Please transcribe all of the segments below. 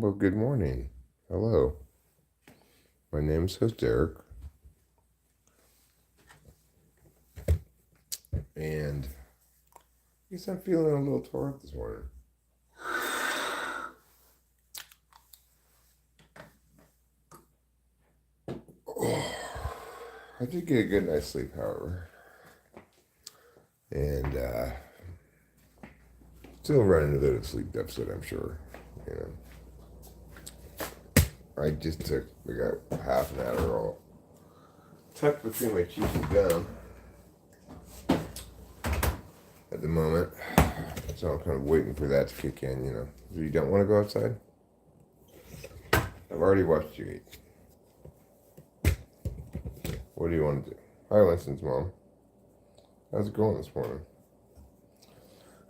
Well, good morning. Hello. My name is host Derek, and I guess I'm feeling a little tore up this morning. I did get a good night's sleep, however, and still running a bit of sleep deficit, I'm sure. You I just took, we got half an Adderall tucked between my cheeks and gum at the moment, so I'm kind of waiting for that to kick in. You don't want to go outside? I've already watched you eat. What do you want to do? Hi, Winston's mom. How's it going this morning?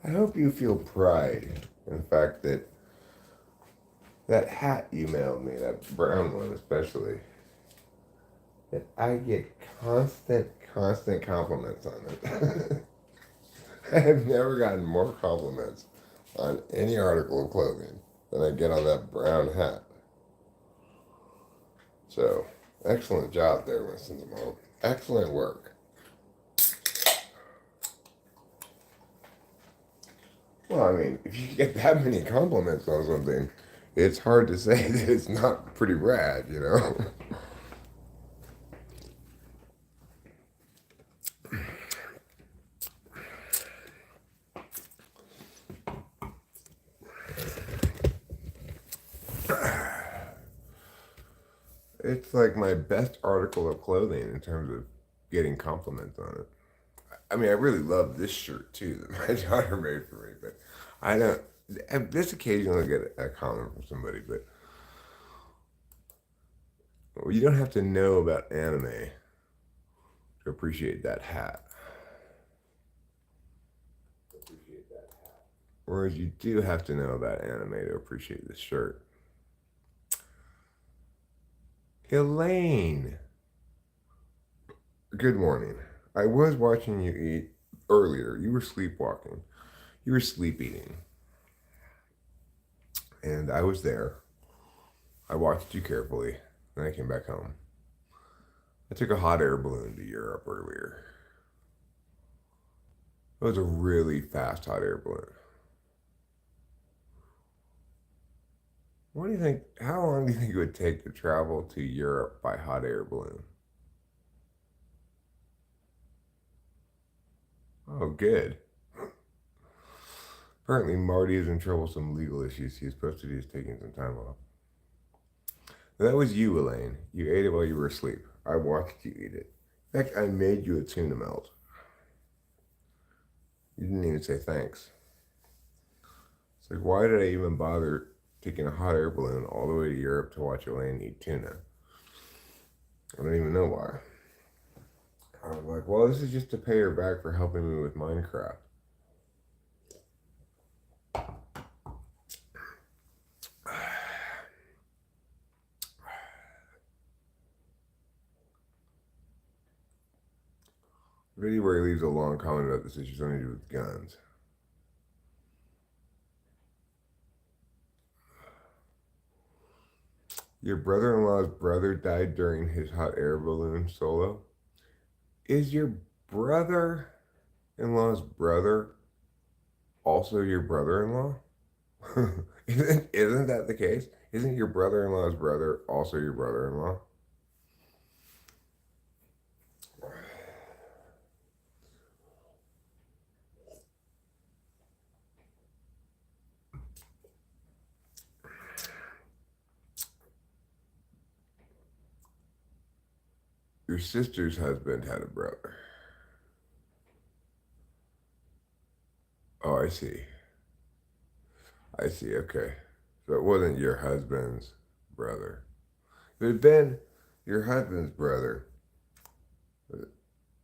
I hope you feel pride in the fact that that hat you mailed me, that brown one especially, that I get constant compliments on it. I have never gotten more compliments on any article of clothing than I get on that brown hat. So, excellent job there, Winston's mom. Excellent work. Well, I mean, if you get that many compliments on something, it's hard to say that it's not pretty rad. It's like my best article of clothing in terms of getting compliments on it. I mean, I really love this shirt too that my daughter made for me, but I don't. This occasionally get a comment from somebody, but well, you don't have to know about anime to appreciate that hat. Whereas you do have to know about anime to appreciate this shirt. Elaine, good morning. I was watching you eat earlier. You were sleepwalking. You were sleep eating. And I was there. I watched you carefully. Then I came back home. I took a hot air balloon to Europe earlier. It was a really fast hot air balloon. What do you think? How long do you think it would take to travel to Europe by hot air balloon? Oh, good. Apparently, Marty is in trouble with some legal issues. He's supposed to be taking some time off. That was you, Elaine. You ate it while you were asleep. I watched you eat it. In fact, I made you a tuna melt. You didn't even say thanks. It's like, why did I even bother taking a hot air balloon all the way to Europe to watch Elaine eat tuna? I don't even know why. I was like, well, this is just to pay her back for helping me with Minecraft. Video where he leaves a long comment about this issue something to do with guns. Your brother-in-law's brother died during his hot air balloon solo. Is your brother-in-law's brother also your brother-in-law? Isn't that the case? Isn't your brother-in-law's brother also your brother-in-law? Your sister's husband had a brother. Oh, I see. I see. Okay. So it wasn't your husband's brother. If it had been your husband's brother,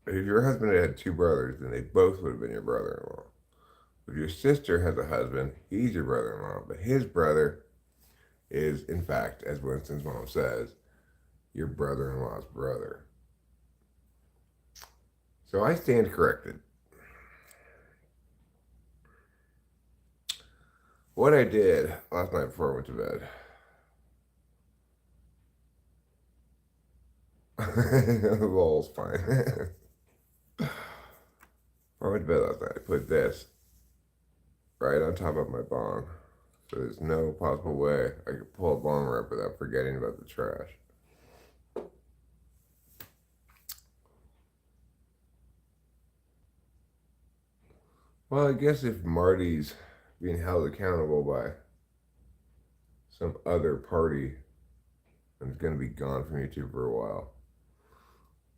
if your husband had two brothers, then they both would have been your brother-in-law. If your sister has a husband, he's your brother-in-law, but his brother is, in fact, as Winston's mom says, your brother-in-law's brother. So I stand corrected. What I did last night before I went to bed Lol's fine. I went to bed last night. I put this right on top of my bong. So there's no possible way I could pull a bong rip without forgetting about the trash. Well, I guess if Marty's being held accountable by some other party and is going to be gone from YouTube for a while,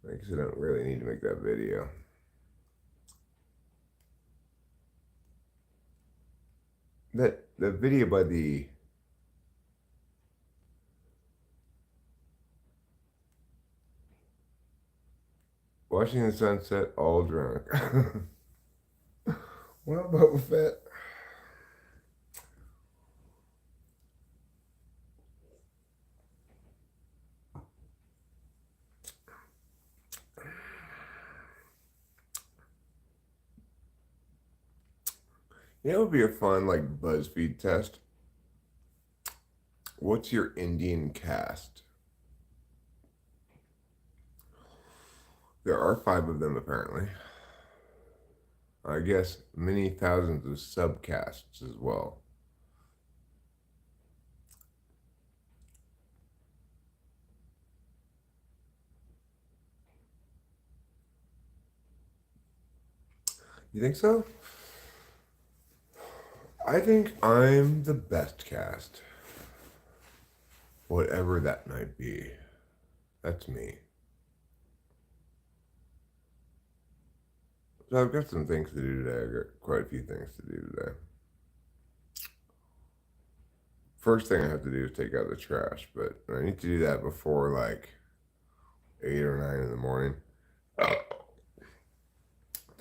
I guess I don't really need to make that video. That video by the watching the sunset all drunk. Well, Boba Fett. You know, it would be a fun like BuzzFeed test. What's your Indian caste? There are 5 of them apparently. I guess many thousands of subcastes as well. You think so? I think I'm the best caste. Whatever that might be. That's me. So I've got some things to do today. I've got quite a few things to do today. First thing I have to do is take out the trash, but I need to do that before like 8 or 9 in the morning to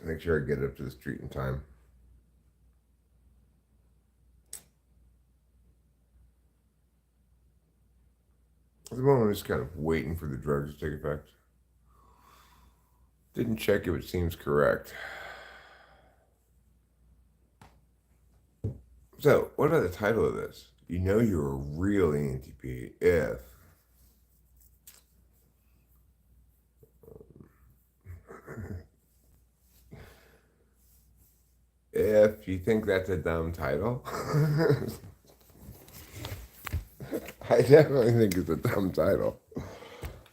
make sure I get up to the street in time. At the moment, I'm just kind of waiting for the drugs to take effect. Didn't check if it seems correct. So, what about the title of this? You know you're a real ENTP if you think that's a dumb title. I definitely think it's a dumb title.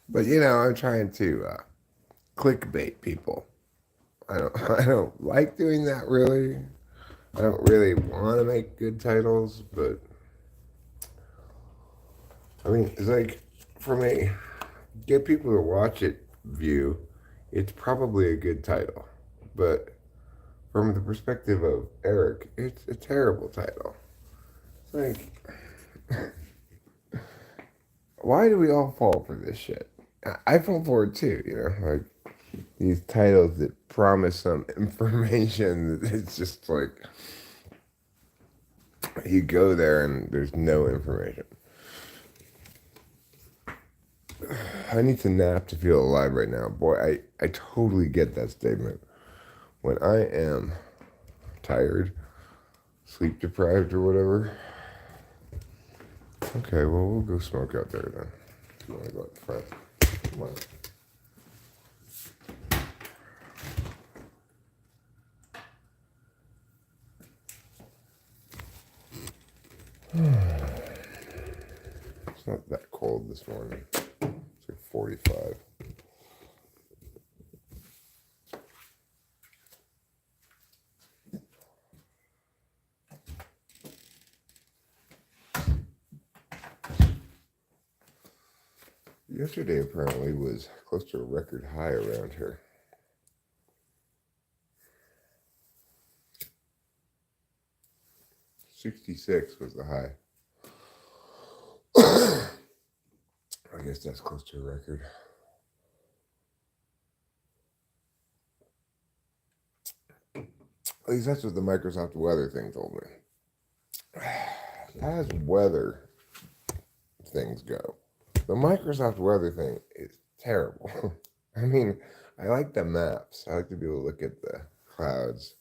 But you know, I'm trying to clickbait people. I don't like doing that really. I don't really want to make good titles, but I mean, it's like for me, get people to watch it view, it's probably a good title. But from the perspective of Eric, it's a terrible title. It's like, why do we all fall for this shit? I fall for it too, you know, like these titles that promise some information. It's just like you go there and there's no information. I need to nap to feel alive right now. Boy, I totally get that statement. When I am tired, sleep deprived or whatever. Okay, well, we'll go smoke out there then. If you want to go out front. Come on. It's not that cold this morning. It's like 45. Yesterday apparently was close to a record high around here. '66 was the high. I guess that's close to a record. At least that's what the Microsoft weather thing told me. As weather things go, the Microsoft weather thing is terrible. I mean, I like the maps. I like to be able to look at the clouds,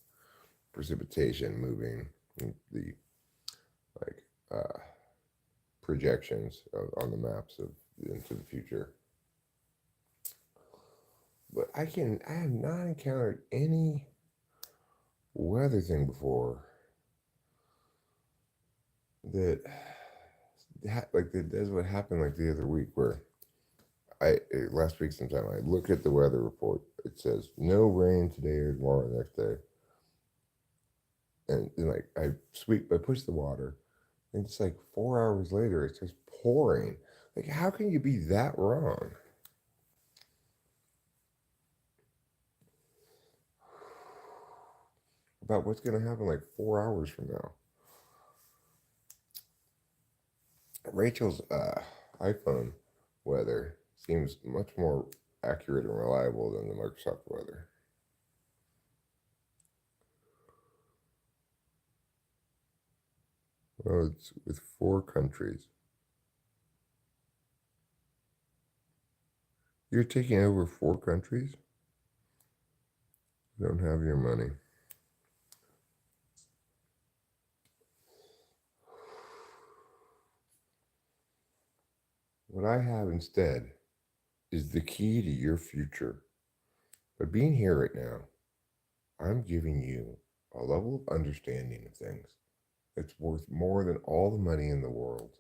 precipitation moving, the like projections on the maps of into the future. But I have not encountered any weather thing before that that's what happened like the other week where last week sometime I look at the weather report. It says no rain today or tomorrow the next day, and like I push the water, and it's like 4 hours later it's just pouring. Like, how can you be that wrong about what's going to happen like 4 hours from now? Rachel's iPhone weather seems much more accurate and reliable than the Microsoft weather. Well, it's with 4 countries. You're taking over 4 countries? You don't have your money. What I have instead is the key to your future. By being here right now, I'm giving you a level of understanding of things that's worth more than all the money in the world.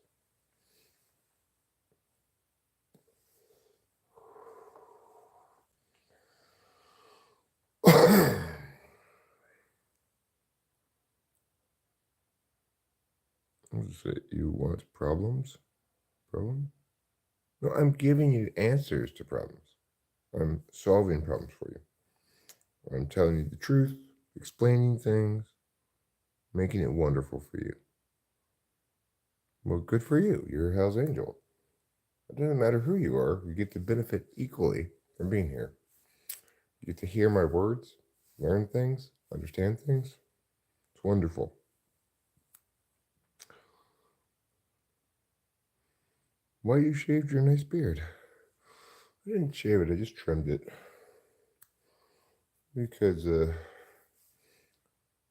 What is it? You want problems? Problem? No, I'm giving you answers to problems. I'm solving problems for you. I'm telling you the truth, explaining things, making it wonderful for you. Well, good for you. You're a Hell's Angel. It doesn't matter who you are, you get to benefit equally from being here. You get to hear my words, learn things, understand things. It's wonderful. Why you shaved your nice beard? I didn't shave it, I just trimmed it. Because,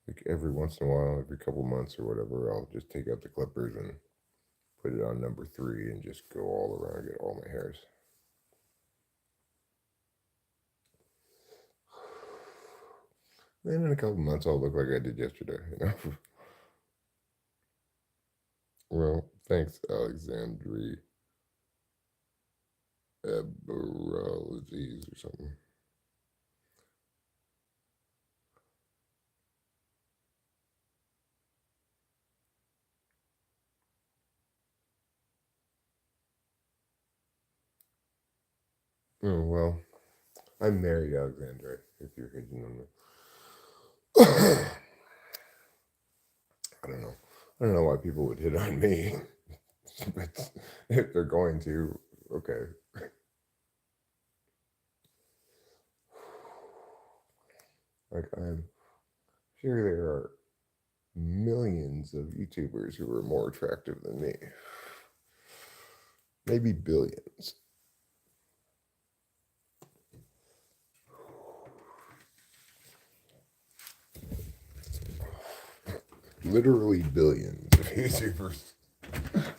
like every once in a while, every couple months or whatever, I'll just take out the clippers and put it on number 3 and just go all around, get all my hairs. Then in a couple months, I'll look like I did yesterday, you know? Well, thanks, Alexandri Eberolizes or something. Oh, well, I'm married, Alexandra, if you're hitting on me. I don't know. I don't know why people would hit on me. But if they're going to, okay. Like, I'm sure there are millions of YouTubers who are more attractive than me. Maybe billions. Literally billions of YouTubers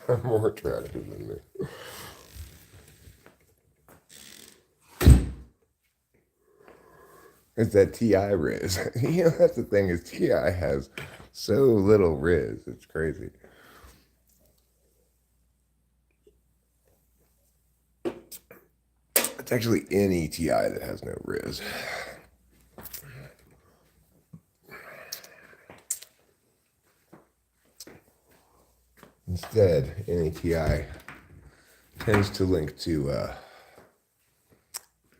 are more attractive than me. It's that TI Riz. You know, that's the thing is TI has so little Riz. It's crazy. It's actually any TI that has no Riz. Instead, any TI tends to link to,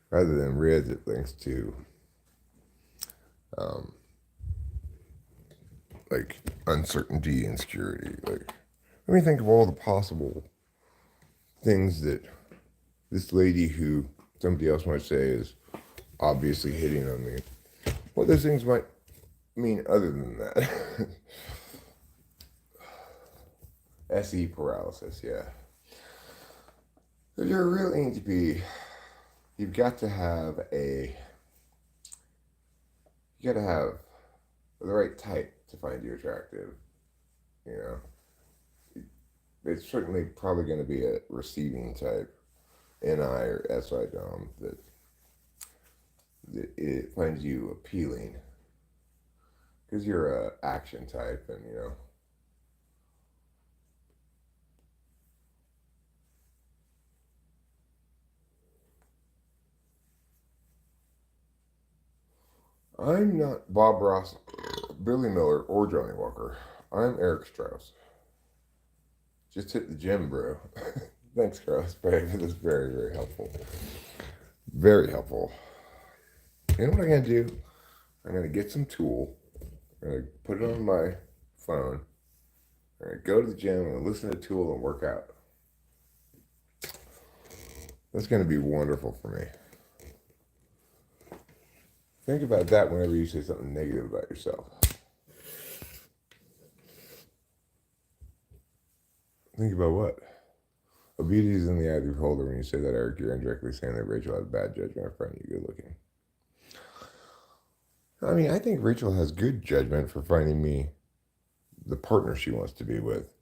rather than Riz, it links to like uncertainty and security. Like, let me think of all the possible things that this lady who somebody else might say is obviously hitting on me. What those things might mean other than that. SE paralysis, yeah. If you're a real ENTP, you've got to have you gotta have the right type to find you attractive. You know, it's certainly probably going to be a receiving type, NI or SI dom that it finds you appealing because you're a action type, and I'm not Bob Ross, Billy Miller, or Johnny Walker. I'm Eric Strauss. Just hit the gym, bro. Thanks, Carlos. This is very, very helpful. Very helpful. You know what I'm gonna do? I'm gonna get some tool. I'm gonna put it on my phone. I'm gonna go to the gym and listen to Tool and work out. That's gonna be wonderful for me. Think about that whenever you say something negative about yourself. Think about what? A beauty is in the eye of the beholder. When you say that, Eric, you're indirectly saying that Rachel has bad judgment of finding you good looking. I mean, I think Rachel has good judgment for finding me the partner she wants to be with.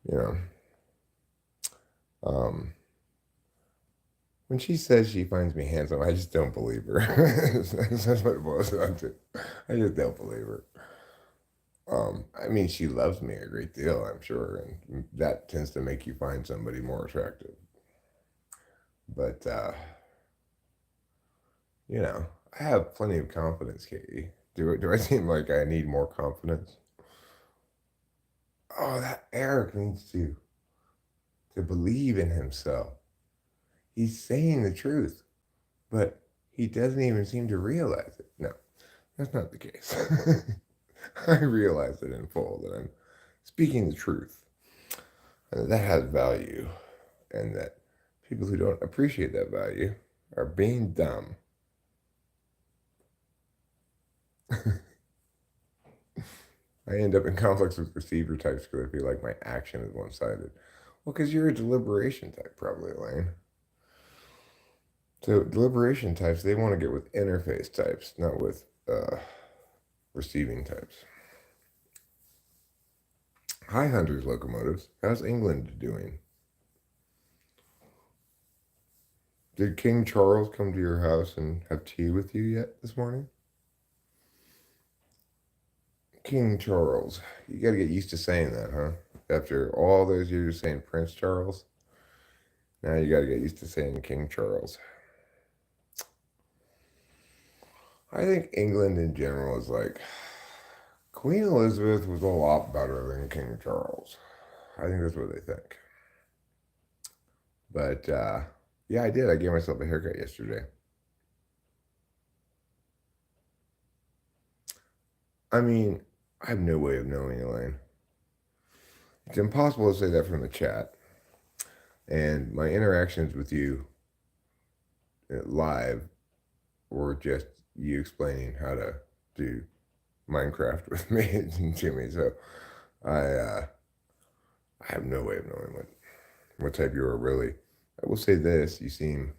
You know, when she says she finds me handsome, I just don't believe her. That's what it boils down to. I just don't believe her. I mean, she loves me a great deal, I'm sure, and that tends to make you find somebody more attractive. But, I have plenty of confidence, Katie. Do I seem like I need more confidence? Oh, that Eric needs to believe in himself. He's saying the truth, but he doesn't even seem to realize it. No, that's not the case. I realize it in full that I'm speaking the truth, and that has value, and that people who don't appreciate that value are being dumb. I end up in conflicts with receiver types because I feel like my action is one-sided. Well, because you're a deliberation type, probably, Elaine. So deliberation types, they want to get with interface types, not with receiving types. Hi, Hunters Locomotives. How's England doing? Did King Charles come to your house and have tea with you yet this morning? King Charles. You got to get used to saying that, huh? After all those years saying Prince Charles, now you got to get used to saying King Charles. I think England in general is like Queen Elizabeth was a lot better than King Charles. I think that's what they think. But yeah, I did. I gave myself a haircut yesterday. I mean, I have no way of knowing, Elaine. It's impossible to say that from the chat. And my interactions with you live were just you explaining how to do Minecraft with me and to me. So I have no way of knowing what type you are really. I will say this: you seem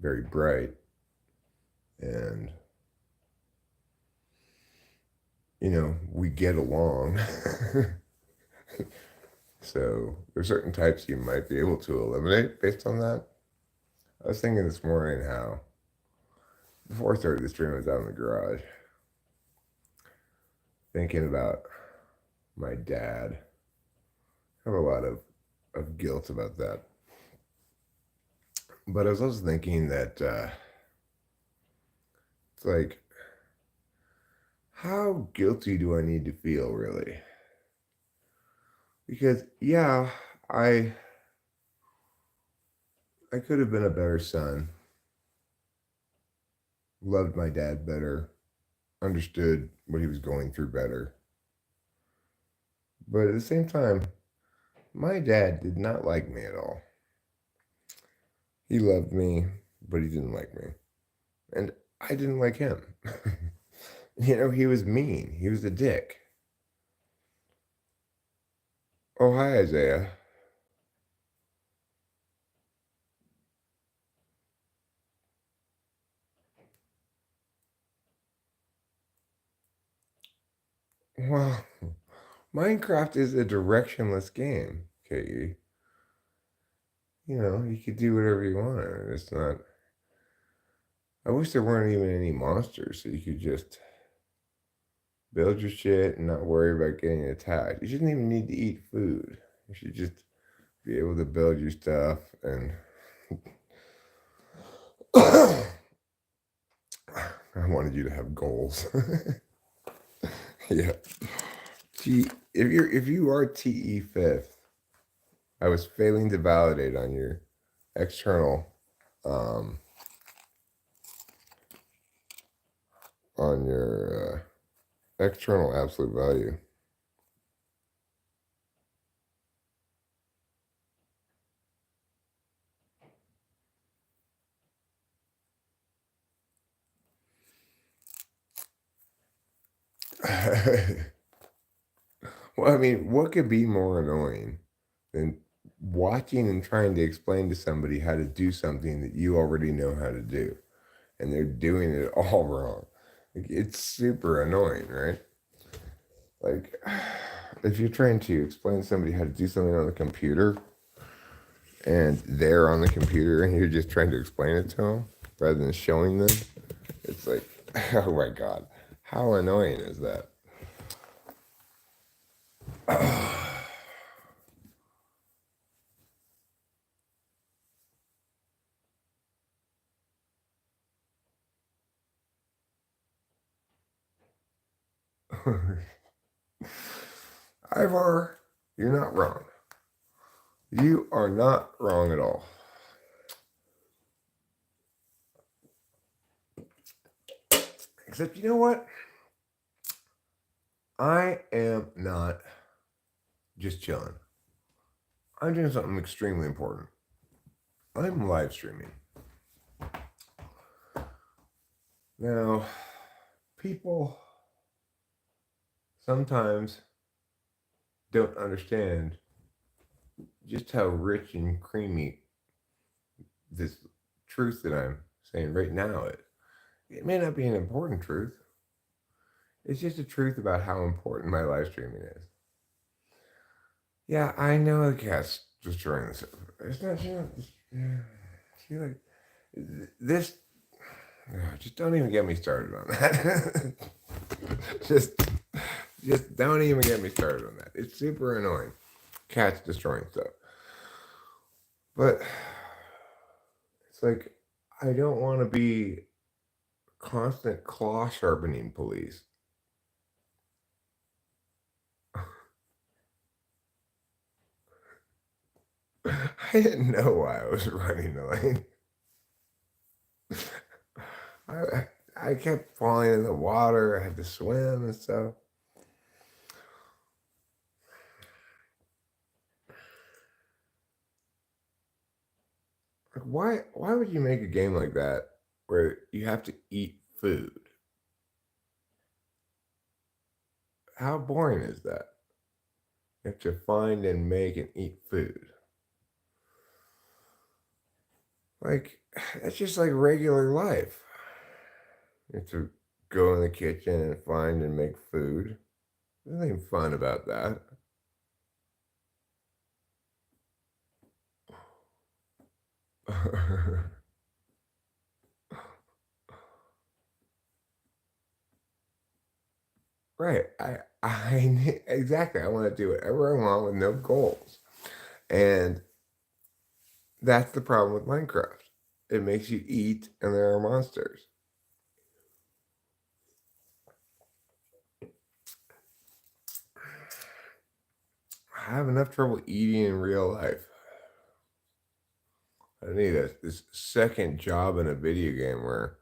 very bright, and we get along. So there's certain types you might be able to eliminate based on that. I was thinking this morning how before I started the stream, I was out in the garage thinking about my dad. I have a lot of guilt about that. But I was also thinking that it's like, how guilty do I need to feel, really? Because, yeah, I could have been a better son, loved my dad better, understood what he was going through better. But at the same time, my dad did not like me at all. He loved me, but he didn't like me. And I didn't like him. He was mean. He was a dick. Oh, hi, Isaiah. Well, Minecraft is a directionless game, Katie. You could do whatever you want. It's not. I wish there weren't even any monsters, so you could just build your shit and not worry about getting attacked. You shouldn't even need to eat food. You should just be able to build your stuff and I wanted you to have goals. Yeah. If you are TE fifth, I was failing to validate on your external on your external absolute value. Well, I mean, what could be more annoying than watching and trying to explain to somebody how to do something that you already know how to do, and they're doing it all wrong? Like, it's super annoying, right? Like, if you're trying to explain to somebody how to do something on the computer, and they're on the computer, and you're just trying to explain it to them rather than showing them, it's like, oh my God, how annoying is that? Ivar, you're not wrong. You are not wrong at all. Except, you know what? I am not just chilling. I'm doing something extremely important. I'm live streaming. Now, people sometimes don't understand just how rich and creamy this truth that I'm saying right now is. It may not be an important truth. It's just a truth about how important my live streaming is. Yeah, I know the cat's destroying the server. It's not, she like, this, just don't even get me started on that. just don't even get me started on that. It's super annoying. Cats destroying stuff. But it's like, I don't want to be constant claw sharpening police. I didn't know why I was running the lane. I kept falling in the water. I had to swim and stuff. Like, why would you make a game like that where you have to eat food? How boring is that? You have to find and make and eat food. Like, that's just like regular life. You have to go in the kitchen and find and make food. There's nothing fun about that. Right. Exactly. I want to do whatever I want with no goals. And that's the problem with Minecraft. It makes you eat and there are monsters. I have enough trouble eating in real life. I need this second job in a video game where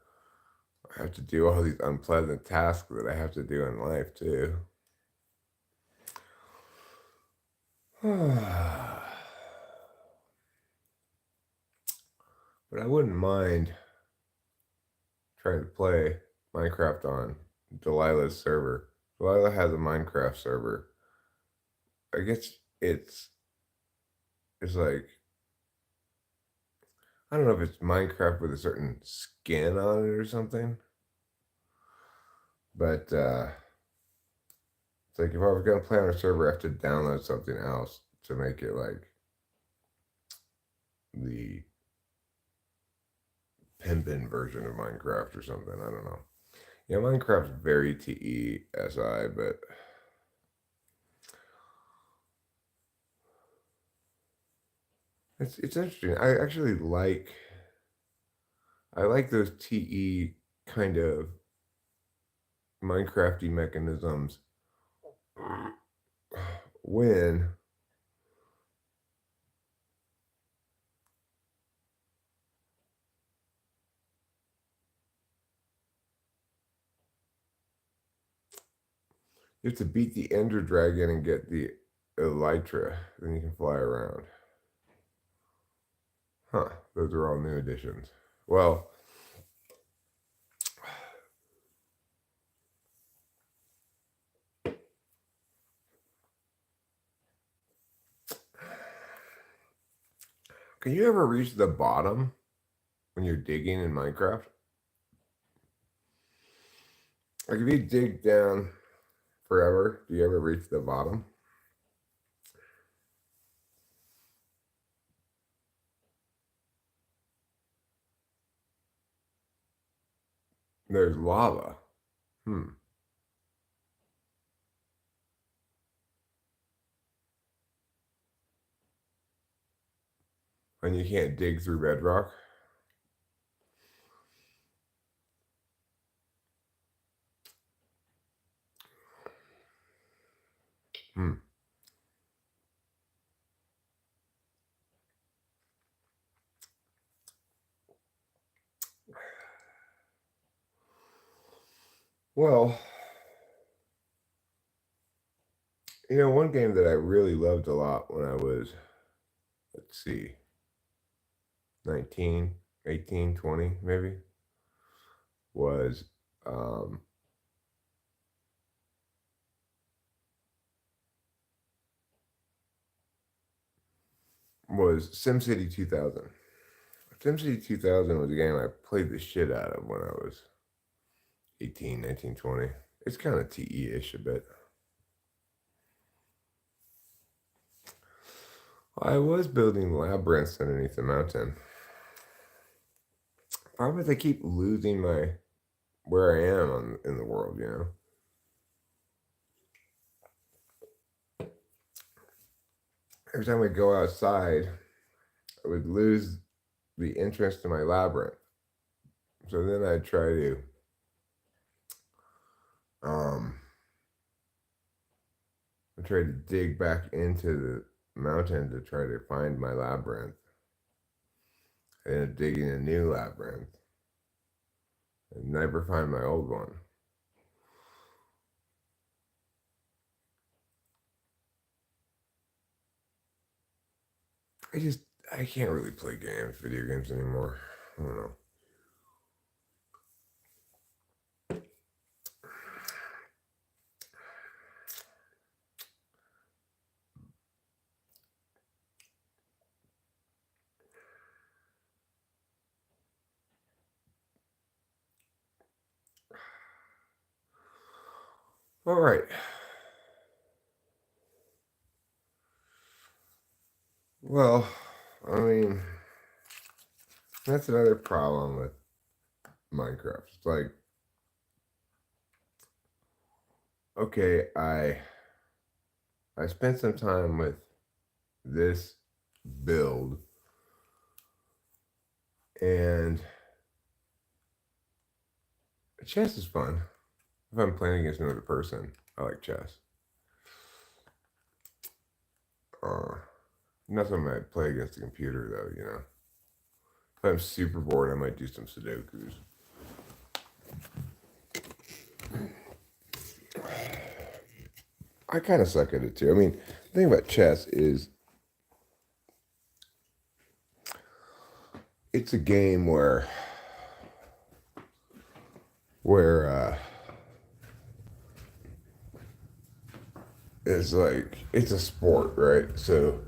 I have to do all these unpleasant tasks that I have to do in life too. But I wouldn't mind trying to play Minecraft on Delilah's server. Delilah has a Minecraft server. I guess it's like, I don't know if it's Minecraft with a certain skin on it or something. But it's like, if I was gonna play on a server, I have to download something else to make it like the Bin version of Minecraft or something. I don't know. Yeah, Minecraft's very TESI, but it's interesting. I like those TE kind of Minecrafty mechanisms when you have to beat the Ender Dragon and get the Elytra, then you can fly around. Huh, those are all new additions. Well, can you ever reach the bottom when you're digging in Minecraft? Like if you dig down forever, do you ever reach the bottom? There's lava. Hmm. And you can't dig through bedrock? Hmm. Well, you know, one game that I really loved a lot when I was, let's see, 19, 18, 20 maybe, was SimCity 2000. SimCity 2000 was a game I played the shit out of when I was 18, 19, 20. It's kind of TE-ish a bit. I was building labyrinths underneath the mountain. Probably they keep losing my where I am in the world, you know. Every time I go outside, I would lose the entrance to my labyrinth. So then I'd try to dig back into the mountain to try to find my labyrinth. I ended up digging a new labyrinth and never find my old one. I can't really play video games anymore. I don't know. All right. Well, I mean, that's another problem with Minecraft. It's like, okay, I spent some time with this build, and chess is fun. If I'm playing against another person, I like chess. Not something I play against the computer, though, you know. If I'm super bored, I might do some Sudokus. I kind of suck at it, too. I mean, the thing about chess is it's a game where it's like, it's a sport, right? So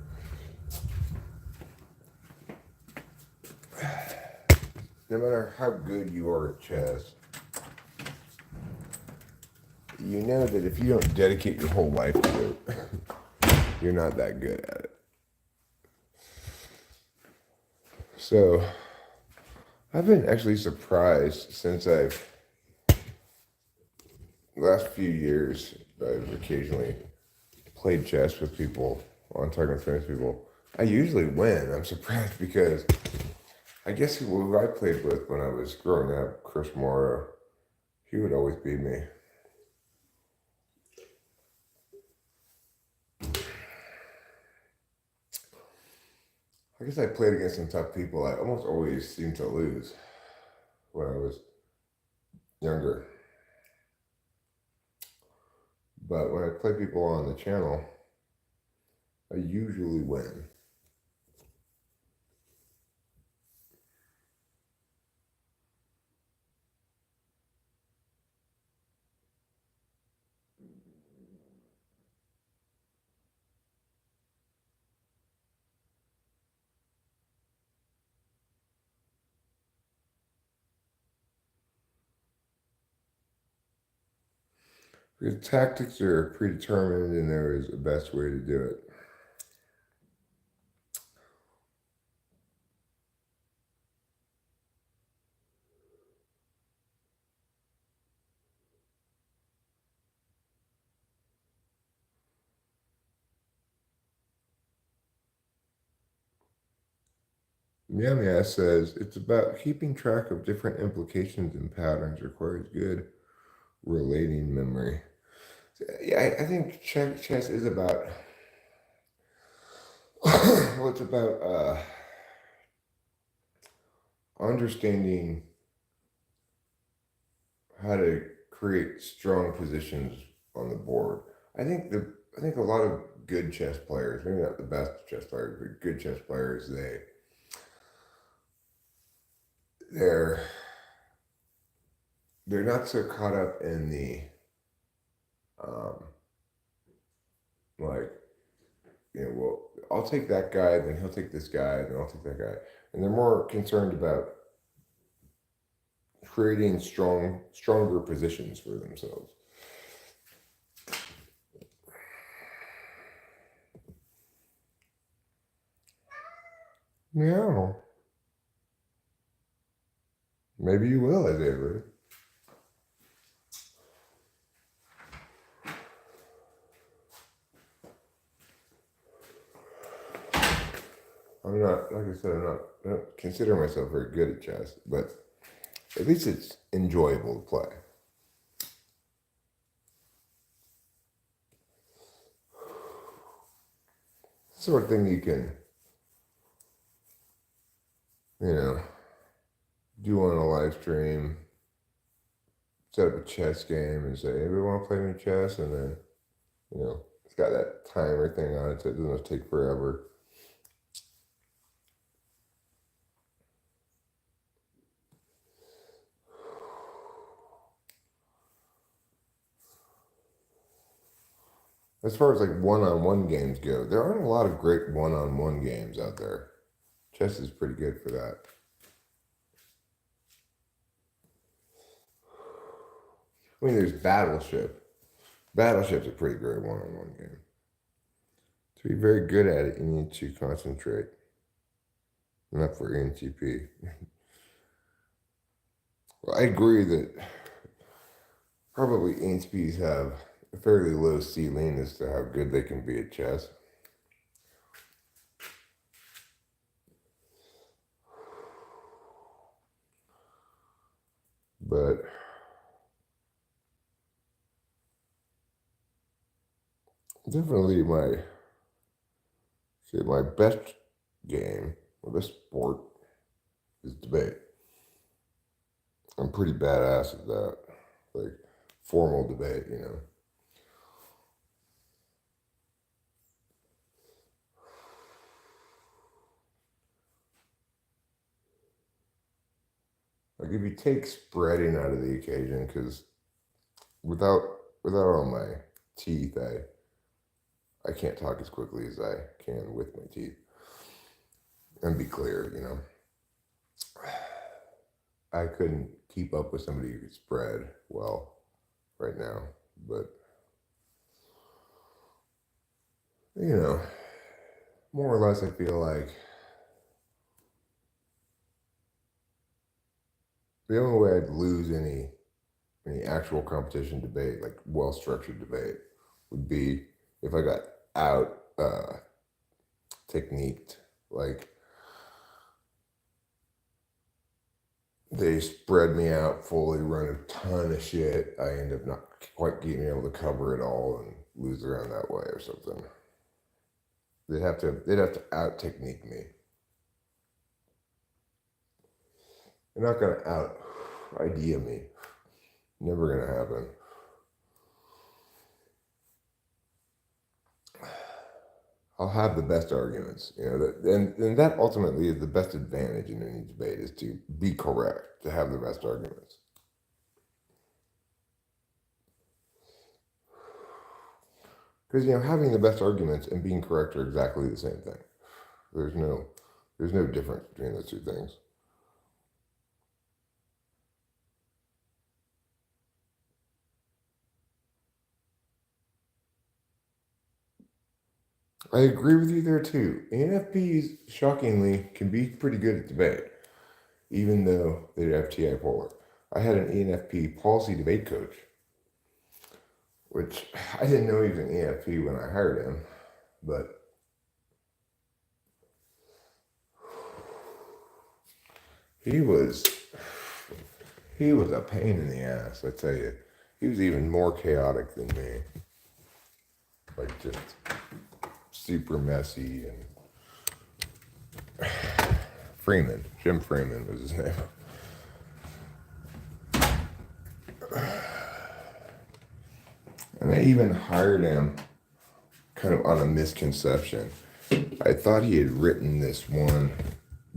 no matter how good you are at chess, you know that if you don't dedicate your whole life to it, you're not that good at it. So I've been actually surprised since the last few years, I've occasionally played chess with people on Target Friends people. I usually win. I'm surprised because I guess who I played with when I was growing up, Chris Morrow, he would always beat me. I guess I played against some tough people. I almost always seemed to lose when I was younger. But when I play people on the channel, I usually win. Because tactics are predetermined and there is a best way to do it. Yamia says it's about keeping track of different implications and patterns requires good relating memory. Yeah, I think chess is about well, it's about understanding how to create strong positions on the board. I think a lot of good chess players, maybe not the best chess players, but good chess players, they're they're not so caught up in the um, like well, I'll take that guy, then he'll take this guy, then I'll take that guy, and they're more concerned about creating stronger positions for themselves. Yeah, maybe you will, David. I'm not, like I said, I don't consider myself very good at chess, but at least it's enjoyable to play. Sort of thing you can, you know, do on a live stream, set up a chess game and say, hey, we want to play me chess, and then, it's got that timer thing on it so it doesn't take forever. As far as like one-on-one games go, there aren't a lot of great one-on-one games out there. Chess is pretty good for that. I mean, there's Battleship. Battleship's a pretty great one-on-one game. To be very good at it, you need to concentrate. Not for ENTP. Well, I agree that probably ENTPs have a fairly low ceiling as to how good they can be at chess. But definitely my best game, my best sport is debate. I'm pretty badass at that. Like formal debate. Like if you take spreading out of the occasion, because without all my teeth, I can't talk as quickly as I can with my teeth. And be clear. I couldn't keep up with somebody who could spread well right now, but more or less, I feel like the only way I'd lose any actual competition debate, like well-structured debate, would be if I got out techniqued. Like they spread me out fully, run a ton of shit. I end up not quite being able to cover it all and lose the round that way or something. They'd have to out technique me. They're not gonna out idea me. Never gonna happen. I'll have the best arguments, and that ultimately is the best advantage in any debate, is to be correct, to have the best arguments. Because having the best arguments and being correct are exactly the same thing. There's no difference between those two things. I agree with you there too. ENFPs, shockingly, can be pretty good at debate, even though they have TI polar. I had an ENFP policy debate coach, which I didn't know he was an ENFP when I hired him, but he was a pain in the ass, I tell you. He was even more chaotic than me. Like, just super messy. And Jim Freeman was his name. And I even hired him kind of on a misconception. I thought he had written this one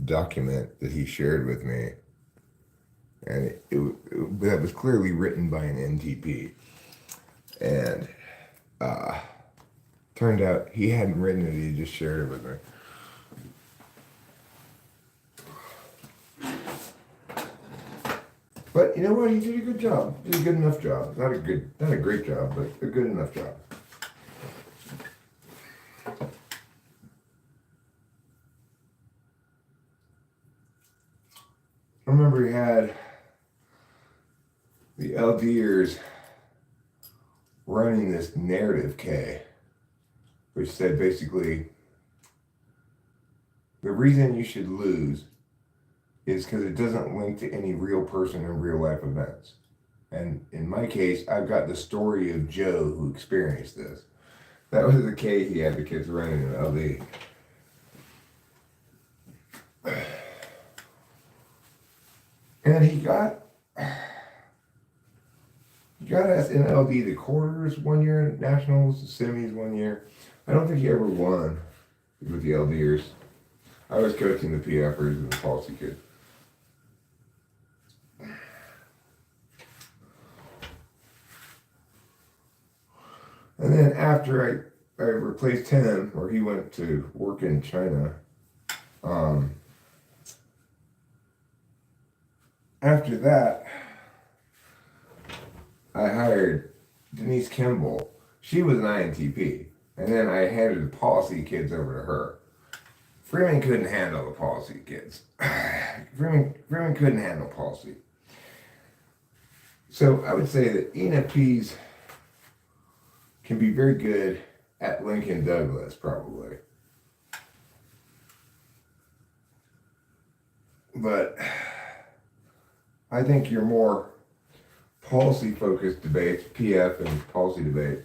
document that he shared with me, and that was clearly written by an NTP. And turned out he hadn't written it, he just shared it with me. But you know what? He did a good job. He did a good enough job. Not a great job, but a good enough job. I remember he had the LDers running this narrative K, which said basically the reason you should lose is because it doesn't link to any real person in real life events. And in my case, I've got the story of Joe who experienced this. That was the K he advocates running in LD. And he got us in LD the quarters one year, nationals, the semis one year. I don't think he ever won with the LDers. I was coaching the PFers and the policy kids. And then after I replaced him, or he went to work in China, after that, I hired Denise Kimball. She was an INTP. And then I handed the policy kids over to her. Freeman couldn't handle the policy kids. Freeman couldn't handle policy. So I would say that ENFPs can be very good at Lincoln Douglas, probably. But I think your more policy-focused debates, PF and policy debate,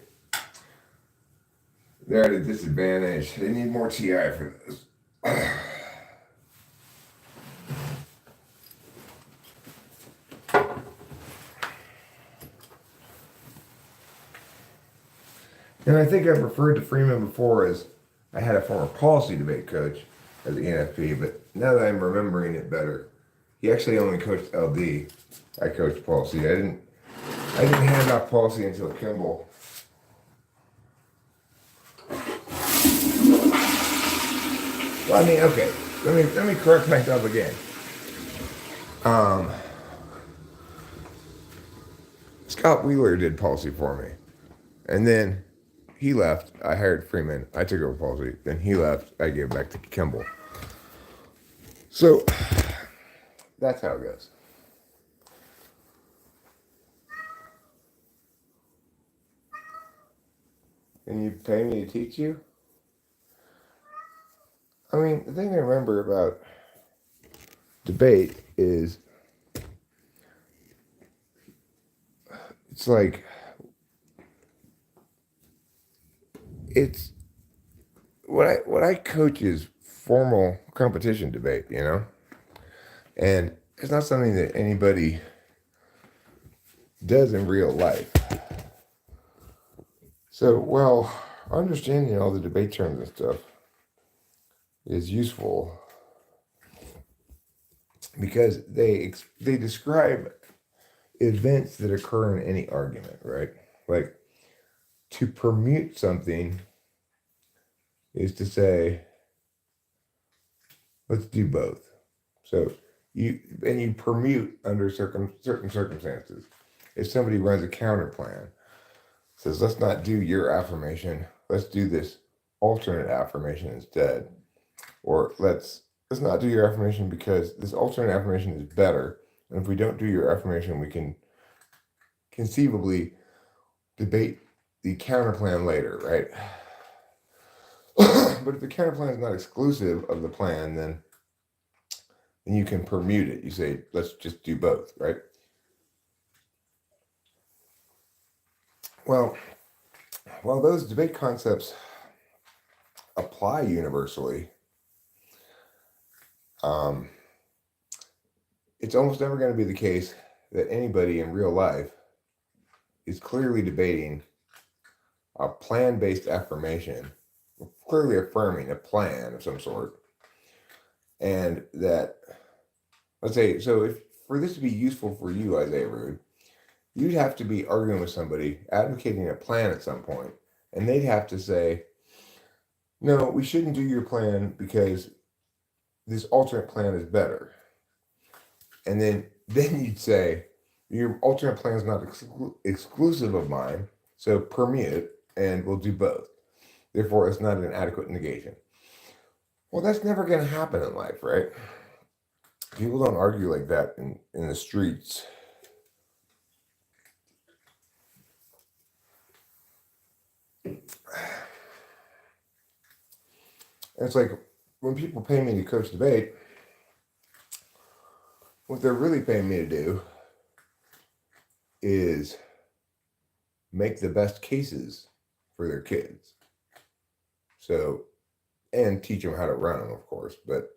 they're at a disadvantage. They need more TI for this. And I think I've referred to Freeman before as I had a former policy debate coach as an ENFP, but now that I'm remembering it better, he actually only coached LD. I coached policy. I didn't hand off policy until Kimball. Well, I mean, okay. Let me correct myself again. Scott Wheeler did policy for me, and then he left. I hired Freeman. I took over policy. Then he left. I gave it back to Kimball. So that's how it goes. and you pay me to teach you? I mean, the thing to remember about debate is it's like it's what I coach is formal competition debate, you know? And it's not something that anybody does in real life. So, well, understanding all the debate terms and stuff is useful because they describe events that occur in any argument, right? Like to permute something is to say, let's do both. So you permute under certain circumstances. If somebody runs a counter plan, says let's not do your affirmation, let's do this alternate affirmation instead, or let's not do your affirmation because this alternate affirmation is better, and if we don't do your affirmation, we can conceivably debate the counter plan later, right? But if the counter plan is not exclusive of the plan, then you can permute it. You say, let's just do both, right? Well, while those debate concepts apply universally, it's almost never going to be the case that anybody in real life is clearly debating a plan-based affirmation, clearly affirming a plan of some sort, and that, let's say, so if for this to be useful for you, Isaiah Rude, you'd have to be arguing with somebody, advocating a plan at some point, and they'd have to say, no, we shouldn't do your plan because this alternate plan is better. And then you'd say, your alternate plan is not exclusive of mine, so permute, and we'll do both. Therefore, it's not an adequate negation. Well, that's never going to happen in life, right? People don't argue like that in the streets. It's like when people pay me to coach debate, what they're really paying me to do is make the best cases for their kids. So, and teach them how to run them, of course. But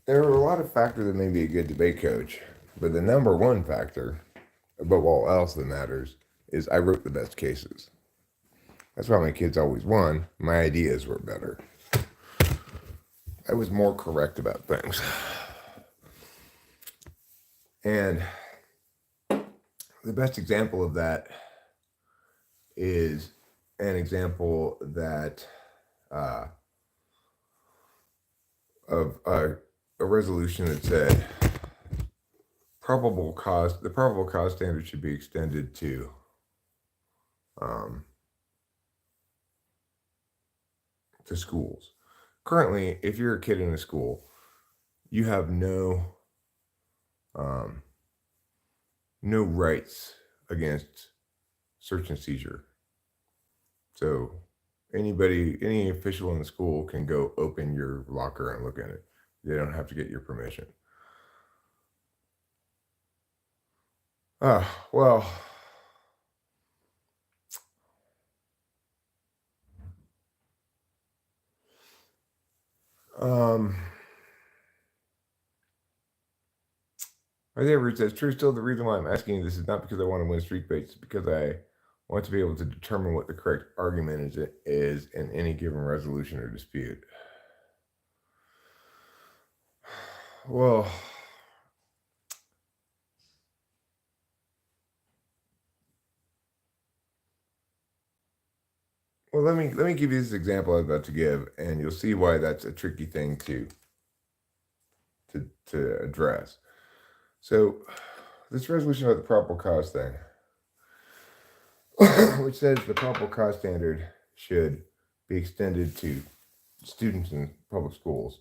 there are a lot of factors that may be a good debate coach. But the number one factor, above all else that matters, is I wrote the best cases. That's why my kids always won. My ideas were better. I was more correct about things. And the best example of that is an example that of a resolution that said the probable cause standard should be extended to schools. Currently, if you're a kid in a school, you have no rights against search and seizure. So any official in the school can go open your locker and look at it. They don't have to get your permission. Well, Isaiah Root says, true, still the reason why I'm asking you this is not because I want to win street debates, it's because I want to be able to determine what the correct argument is in any given resolution or dispute. Well, let me give you this example I was about to give, and you'll see why that's a tricky thing to address. So, this resolution about the probable cause thing, which says the probable cause standard should be extended to students in public schools.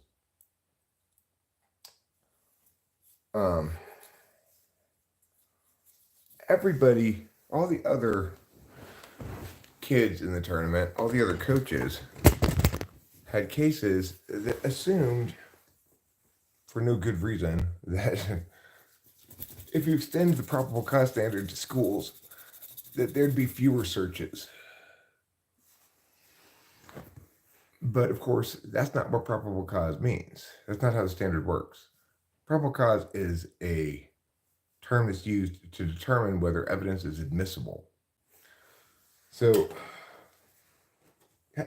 Everybody all the other kids in the tournament, all the other coaches had cases that assumed, for no good reason, that if you extend the probable cause standard to schools, that there'd be fewer searches. But of course, that's not what probable cause means. That's not how the standard works. Probable cause is a term that's used to determine whether evidence is admissible. So,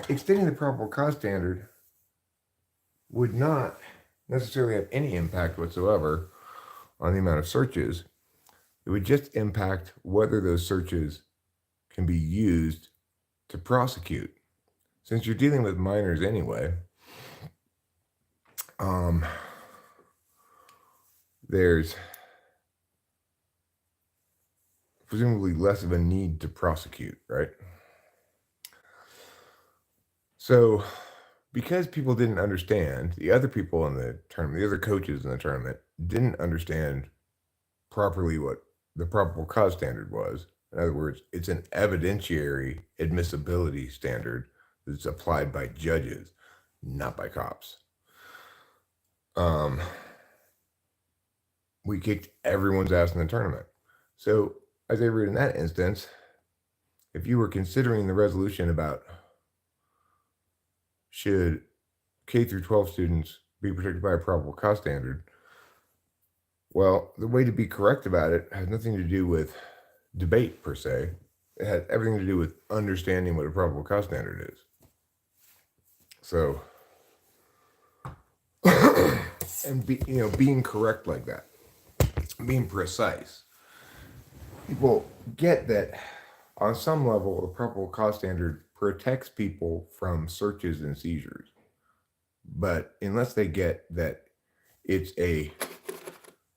extending the probable cause standard would not necessarily have any impact whatsoever on the amount of searches. It would just impact whether those searches can be used to prosecute. Since you're dealing with minors anyway, there's presumably less of a need to prosecute, right? So, because people didn't understand, the other people in the tournament, the other coaches in the tournament, didn't understand properly what the probable cause standard was. In other words, it's an evidentiary admissibility standard that's applied by judges, not by cops. We kicked everyone's ass in the tournament. So, as I read in that instance, if you were considering the resolution about should K through 12 students be protected by a probable cause standard, well, the way to be correct about it has nothing to do with debate per se. It has everything to do with understanding what a probable cause standard is. So, and being correct like that, being precise. People get that on some level, the probable cause standard protects people from searches and seizures. But unless they get that it's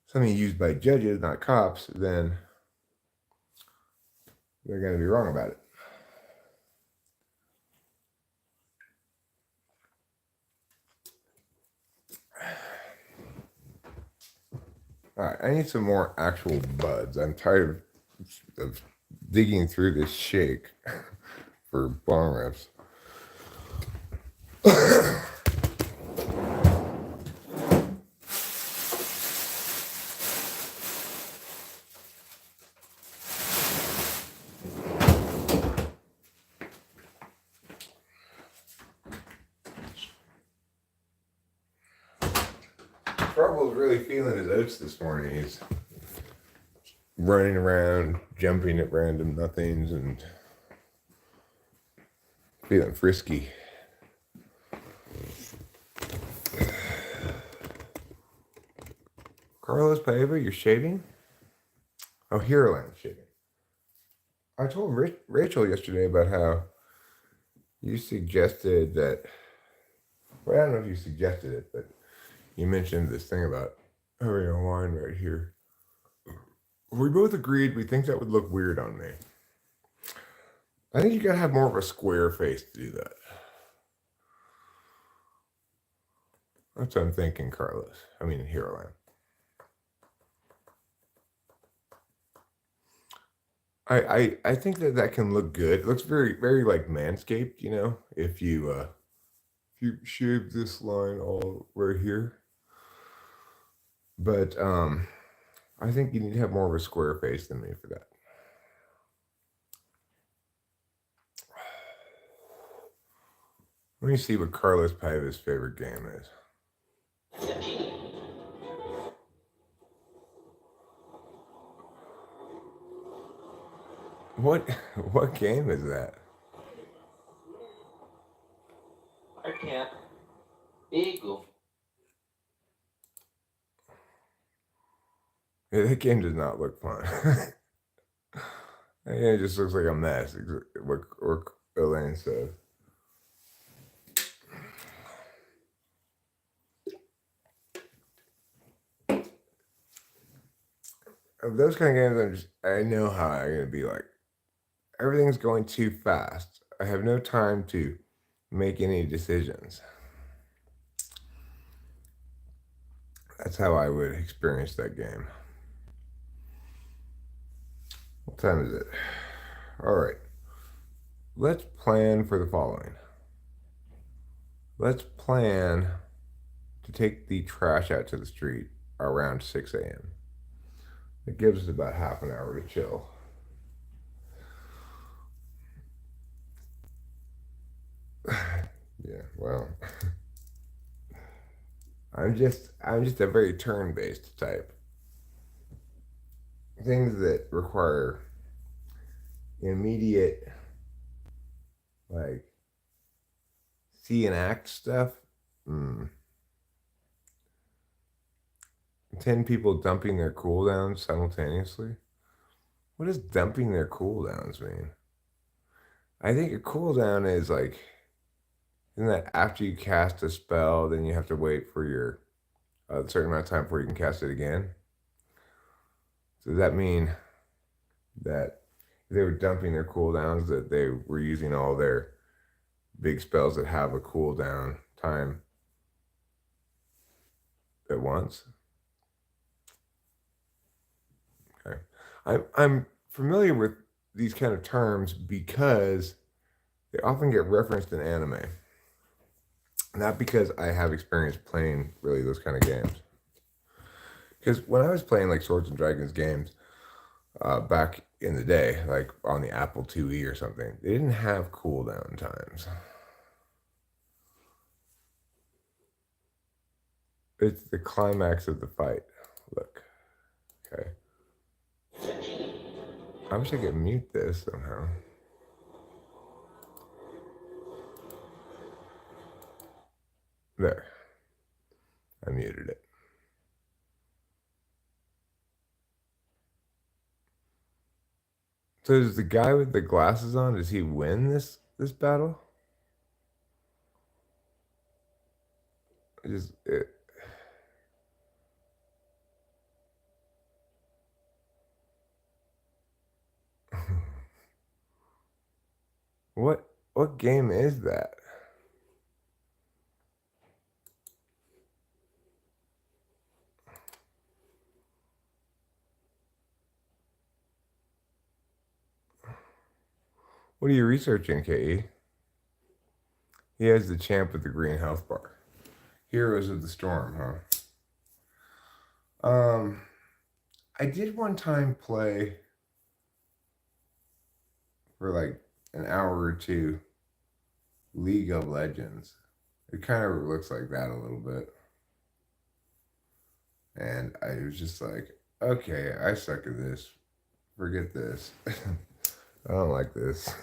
something used by judges, not cops, then they're going to be wrong about it. All right, I need some more actual buds. I'm tired of digging through this shake for bong rips. Probable's really feeling his oats this morning. He's running around, jumping at random nothings, and feeling frisky. Carlos Paiva, you're shaving? Oh, Heroland shaving. I told Rachel yesterday about how you suggested that. Well, I don't know if you suggested it, but you mentioned this thing about having a line right here. We both agreed we think that would look weird on me. I think you gotta have more of a square face to do that. That's what I'm thinking, Carlos. I mean, Heroland. I think that can look good. It looks very, very like Manscaped, you know, if you shave this line all right here. But I think you need to have more of a square face than me for that. Let me see what Carlos Paiva's favorite game is. What game is that? I can't. Eagle. Yeah, that game does not look fun. It just looks like a mess. What Elaine said. Of those kind of games, I know how I'm gonna be like. Everything's going too fast. I have no time to make any decisions. That's how I would experience that game. What time is it? All right. Let's plan for the following. Let's plan to take the trash out to the street around 6 a.m. It gives us about half an hour to chill. Yeah, well, I'm just a very turn-based type. Things that require immediate, like, see and act stuff. 10 people dumping their cooldowns simultaneously. What does dumping their cooldowns mean? I think a cooldown is like, isn't that after you cast a spell, then you have to wait for your a certain amount of time before you can cast it again? So does that mean that if they were dumping their cooldowns, that they were using all their big spells that have a cooldown time at once? Okay. I'm familiar with these kind of terms because they often get referenced in anime. Not because I have experience playing really those kind of games. Because when I was playing like Swords and Dragons games back in the day, like on the Apple IIe or something, they didn't have cooldown times. It's the climax of the fight. Look. Okay. I wish I could mute this somehow. There. I muted it. So does the guy with the glasses on, does he win this battle? Just it. What game is that? What are you researching, KE? He has the champ with the green health bar. Heroes of the Storm, huh? I did one time play for like an hour or two League of Legends. It kind of looks like that a little bit. And I was just like, okay, I suck at this. Forget this. I don't like this.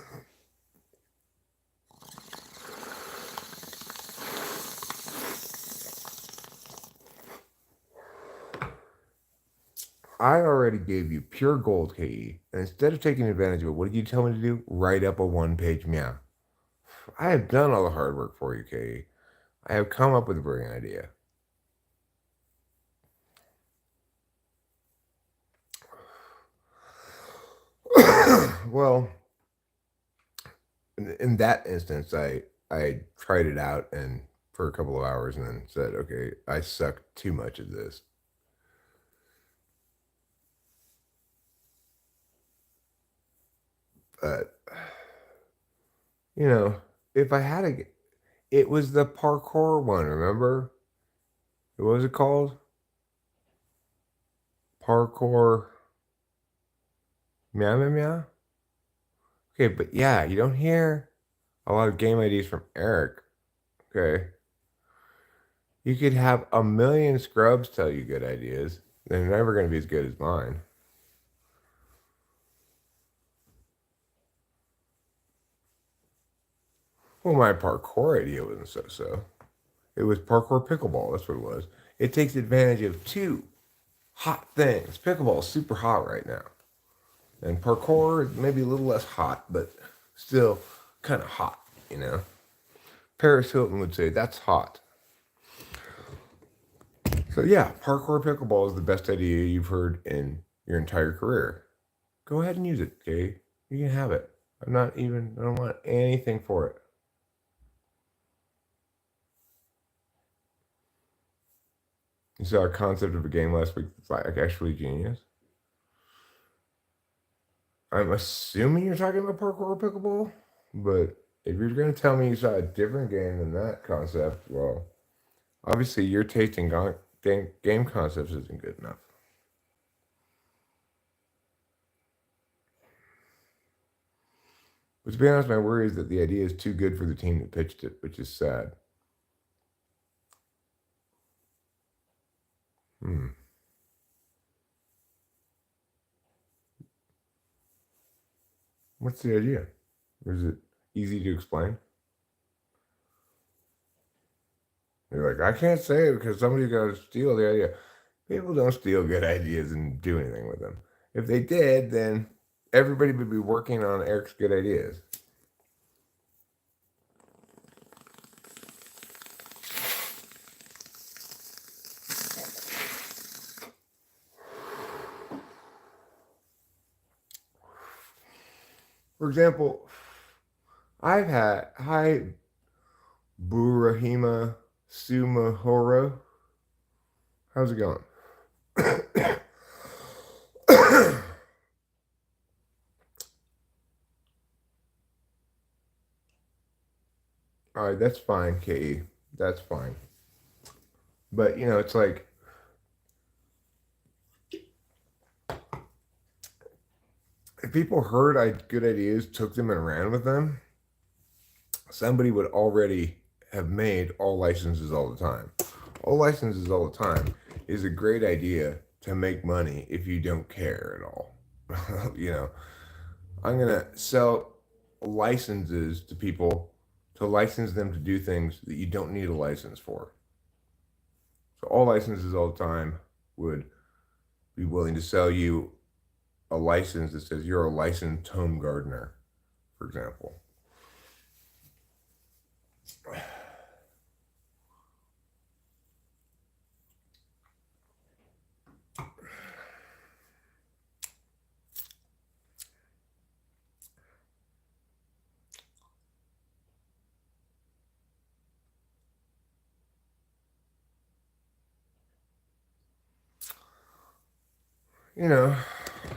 I already gave you pure gold, KE. And instead of taking advantage of it, what did you tell me to do? Write up a one-page meow. I have done all the hard work for you, KE. I have come up with a brilliant idea. Well, in that instance, I tried it out and for a couple of hours and then said, okay, I suck too much at this. But you know, if I had a, it was the parkour one. Remember? What was it called? Parkour. Meow meow meow. Okay, but yeah, you don't hear a lot of game ideas from Eric. Okay, you could have a million scrubs tell you good ideas. They're never going to be as good as mine. Well, my parkour idea wasn't so. It was parkour pickleball. That's what it was. It takes advantage of two hot things. Pickleball is super hot right now. And parkour is maybe a little less hot, but still kind of hot, you know? Paris Hilton would say, that's hot. So yeah, parkour pickleball is the best idea you've heard in your entire career. Go ahead and use it, okay? You can have it. I don't want anything for it. You saw a concept of a game last week that's like actually genius. I'm assuming you're talking about parkour or pickleball, but if you're going to tell me you saw a different game than that concept, well, obviously your taste in game concepts isn't good enough. But to be honest, my worry is that the idea is too good for the team that pitched it, which is sad. What's the idea? Is it easy to explain? You're like, I can't say it because somebody's got to steal the idea. People don't steal good ideas and do anything with them. If they did, then everybody would be working on Eric's good ideas. For example, hi Burahima Sumahoro. How's it going? All right, that's fine, KE. That's fine. But, it's like, if people heard good ideas, took them and ran with them, somebody would already have made all licenses all the time. All licenses all the time is a great idea to make money if you don't care at all. I'm going to sell licenses to people to license them to do things that you don't need a license for. So all licenses all the time would be willing to sell you a license that says you're a licensed home gardener, for example.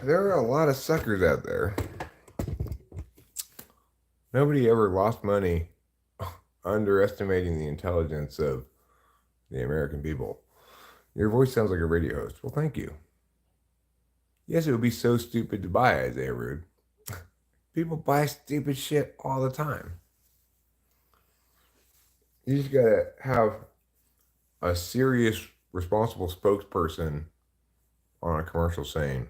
There are a lot of suckers out there. Nobody ever lost money underestimating the intelligence of the American people. Your voice sounds like a radio host. Well, thank you. Yes, it would be so stupid to buy, Isaiah Rude. People buy stupid shit all the time. You just gotta have a serious, responsible spokesperson on a commercial saying,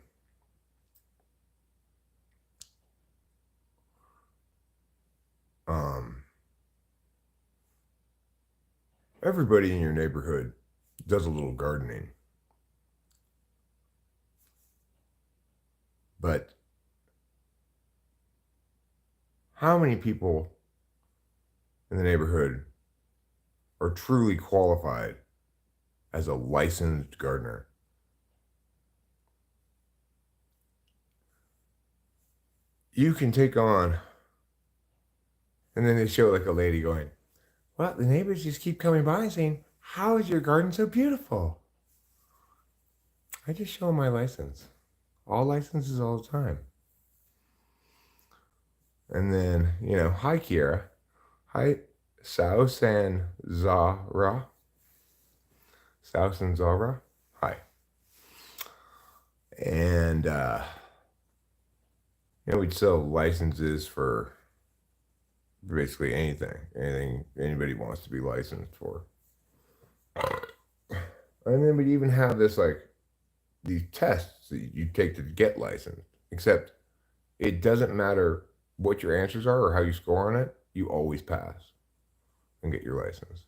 everybody in your neighborhood does a little gardening. But how many people in the neighborhood are truly qualified as a licensed gardener? You can take on, and then they show like a lady going, well, the neighbors just keep coming by and saying, how is your garden so beautiful? I just show them my license. All licenses all the time. And then, hi Kiera. Hi Sao San Zara. Sao San Zara. Hi. And we'd sell licenses for basically anything anybody wants to be licensed for. And then we'd even have these tests that you take to get licensed, except it doesn't matter what your answers are or how you score on it, you always pass and get your license.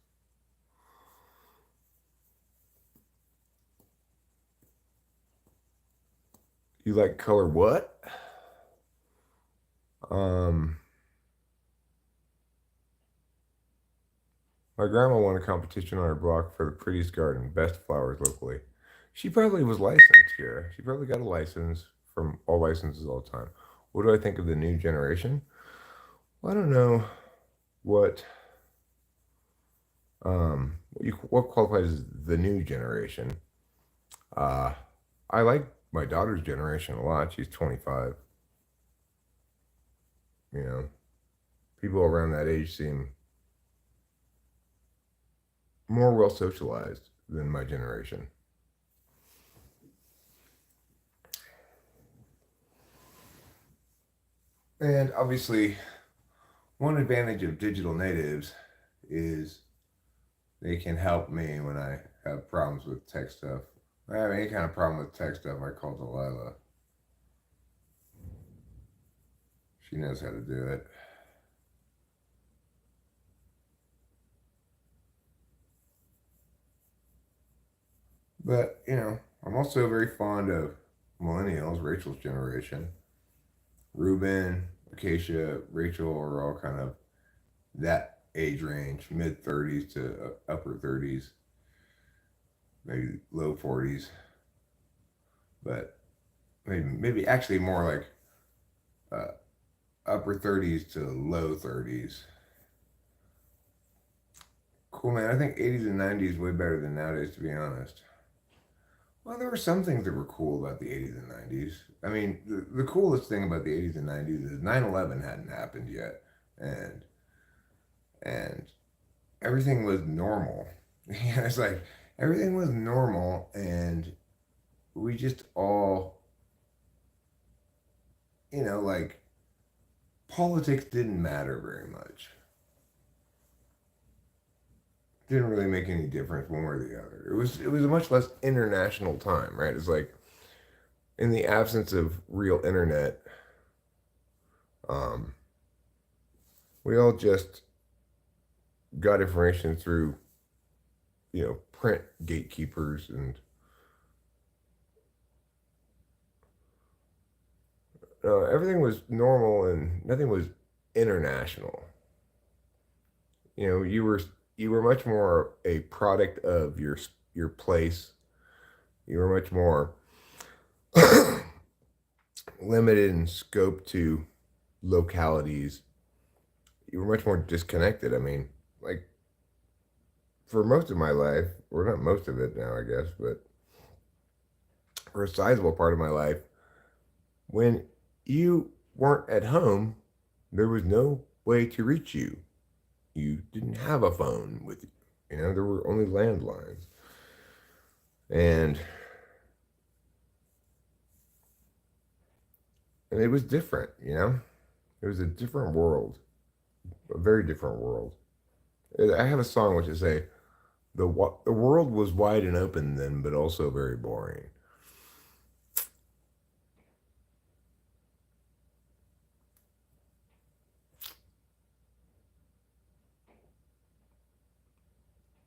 You like color what? My grandma won a competition on her block for the prettiest garden, best flowers locally. She probably was licensed here. She probably got a license from all licenses all the time. What do I think of the new generation? Well, I don't know what qualifies as the new generation. I like my daughter's generation a lot. She's 25. You know, people around that age seem more well socialized than my generation. And obviously, one advantage of digital natives is they can help me when I have problems with tech stuff. If I have any kind of problem with tech stuff, I call Delilah. She knows how to do it. But, you know, I'm also very fond of millennials, Rachel's generation. Ruben, Acacia, Rachel are all kind of that age range, mid 30s to upper 30s, maybe low 40s, but maybe actually more like upper 30s to low 30s. Cool, man. I think 80s and 90s way better than nowadays, to be honest. Well, there were some things that were cool about the 80s and 90s. I mean, the coolest thing about the 80s and 90s is 9/11 hadn't happened yet, and and everything was normal. It's like everything was normal, and we just all, like politics didn't matter very much. Didn't really make any difference one way or the other. It was a much less international time, right? It's like in the absence of real internet, um, we all just got information through, print gatekeepers, and everything was normal and nothing was international. You were much more a product of your place. You were much more limited in scope to localities. You were much more disconnected. I mean, like for most of my life, or not most of it now, I guess, but for a sizable part of my life, when you weren't at home, there was no way to reach you. You didn't have a phone with you. There were only landlines. And it was different. It was a different world, a very different world. I have a song which is the world was wide and open then, but also very boring.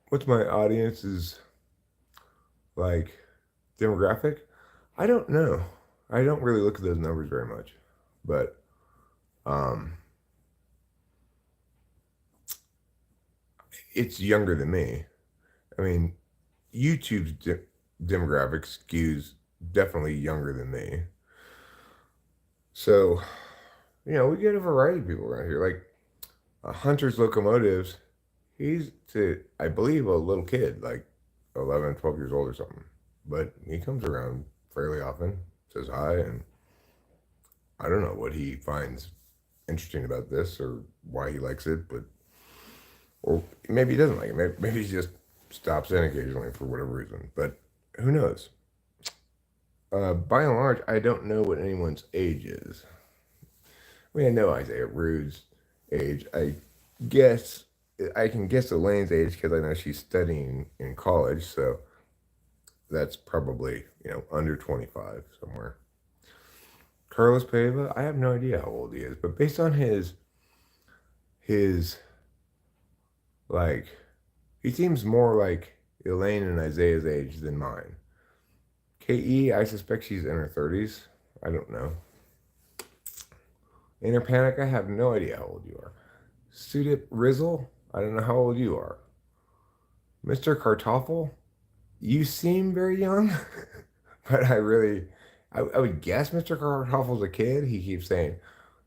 What's my audience's like demographic? I don't know. I don't really look at those numbers very much, but um, it's younger than me. I mean, YouTube's demographic skews definitely younger than me. So, we get a variety of people around here. Like Hunter's Locomotives, he's I believe, a little kid, like 11, 12 years old or something. But he comes around fairly often, says hi, and I don't know what he finds interesting about this or why he likes it, or maybe he doesn't like it. Maybe he just stops in occasionally for whatever reason. But who knows? By and large, I don't know what anyone's age is. I mean, I know Isaiah Rude's age. Guess I can guess Elaine's age because I know she's studying in college, so that's probably under 25 somewhere. Carlos Paiva, I have no idea how old he is, but based on his like, he seems more like Elaine and Isaiah's age than mine. KE, I suspect she's in her 30s. I don't know. Inner Panic, I have no idea how old you are. Sudip Rizzle, I don't know how old you are. Mr. Kartoffel, you seem very young, but I would guess Mr. Kartoffel's a kid. He keeps saying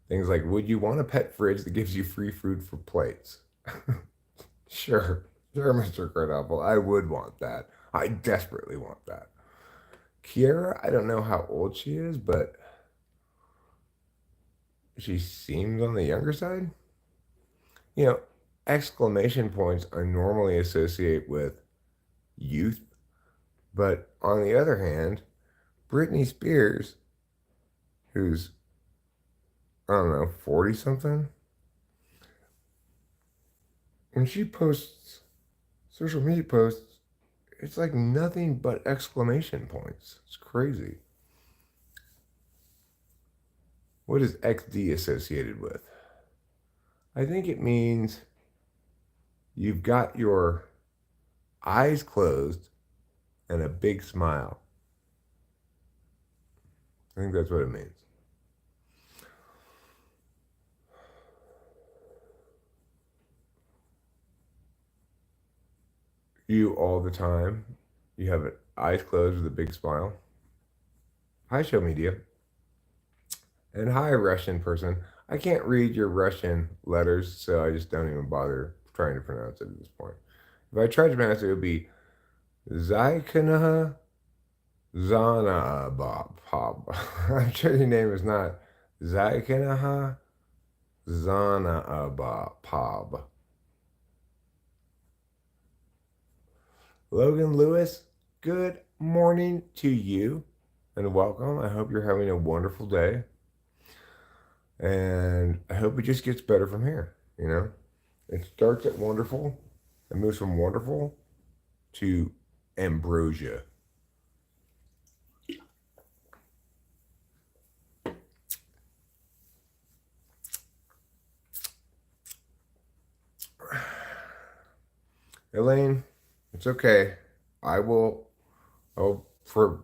things like, would you want a pet fridge that gives you free food for plates? Sure, Mr. Kartoffel, I would want that. I desperately want that. Kiara, I don't know how old she is, but she seems on the younger side. You know, exclamation points are normally associated with youth, but on the other hand, Britney Spears, who's, I don't know, 40 something, when she posts social media posts, it's like nothing but exclamation points. It's crazy. What is XD associated with? I think it means you've got your eyes closed and a big smile. I think that's what it means. You all the time, you have eyes closed with a big smile. Hi, show media. And hi, Russian person. I can't read your Russian letters, so I just don't even bother trying to pronounce it at this point. If I tried to pronounce it, it would be Zaikanaha Zana Bob. I'm sure your name is not Zaikanaha Zana Bob. Logan Lewis, good morning to you and welcome. I hope you're having a wonderful day. And I hope it just gets better from here, you know? It starts at wonderful and moves from wonderful to ambrosia. Elaine, it's okay. I'll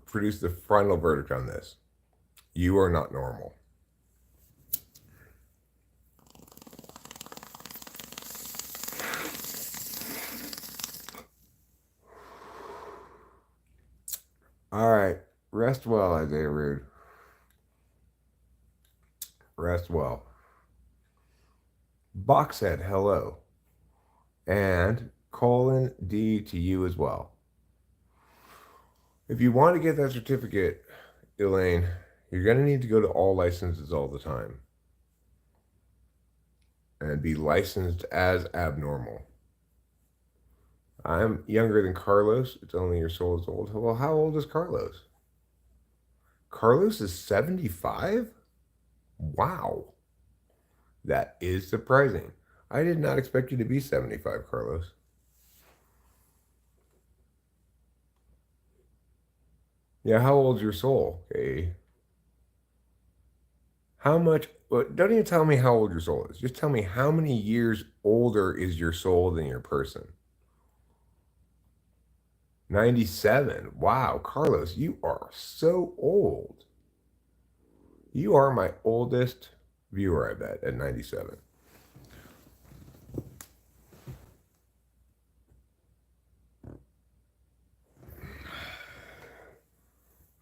produce the final verdict on this. You are not normal. All right. Rest well, Isaiah Rude. Rest well. Box said hello. And colon D to you as well. If you want to get that certificate, Elaine, you're going to need to go to all licenses all the time and be licensed as abnormal. I'm younger than Carlos. It's only your soul is old. Well, how old is Carlos? Carlos is 75? Wow. That is surprising. I did not expect you to be 75, Carlos. Yeah, how old's your soul? Okay. How much? Well, don't even tell me how old your soul is. Just tell me how many years older is your soul than your person. 97. Wow, Carlos, you are so old. You are my oldest viewer, I bet, at 97.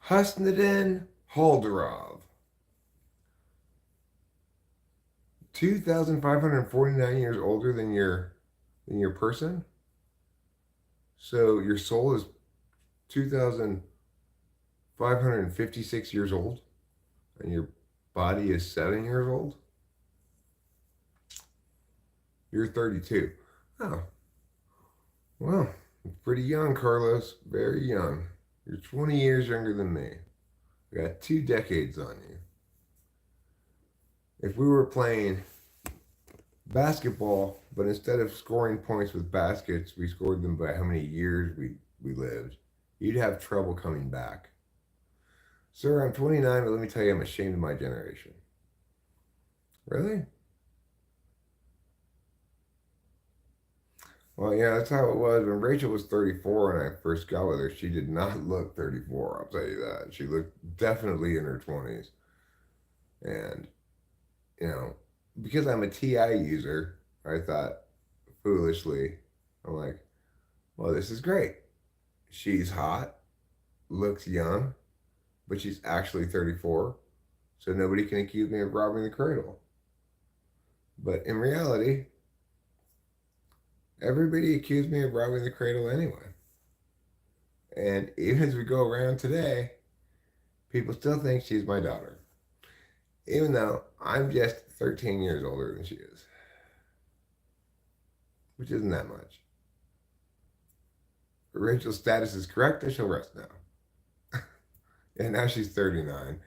Husnadin Holderov. 2,549 years older than your person. So your soul is 2,556 years old, and your body is 7 years old. You're 32. Oh, well, pretty young, Carlos. Very young. You're 20 years younger than me. I got 2 decades on you. If we were playing basketball, but instead of scoring points with baskets, we scored them by how many years we lived, you'd have trouble coming back. Sir, I'm 29, but let me tell you, I'm ashamed of my generation. Really? Well, yeah, that's how it was. When Rachel was 34 and I first got with her, she did not look 34, I'll tell you that. She looked definitely in her 20s. And, you know, because I'm a TI user, I thought foolishly, I'm like, well, this is great. She's hot, looks young, but she's actually 34, so nobody can accuse me of robbing the cradle. But in reality, everybody accused me of robbing the cradle anyway. And even as we go around today, people still think she's my daughter. Even though I'm just 13 years older than she is, which isn't that much. Rachel's status is correct, and she'll rest now. And now she's 39.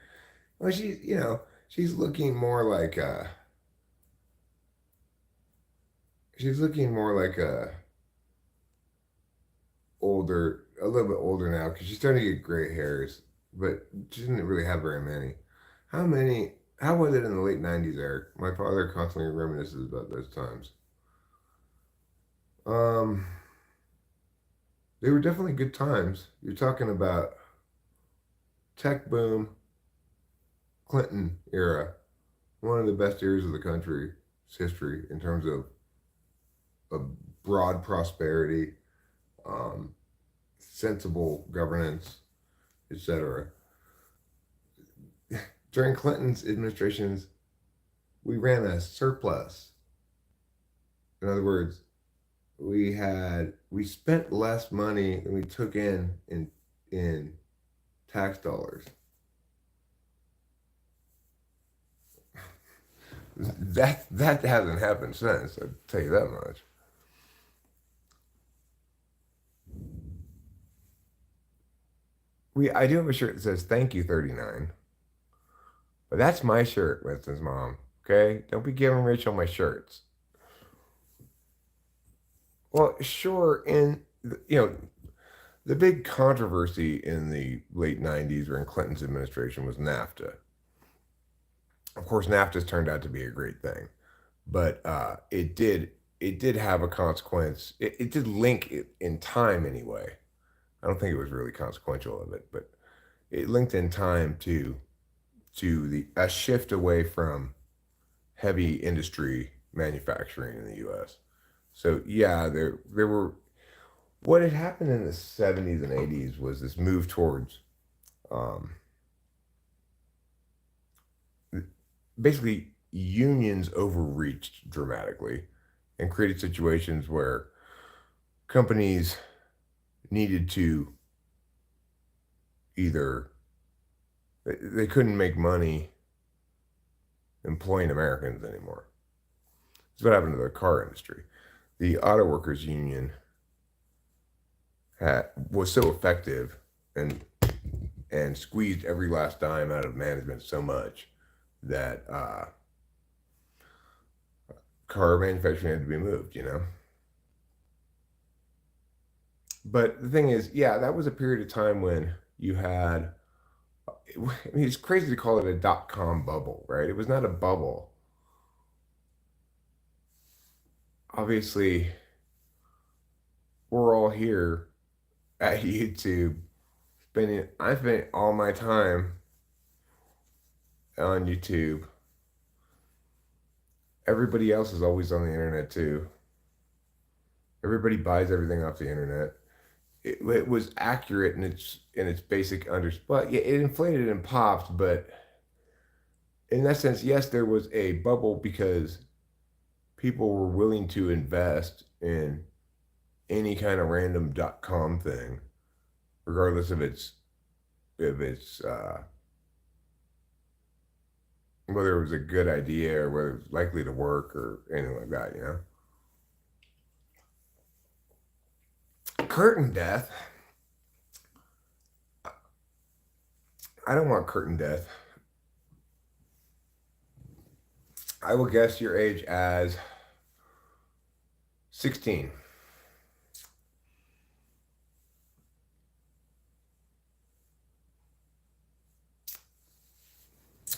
Well, she's looking more like a little bit older now because she's starting to get gray hairs, but she didn't really have very many. How was it in the late 90s, Eric? My father constantly reminisces about those times. Um, they were definitely good times. You're talking about tech boom, Clinton era, one of the best years of the country's history in terms of broad prosperity, um, sensible governance, etc. During Clinton's administrations, we ran a surplus. In other words, we spent less money than we took in tax dollars. That hasn't happened since, I'll tell you that much. I do have a shirt that says "Thank you 39," but that's my shirt, Winston's mom. Okay, don't be giving Rachel my shirts. Well, sure, the big controversy in the late 90s or in Clinton's administration was NAFTA. Of course, NAFTA's turned out to be a great thing, but it did have a consequence. It did link it in time anyway. I don't think it was really consequential of it, but it linked in time to the a shift away from heavy industry manufacturing in the U.S. So yeah, there were what had happened in the 70s and 80s was this move towards um, basically unions overreached dramatically and created situations where companies needed to either they couldn't make money employing Americans anymore. That's what happened to the car industry. The auto workers union was so effective and squeezed every last dime out of management so much that car manufacturing had to be moved, But the thing is, yeah, that was a period of time when you had, I mean, it's crazy to call it a dot-com bubble, right? It was not a bubble. Obviously, we're all here at YouTube I spent all my time on YouTube. Everybody else is always on the internet too. Everybody buys everything off the internet. It was accurate in its basic but yeah, it inflated and popped, but in that sense, yes, there was a bubble because people were willing to invest in any kind of random .com thing, regardless of its whether it was a good idea or whether it was likely to work or anything like that, Curtain death. I don't want curtain death. I will guess your age as 16.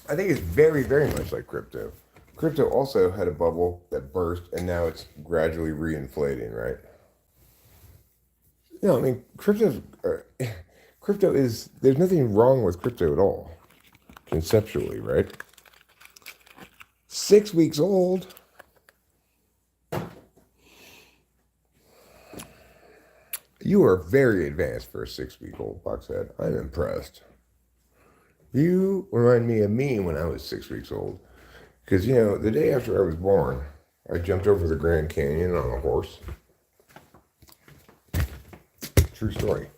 I think it's very, very much like crypto. Crypto also had a bubble that burst and now it's gradually reinflating, right? No, I mean, crypto is, there's nothing wrong with crypto at all, conceptually, right? 6 weeks old. You are very advanced for a 6-week-old, Boxhead. I'm impressed. You remind me of me when I was 6 weeks old. Because, the day after I was born, I jumped over the Grand Canyon on a horse. True story.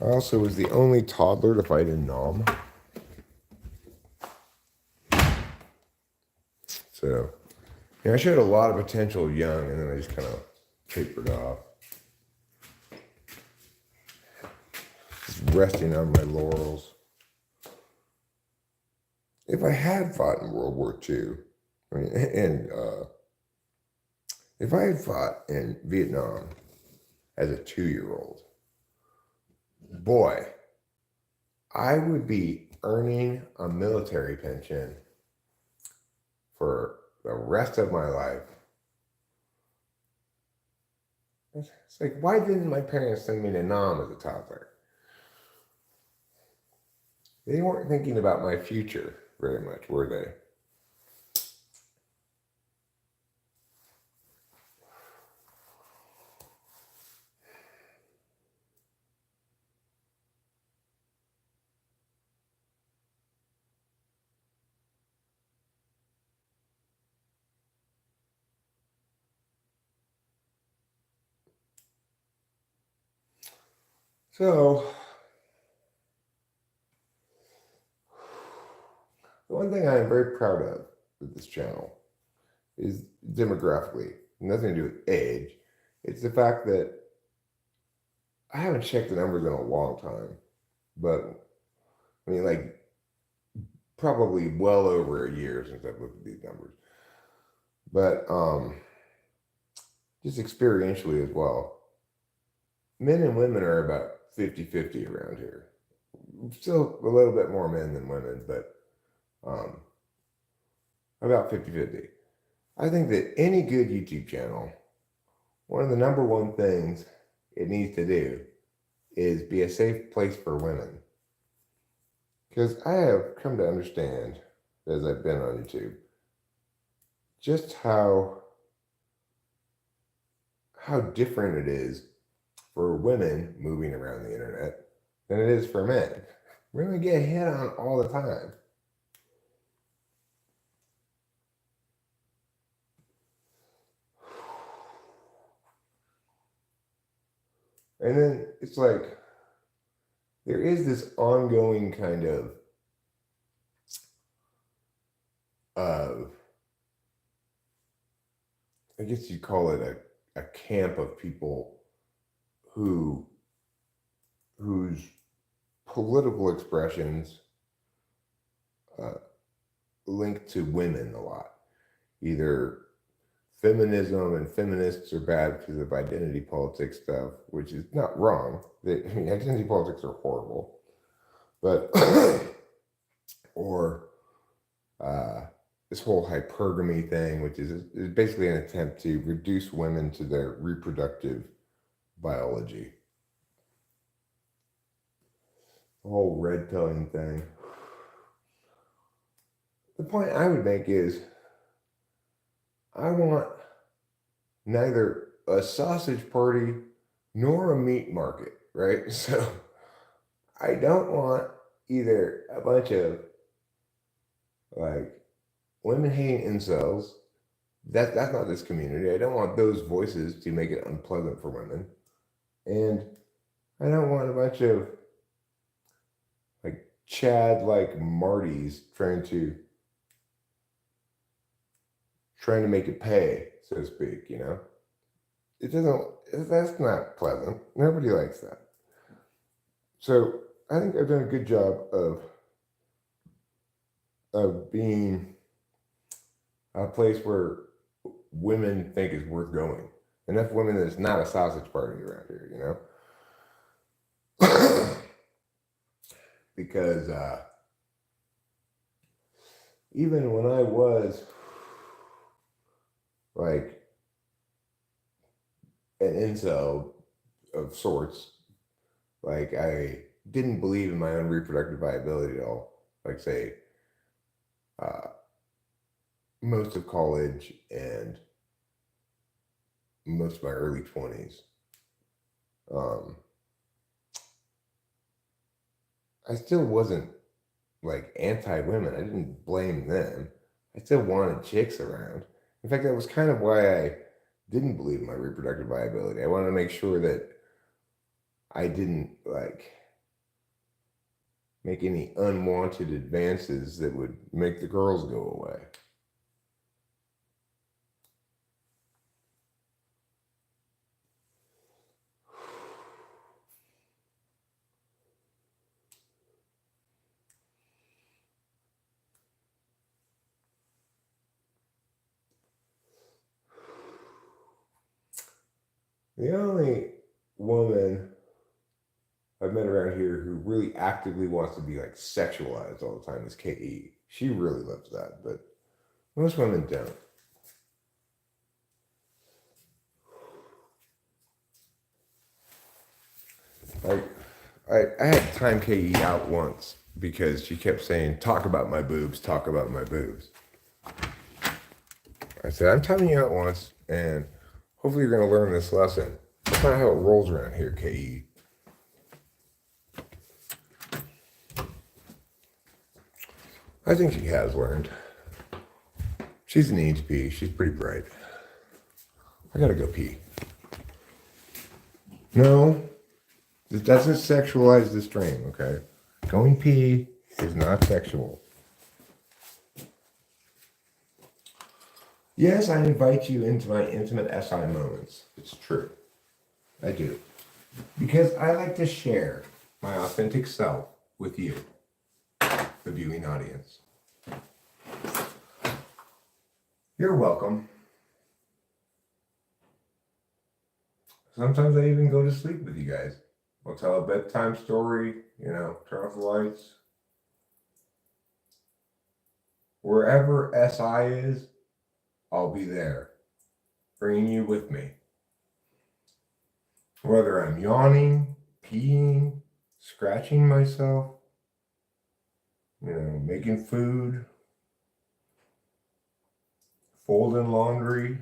I also was the only toddler to fight in Nam. So, yeah, I showed a lot of potential young, and then I just kind of tapered off. Just resting on my laurels. If I had fought in World War II, I mean, and if I had fought in Vietnam as a 2-year-old, boy, I would be earning a military pension for the rest of my life. It's like, why didn't my parents send me to Nam as a toddler? They weren't thinking about my future very much, were they? So, the one thing I am very proud of with this channel is demographically, nothing to do with age. It's the fact that I haven't checked the numbers in a long time, but I mean, like, probably well over a year since I've looked at these numbers. But just experientially as well, men and women are about 50-50 around here. Still a little bit more men than women, but about 50-50. I think that any good YouTube channel, one of the number one things it needs to do is be a safe place for women. Because I have come to understand, as I've been on YouTube, just how different it is for women moving around the internet than it is for men. Women get hit on all the time. And then it's like, there is this ongoing kind of I guess you'd call it a camp of people whose political expressions link to women a lot. Either feminism and feminists are bad because of identity politics stuff, which is not wrong. Identity politics are horrible. But, or this whole hypergamy thing, which is basically an attempt to reduce women to their reproductive biology. The whole red pilling thing. The point I would make is, I want neither a sausage party nor a meat market, right? So I don't want either a bunch of like women hating incels. That's not this community. I don't want those voices to make it unpleasant for women. And I don't want a bunch of like Chad like Martys trying to make it pay, so to speak, you know? That's not pleasant. Nobody likes that. So I think I've done a good job of being a place where women think is worth going. Enough women that it's not a sausage party around here, you know? Because even when I was like an incel of sorts, like I didn't believe in my own reproductive viability at all. Like say, most of college and most of my early 20s. I still wasn't like anti-women. I didn't blame them. I still wanted chicks around. In fact, that was kind of why I didn't believe in my reproductive viability. I wanted to make sure that I didn't like make any unwanted advances that would make the girls go away. The only woman I've met around here who really actively wants to be like sexualized all the time is KE. She really loves that, but most women don't. I had to time KE out once because she kept saying, talk about my boobs, talk about my boobs. I said, I'm timing you out once, and hopefully you're going to learn this lesson. That's not how it rolls around here, KE. I think she has learned. She's an ENTP. She's pretty bright. I gotta go pee. No, this doesn't sexualize the stream, okay? Going pee is not sexual. Yes, I invite you into my intimate SI moments. It's true. I do. Because I like to share my authentic self with you, the viewing audience. You're welcome. Sometimes I even go to sleep with you guys. I'll tell a bedtime story, turn off the lights. Wherever SI is, I'll be there, bringing you with me. Whether I'm yawning, peeing, scratching myself, making food, folding laundry,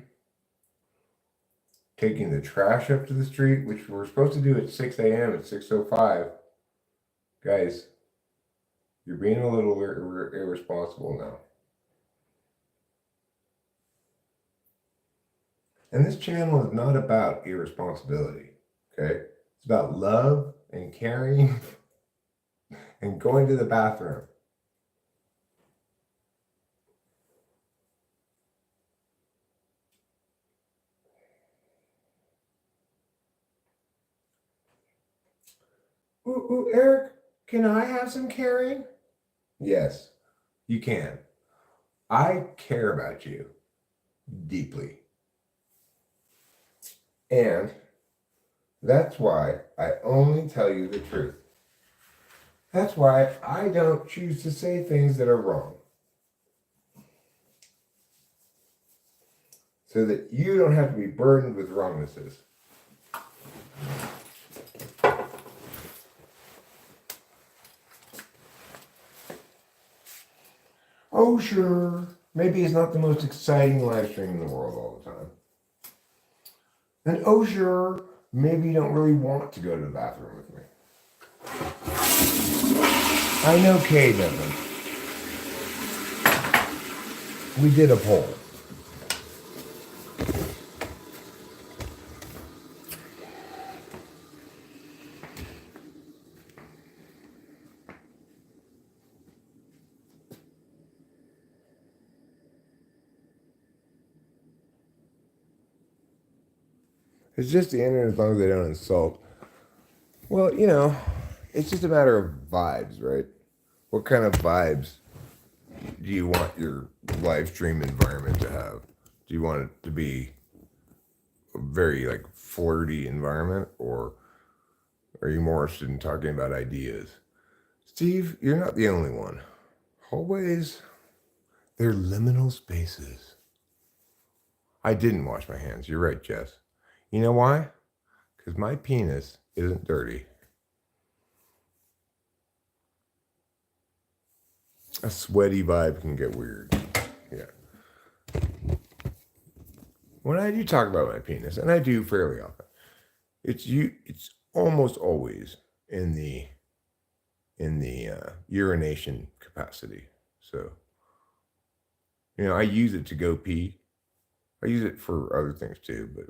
taking the trash up to the street, which we're supposed to do at 6 a.m. at 6:05. Guys, you're being a little irresponsible now. And this channel is not about irresponsibility, okay? It's about love and caring and going to the bathroom. Ooh, Eric, can I have some caring? Yes, you can. I care about you deeply. And that's why I only tell you the truth. That's why I don't choose to say things that are wrong. So that you don't have to be burdened with wrongnesses. Oh, sure. Maybe it's not the most exciting live stream in the world all the time. And oh, sure. Maybe you don't really want to go to the bathroom with me. I know Kay doesn't. We did a poll. It's just the internet as long as they don't insult. Well, it's just a matter of vibes, right? What kind of vibes do you want your live stream environment to have? Do you want it to be a very flirty environment, or are you more interested in talking about ideas? Steve, you're not the only one. Hallways, they're liminal spaces. I didn't wash my hands. You're right, Jess. You know why? Because my penis isn't dirty. A sweaty vibe can get weird. Yeah. When I do talk about my penis, and I do fairly often, it's almost always in the urination capacity. So, I use it to go pee. I use it for other things too, but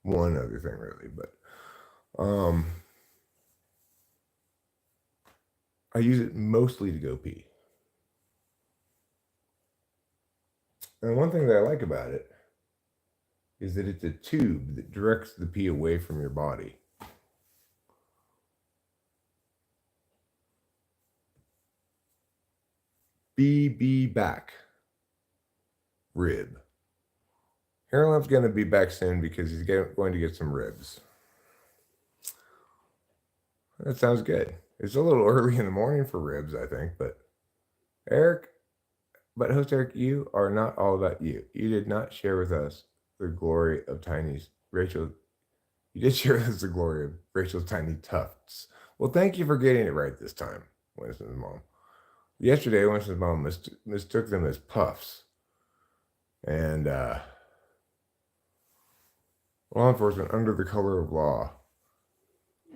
one other thing really, but I use it mostly to go pee. And one thing that I like about it is that it's a tube that directs the pee away from your body. Be back. Rib. Hairline's going to be back soon because he's going to get some ribs. That sounds good. It's a little early in the morning for ribs, I think, but host Eric, you are not all about you. You did not share with us the glory of Tiny's Rachel. You did share with us the glory of Rachel's tiny tufts. Well, thank you for getting it right this time, Winston's mom. Yesterday, Winston's mom mistook them as puffs. And law enforcement under the color of law.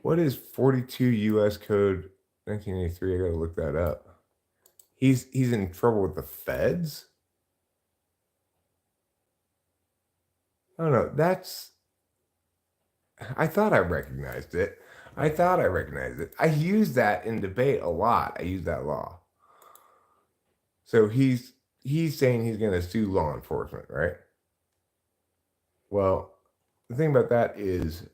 What is 42 U.S. Code 1983? I gotta look that up. He's in trouble with the feds? Oh no, I thought I recognized it. I use that in debate a lot. I use that law. So he's saying he's gonna sue law enforcement, right? Well, the thing about that is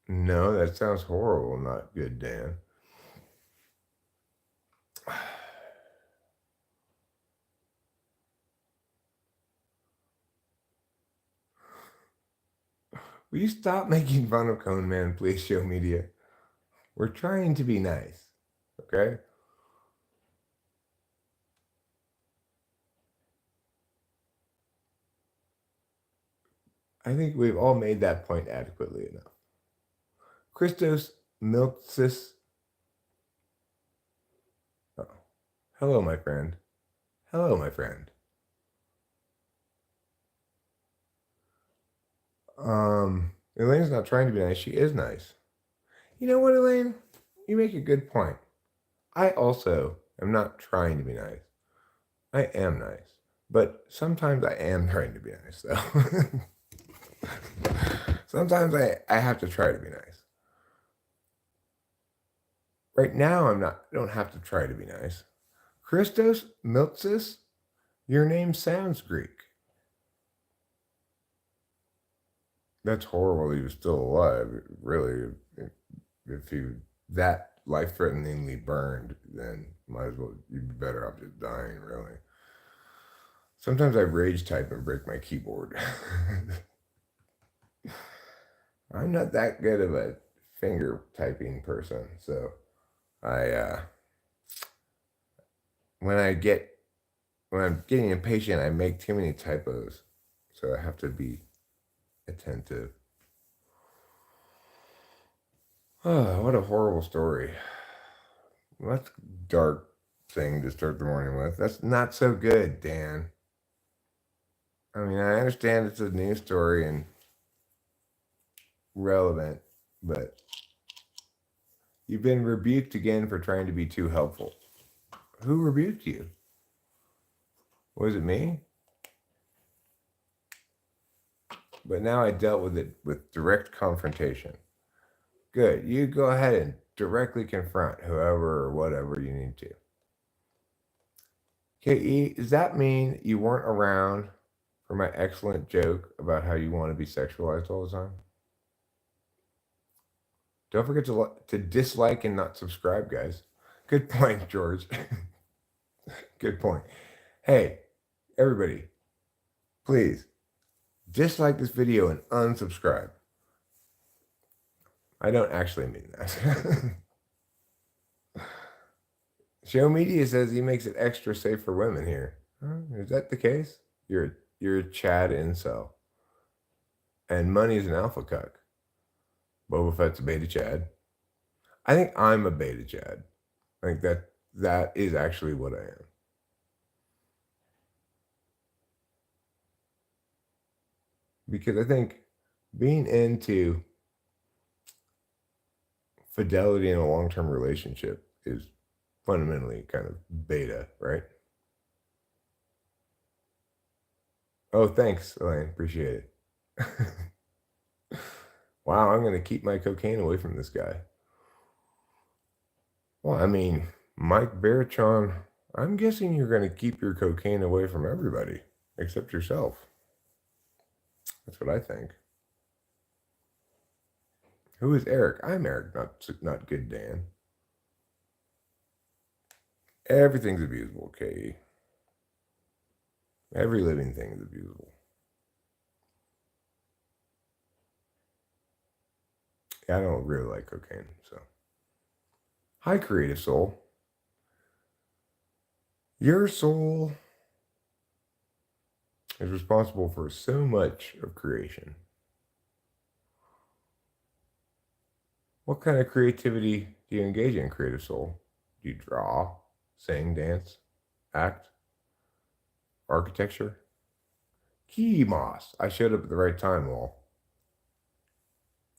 no, that sounds horrible, not good, Dan. Will you stop making fun of Cone Man, please, show media? We're trying to be nice, okay? I think we've all made that point adequately enough. Christos Miltsis. Oh. Hello, my friend. Hello, my friend. Elaine's not trying to be nice. She is nice. You know what, Elaine? You make a good point. I also am not trying to be nice. I am nice. But sometimes I am trying to be nice, though. Sometimes I have to try to be nice. Right now, I don't have to try to be nice. Christos Miltsis, your name sounds Greek. That's horrible. He was still alive. Really, if he that life-threateningly burned, then might as well you'd be better off just dying. Really. Sometimes I rage type and break my keyboard. I'm not that good of a finger typing person, so when I'm getting impatient, I make too many typos, so I have to be attentive. Oh, what a horrible story. That's a dark thing to start the morning with. That's not so good, Dan. I mean, I understand it's a news story and relevant, but you've been rebuked again for trying to be too helpful. Who rebuked you? Was it me? But now I dealt with it with direct confrontation. Good. You go ahead and directly confront whoever or whatever you need to. KE, does that mean you weren't around for my excellent joke about how you want to be sexualized all the time? Don't forget to dislike and not subscribe, guys. Good point, George. Good point. Hey, everybody, please dislike this video and unsubscribe. I don't actually mean that. Show Media says he makes it extra safe for women here. Is that the case? You're a Chad incel. And Money is an alpha cuck. Boba Fett's a beta Chad. I think I'm a beta Chad. I think that is actually what I am. Because I think being into fidelity in a long-term relationship is fundamentally kind of beta, right? Oh, thanks, Elaine. Appreciate it. Wow, I'm going to keep my cocaine away from this guy. Well, I mean, Mike Baritron, I'm guessing you're going to keep your cocaine away from everybody except yourself. That's what I think. Who is Eric? I'm Eric, not good Dan. Everything's abusable, Katie. Every living thing is abusable. Yeah, I don't really like cocaine, so. Hi, creative soul. Your soul is responsible for so much of creation. What kind of creativity do you engage in, creative soul? Do you draw, sing, dance, act, architecture? Key Moss. I showed up at the right time, Lol.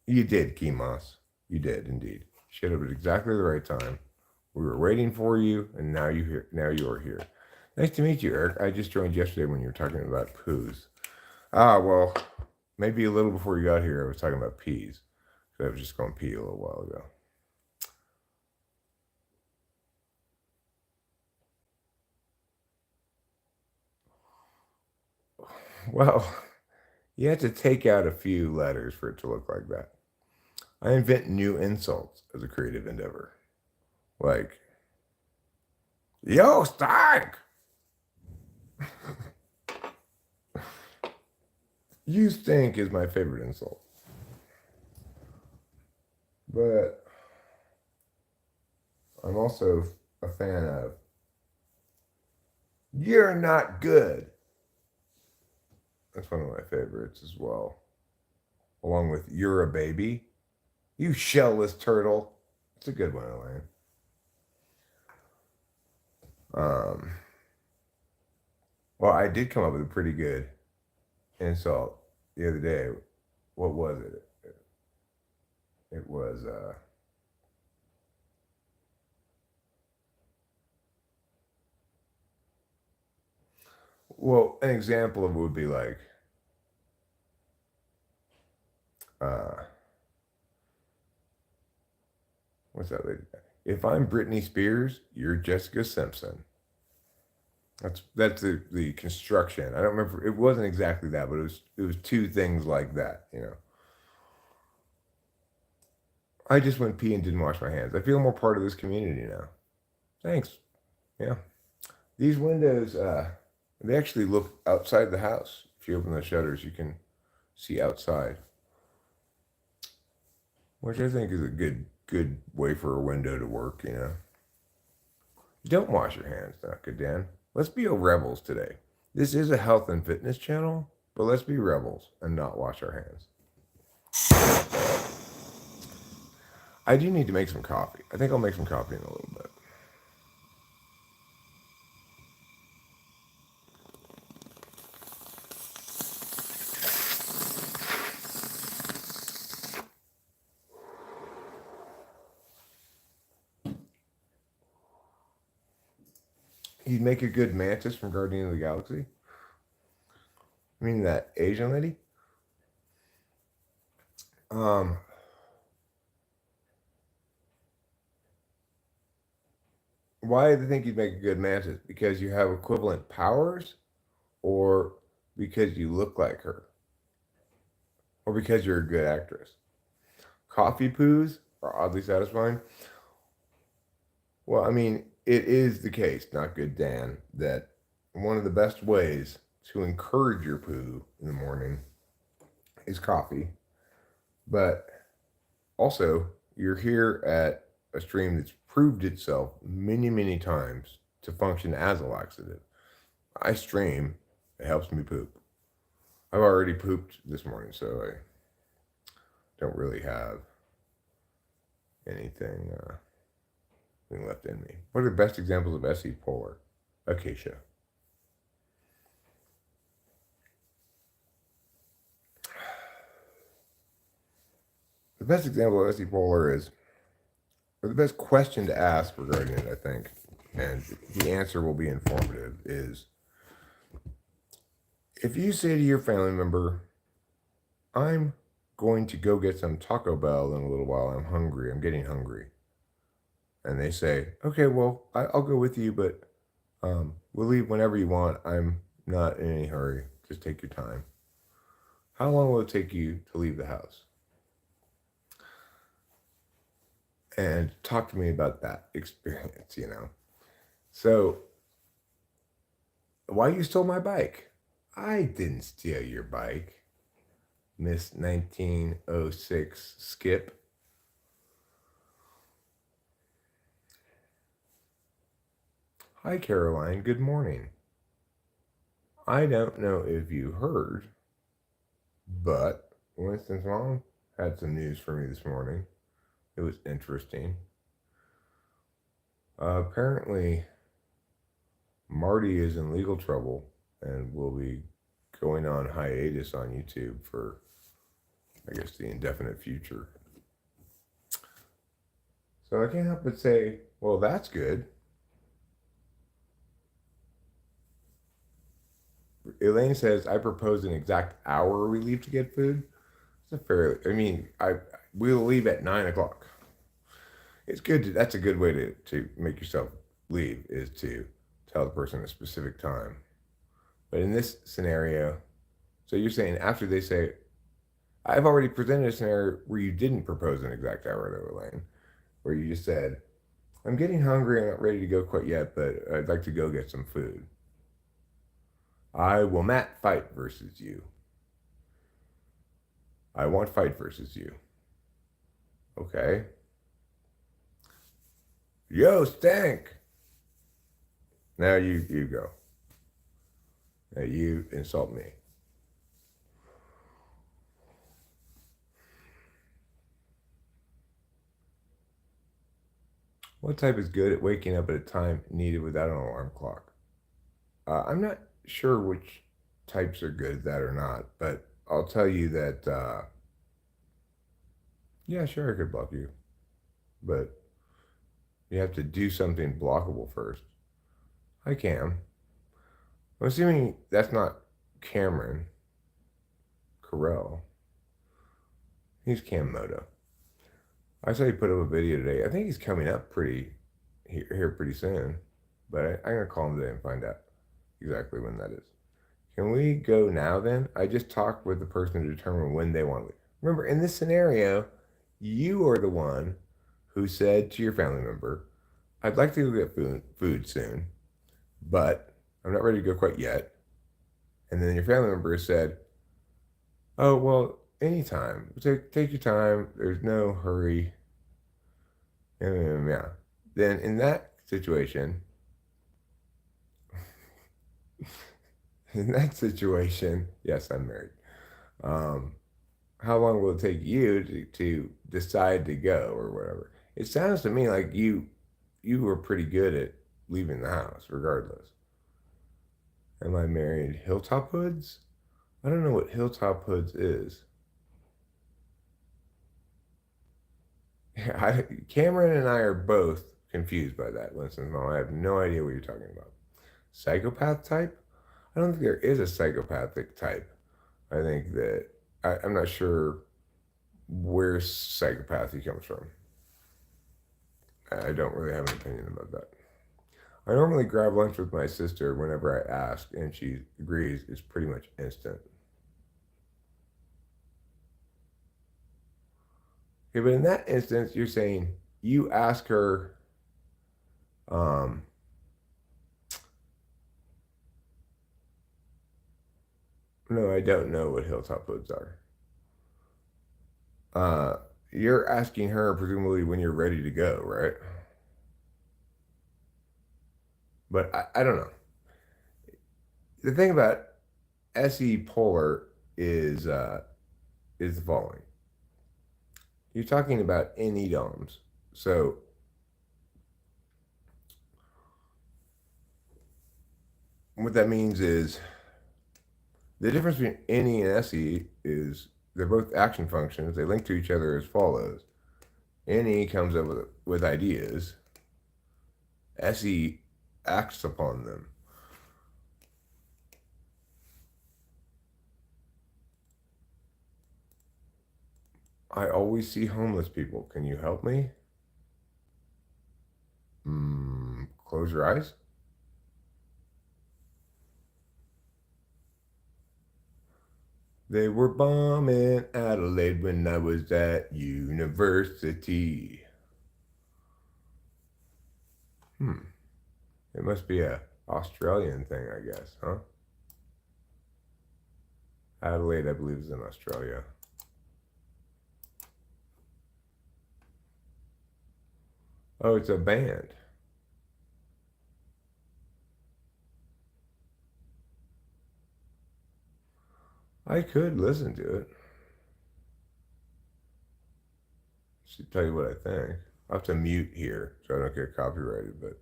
You did, Key Moss. You did indeed. Showed up at exactly the right time. We were waiting for you, and now you are here. Nice to meet you, Eric. I just joined yesterday when you were talking about poos. Ah, well, maybe a little before you got here, I was talking about peas. So I was just going pee a little while ago. Well, you have to take out a few letters for it to look like that. I invent new insults as a creative endeavor. Like, yo, stank! You stink is my favorite insult. But I'm also a fan of, you're not good. That's one of my favorites as well. Along with, you're a baby. You shellless turtle. It's a good one, Elaine. Well, I did come up with a pretty good insult the other day. What was it? It was, well, an example of it would be like, what's that lady? If I'm Britney Spears, you're Jessica Simpson. That's the construction. I don't remember. It wasn't exactly that, but it was two things like that. You know. I just went pee and didn't wash my hands. I feel more part of this community now. Thanks. Yeah. These windows, they actually look outside the house. If you open the shutters, you can see outside, which I think is a good way for a window to work. You know. Don't wash your hands, not good, Dan. Let's be a rebels today. This is a health and fitness channel, but let's be rebels and not wash our hands. I do need to make some coffee. I think I'll make some coffee in a little bit. You'd make a good mantis from Guardian of the Galaxy? I mean that Asian lady? Why do they think you'd make a good mantis? Because you have equivalent powers? Or because you look like her? Or because you're a good actress? Coffee poos are oddly satisfying. Well, I mean, it is the case, not good Dan, that one of the best ways to encourage your poo in the morning is coffee. But also, you're here at a stream that's proved itself many, many times to function as a laxative. I stream, it helps me poop. I've already pooped this morning, so I don't really have anything left in me. What are the best examples of SE polar? Acacia. The best example of SE polar is, or the best question to ask regarding it, I think, and the answer will be informative, is if you say to your family member, I'm going to go get some Taco Bell in a little while. I'm hungry. I'm getting hungry. And they say, okay, well, I'll go with you, but we'll leave whenever you want. I'm not in any hurry. Just take your time. How long will it take you to leave the house? And talk to me about that experience, you know. So, why you stole my bike? I didn't steal your bike, Miss 1906 Skip. Hi, Caroline. Good morning. I don't know if you heard, but Winston's mom had some news for me this morning. It was interesting. Apparently, Marty is in legal trouble and will be going on hiatus on YouTube for, I guess, the indefinite future. So I can't help but say, well, that's good. Elaine says, I propose an exact hour we leave to get food. It's a fairly, we'll leave at 9 o'clock. It's good. That's a good way to make yourself leave, is to tell the person a specific time. But in this scenario, so you're saying after they say, I've already presented a scenario where you didn't propose an exact hour though, Elaine, where you just said, I'm getting hungry, I'm not ready to go quite yet, but I'd like to go get some food. I will not fight versus you. I won't fight versus you. Okay. Yo, stank. Now you go. Now you insult me. What type is good at waking up at a time needed without an alarm clock? I'm not sure which types are good at that or not, but I'll tell you that, yeah, sure, I could block you, but you have to do something blockable first. I can. I'm assuming that's not Cameron Carell. He's Cam Moto. I saw he put up a video today. I think he's coming up here pretty soon, but I'm gonna call him today and find out exactly when that is. Can we go now then? I just talked with the person to determine when they want to leave. Remember, in this scenario, you are the one who said to your family member, I'd like to go get food soon, but I'm not ready to go quite yet. And then your family member said, oh, well, anytime. Take your time. There's no hurry. Yeah. Then in that situation, yes, I'm married. How long will it take you to decide to go or whatever? It sounds to me like you were pretty good at leaving the house regardless. Am I married? Hilltop Hoods? I don't know what Hilltop Hoods is. Cameron and I are both confused by that. Listen, Mom, I have no idea what you're talking about. Psychopath type? I don't think there is a psychopathic type. I think that I'm not sure where psychopathy comes from. I don't really have an opinion about that. I normally grab lunch with my sister whenever I ask, and she agrees. It's pretty much instant. Okay, but in that instance, you're saying you ask her, no, I don't know what hilltop hoods are. You're asking her presumably when you're ready to go, right? But I don't know. The thing about SE Polar is the following. You're talking about NE DOMs. So what that means is the difference between NE and SE is they're both action functions. They link to each other as follows. NE comes up with ideas. SE acts upon them. I always see homeless people. Can you help me? Close your eyes. They were bombing Adelaide when I was at university. It must be a Australian thing, I guess, huh? Adelaide, I believe, is in Australia. Oh, it's a band. I could listen to it. Should tell you what I think. I'll have to mute here so I don't get copyrighted, but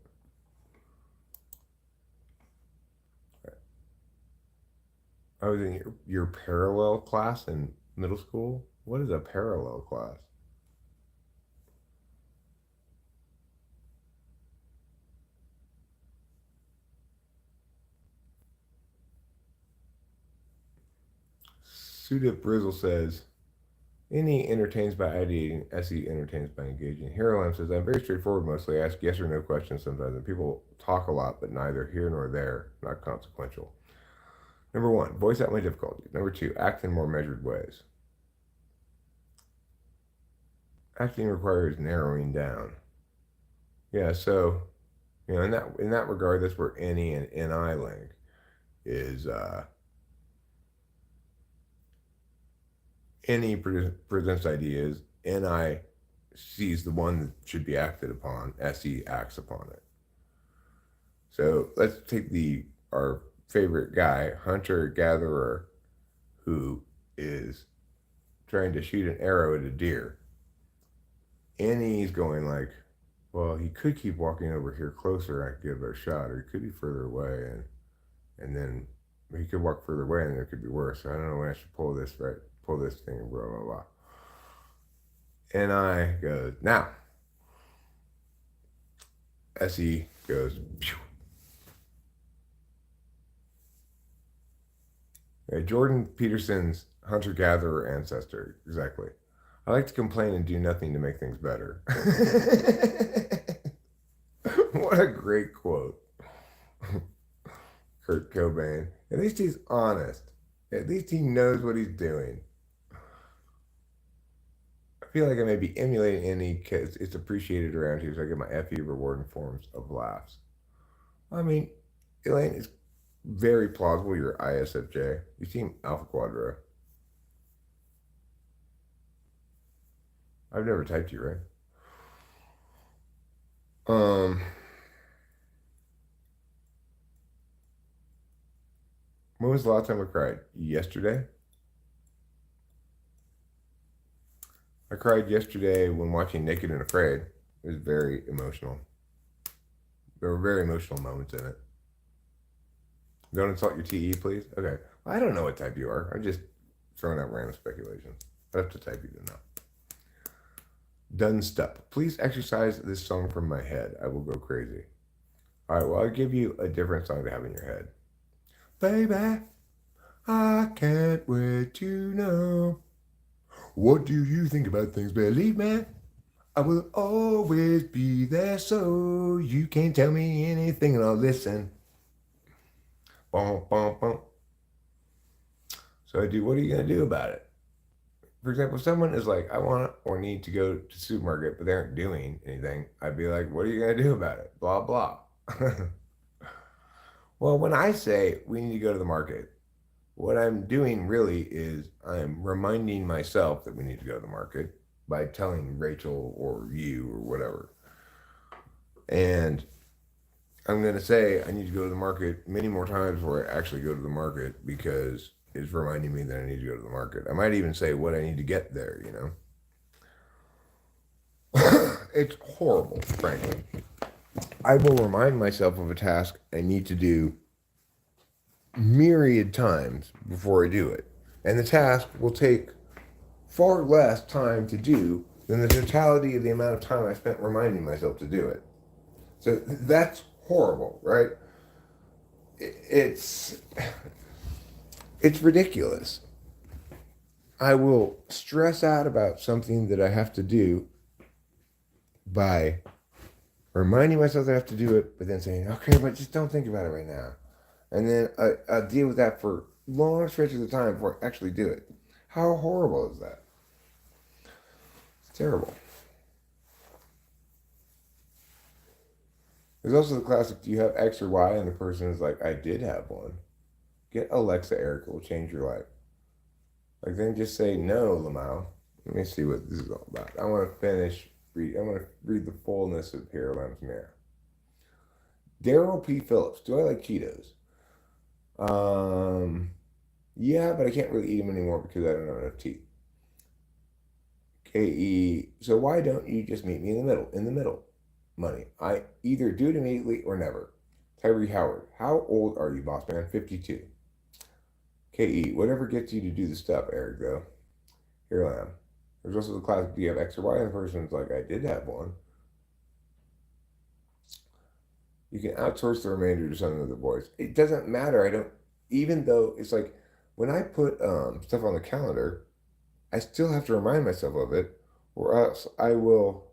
I was in your parallel class in middle school. What is a parallel class? Sudip Brizzle says, NE entertains by ideating, SE entertains by engaging. Hero Lamb says, I'm very straightforward mostly. I ask yes or no questions sometimes, and people talk a lot, but neither here nor there, not consequential. Number one, voice out my difficulties. Number two, act in more measured ways. Acting requires narrowing down. Yeah, so in that regard, that's where NE and NI link is. NE presents ideas, NI sees the one that should be acted upon, SE acts upon it. So let's take our favorite guy, hunter gatherer, who is trying to shoot an arrow at a deer. NE's going like, well, he could keep walking over here closer, I could get a better shot, or he could be further away, and then he could walk further away, and it could be worse. So I don't know when I should pull this thing, blah blah blah. And I goes now. SE goes. Phew. Jordan Peterson's hunter-gatherer ancestor, exactly. I like to complain and do nothing to make things better. What a great quote. Kurt Cobain. At least he's honest. At least he knows what he's doing. I feel like I may be emulating any because it's appreciated around here, so I get my FE reward in forms of laughs. I mean, Elaine, it's very plausible you're ISFJ. You seem Alpha Quadra. I've never typed you, right? When was the last time I cried? Yesterday. I cried yesterday when watching Naked and Afraid. It was very emotional. There were very emotional moments in it. Don't insult your TE, please. Okay. Well, I don't know what type you are. I'm just throwing out random speculations. I have to type you to know. Done stuff. Please exercise this song from my head. I will go crazy. All right. Well, I'll give you a different song to have in your head. Baby, I can't wait to know. What do you think about things? Believe me, I will always be there, so you can't tell me anything and I'll listen. Bum, bum, bum. So I do, what are you going to do about it? For example, if someone is like, I want or need to go to the supermarket, but they aren't doing anything, I'd be like, what are you going to do about it? Blah, blah. Well, when I say we need to go to the market, what I'm doing really is I'm reminding myself that we need to go to the market by telling Rachel or you or whatever. And I'm going to say I need to go to the market many more times before I actually go to the market because it's reminding me that I need to go to the market. I might even say what I need to get there, you know. It's horrible, frankly. I will remind myself of a task I need to do myriad times before I do it. And the task will take far less time to do than the totality of the amount of time I spent reminding myself to do it. So that's horrible, right? It's ridiculous. I will stress out about something that I have to do by reminding myself that I have to do it, but then saying, okay, but just don't think about it right now. And then I deal with that for long stretches of time before I actually do it. How horrible is that? It's terrible. There's also the classic, do you have X or Y? And the person is like, I did have one. Get Alexa, Eric. It will change your life. Like, then just say, no, Lamau. Let me see what this is all about. I want to read the fullness of Paradigm's Mirror. Daryl P. Phillips. Do I like Cheetos? Yeah, but I can't really eat them anymore because I don't have enough teeth. KE. So why don't you just meet me in the middle? In the middle. Money. I either do it immediately or never. Tyree Howard. How old are you, boss man? 52. KE. Whatever gets you to do the stuff, Eric, though. Here I am. There's also the classic, do you have X or Y? And the person's like, I did have one. You can outsource the remainder to something with the voice. It doesn't matter. Even though it's like, when I put stuff on the calendar, I still have to remind myself of it, or else I will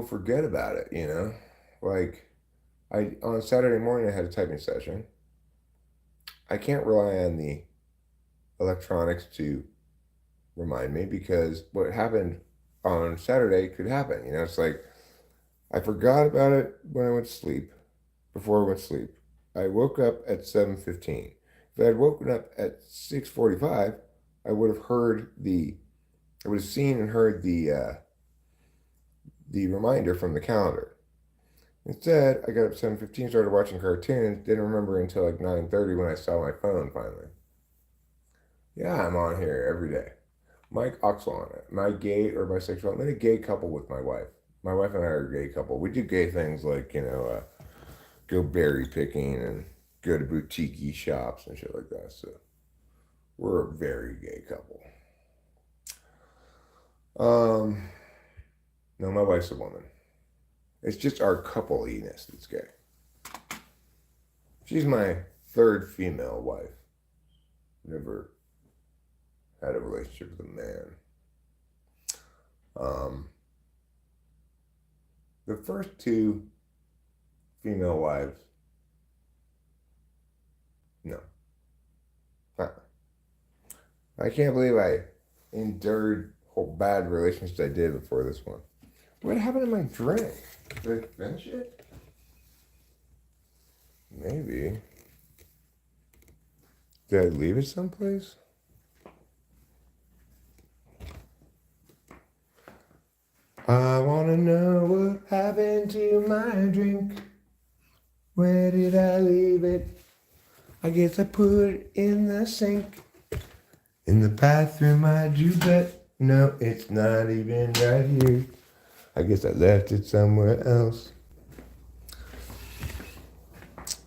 forget about it, you know? Like, on Saturday morning, I had a typing session. I can't rely on the electronics to remind me because what happened on Saturday could happen. You know, it's like I forgot about it when I went to sleep, before I went to sleep. I woke up at 7:15. If I had woken up at 6:45, I would have seen and heard the reminder from the calendar. Instead, I got up at 7:15, started watching cartoons, didn't remember until like 9:30 when I saw my phone finally. Yeah, I'm on here every day. Mike Oxel on it. My gay or bisexual. I'm in a gay couple with my wife. My wife and I are a gay couple. We do gay things like, go berry picking and go to boutique shops and shit like that. So we're a very gay couple. No, my wife's a woman. It's just our couple-iness that's gay. She's my third female wife. Never had a relationship with a man. The first two female wives, no. I can't believe I endured whole bad relationships I did before this one. What happened to my drink? Did I finish it? Maybe. Did I leave it someplace? I want to know what happened to my drink. Where did I leave it? I guess I put it in the sink. In the bathroom, I do bet. No, it's not even right here. I guess I left it somewhere else.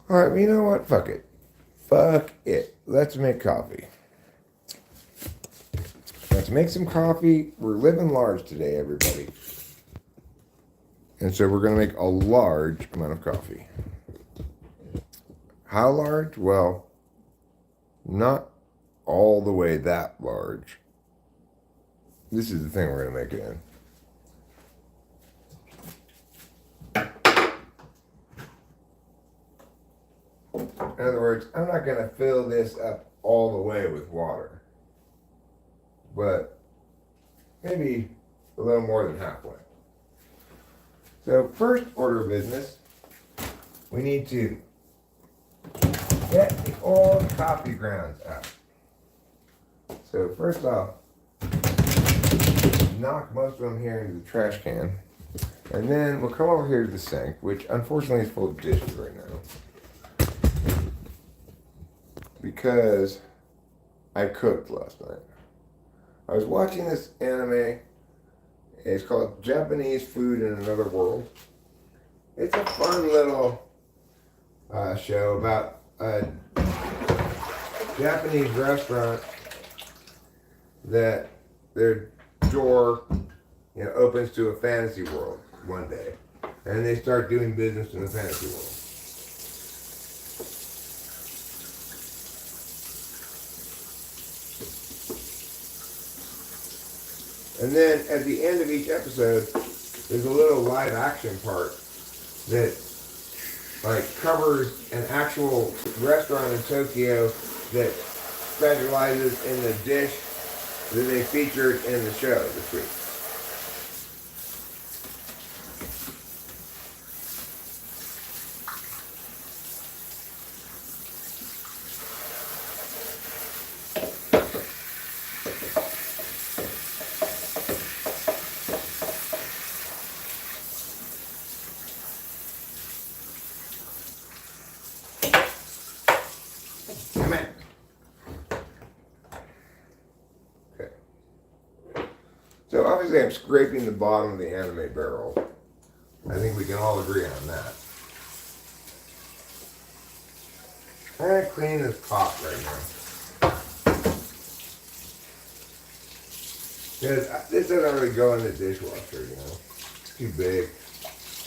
Alright, well, you know what? Fuck it. Fuck it. Let's make coffee. Let's make some coffee. We're living large today, everybody. And so we're going to make a large amount of coffee. How large? Well, not all the way that large. This is the thing we're going to make it in. In other words, I'm not going to fill this up all the way with water, but maybe a little more than halfway. So first order of business, we need to get the old coffee grounds out. So first off, knock most of them here into the trash can, and then we'll come over here to the sink, which unfortunately is full of dishes right now, because I cooked last night. I was watching this anime. It's called Japanese Food in Another World. It's a fun little show about a Japanese restaurant that their door, opens to a fantasy world one day, and they start doing business in the fantasy world. And then at the end of each episode, there's a little live action part that like covers an actual restaurant in Tokyo that specializes in the dish that they featured in the show this week. So obviously I'm scraping the bottom of the anime barrel. I think we can all agree on that. I'm going to clean this pot right now. Because this doesn't really go in the dishwasher, you know. It's too big.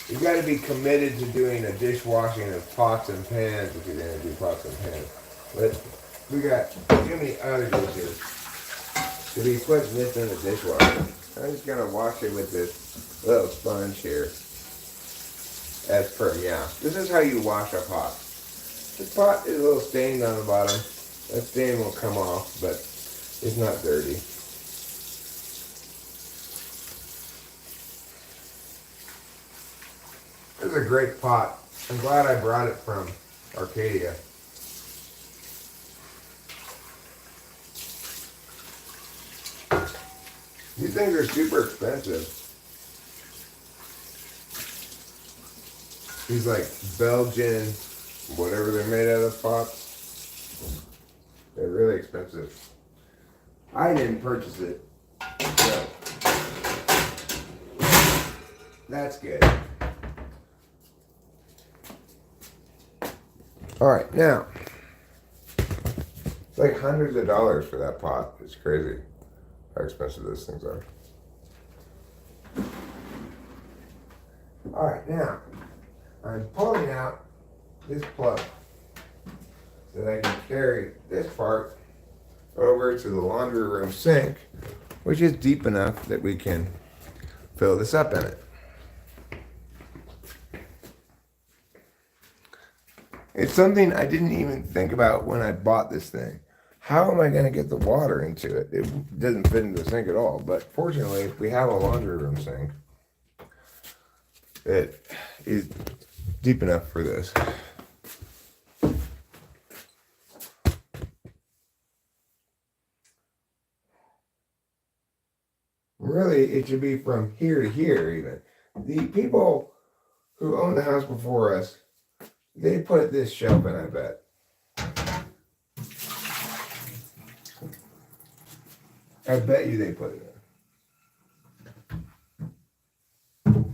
You've got to be committed to doing a dishwashing of pots and pans if you're going to do pots and pans. But we got too many other dishes to be putting this in the dishwasher. I'm just gonna wash it with this little sponge here. As per, yeah. This is how you wash a pot. This pot is a little stained on the bottom. That stain will come off, but it's not dirty. This is a great pot. I'm glad I brought it from Arcadia. These things are super expensive. These like Belgian, whatever they're made out of pots. They're really expensive. I didn't purchase it, so that's good. Alright, now, it's like hundreds of dollars for that pot. It's crazy how expensive those things are. Alright, now, I'm pulling out this plug so that I can carry this part over to the laundry room sink, which is deep enough that we can fill this up in it. It's something I didn't even think about when I bought this thing. How am I going to get the water into it? It doesn't fit into the sink at all. But fortunately, we have a laundry room sink that is deep enough for this. Really, it should be from here to here even. The people who owned the house before us, they put this shelf in, I bet. I bet you they put it in.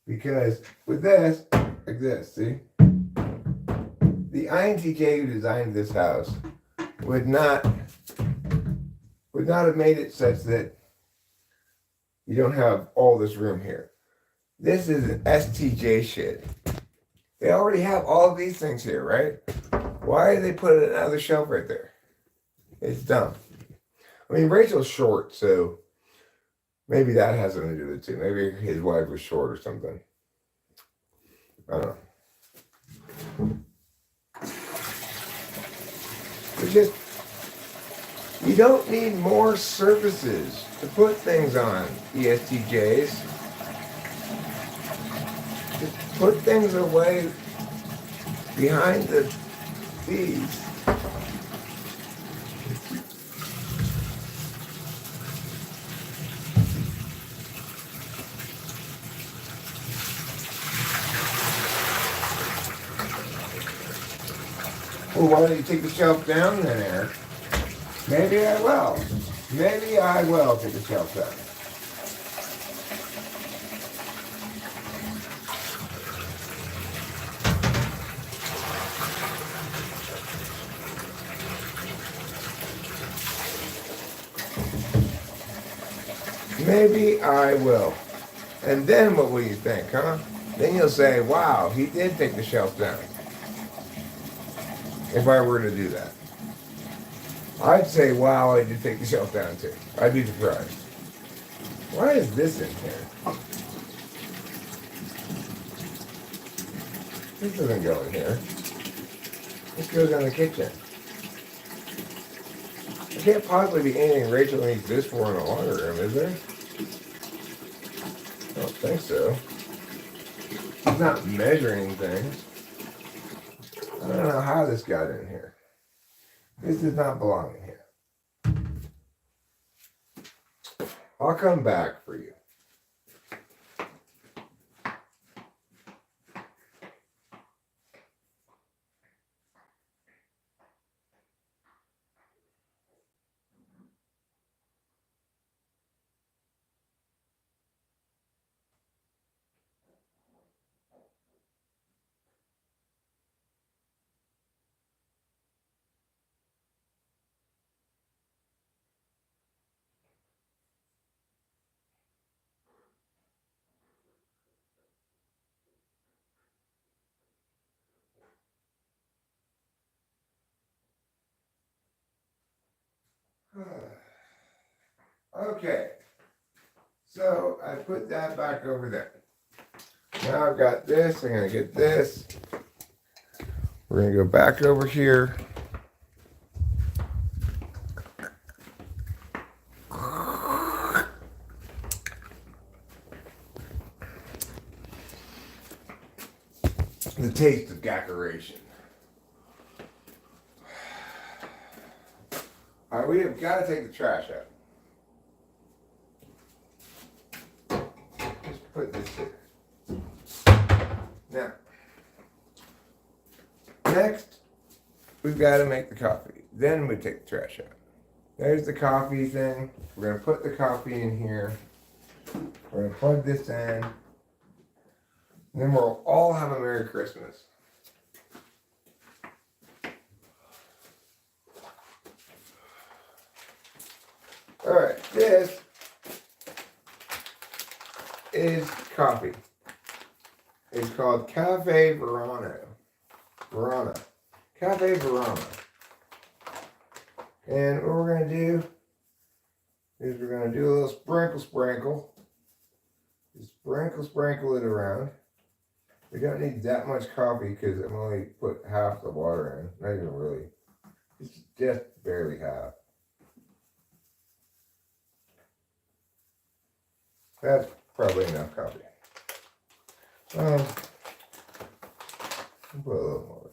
Because with this, like this, see? The INTJ who designed this house would not have made it such that you don't have all this room here. This is an STJ shit. They already have all of these things here, right? Why did they put another shelf right there? It's dumb. I mean, Rachel's short, so maybe that has something to do with it too. Maybe his wife was short or something. I don't know. It's just, you don't need more surfaces to put things on, ESTJs. Just put things away behind these. Well, why don't you take the shelf down then, Eric? Maybe I will. Maybe I will take the shelf down. Maybe I will. And then what will you think, huh? Then you'll say, wow, he did take the shelf down. If I were to do that. I'd say, wow, I did take the shelf down too. I'd be surprised. Why is this in here? This doesn't go in here. This goes in the kitchen. There can't possibly be anything Rachel needs this for in the laundry room, is there? I don't think so. She's not measuring things. I don't know how this got in here. This does not belong in here. I'll come back for you. Okay, so I put that back over there. Now I've got this, I'm gonna get this. We're gonna go back over here. The taste of gackeration. All right, we have got to take the trash out. Just put this here. Now, next, we've got to make the coffee. Then we take the trash out. There's the coffee thing. We're going to put the coffee in here. We're going to plug this in. And then we'll all have a Merry Christmas. Alright, this is coffee. It's called Cafe Verano. Cafe Verano. And what we're going to do is we're going to do a little sprinkle. Just sprinkle it around. We don't need that much coffee because I'm only put half the water in. Not even really. It's just barely half. That's probably enough coffee. I'll put a little more.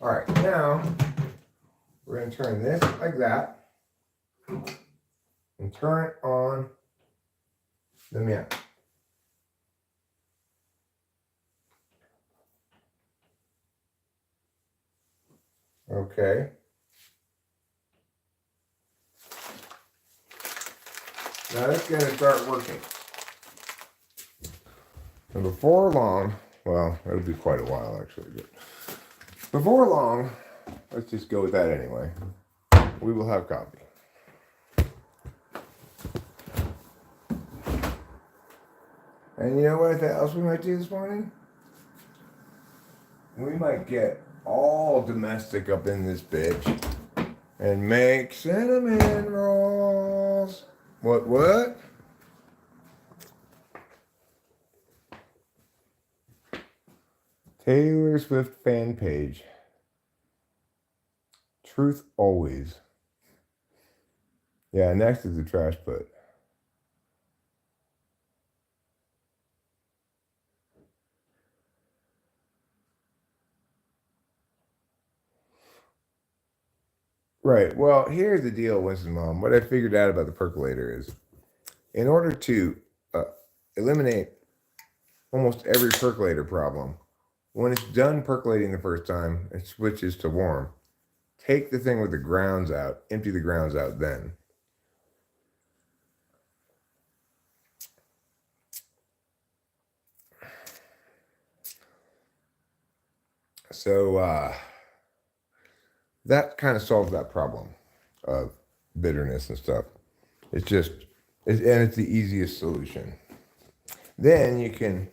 All right, now we're going to turn this like that and turn it on the meow. Okay. Now that's going to start working. And before long, well, it'll be quite a while actually, but before long, let's just go with that anyway, we will have coffee. And you know what else we might do this morning? We might get all domestic up in this bitch and make cinnamon rolls. What? Taylor Swift fan page. Truth always. Yeah, next is the trash put. Right. Well, here's the deal, Winston Mom. What I figured out about the percolator is, in order to eliminate almost every percolator problem, when it's done percolating the first time, it switches to warm. Take the thing with the grounds out, empty the grounds out then. So that kind of solves that problem of bitterness and stuff. It's just, and it's the easiest solution. Then you can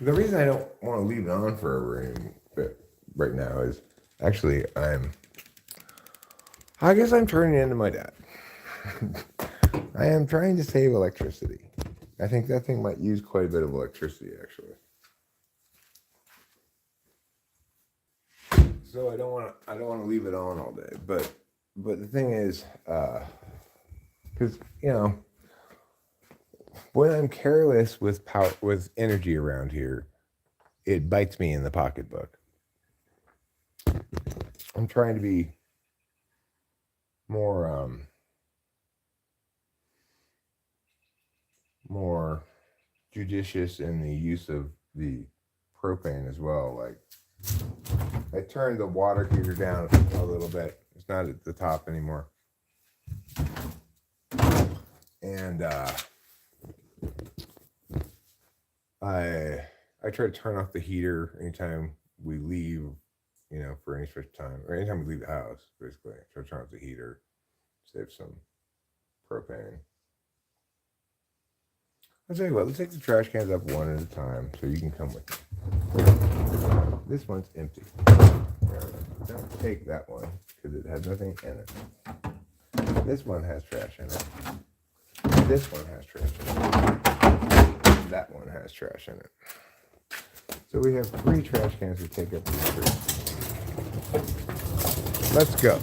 The reason I don't want to leave it on for right now is actually I guess I'm turning into my dad. I am trying to save electricity. I think that thing might use quite a bit of electricity, actually. So I don't want to leave it on all day. But the thing is, because when I'm careless with energy around here, it bites me in the pocketbook. I'm trying to be more judicious in the use of the propane as well. Like, I turned the water heater down a little bit. It's not at the top anymore. And I try to turn off the heater anytime we leave, for any such time, or anytime we leave the house, basically. I try to turn off the heater, save some propane. I'll tell you what, let's take the trash cans up one at a time so you can come with me. This one's empty. Don't take that one because it has nothing in it. This one has trash in it. This one has trash in it. That one has trash in it. So we have 3 trash cans to take up the street. Let's go.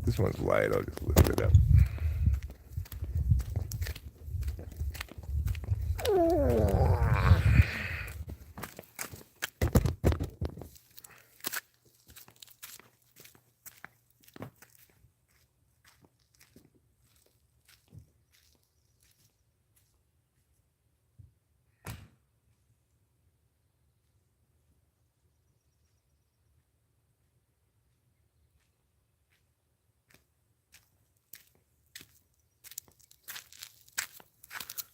This one's light. I'll just lift it up.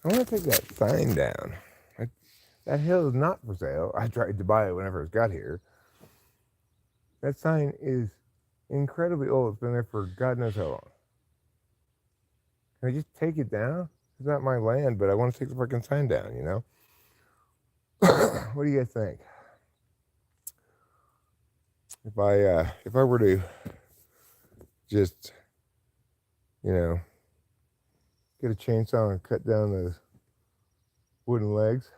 I want to take that sign down. That hill is not for sale. I tried to buy it whenever it got here. That sign is incredibly old. It's been there for God knows how long. Can I just take it down? It's not my land, but I want to take the fucking sign down, What do you guys think? If I were to just, get a chainsaw and cut down those wooden legs,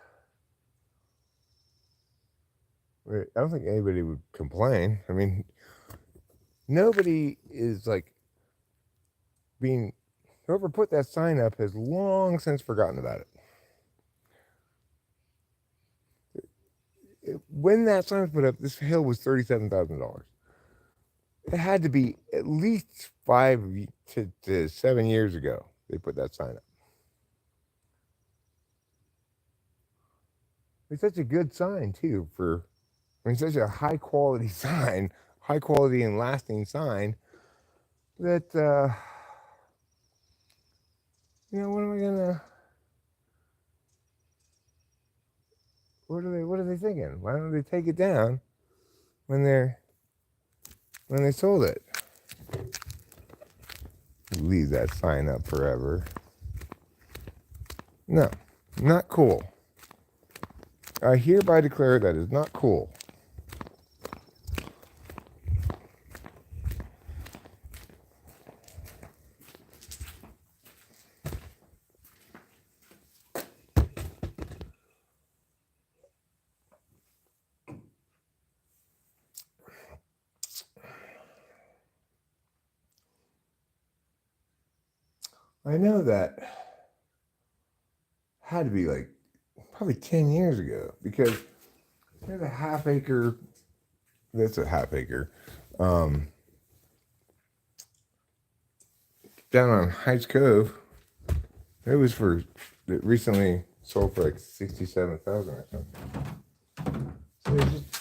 I don't think anybody would complain. I mean, nobody is like whoever put that sign up has long since forgotten about it. When that sign was put up, this hill was $37,000. It had to be at least 5 to 7 years ago they put that sign up. It's such a good sign too such a high quality sign, high quality and lasting sign that what am I gonna? What are they thinking? Why don't they take it down when they sold it? Leave that sign up forever. No, not cool. I hereby declare that is not cool. I know that had to be like probably 10 years ago because there's a half acre. That's a half acre. Down on Heights Cove, it recently sold for like 67,000 or something. So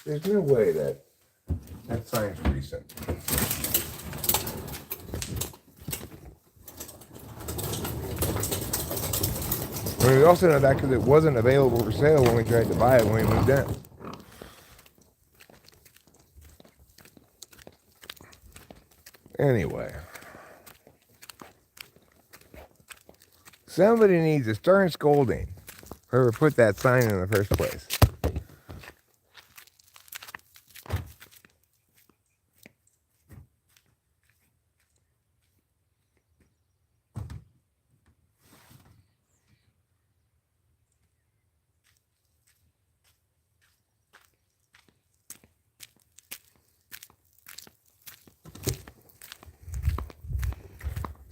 there's no way that sign's recent. I mean, we also know that because it wasn't available for sale when we tried to buy it when we moved in. Anyway. Somebody needs a stern scolding. Whoever put that sign in the first place.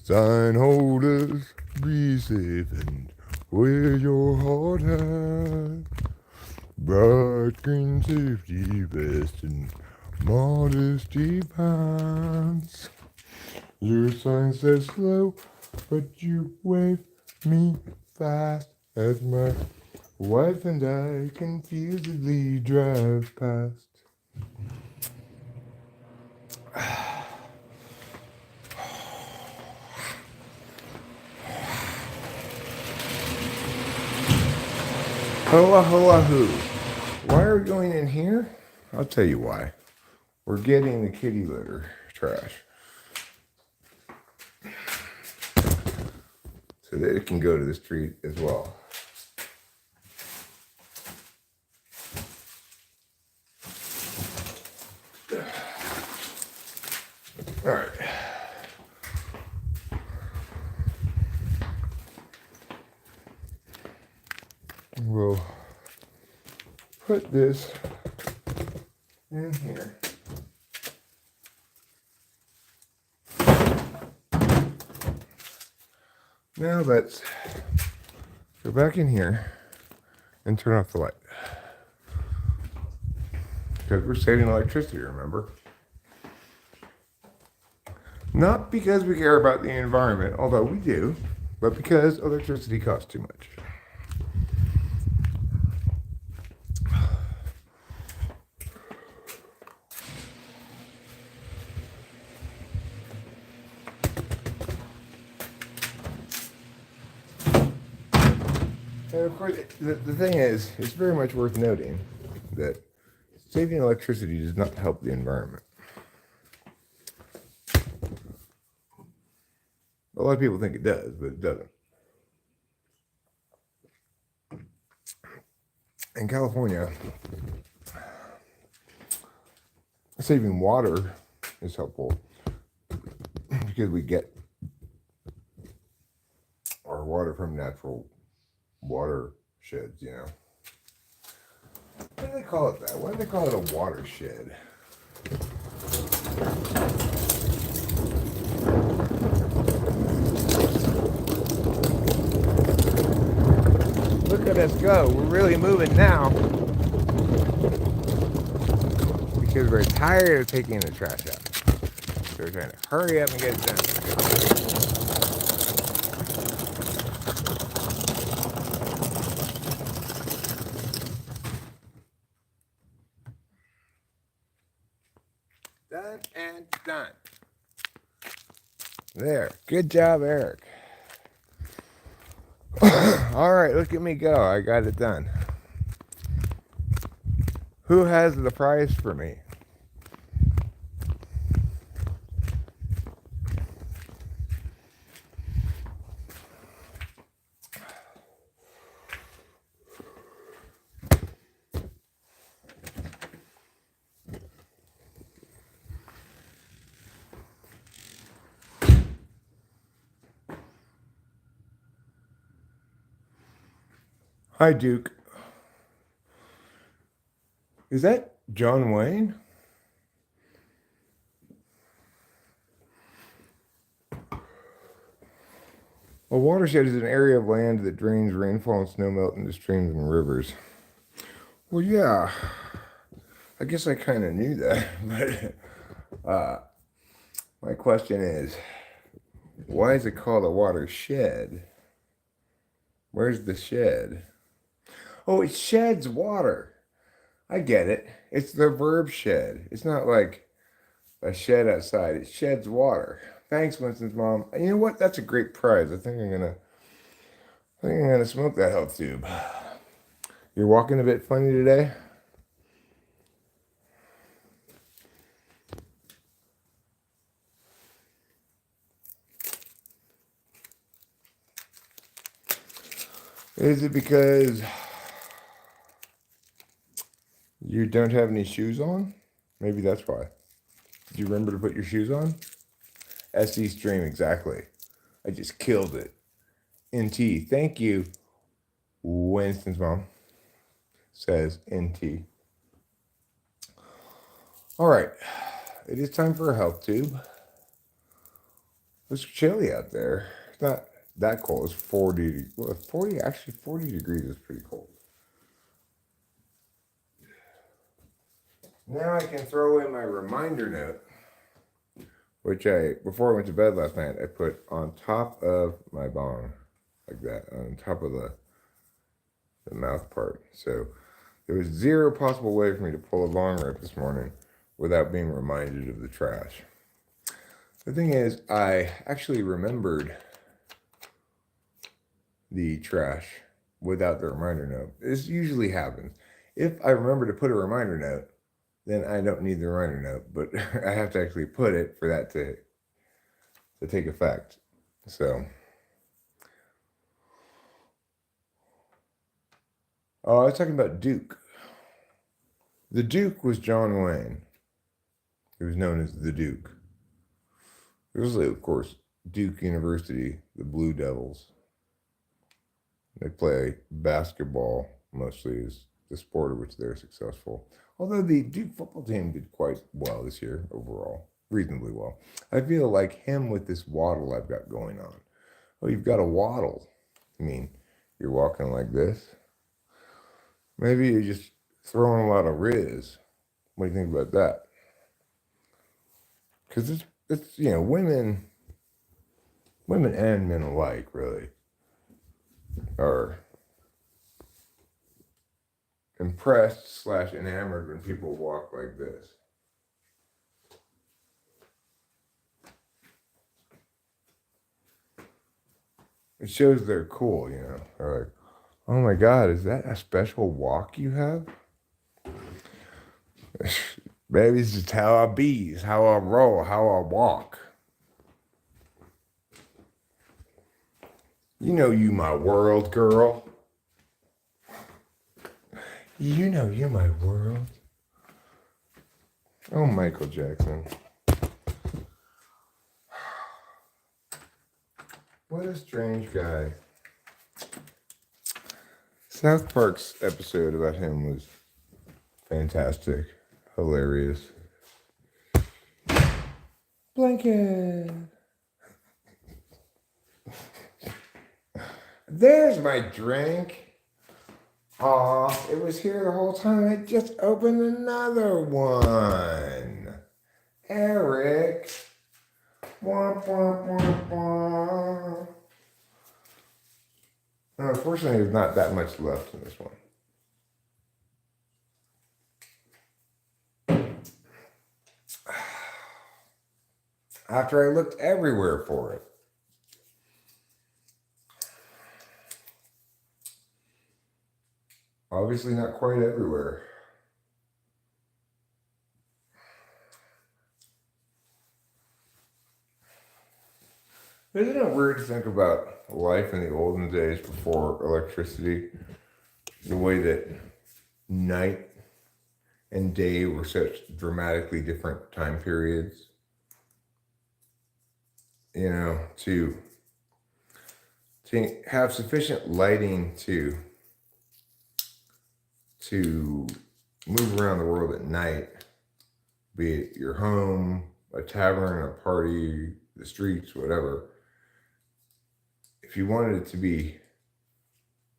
Sign holders, be safe and wear your hard hat. Bright green safety vest and modesty pants. Your sign says slow, but you wave me fast as my wife and I confusedly drive past. Hola, hola, hoo. Why are we going in here? I'll tell you why. We're getting the kitty litter trash so that it can go to the street as well. All right. We'll put this in here. Now let's go back in here and turn off the light. Because we're saving electricity, remember? Not because we care about the environment, although we do, but because electricity costs too much. And of course, the thing is, it's very much worth noting that saving electricity does not help the environment. A lot of people think it does, but it doesn't. In California, saving water is helpful because we get our water from natural watersheds, you know. Why do they call it that? Why do they call it a watershed? Look at us go. We're really moving now. Because we're tired of taking the trash out. So we're trying to hurry up and get it done. Done and done. There. Good job, Eric. All right, look at me go. I got it done. Who has the prize for me? Hi, Duke. Is that John Wayne? A watershed is an area of land that drains rainfall and snowmelt into streams and rivers. Well, yeah. I guess I kind of knew that, but my question is, why is it called a watershed? Where's the shed? Oh, it sheds water. I get it. It's the verb shed. It's not like a shed outside. It sheds water. Thanks, Winston's mom. And you know what? That's a great prize. I think I'm gonna smoke that health tube. You're walking a bit funny today. Is it because you don't have any shoes on? Maybe that's why. Did you remember to put your shoes on? SC stream, exactly. I just killed it. NT, thank you. Winston's mom says NT. All right, it is time for a health tube. It's chilly out there. It's not that cold. It's 40. Well, 40, actually 40 degrees is pretty cold. Now I can throw in my reminder note, which before I went to bed last night, I put on top of my bong, like that, on top of the mouth part. So there was zero possible way for me to pull a bong rip this morning without being reminded of the trash. The thing is, I actually remembered the trash without the reminder note. This usually happens. If I remember to put a reminder note, then I don't need the reminder note, but I have to actually put it for that to take effect. So, oh, I was talking about Duke. The Duke was John Wayne. He was known as the Duke. There was, of course, Duke University, the Blue Devils. They play basketball mostly is the sport of which they're successful. Although the Duke football team did quite well this year overall, reasonably well. I feel like him with this waddle I've got going on. Oh, you've got a waddle. I mean, you're walking like this. Maybe you're just throwing a lot of riz. What do you think about that? Because it's women and men alike really are impressed / enamored when people walk like this. It shows they're cool, They're like, oh my God, is that a special walk you have? Maybe it's just how I be, it's how I roll, how I walk. You my world, girl. You're my world. Oh, Michael Jackson. What a strange guy. South Park's episode about him was fantastic. Hilarious. Blanket. There's my drink. Aw, it was here the whole time. I just opened another one. Eric. Wah, wah, wah, wah. Unfortunately, there's not that much left in this one. After I looked everywhere for it. Obviously not quite everywhere. Isn't it weird to think about life in the olden days before electricity? The way that night and day were such dramatically different time periods. To have sufficient lighting to move around the world at night, be it your home, a tavern, a party, the streets, whatever. If you wanted it to be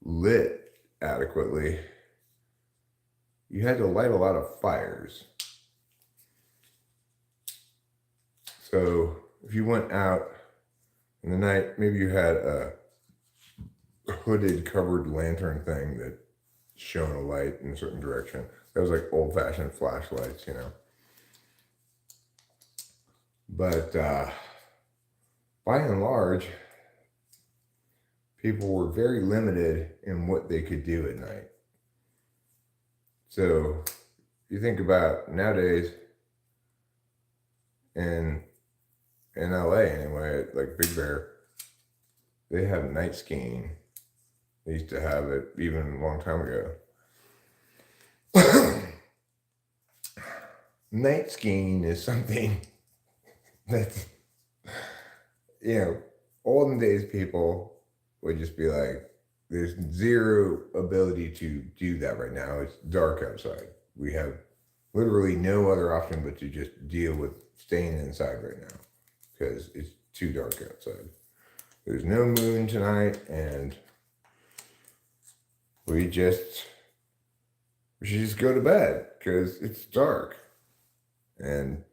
lit adequately, you had to light a lot of fires. So if you went out in the night, maybe you had a hooded covered lantern thing that shone a light in a certain direction. That was like old-fashioned flashlights, But by and large, people were very limited in what they could do at night. So you think about nowadays in LA anyway, like Big Bear, they have night skiing I used to have it even a long time ago. Night skiing is something that's, olden days people would just be like, there's zero ability to do that right now. It's dark outside. We have literally no other option but to just deal with staying inside right now because it's too dark outside. There's no moon tonight, and we should just go to bed because it's dark. And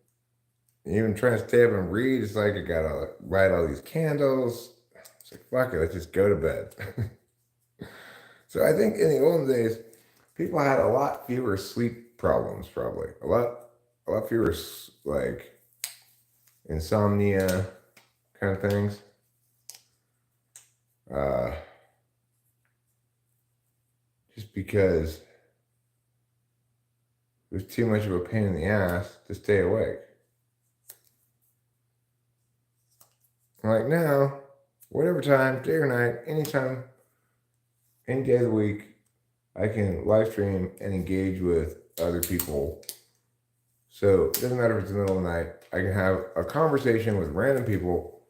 even trying to stay up and read, it's like I gotta light all these candles. It's like, fuck it, let's just go to bed. So I think in the olden days, people had a lot fewer sleep problems, probably. A lot fewer like insomnia kind of things. Just because it was too much of a pain in the ass to stay awake. Like now, whatever time, day or night, anytime, any day of the week, I can live stream and engage with other people. So it doesn't matter if it's the middle of the night, I can have a conversation with random people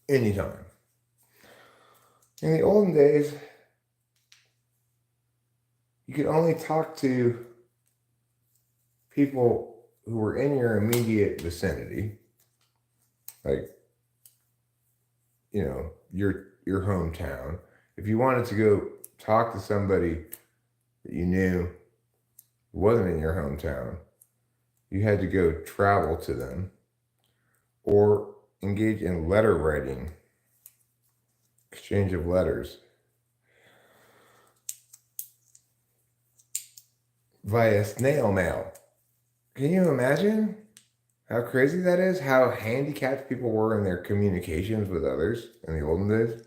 anytime. In the olden days, you could only talk to people who were in your immediate vicinity, like, your hometown. If you wanted to go talk to somebody that you knew wasn't in your hometown, you had to go travel to them or engage in letter writing, exchange of letters via snail mail. Can you imagine how crazy that is? How handicapped people were in their communications with others in the olden days?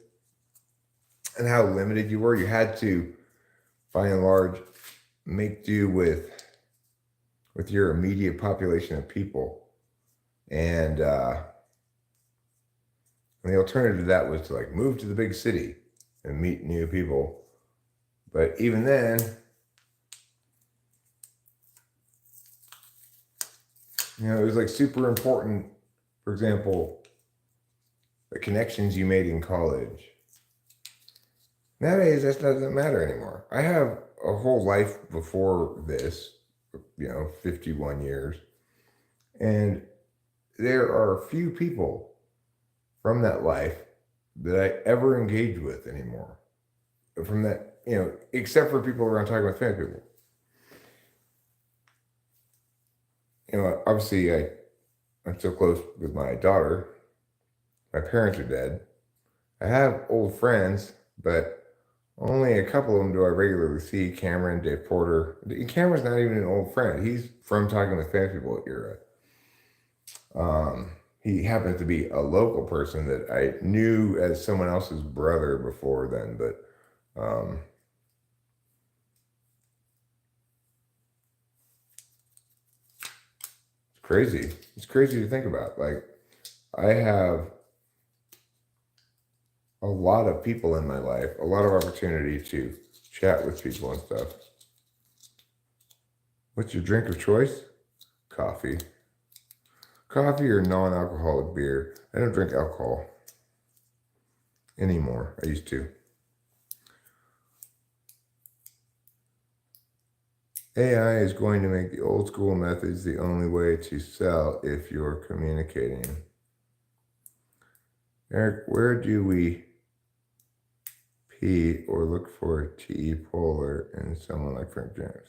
And how limited you were. You had to, by and large, make do with your immediate population of people. And the alternative to that was to like move to the big city and meet new people. But even then, it was like super important. For example, the connections you made in college. Nowadays, that doesn't matter anymore. I have a whole life before this, 51 years. And there are few people from that life that I ever engage with anymore. From that, except for people around talking with family people. Obviously, I'm so close with my daughter. My parents are dead. I have old friends, but only a couple of them do I regularly see. Cameron, Dave Porter. Cameron's not even an old friend. He's from Talking with Famous People era. He happens to be a local person that I knew as someone else's brother before then, but it's crazy. It's crazy to think about. Like, I have a lot of people in my life, a lot of opportunity to chat with people and stuff. What's your drink of choice? Coffee. Coffee or non-alcoholic beer. I don't drink alcohol anymore. I used to. AI is going to make the old school methods the only way to sell if you're communicating. Eric, where do we P or look for T polar in someone like Frank James?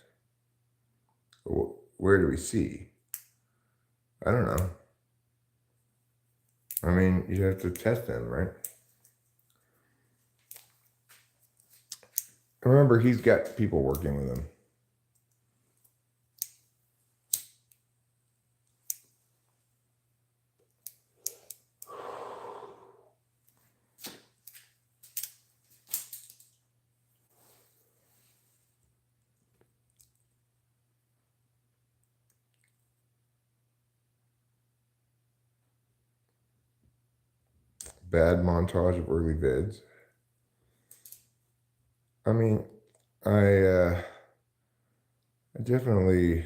Where do we see? I don't know. I mean, you have to test them, right? Remember, he's got people working with him. Bad montage of early vids. I mean, I definitely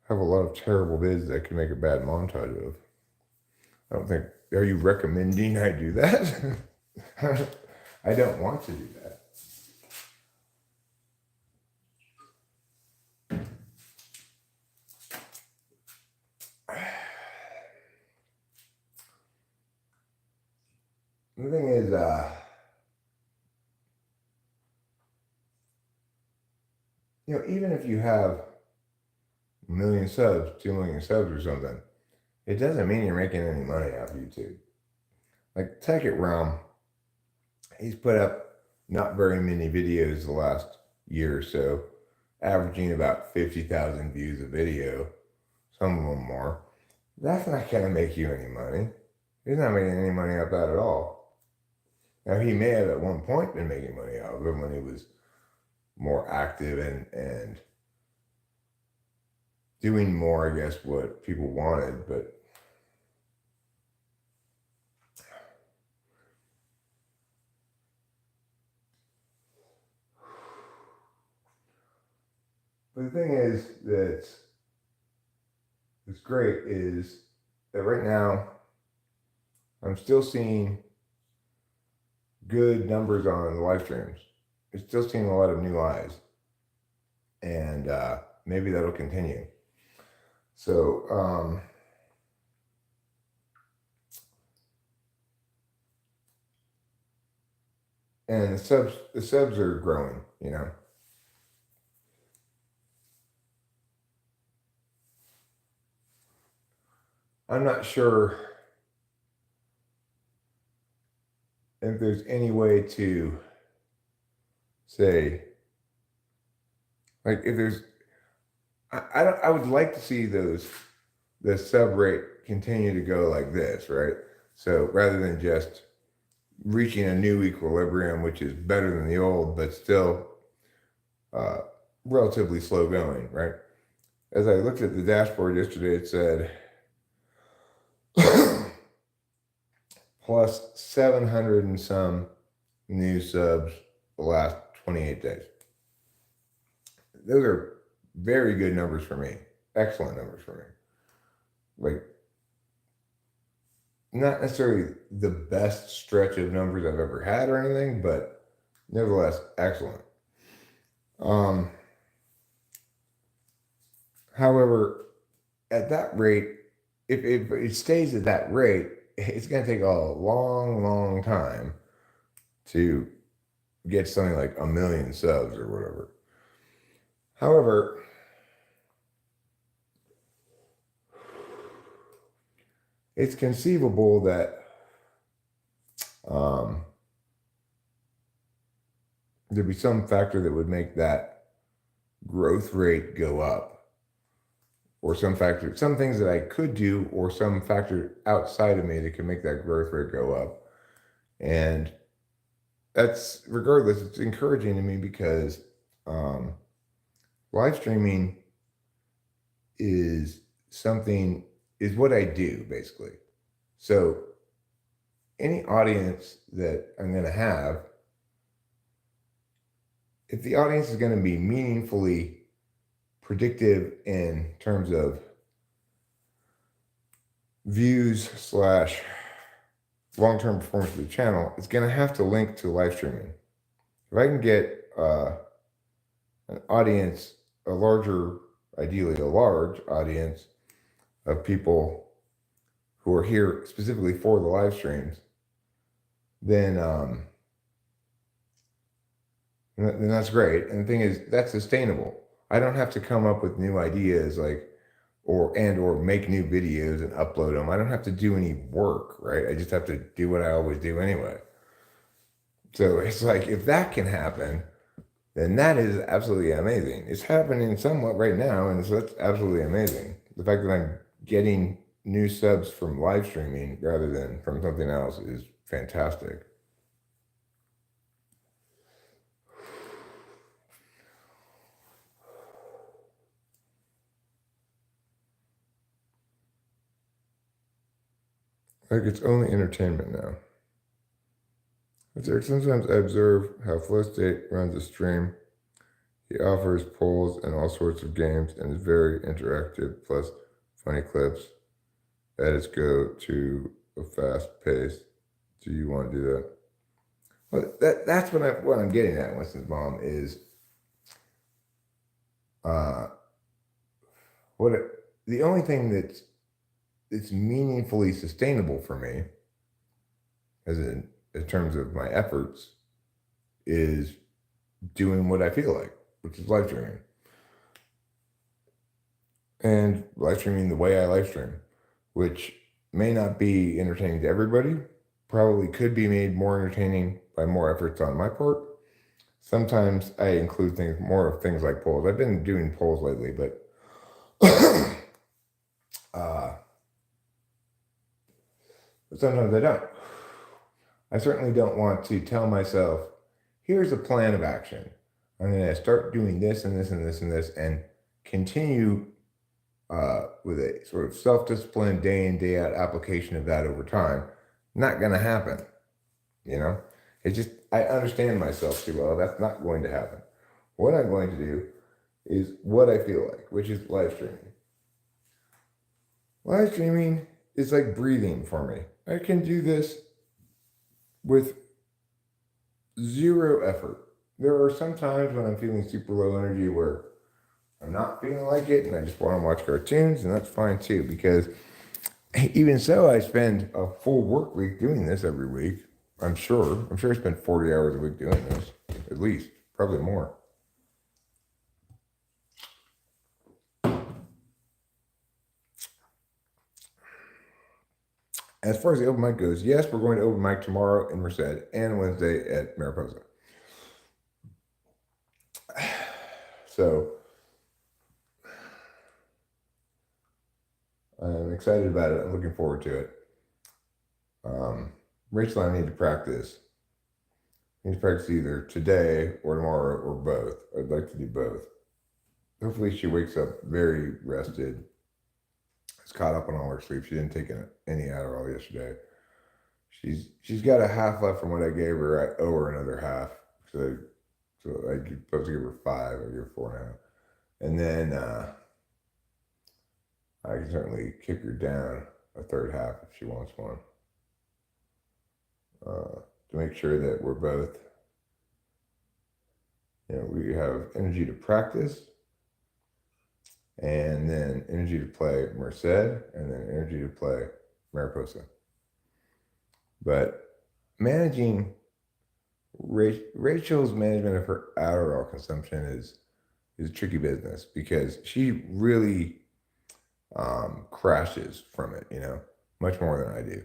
have a lot of terrible vids that I can make a bad montage of. I don't think, are you recommending I do that? I don't want to do that. The thing is, even if you have a million subs, 2 million subs or something, it doesn't mean you're making any money off YouTube. Like Tech It Realm, he's put up not very many videos the last year or so, averaging about 50,000 views a video, some of them more. That's not going to make you any money. He's not making any money off that at all. Now, he may have at one point been making money out of it when he was more active and doing more, I guess, what people wanted, but the thing is that's great is that right now I'm still seeing good numbers on the live streams. I'm still seeing a lot of new eyes, and maybe that'll continue. So, and the subs are growing, I'm not sure if there's any way to say, like, if there's, I would like to see the sub rate continue to go like this, right? So rather than just reaching a new equilibrium, which is better than the old, but still relatively slow going, right? As I looked at the dashboard yesterday, it said plus 700 and some new subs the last 28 days. Those are very good numbers for me. Excellent numbers for me. Like, not necessarily the best stretch of numbers I've ever had or anything, but nevertheless, excellent. However, at that rate, if it stays at that rate, it's going to take a long, long time to get something like 1 million subs or whatever. However, it's conceivable that there'd be some factor that would make that growth rate go up, or some things that I could do, or some factor outside of me that can make that growth rate go up. And that's, regardless, it's encouraging to me because live streaming is what I do, basically. So any audience that I'm going to have, if the audience is going to be meaningfully predictive in terms of views / long-term performance of the channel, it's going to have to link to live streaming. If I can get an audience, ideally a large audience of people who are here specifically for the live streams, then that's great. And the thing is, that's sustainable. I don't have to come up with new ideas or make new videos and upload them. I don't have to do any work, right? I just have to do what I always do anyway. So it's like, if that can happen, then that is absolutely amazing. It's happening somewhat right now, and so that's absolutely amazing. The fact that I'm getting new subs from live streaming rather than from something else is fantastic. Like, it's only entertainment now. Sometimes I observe how Flow State runs a stream. He offers polls and all sorts of games and is very interactive, plus funny clips. Edits go to a fast pace. Do you want to do that? Well, that's what I'm getting at, Winston's mom, is the only thing that's meaningfully sustainable for me, as in terms of my efforts, is doing what I feel like, which is live streaming. And live streaming the way I live stream, which may not be entertaining to everybody, probably could be made more entertaining by more efforts on my part. Sometimes I include more of things like polls. I've been doing polls lately, but but sometimes I don't. I certainly don't want to tell myself, here's a plan of action. I'm going to start doing this and this and this and this and continue with a sort of self-discipline, day in, day out application of that over time. Not going to happen. It's just, I understand myself too well. That's not going to happen. What I'm going to do is what I feel like, which is live streaming. Live streaming is like breathing for me. I can do this with zero effort. There are some times when I'm feeling super low energy where I'm not feeling like it and I just want to watch cartoons, and that's fine too, because even so, I spend a full work week doing this every week. I'm sure I spend 40 hours a week doing this, at least, probably more. As far as the open mic goes, yes, we're going to open mic tomorrow in Merced and Wednesday at Mariposa. So I'm excited about it. I'm looking forward to it. Rachel and I need to practice. I need to practice either today or tomorrow or both. I'd like to do both. Hopefully she wakes up very rested. Is caught up on all her sleep. She didn't take any Adderall yesterday. She's got a half left from what I gave her. I owe her another half. So I'm supposed to give her 5. I give her 4.5. And then I can certainly kick her down a third half if she wants one. To make sure that we're both, we have energy to practice, and then energy to play Merced, and then energy to play Mariposa. But managing Rachel's management of her Adderall consumption is tricky business, because she really crashes from it, much more than I do.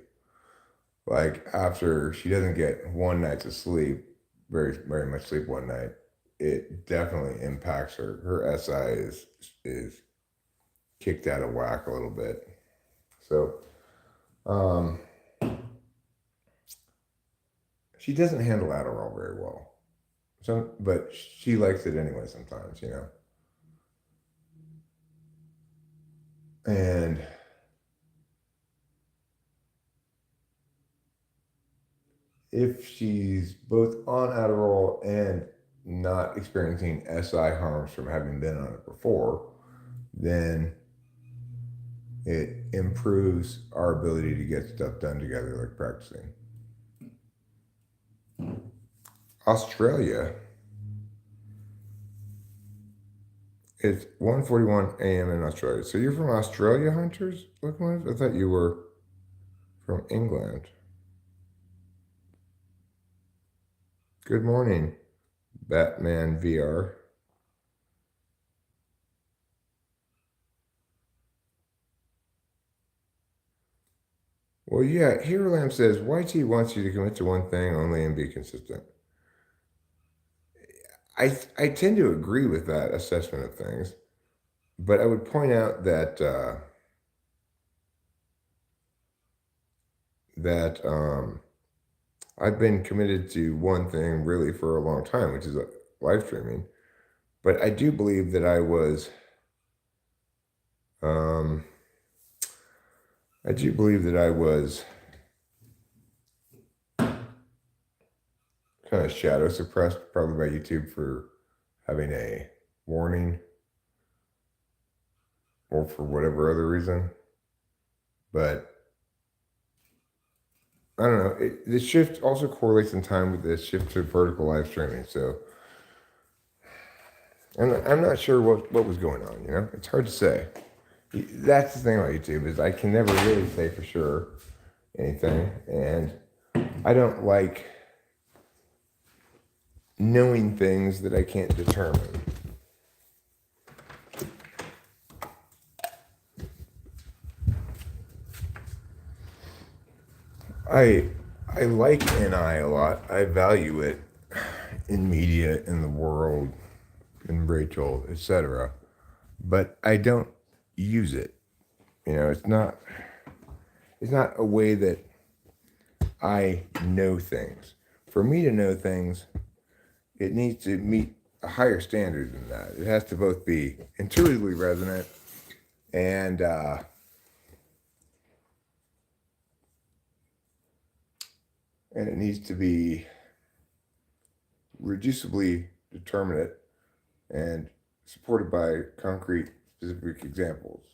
Like, after she doesn't get one night's of sleep, very, very much sleep one night, it definitely impacts her. Her SI is kicked out of whack a little bit. So, she doesn't handle Adderall very well. But she likes it anyway sometimes, And if she's both on Adderall and not experiencing SI harms from having been on it before, then it improves our ability to get stuff done together, like practicing. Australia, it's 1:41 a.m. in Australia. So you're from Australia, Hunters? I thought you were from England. Good morning, Batman VR. Well, yeah, Hero Lamb says, YT wants you to commit to one thing only and be consistent. I tend to agree with that assessment of things, but I would point out that I've been committed to one thing really for a long time, which is live streaming. But I do believe that I was kind of shadow suppressed, probably by YouTube for having a warning or for whatever other reason. But I don't know. The shift also correlates in time with the shift to vertical live streaming. So I'm not sure what was going on. It's hard to say. That's the thing about YouTube is I can never really say for sure anything, and I don't like knowing things that I can't determine. I like NI a lot. I value it in media, in the world, in Rachel, etc. But I don't use it. It's not a way that I know things. For me to know things, it needs to meet a higher standard than that. It has to both be intuitively resonant and it needs to be reducibly determinate and supported by concrete, specific examples.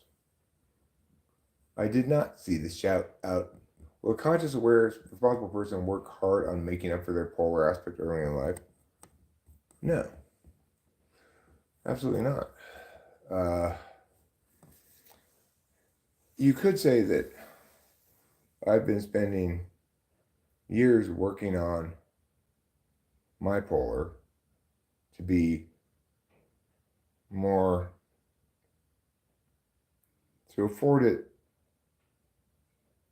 I did not see the shout out. Will a conscious, aware, responsible person work hard on making up for their polar aspect early in life? No. Absolutely not. You could say that I've been spending years working on my polar to be more, to afford it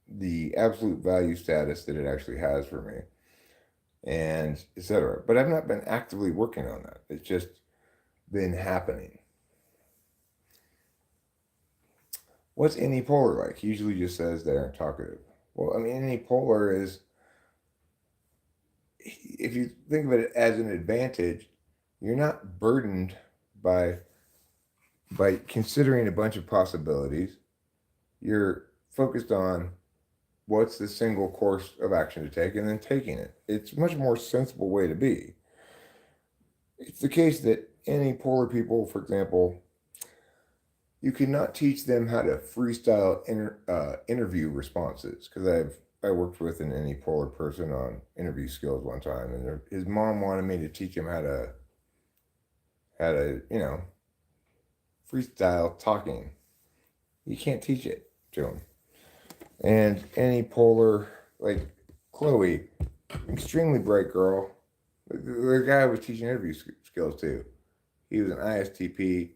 the absolute value status that it actually has for me, and etc. But I've not been actively working on that. It's just been happening. What's any polar like? He usually just says they aren't talkative. Well, any polar is, if you think of it as an advantage, you're not burdened by considering a bunch of possibilities. You're focused on what's the single course of action to take and then taking it. It's a much more sensible way to be. It's the case that any polar people, for example, you cannot teach them how to freestyle interview responses, because I worked with an any polar person on interview skills one time, and his mom wanted me to teach him how to freestyle talking. You can't teach it to him. And any polar, like Chloe, extremely bright girl. The guy was teaching interview skills too. He was an ISTP.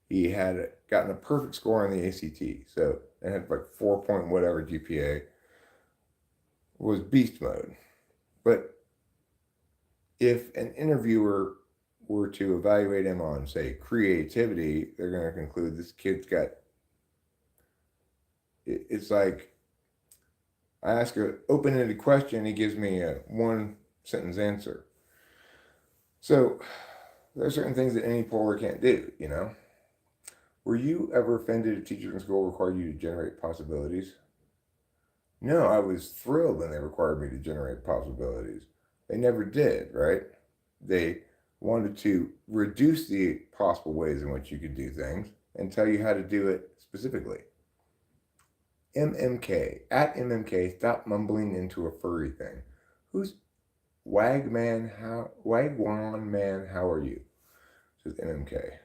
He had gotten a perfect score on the ACT, so it had like 4 point whatever GPA. Was beast mode. But if an interviewer were to evaluate him on, say, creativity, they're going to conclude this kid's got. It's like I ask an open-ended question, he gives me a one-sentence answer. So there are certain things that any polar can't do, Were you ever offended a teacher in school required you to generate possibilities? No, I was thrilled when they required me to generate possibilities. They never did, right? They wanted to reduce the possible ways in which you could do things and tell you how to do it specifically. MMK, at MMK, stop mumbling into a furry thing. Who's Wagwan man, how are you? Says MMK.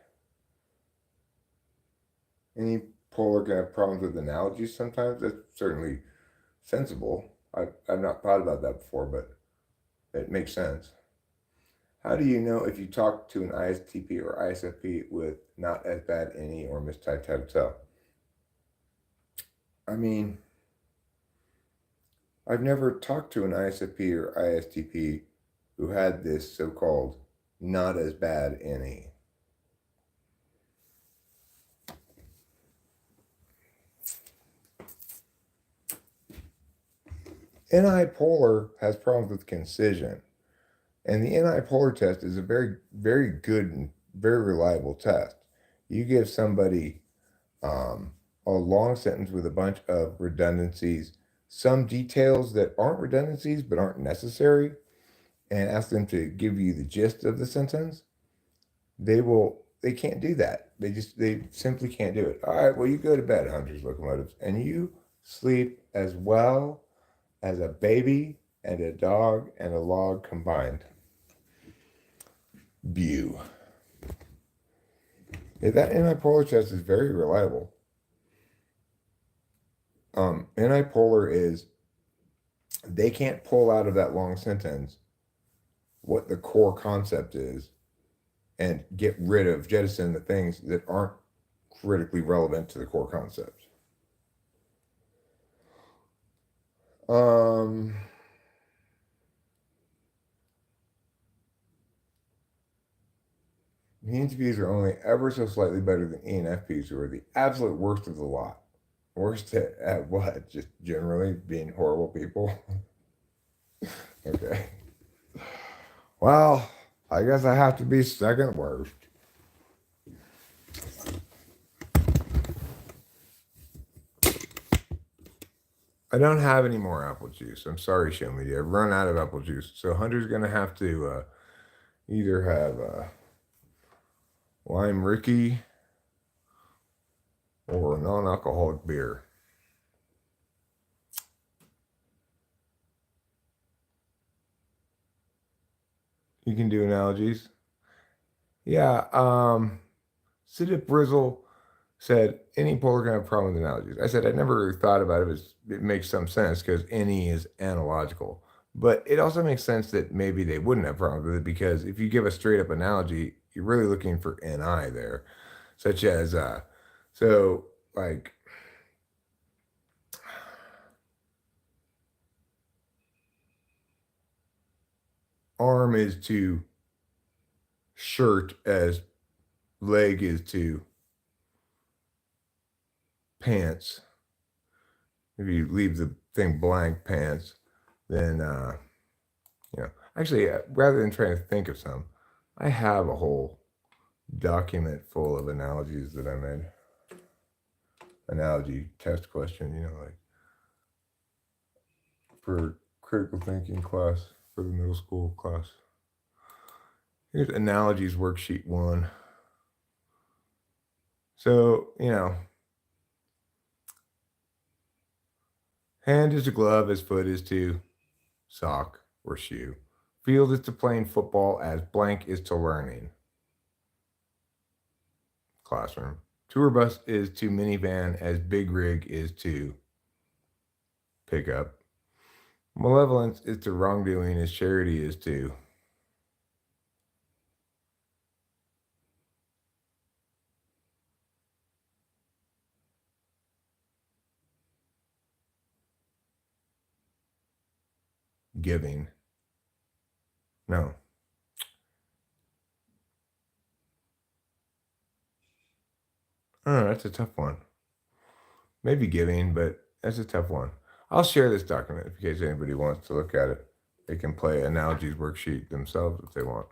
Any polar can have problems with analogies sometimes. That's certainly sensible. I've not thought about that before, but it makes sense. How do you know if you talk to an ISTP or ISFP with not as bad any or mistyped how to tell? I've never talked to an ISFP or ISTP who had this so-called not as bad any. NI polar has problems with concision. And the NI polar test is a very, very good and very reliable test. You give somebody a long sentence with a bunch of redundancies, some details that aren't redundancies but aren't necessary, and ask them to give you the gist of the sentence, they can't do that. They simply can't do it. All right, well, you go to bed, hunters, locomotives, and you sleep as well as a baby and a dog and a log combined. Bew. Yeah, that antipolar test is very reliable. Antipolar is, they can't pull out of that long sentence what the core concept is and jettison the things that aren't critically relevant to the core concept. The ENTPs are only ever so slightly better than ENFPs, who are the absolute worst of the lot. Worst at what? Just generally being horrible people? Okay. Well, I guess I have to be second worst. I don't have any more apple juice. I'm sorry, Show Media. I've run out of apple juice. So Hunter's going to have to either have Lime Ricky or a non-alcoholic beer. You can do analogies. Yeah. Sidip Brizzle said, any polar can have a problem with analogies. I said, I never really thought about it. It makes some sense because any is analogical. But it also makes sense that maybe they wouldn't have problems with it, because if you give a straight up analogy, you're really looking for NI there, such as, so like, arm is to shirt as leg is to pants. If you leave the thing blank, pants, then, actually, rather than trying to think of some, I have a whole document full of analogies that I made. Analogy test question, like for critical thinking class, for the middle school class. Here's analogies worksheet 1. So, hand is to glove as foot is to sock or shoe. Field is to playing football as blank is to learning. Classroom. Tour bus is to minivan as big rig is to pickup. Malevolence is to wrongdoing as charity is to giving. No. Oh, that's a tough one. Maybe giving, but that's a tough one. I'll share this document in case anybody wants to look at it. They can play analogies worksheet themselves if they want.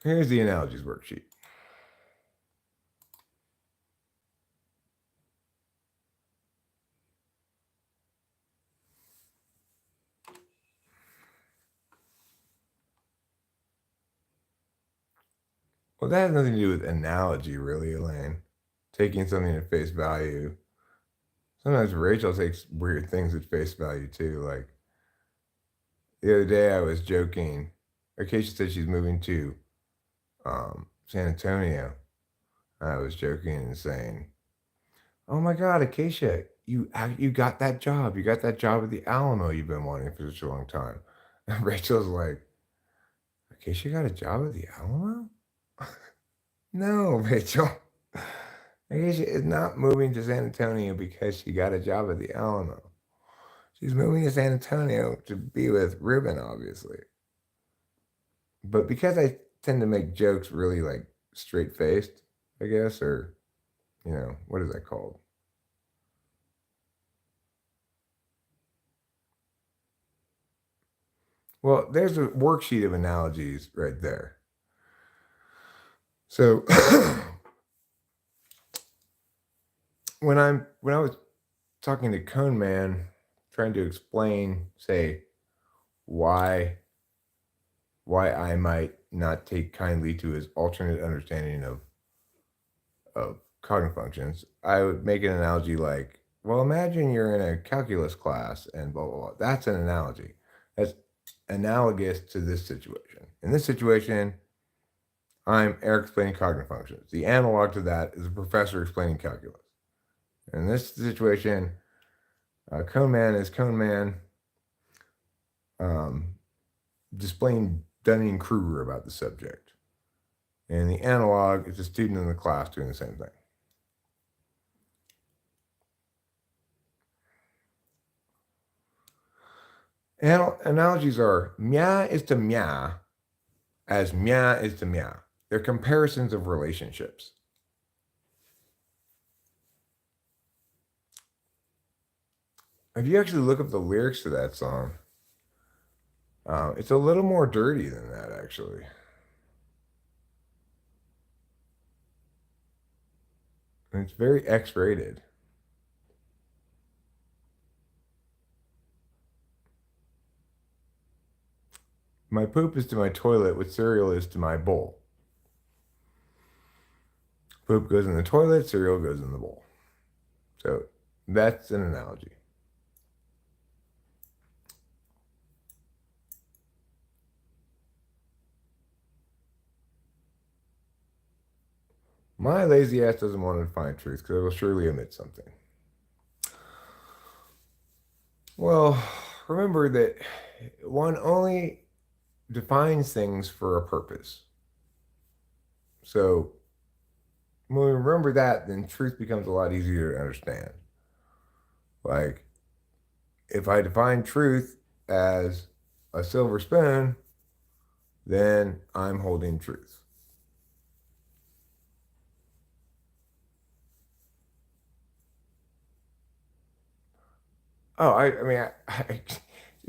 Here's the analogies worksheet. Well, that has nothing to do with analogy, really, Elaine. Taking something at face value. Sometimes Rachel takes weird things at face value, too. Like, the other day I was joking. Acacia said she's moving to San Antonio. I was joking and saying, oh my God, Acacia, you got that job. You got that job at the Alamo you've been wanting for such a long time. And Rachel's like, Acacia got a job at the Alamo? No, Rachel. Acacia is not moving to San Antonio because she got a job at the Alamo. She's moving to San Antonio to be with Ruben, obviously. But because I tend to make jokes really like straight faced, I guess, or, what is that called? Well, there's a worksheet of analogies right there. So when I was talking to Cone Man, trying to explain, say, why I might not take kindly to his alternate understanding of cognitive functions, I would make an analogy like, well, imagine you're in a calculus class and blah, blah, blah. That's an analogy. That's analogous to this situation. In this situation, I'm Eric explaining cognitive functions. The analog to that is a professor explaining calculus. In this situation, Cone Man is Cone Man um, displaying Dunning-Kruger about the subject. And the analog is a student in the class doing the same thing. Analogies are mya is to mya as mya is to mya. They're comparisons of relationships. If you actually look up the lyrics to that song, it's a little more dirty than that, actually. And it's very X-rated. My poop is to my toilet what cereal is to my bowl. Poop goes in the toilet, cereal goes in the bowl. So that's an analogy. My lazy ass doesn't want to find truth because it will surely omit something. Well, remember that one only defines things for a purpose. So when we remember that, then truth becomes a lot easier to understand. Like, if I define truth as a silver spoon, then I'm holding truth. Oh, I mean,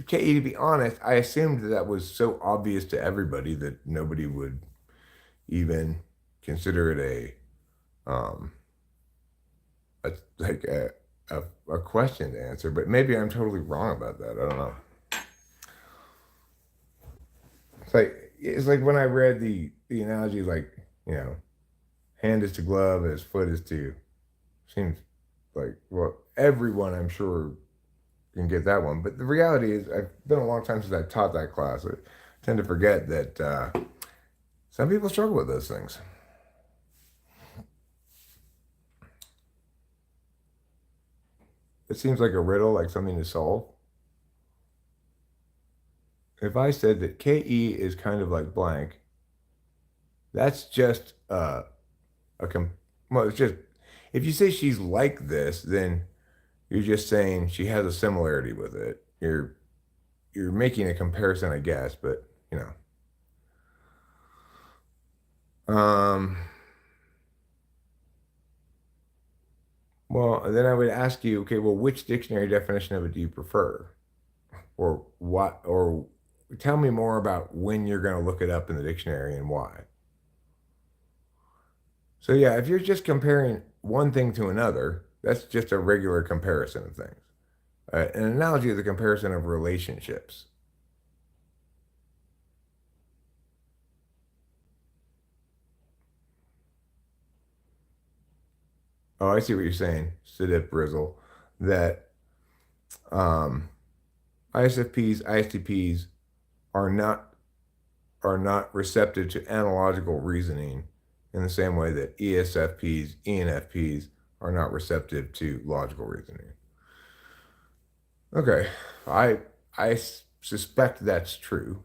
okay, to be honest, I assumed that was so obvious to everybody that nobody would even consider it a like a question to answer. But maybe I'm totally wrong about that. I don't know. It's like when I read the analogy, like, hand is to glove as foot is to. Seems like, well, everyone I'm sure can get that one. But the reality is, I've been a long time since I taught that class. I tend to forget that some people struggle with those things. It seems like a riddle, like something to solve. If I said that KE is kind of like blank, that's just well, it's just, if you say she's like this, then you're just saying she has a similarity with it. You're making a comparison, I guess, but you know. Well, then I would ask you, okay, well, which dictionary definition of it do you prefer? Or what, or tell me more about when you're going to look it up in the dictionary and why. So, yeah, if you're just comparing one thing to another, that's just a regular comparison of things. An analogy is a comparison of relationships. Oh, I see what you're saying, Sidip Brizzle, that um, ISFPs, ISTPs are not receptive to analogical reasoning in the same way that ESFPs, ENFPs are not receptive to logical reasoning. Okay, I suspect that's true.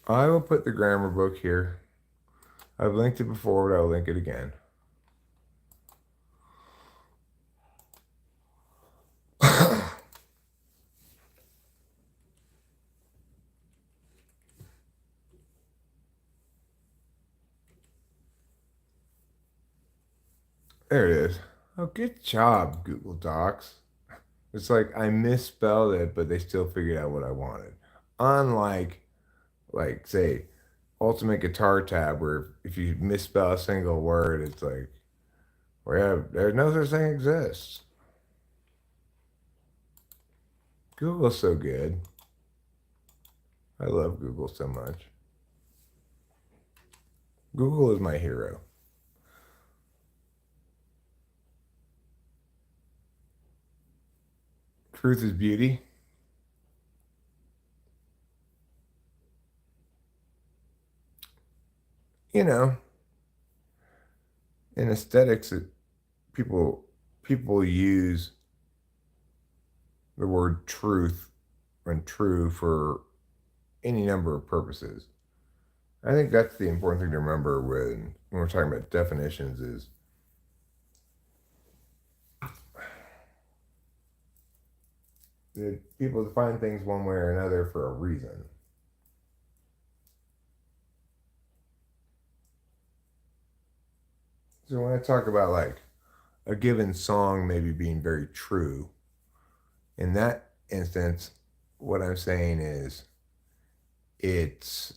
I will put the grammar book here. I've linked it before, but I'll link it again. There it is. Oh, good job, Google Docs. It's like I misspelled it, but they still figured out what I wanted. Unlike, like, say, Ultimate Guitar Tab, where if you misspell a single word, it's like, well, yeah, there's no such thing exists. Google's so good. I love Google so much. Google is my hero. Truth is beauty. You know, in aesthetics, people people use the word truth and true for any number of purposes. I think that's the important thing to remember when we're talking about definitions is that people define things one way or another for a reason. So when I talk about like a given song maybe being very true, in that instance, what I'm saying is it's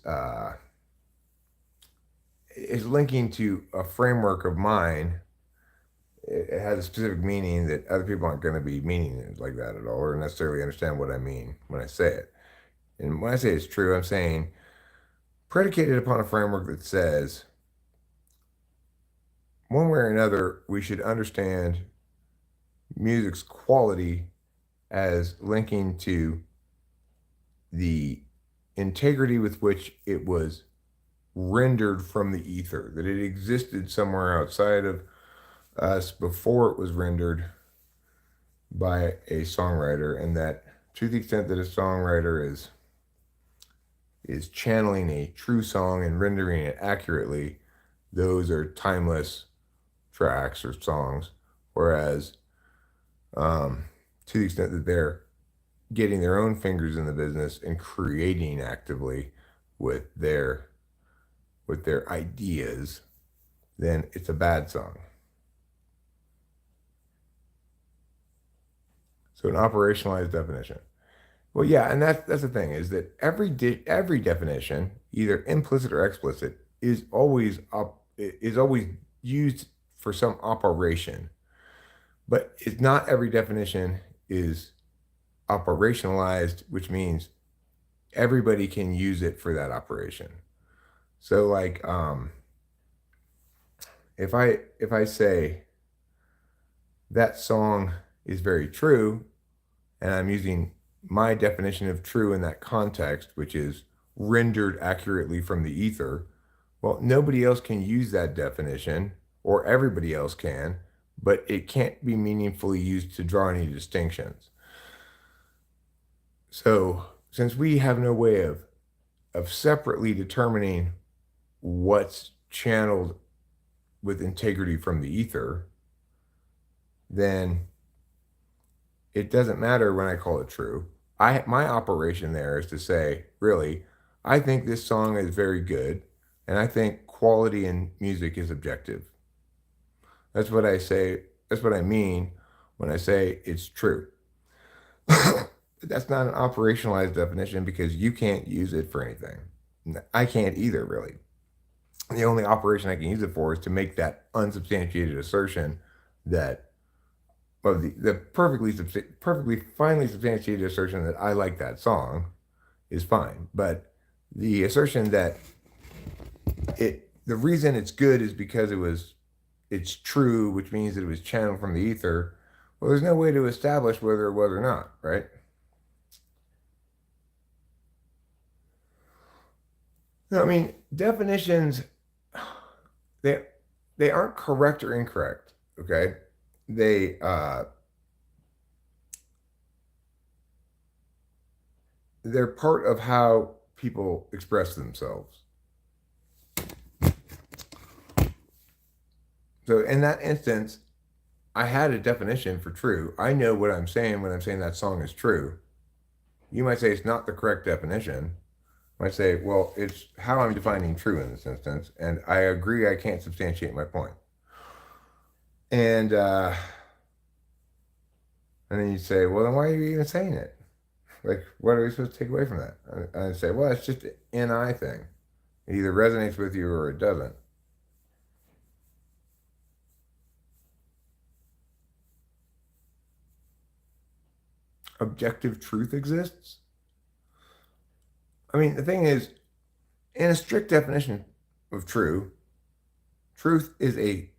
it's linking to a framework of mine. It has a specific meaning that other people aren't going to be meaning it like that at all, or necessarily understand what I mean when I say it. And when I say it's true, I'm saying predicated upon a framework that says one way or another, we should understand music's quality as linking to the integrity with which it was rendered from the ether, that it existed somewhere outside of us before it was rendered by a songwriter, and that to the extent that a songwriter is channeling a true song and rendering it accurately, those are timeless tracks or songs. Whereas, to the extent that they're getting their own fingers in the business and creating actively with their ideas, then it's a bad song. So an operationalized definition. Well, yeah, and that's the thing is that every definition, either implicit or explicit, is always used for some operation, but it's not every definition is operationalized, which means everybody can use it for that operation. So, like, if I say that song is very true, and I'm using my definition of true in that context, which is rendered accurately from the ether, well, nobody else can use that definition, or everybody else can, but it can't be meaningfully used to draw any distinctions. So, since we have no way of separately determining what's channeled with integrity from the ether, then it doesn't matter when I call it true. My operation there is to say, really, I think this song is very good, and I think quality in music is objective. That's what I say. That's what I mean when I say it's true. But that's not an operationalized definition because you can't use it for anything. I can't either, really. The only operation I can use it for is to make that unsubstantiated assertion that, well, the perfectly finely substantiated assertion that I like that song is fine. But the assertion that the reason it's good is because it's true, which means that it was channeled from the ether. Well, there's no way to establish whether it was or not, right? No, I mean, definitions, they they aren't correct or incorrect, okay? They they're part of how people express themselves. So in that instance, I had a definition for true. I know what I'm saying when I'm saying that song is true. You might say it's not the correct definition. I might say, well, it's how I'm defining true in this instance, and I agree I can't substantiate my point. And And then you say, well, then why are you even saying it? Like, what are we supposed to take away from that? And I say, well, it's just an NI thing. It either resonates with you or it doesn't. Objective truth exists? I mean, the thing is, in a strict definition of true, truth is a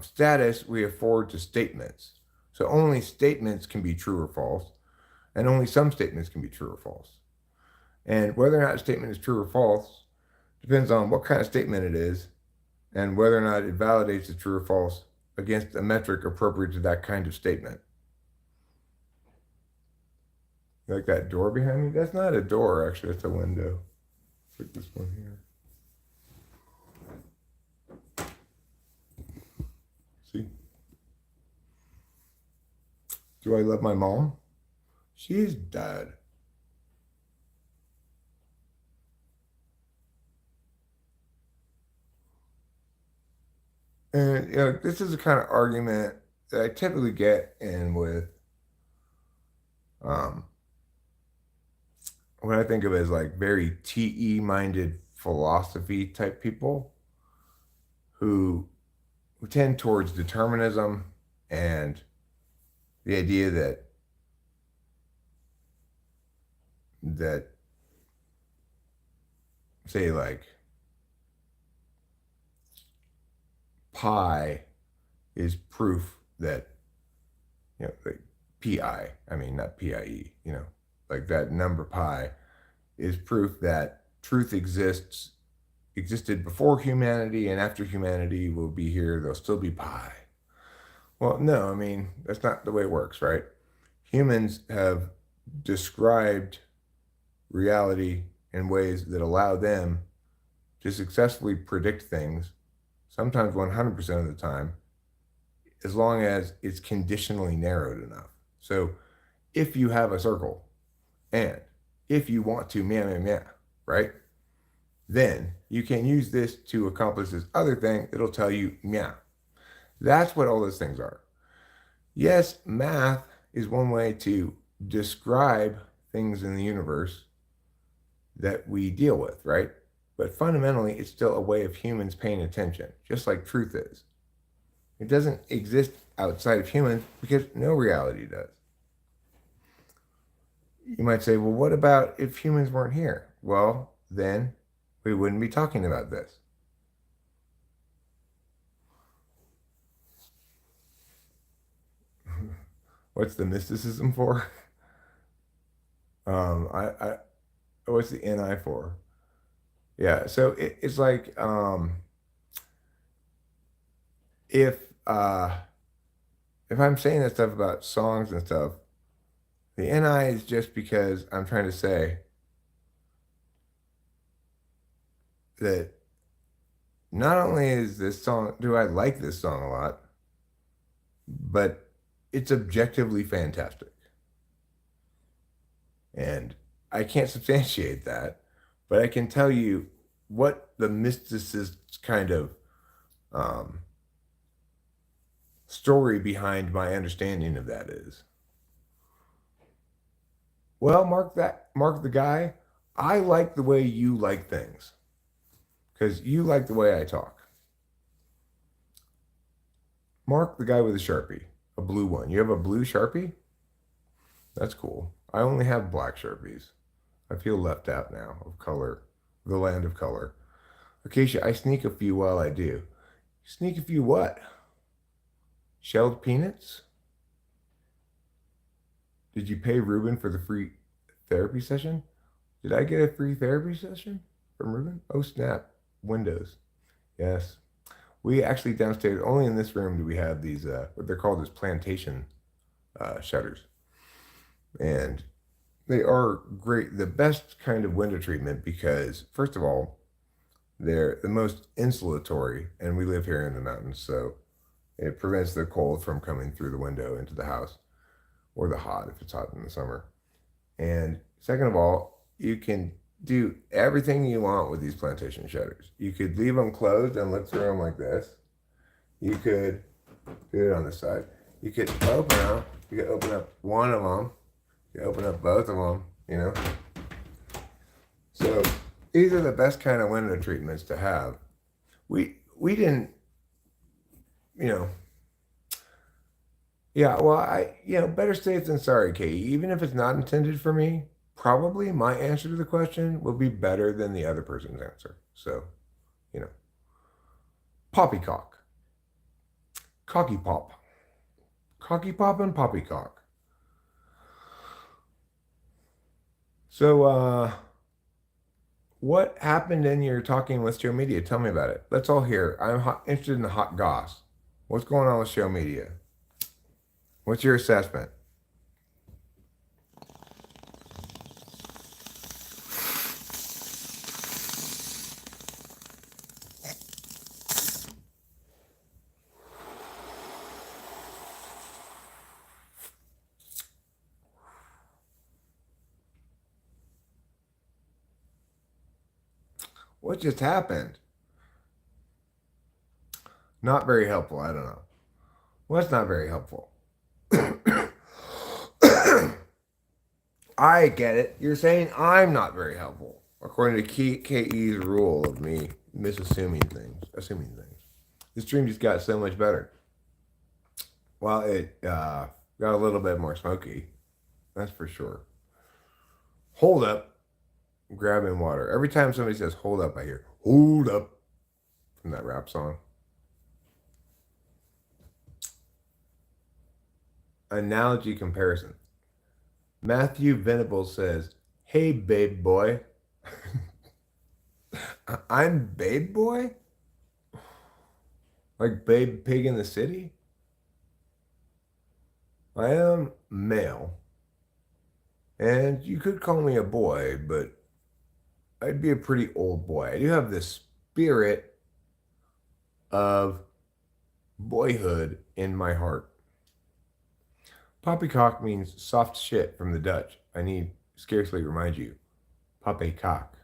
status we afford to statements. So only statements can be true or false, and only some statements can be true or false. And whether or not a statement is true or false depends on what kind of statement it is and whether or not it validates the true or false against a metric appropriate to that kind of statement. Like that door behind me? That's not a door, actually. That's a window. Like this one here. See? Do I love my mom? She's dead. And this is the kind of argument that I typically get in with what I think of as like very TE minded philosophy type people who tend towards determinism and the idea that say like pi is proof that like pi, I mean not PIE, like that number pi is proof that truth existed before humanity, and after humanity will be here, there'll still be pi. Well, no, I mean, that's not the way it works, right? Humans have described reality in ways that allow them to successfully predict things, sometimes 100% of the time, as long as it's conditionally narrowed enough. So if you have a circle and if you want to meow, right? Then you can use this to accomplish this other thing. It'll tell you meow. That's what all those things are. Yes, math is one way to describe things in the universe that we deal with, right? But fundamentally, it's still a way of humans paying attention, just like truth is. It doesn't exist outside of humans because no reality does. You might say, well, what about if humans weren't here? Well, then we wouldn't be talking about this. What's the mysticism for? I what's the NI for? Yeah, so it's like if I'm saying that stuff about songs and stuff, the NI is just because I'm trying to say that not only is this song, do I like this song a lot, but it's objectively fantastic. And I can't substantiate that, but I can tell you what the mysticist kind of story behind my understanding of that is. Well, Mark the guy, I like the way you like things because you like the way I talk. Mark the guy with a Sharpie, a blue one. You have a blue Sharpie? That's cool. I only have black Sharpies. I feel left out now of color, the land of color. Acacia, I sneak a few while I do. Sneak a few what? Shelled peanuts? Did you pay Ruben for the free therapy session? Did I get a free therapy session from Ruben? Oh, snap. Windows. Yes. We actually downstairs, only in this room do we have these, what they're called as plantation shutters. And they are great, the best kind of window treatment because, first of all, they're the most insulatory, and we live here in the mountains, so it prevents the cold from coming through the window into the house, or the hot if it's hot in the summer. And second of all, you can do everything you want with these plantation shutters. You could leave them closed and look through them like this. You could do it on this side. You could open up. You could open up one of them. You open up both of them, you know. So these are the best kind of window treatments to have. We didn't, you know. Yeah, well, better safe than sorry, Katie. Even if it's not intended for me, probably my answer to the question will be better than the other person's answer. So, you know, poppycock, cocky pop, cocky pop, and poppycock. So, what happened in your talking with show media? Tell me about it. Let's all hear. I'm interested in the hot goss. What's going on with show media? What's your assessment? What just happened? Not very helpful. I don't know. Well, that's not very helpful. I get it. You're saying I'm not very helpful, according to KE's rule of me misassuming things, assuming things. The stream just got so much better. Well, it got a little bit more smoky. That's for sure. Hold up. Grabbing water. Every time somebody says hold up, I hear hold up from that rap song. Analogy comparison. Matthew Venables says, "Hey, babe boy." I'm babe boy? Like Babe Pig in the City? I am male. And you could call me a boy, but I'd be a pretty old boy. I do have the spirit of boyhood in my heart. Poppycock means soft shit from the Dutch. I need scarcely remind you. Poppycock.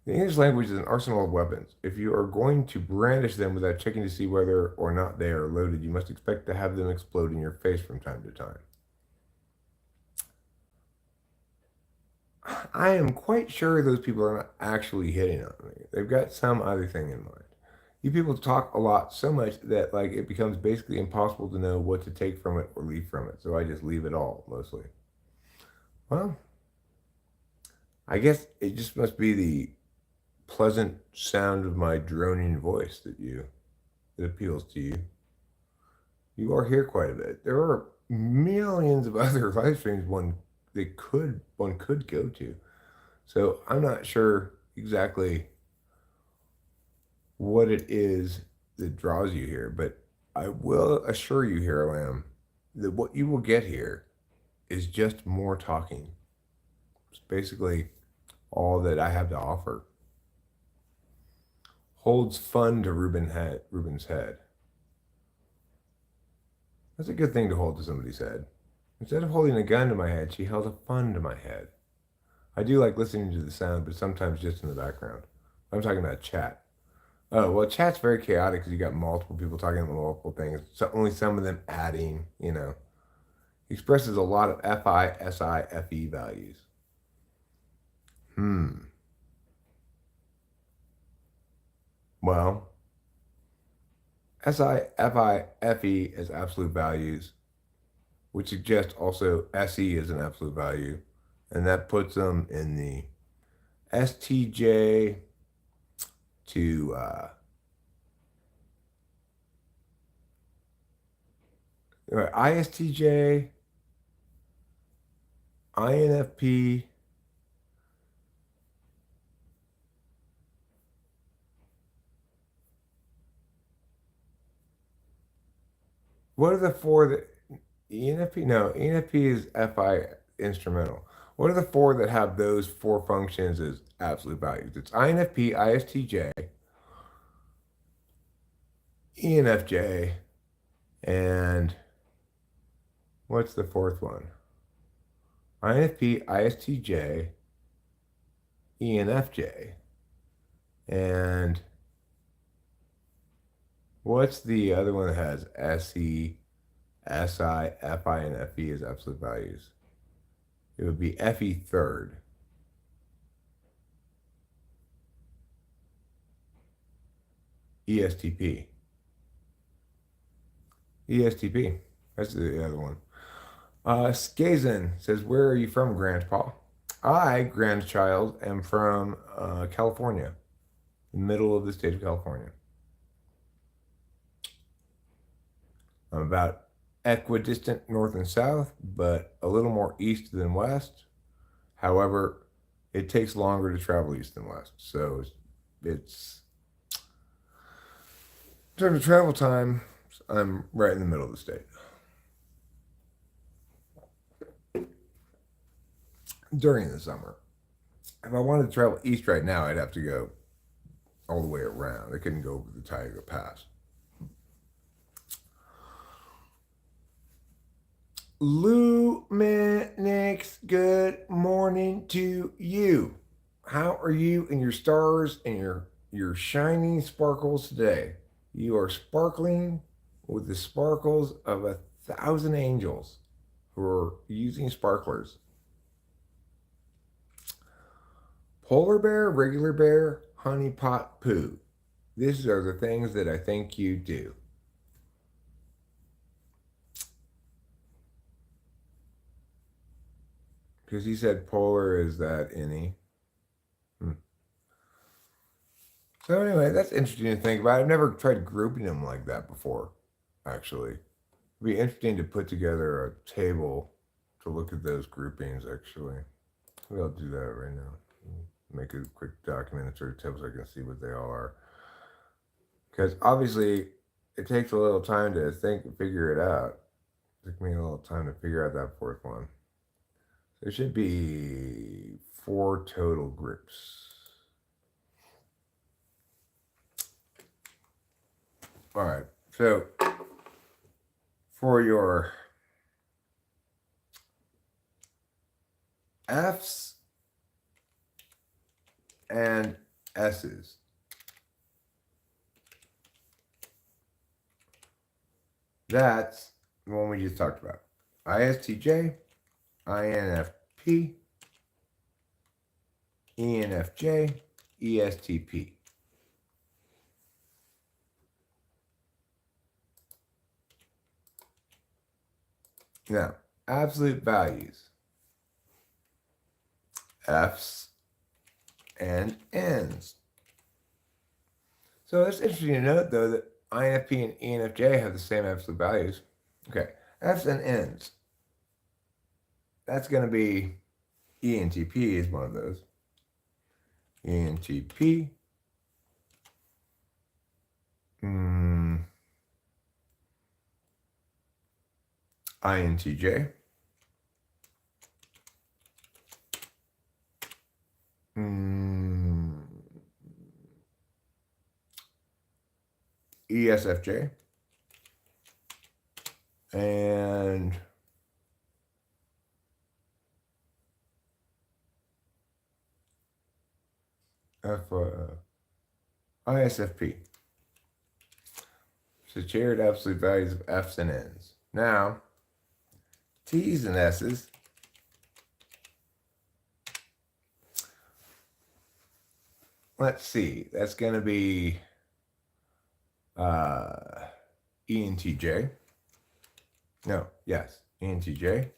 The English language is an arsenal of weapons. If you are going to brandish them without checking to see whether or not they are loaded, you must expect to have them explode in your face from time to time. I am quite sure those people are not actually hitting on me. They've got some other thing in mind. You people talk a lot so much that like it becomes basically impossible to know what to take from it or leave from it. So I just leave it all mostly. Well, I guess it just must be the pleasant sound of my droning voice that appeals to you. You are here quite a bit. There are millions of other live streams one could go to. So I'm not sure exactly what it is that draws you here, but I will assure you here, Lamb, that what you will get here is just more talking. It's basically all that I have to offer. Holds fun to Ruben's head. That's a good thing to hold to somebody's head. Instead of holding a gun to my head, she held a fun to my head. I do like listening to the sound, but sometimes just in the background. I'm talking about chat. Oh, well, chat's very chaotic because you got multiple people talking about multiple things. So only some of them adding, you know. Expresses a lot of FI, SI, FE values. Well, SI, FI, FE as absolute values, which suggests also SE is an absolute value. And that puts them in the STJ to ISTJ, INFP, what are the four that ENFP? No, ENFP is FI instrumental. What are the four that have those four functions as absolute values? It's INFP, ISTJ, ENFJ, and what's the fourth one? INFP, ISTJ, ENFJ, and What's the other one that has SE, SI, FI, and FE as absolute values? It would be FE third. ESTP. ESTP. That's the other one. Skazin says, where are you from, Grandpa? I, grandchild, am from California, the middle of the state of California. I'm about equidistant north and south, but a little more east than west. However, it takes longer to travel east than west. So it's in terms of travel time, I'm right in the middle of the state. During the summer. If I wanted to travel east right now, I'd have to go all the way around. I couldn't go over the Tioga Pass. Luminix, good morning to you. How are you and your stars and your shining sparkles today? You are sparkling with the sparkles of 1,000 angels who are using sparklers. Polar bear, regular bear, honey pot poo. These are the things that I think you do. Because he said polar is that any. So anyway, that's interesting to think about. I've never tried grouping them like that before, actually. It'd be interesting to put together a table to look at those groupings, actually. Maybe I'll do that right now. Make a quick document of sort of tips so I can see what they all are. Because obviously, it takes a little time to think and figure it out. It took me a little time to figure out that fourth one. There should be 4 total groups. All right, so for your F's and S's, that's the one we just talked about. ISTJ, INFP, ENFJ, ESTP. Now, absolute values. F's and N's. So it's interesting to note, though, that INFP and ENFJ have the same absolute values. Okay, F's and N's. That's going to be ENTP is one of those. ENTP. INTJ. ESFJ. And ISFP. So shared absolute values of F's and N's. Now, T's and S's. Let's see. That's going to be ENTJ. No, yes, ENTJ.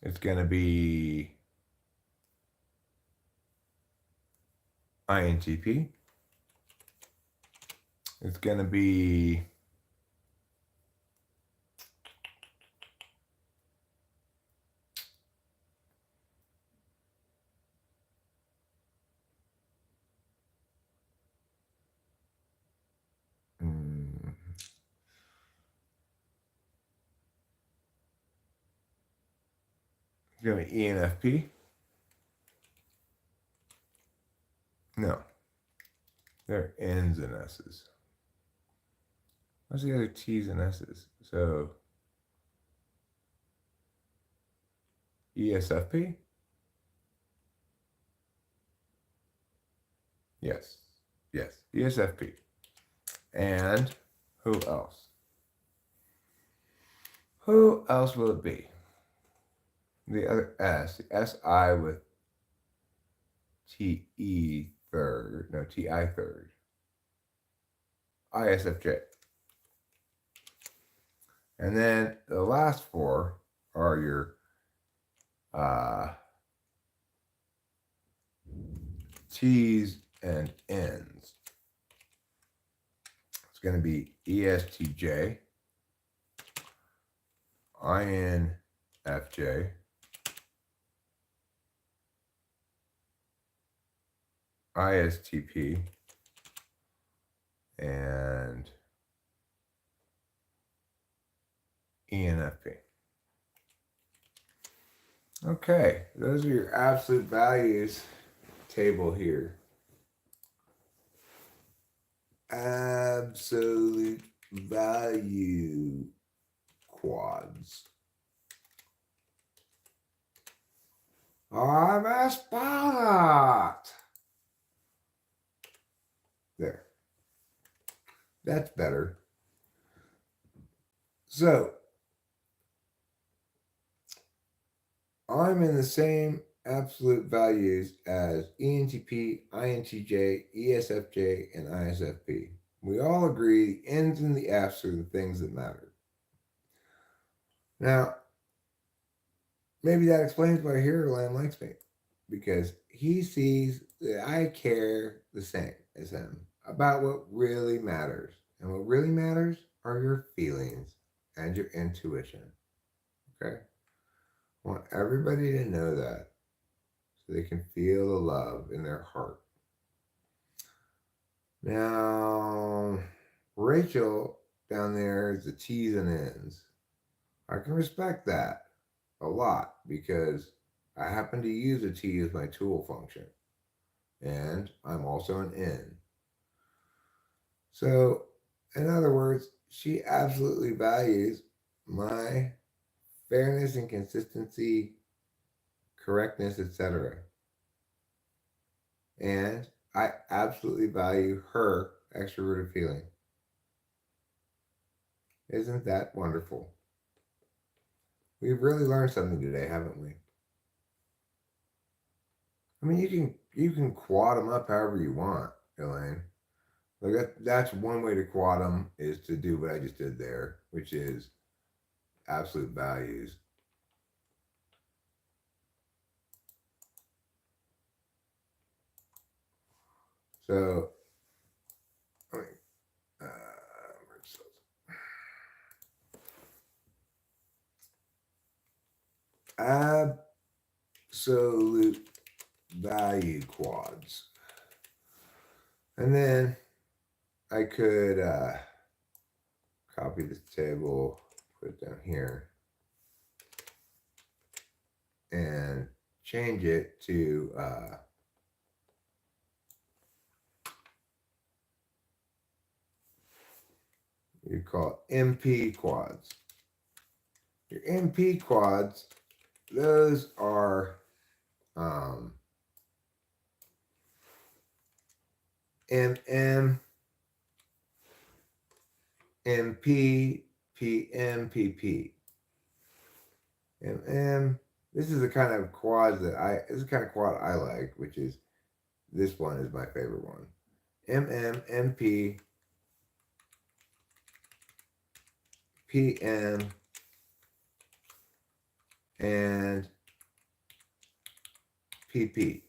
It's going to be INTP. It's going to be ENFP. No. They're N's and S's. What's the other T's and S's? So ESFP? Yes. Yes. ESFP. And who else? Who else will it be? The other S, the SI with TE third, no, TI third. ISFJ. And then the last four are your T's and N's. It's going to be ESTJ, INFJ, ISTP, and ENFP. Okay, those are your absolute values table here. Absolute value quads. I'm a spot. There. That's better. So, I'm in the same absolute values as ENTP, INTJ, ESFJ, and ISFP. We all agree the N's and the F's are the things that matter. Now, maybe that explains why Hero Land likes me, because he sees that I care the same as him about what really matters. And what really matters are your feelings and your intuition. Okay? I want everybody to know that so they can feel the love in their heart. Now, Rachel down there is the T's and N's. I can respect that a lot because I happen to use a T as my tool function. And I'm also an N. So, in other words, she absolutely values my fairness and consistency, correctness, etc. And I absolutely value her extroverted feeling. Isn't that wonderful? We've really learned something today, haven't we? I mean, you can quad them up however you want, Elaine. Like that's one way to quad them is to do what I just did there, which is absolute values. So, I mean, absolute value quads. And then I could copy this table, put it down here, and change it to you call it MP quads. Your MP quads, those are MM, MP, PM, PP. MM, this is the kind of quads this is the kind of quad I like, which is, this one is my favorite one. MM, MP, PM, and PP.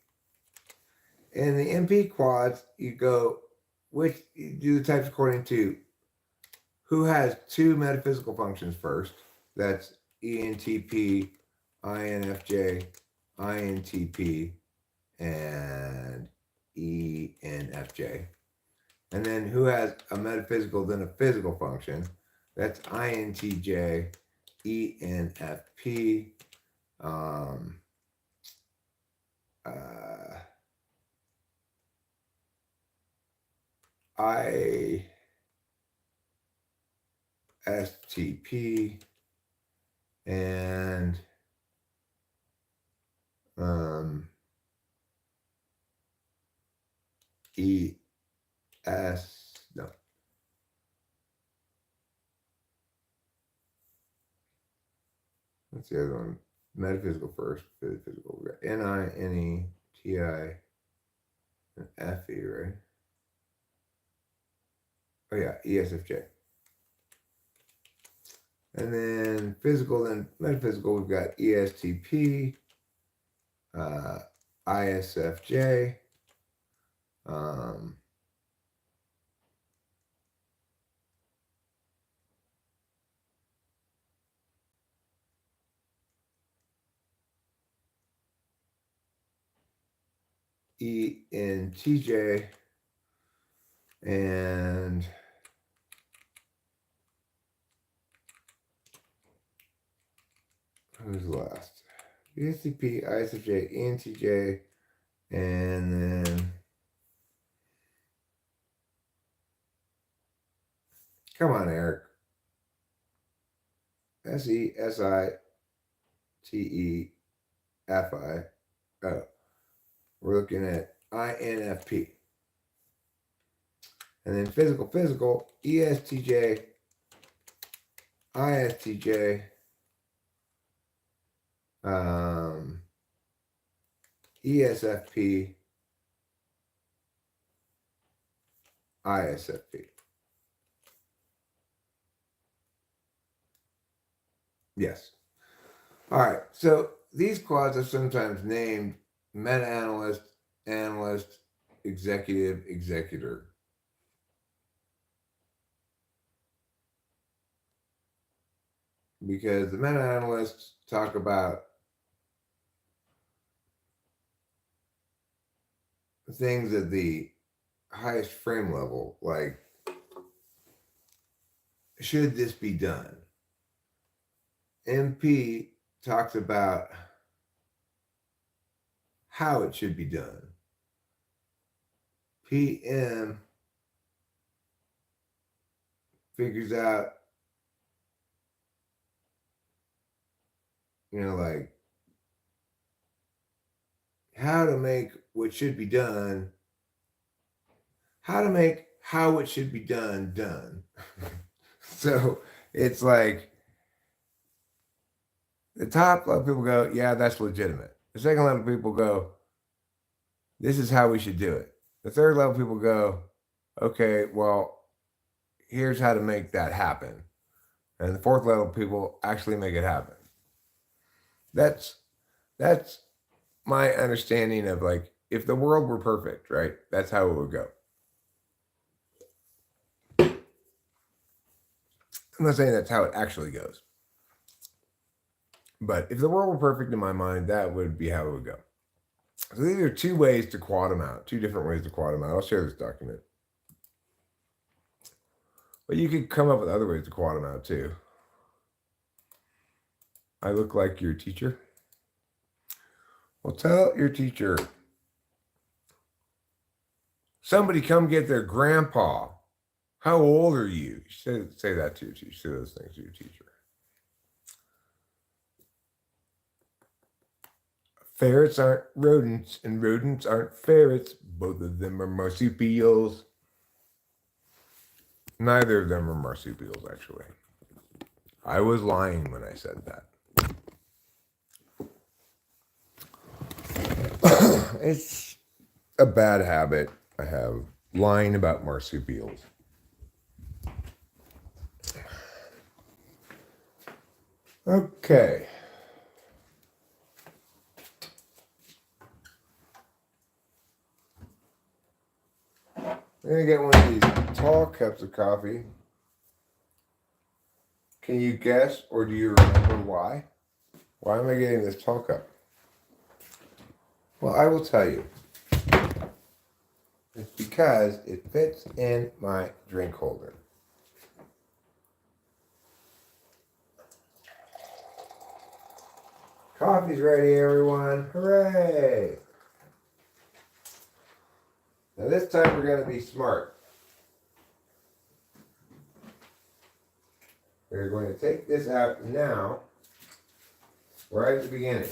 In the MP quads, you do the types according to who has two metaphysical functions first. That's ENTP, INFJ, INTP, and ENFJ. And then who has a metaphysical, then a physical function. That's INTJ, ENFP, ISTP, and What's the other one? Metaphysical first, physical. We got N-I, N-E, T-I, and F-E, right? Oh yeah, ESFJ. And then physical, then metaphysical, we've got ESTP, ISFJ, ENTJ, and who's last? ESTP, ISFJ, ENTJ, and then come on, Eric. SESITEFI. Oh, we're looking at INFP. And then physical, ESTJ, ISTJ, ESFP, ISFP. Yes. All right. So these quads are sometimes named meta-analyst, analyst, executive, executor. Because the meta-analysts talk about things at the highest frame level, like, should this be done? MP talks about how it should be done. PM figures out, like how to make what should be done, how to make how it should be done. So it's like the top level people go, yeah, that's legitimate. The second level people go, this is how we should do it. The third level people go, okay, well, here's how to make that happen. And the fourth level people actually make it happen. That's my understanding of, like, if the world were perfect, right? That's how it would go. I'm not saying that's how it actually goes. But if the world were perfect in my mind, that would be how it would go. So these are two ways to quad them out, two different ways to quad them out. I'll share this document. But you could come up with other ways to quad them out too. I look like your teacher. Well, tell your teacher, somebody come get their grandpa. How old are you? You say that to your teacher. Say those things to your teacher. Ferrets aren't rodents, and rodents aren't ferrets. Both of them are marsupials. Neither of them are marsupials, actually. I was lying when I said that. It's a bad habit I have, lying about marsupials. Okay. I'm going to get one of these tall cups of coffee. Can you guess, or do you remember why? Why am I getting this tall cup? Well, I will tell you. It's because it fits in my drink holder. Coffee's ready, everyone. Hooray! Now this time we're going to be smart. We're going to take this out now, right at the beginning.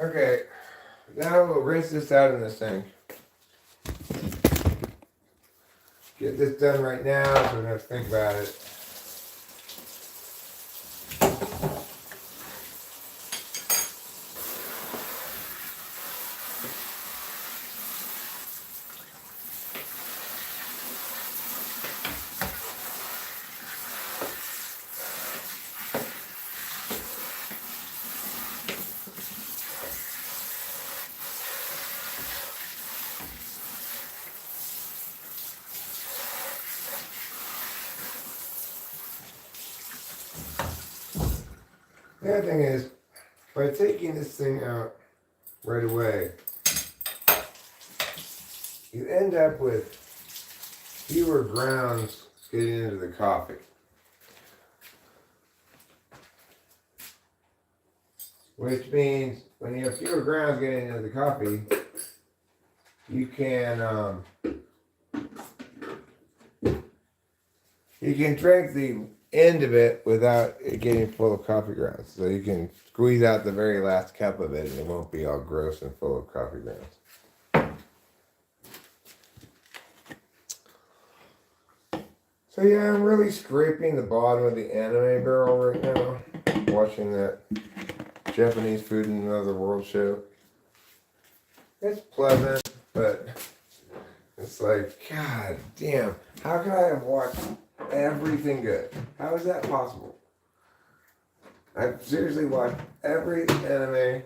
Okay, now we'll rinse this out in the sink. Get this done right now so we don't have to think about it. The other thing is, by taking this thing out right away, you end up with fewer grounds getting into the coffee. Which means when you have fewer grounds getting into the coffee, you can drink the end of it without it getting full of coffee grounds. So you can squeeze out the very last cup of it and it won't be all gross and full of coffee grounds. So yeah, I'm really scraping the bottom of the anime barrel right now, watching that Japanese food in another world show. It's pleasant, but it's like, God damn, how could I have watched everything good? How is that possible? I've seriously watched every anime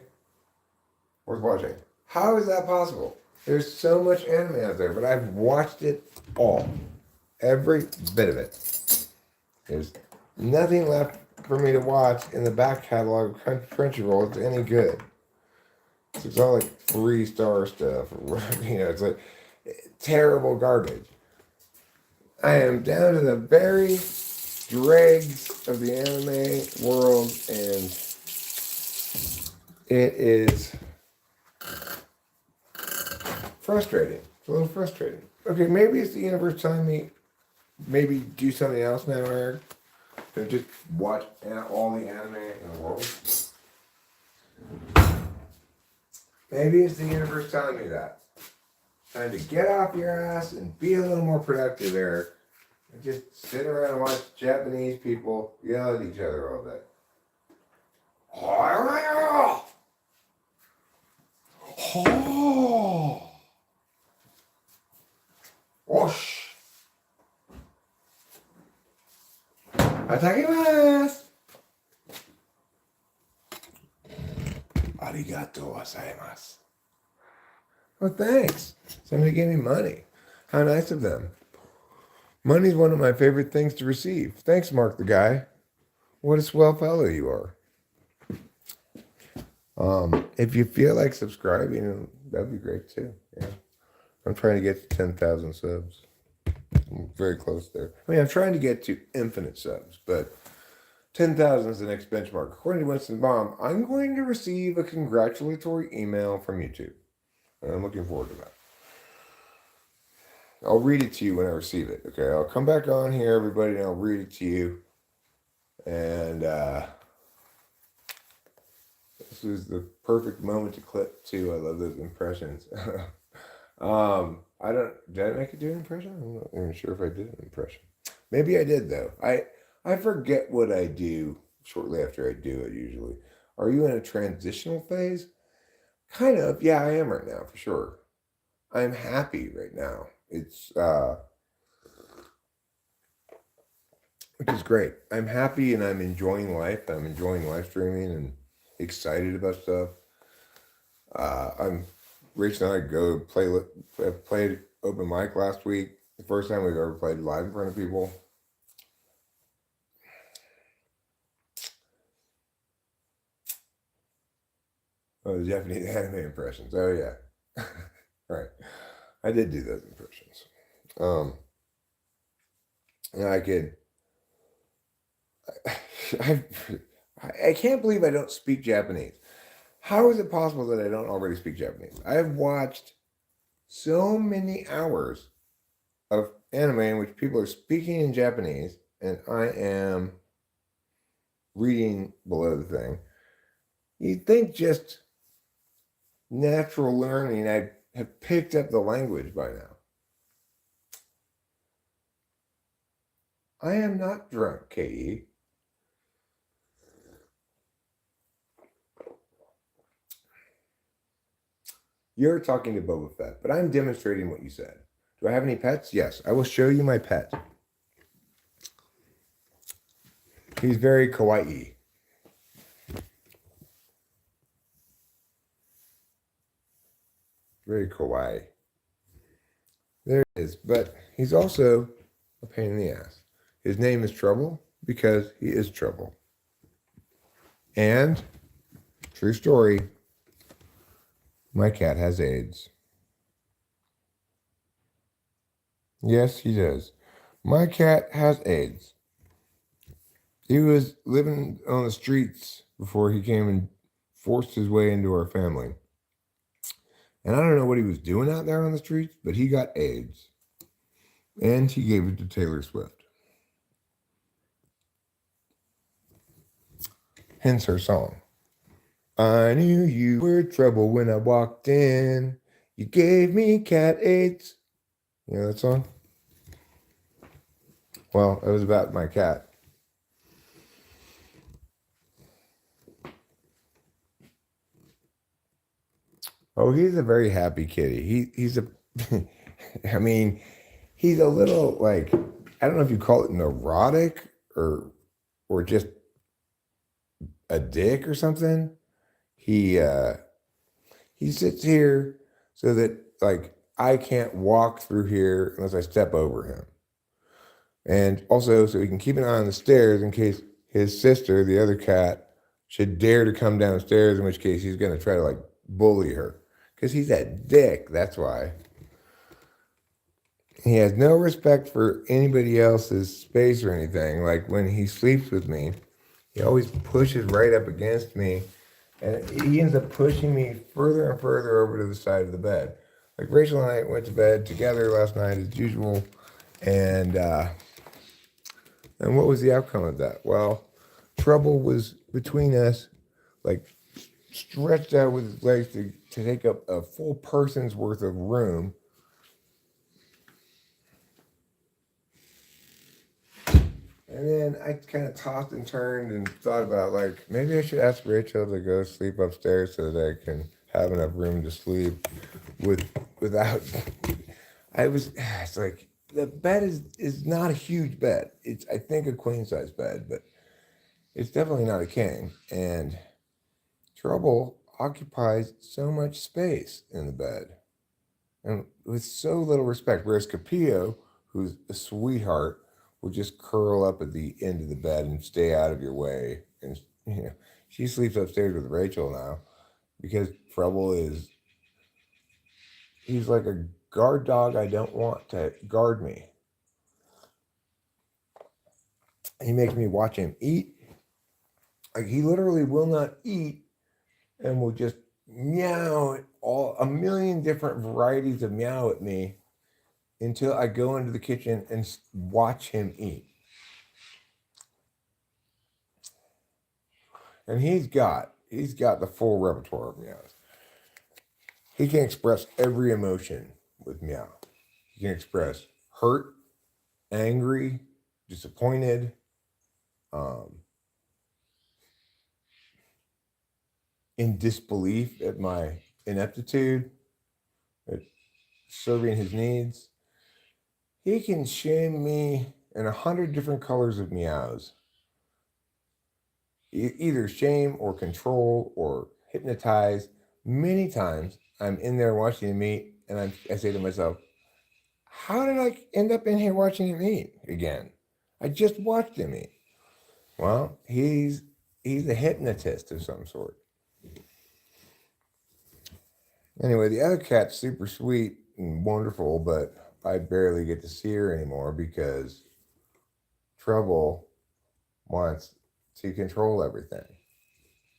worth watching. How is that possible? There's so much anime out there, but I've watched it all. Every bit of it. There's nothing left for me to watch in the back catalog of Crunchyroll that's any good. It's all like 3-star stuff or whatever, it's like terrible garbage. I am down to the very dregs of the anime world, and it is frustrating. It's a little frustrating. Okay, maybe it's the universe telling me maybe do something else now, Eric. And just watch all the anime in the world. Maybe it's the universe telling me that. Time to get off your ass and be a little more productive, Eric. And just sit around and watch Japanese people yell at each other all day. Whoosh. Atarimasu. Arigatou gozaimasu. Oh, thanks. Somebody gave me money. How nice of them. Money's one of my favorite things to receive. Thanks, Mark the guy. What a swell fellow you are. If you feel like subscribing, that'd be great too. Yeah. I'm trying to get to 10,000 subs. I'm very close there. I mean, I'm trying to get to infinite subs, but 10,000 is the next benchmark. According to Winston Baum, I'm going to receive a congratulatory email from YouTube. And I'm looking forward to that. I'll read it to you when I receive it. Okay, I'll come back on here, everybody, and I'll read it to you. And this is the perfect moment to clip too. I love those impressions. Did I make it do an impression? I'm not even sure if I did an impression. Maybe I did though. I forget what I do shortly after I do it usually. Are you in a transitional phase? Kind of. Yeah, I am right now for sure. I'm happy right now. It's which is great. I'm happy and I'm enjoying life. I'm enjoying live streaming and excited about stuff. Rachel and I played open mic last week. The first time we've ever played live in front of people. Oh, the Japanese anime impressions. Oh yeah. Right. I did do those impressions. And I can't believe I don't speak Japanese. How is it possible that I don't already speak Japanese? I have watched so many hours of anime in which people are speaking in Japanese, and I am reading below the thing. You'd think just natural learning, I have picked up the language by now. I am not drunk, K.E. You're talking to Boba Fett, but I'm demonstrating what you said. Do I have any pets? Yes, I will show you my pet. He's very kawaii. Very kawaii. There it is. But he's also a pain in the ass. His name is Trouble because he is trouble. And, true story, my cat has AIDS. Yes, he does. My cat has AIDS. He was living on the streets before he came and forced his way into our family. And I don't know what he was doing out there on the streets, but he got AIDS. And he gave it to Taylor Swift. Hence her song. I knew you were trouble when I walked in. You gave me cat AIDS. You know that song? Well, it was about my cat. Oh, he's a very happy kitty. He's a, I mean, he's a little like, I don't know if you call it neurotic or just a dick or something. He sits here so that like I can't walk through here unless I step over him. And also so he can keep an eye on the stairs in case his sister, the other cat, should dare to come downstairs, in which case he's going to try to like bully her. Because he's a dick, that's why. He has no respect for anybody else's space or anything. Like when he sleeps with me, he always pushes right up against me. And he ends up pushing me further and further over to the side of the bed. Like Rachel and I went to bed together last night as usual. And what was the outcome of that? Well, Trouble was between us, like stretched out with his legs to take up a full person's worth of room. And then I kind of tossed and turned and thought about like, maybe I should ask Rachel to go sleep upstairs so that I can have enough room to sleep without. It's like the bed is not a huge bed. It's I think a queen size bed, but it's definitely not a king. And Trouble occupies so much space in the bed, and with so little respect. Whereas Capillo, who's a sweetheart, will just curl up at the end of the bed and stay out of your way. And she sleeps upstairs with Rachel now because Trouble he's like a guard dog I don't want to guard me. He makes me watch him eat. Like he literally will not eat and will just meow a million different varieties of meow at me until I go into the kitchen and watch him eat. And he's got the full repertoire of meows. He can express every emotion with meow. He can express hurt, angry, disappointed, in disbelief at my ineptitude, at serving his needs. He can shame me in 100 different colors of meows. Either shame or control or hypnotize. Many times I'm in there watching him eat, and I say to myself, how did I end up in here watching him eat again? I just watched him eat. Well, he's a hypnotist of some sort. Anyway, the other cat's super sweet and wonderful, but I barely get to see her anymore because Trouble wants to control everything.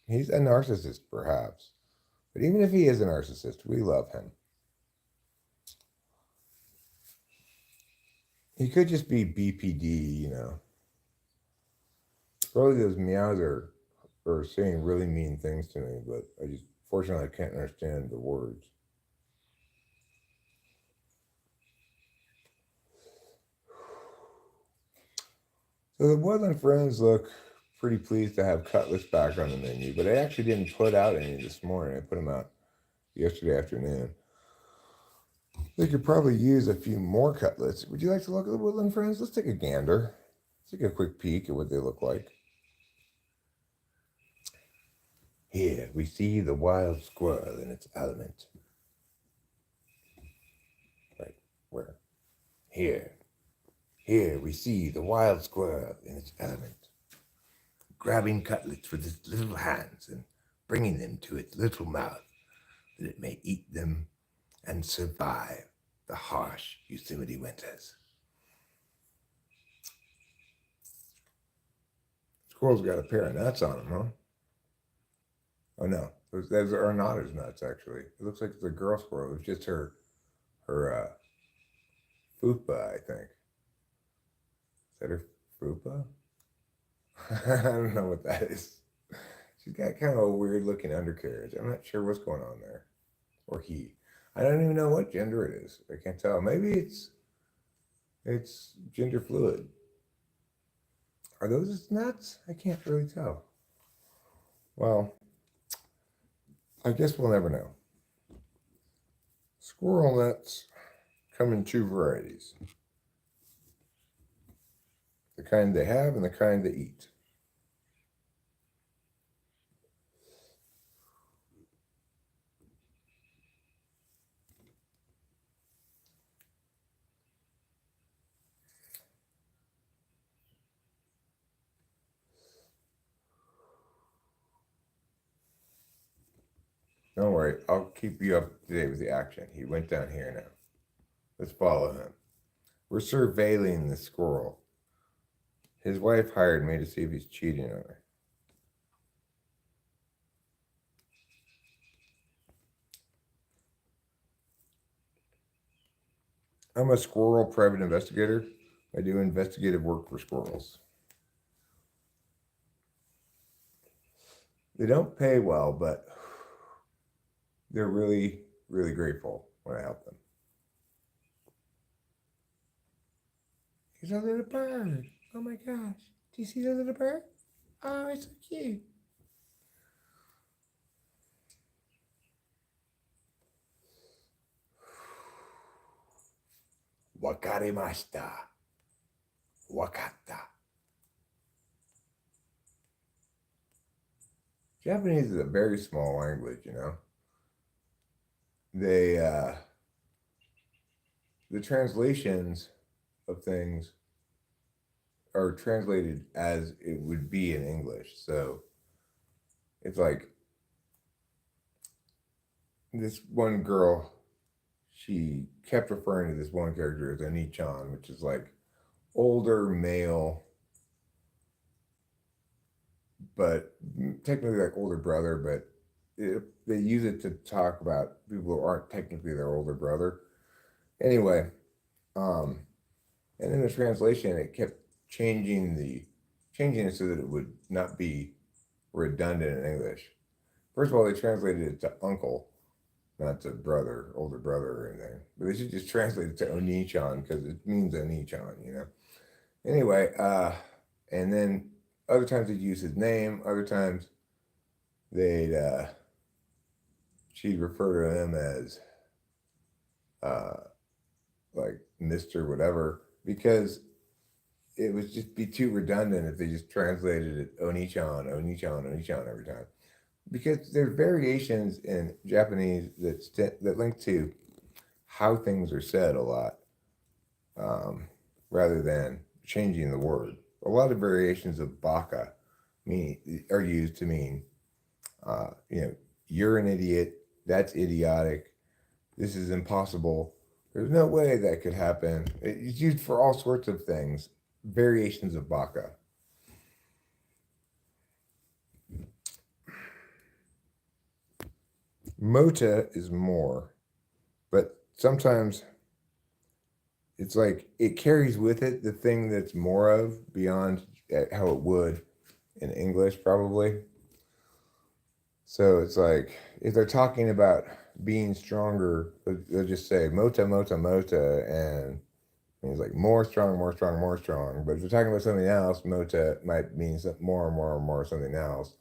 He's a narcissist, perhaps. But even if he is a narcissist, we love him. He could just be BPD, Probably those meows are saying really mean things to me, but I just Fortunately, I can't understand the words. So the Woodland Friends look pretty pleased to have cutlets back on the menu, but I actually didn't put out any this morning. I put them out yesterday afternoon. They could probably use a few more cutlets. Would you like to look at the Woodland Friends? Let's take a gander. Let's take a quick peek at what they look like. Here we see the wild squirrel in its element. Right, where? Here we see the wild squirrel in its element, grabbing cutlets with its little hands and bringing them to its little mouth, that it may eat them and survive the harsh Yosemite winters. Squirrel's got a pair of nuts on him, huh? Oh no, those are not his nuts, actually. It looks like it's a girl squirrel. It's just her fupa, I think. Is that her fupa? I don't know what that is. She's got kind of a weird looking undercarriage. I'm not sure what's going on there. Or he. I don't even know what gender it is. I can't tell. Maybe it's gender fluid. Are those his nuts? I can't really tell. Well, I guess we'll never know. Squirrel nuts come in two varieties. The kind they have and the kind they eat. Don't worry, I'll keep you up to date with the action. He went down here now. Let's follow him. We're surveilling the squirrel. His wife hired me to see if he's cheating on her. I'm a squirrel private investigator. I do investigative work for squirrels. They don't pay well, but they're really, really grateful when I help them. He's a little bird. Oh my gosh. Do you see the little bird? Oh, it's so cute. Wakarimashita. Wakata. Japanese is a very small language, you know. The translations of things are translated as it would be in English. So it's like this one girl, she kept referring to this one character as Oni-chan, which is like older male, but technically like older brother, but they use it to talk about people who aren't technically their older brother. Anyway, and in the translation, it kept changing it so that it would not be redundant in English. First of all, they translated it to uncle, not to brother, older brother or anything. But they should just translate it to Oni-chan because it means Oni-chan, you know. Anyway, and then other times they'd use his name. Other times she'd refer to him as like Mr. Whatever, because it would just be too redundant if they just translated it Oni-chan, Oni-chan, Oni-chan every time. Because there's variations in Japanese that link to how things are said a lot, rather than changing the word. A lot of variations of baka are used to mean, you're an idiot, that's idiotic, this is impossible, there's no way that could happen. It's used for all sorts of things, variations of baka. Mota is more, but sometimes it's like it carries with it the thing that's more of beyond how it would in English, probably. So it's like, if they're talking about being stronger, they'll just say mota, mota, mota, and means like more strong, more strong, more strong. But if they're talking about something else, mota might mean more and more and more something else.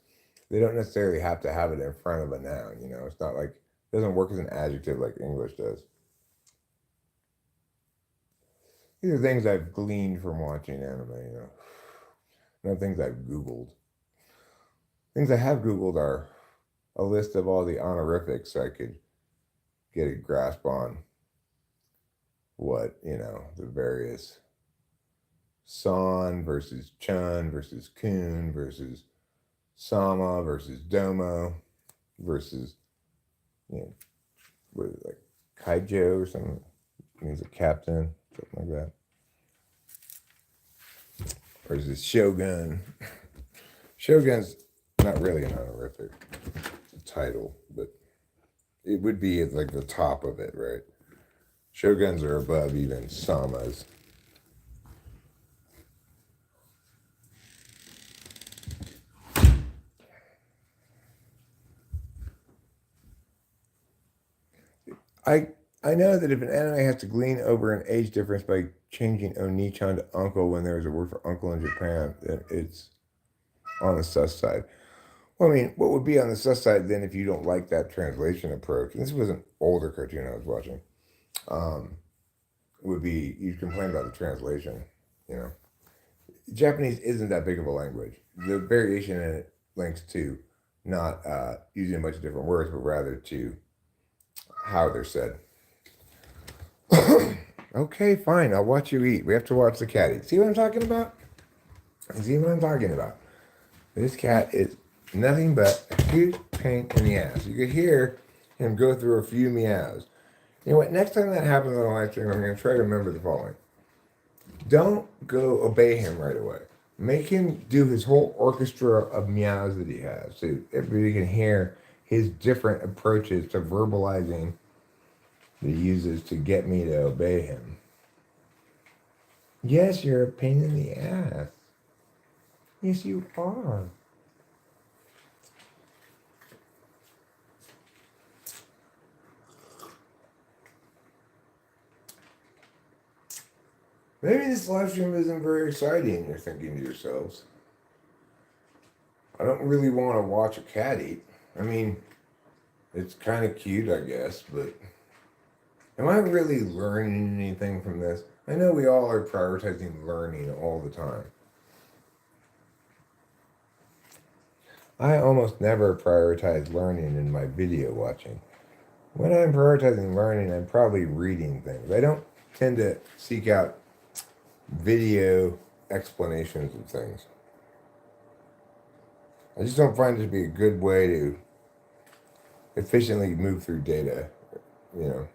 They don't necessarily have to have it in front of a noun, you know? It's not like, it doesn't work as an adjective like English does. These are things I've gleaned from watching anime, you know? Not things I've Googled. Things I have Googled are a list of all the honorifics so I could get a grasp on what, you know, the various San versus Chun versus Kun versus Sama versus Domo versus, you know, what is it, like Kaijo or something? It means a captain, something like that. Versus Shogun. Shogun's not really an honorific. It's a title, but it would be like the top of it, right? Shoguns are above even Samas. I know that if an anime has to glean over an age difference by changing Onichan to uncle when there's a word for uncle in Japan, then it's on the sus side. Well, I mean, what would be on the sus side then if you don't like that translation approach? And this was an older cartoon I was watching. Would be you complain about the translation. You know, Japanese isn't that big of a language. The variation in it links to not using a bunch of different words, but rather to how they're said. Okay, fine. I'll watch you eat. We have to watch the cat eat. See what I'm talking about? See what I'm talking about? This cat is nothing but a huge pain in the ass. You could hear him go through a few meows. You know what? Next time that happens on a live stream, I'm going to try to remember the following. Don't go obey him right away. Make him do his whole orchestra of meows that he has so everybody can hear his different approaches to verbalizing that he uses to get me to obey him. Yes, you're a pain in the ass. Yes, you are. Maybe this live stream isn't very exciting, you're thinking to yourselves. I don't really want to watch a cat eat. I mean, it's kind of cute, I guess, but am I really learning anything from this? I know we all are prioritizing learning all the time. I almost never prioritize learning in my video watching. When I'm prioritizing learning, I'm probably reading things. I don't tend to seek out video explanations of things. I just don't find it to be a good way to efficiently move through data, you know.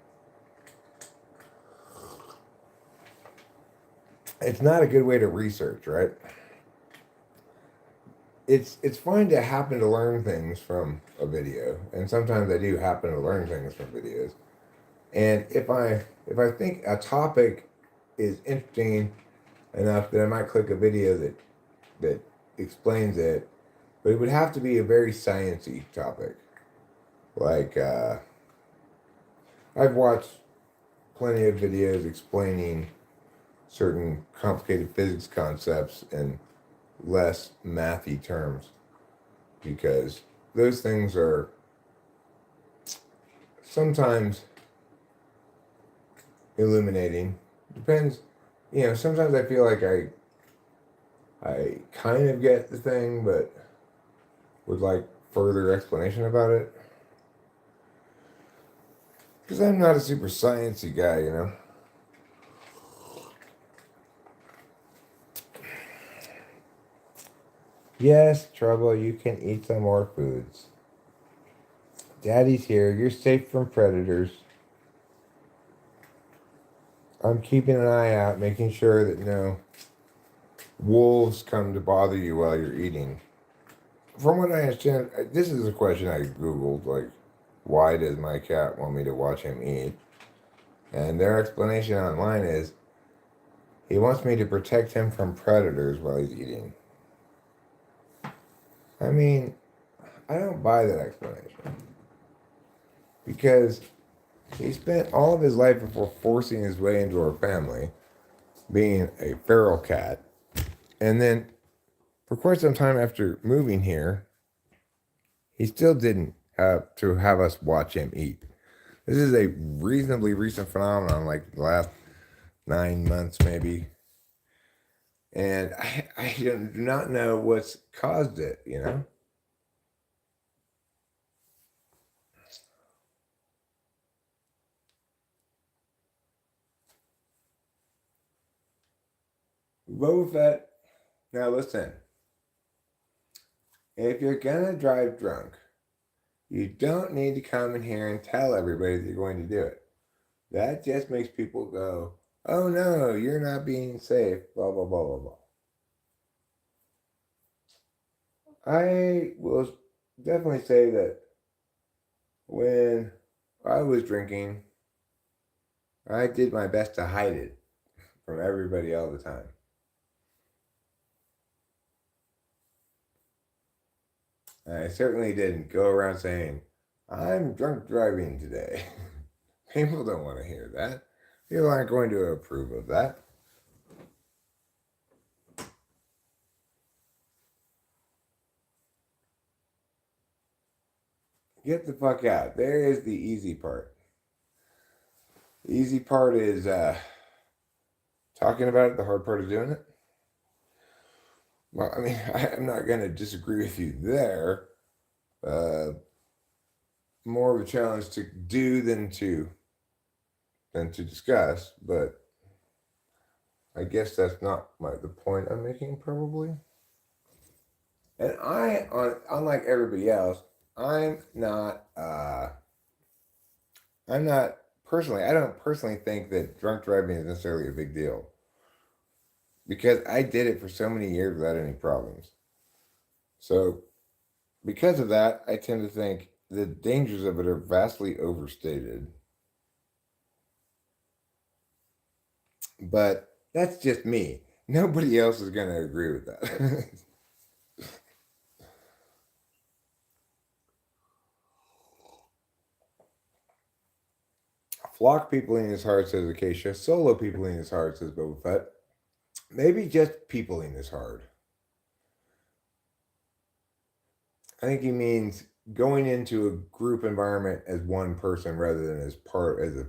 It's not a good way to research, right? It's fine to happen to learn things from a video, and sometimes I do happen to learn things from videos. And if I think a topic is interesting enough, then I might click a video that explains it, but it would have to be a very sciencey topic. Like I've watched plenty of videos explaining certain complicated physics concepts in less mathy terms because those things are sometimes illuminating. Depends, you know, sometimes I feel like I kind of get the thing but would like further explanation about it. Because I'm not a super sciencey guy, you know. Yes, Trouble, you can eat some more foods. Daddy's here. You're safe from predators. I'm keeping an eye out, making sure that no wolves come to bother you while you're eating. From what I understand, this is a question I Googled, like, why does my cat want me to watch him eat? And their explanation online is, he wants me to protect him from predators while he's eating. I mean, I don't buy that explanation. Because he spent all of his life before forcing his way into our family, being a feral cat. And then for quite some time after moving here, he still didn't have to have us watch him eat. This is a reasonably recent phenomenon, like the last 9 months maybe. And I do not know what's caused it, you know? Boba Fett, now listen, if you're gonna drive drunk, you don't need to come in here and tell everybody that you're going to do it. That just makes people go, oh no, you're not being safe, blah, blah, blah, blah, blah. I will definitely say that when I was drinking, I did my best to hide it from everybody all the time. I certainly didn't go around saying, I'm drunk driving today. People don't want to hear that. People aren't going to approve of that. Get the fuck out. There is the easy part. The easy part is talking about it. The hard part is doing it. Well, I mean, I'm not going to disagree with you there. More of a challenge to do than to discuss, but I guess that's not the point I'm making, probably. And unlike everybody else, I'm not personally. I don't personally think that drunk driving is necessarily a big deal because I did it for so many years without any problems. So because of that, I tend to think the dangers of it are vastly overstated. But that's just me. Nobody else is going to agree with that. Flock peopling is hard, says Acacia. Solo peopling is hard, says Boba Fett. Maybe just peopling is hard. I think he means going into a group environment as one person rather than as a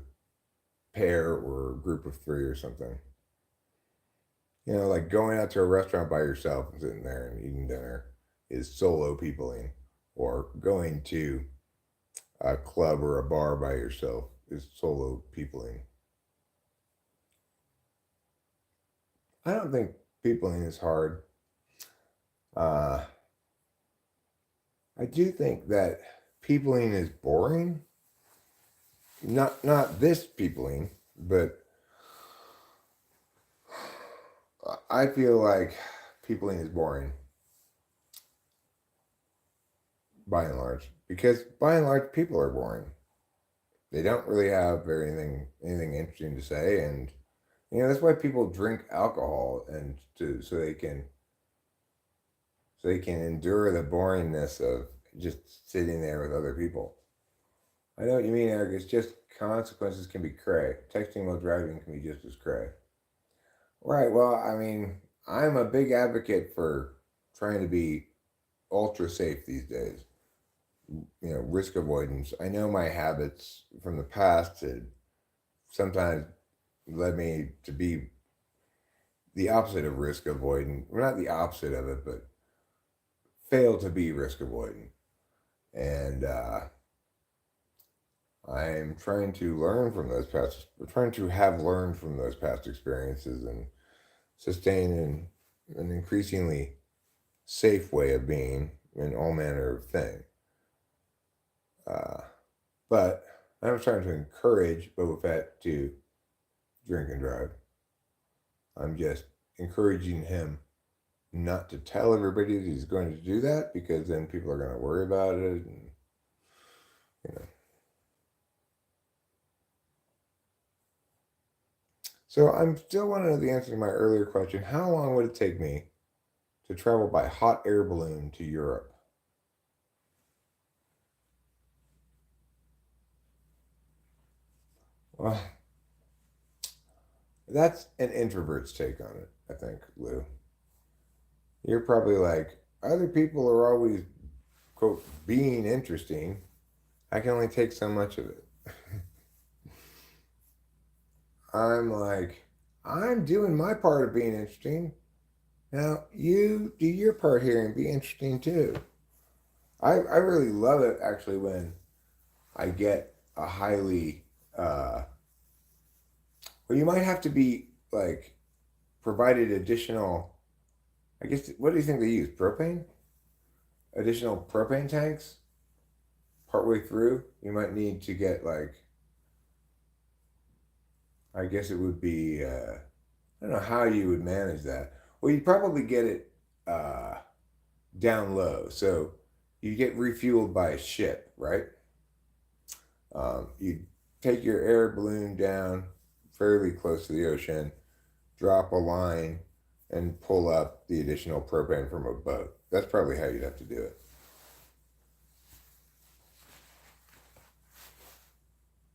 pair or a group of three or something. You know, like going out to a restaurant by yourself and sitting there and eating dinner is solo peopling, or going to a club or a bar by yourself is solo peopling. I don't think peopling is hard. Uh, I do think that peopling is boring. Not this peopling, but I feel like peopling is boring by and large, because by and large people are boring. They don't really have anything interesting to say, and you know that's why people drink alcohol and so they can endure the boringness of just sitting there with other people. I know what you mean, Eric. It's just consequences can be cray. Texting while driving can be just as cray. Right. Well, I mean, I'm a big advocate for trying to be ultra safe these days. You know, risk avoidance. I know my habits from the past had sometimes led me to be the opposite of risk avoidant. Well, not the opposite of it, but fail to be risk avoidant. And I'm trying to learn from those past. We're trying to have learned from those past experiences and sustain an increasingly safe way of being in all manner of thing. Uh, but I'm trying to encourage Boba Fett to drink and drive. I'm just encouraging him not to tell everybody that he's going to do that, because then people are going to worry about it, and you know. So I'm still wanting to know the answer to my earlier question: how long would it take me to travel by hot air balloon to Europe? Well, that's an introvert's take on it, I think, Lou. You're probably like, other people are always, quote, being interesting. I can only take so much of it. I'm like, I'm doing my part of being interesting. Now, you do your part here and be interesting too. I really love it actually when I get a highly, well, you might have to be like provided additional, I guess, what do you think they use? Propane? Additional propane tanks? Partway through, you might need to get like, I guess it would be, I don't know how you would manage that. Well, you'd probably get it uh, down low. So you get refueled by a ship, right? You take your air balloon down fairly close to the ocean, drop a line, and pull up the additional propane from a boat. That's probably how you'd have to do it.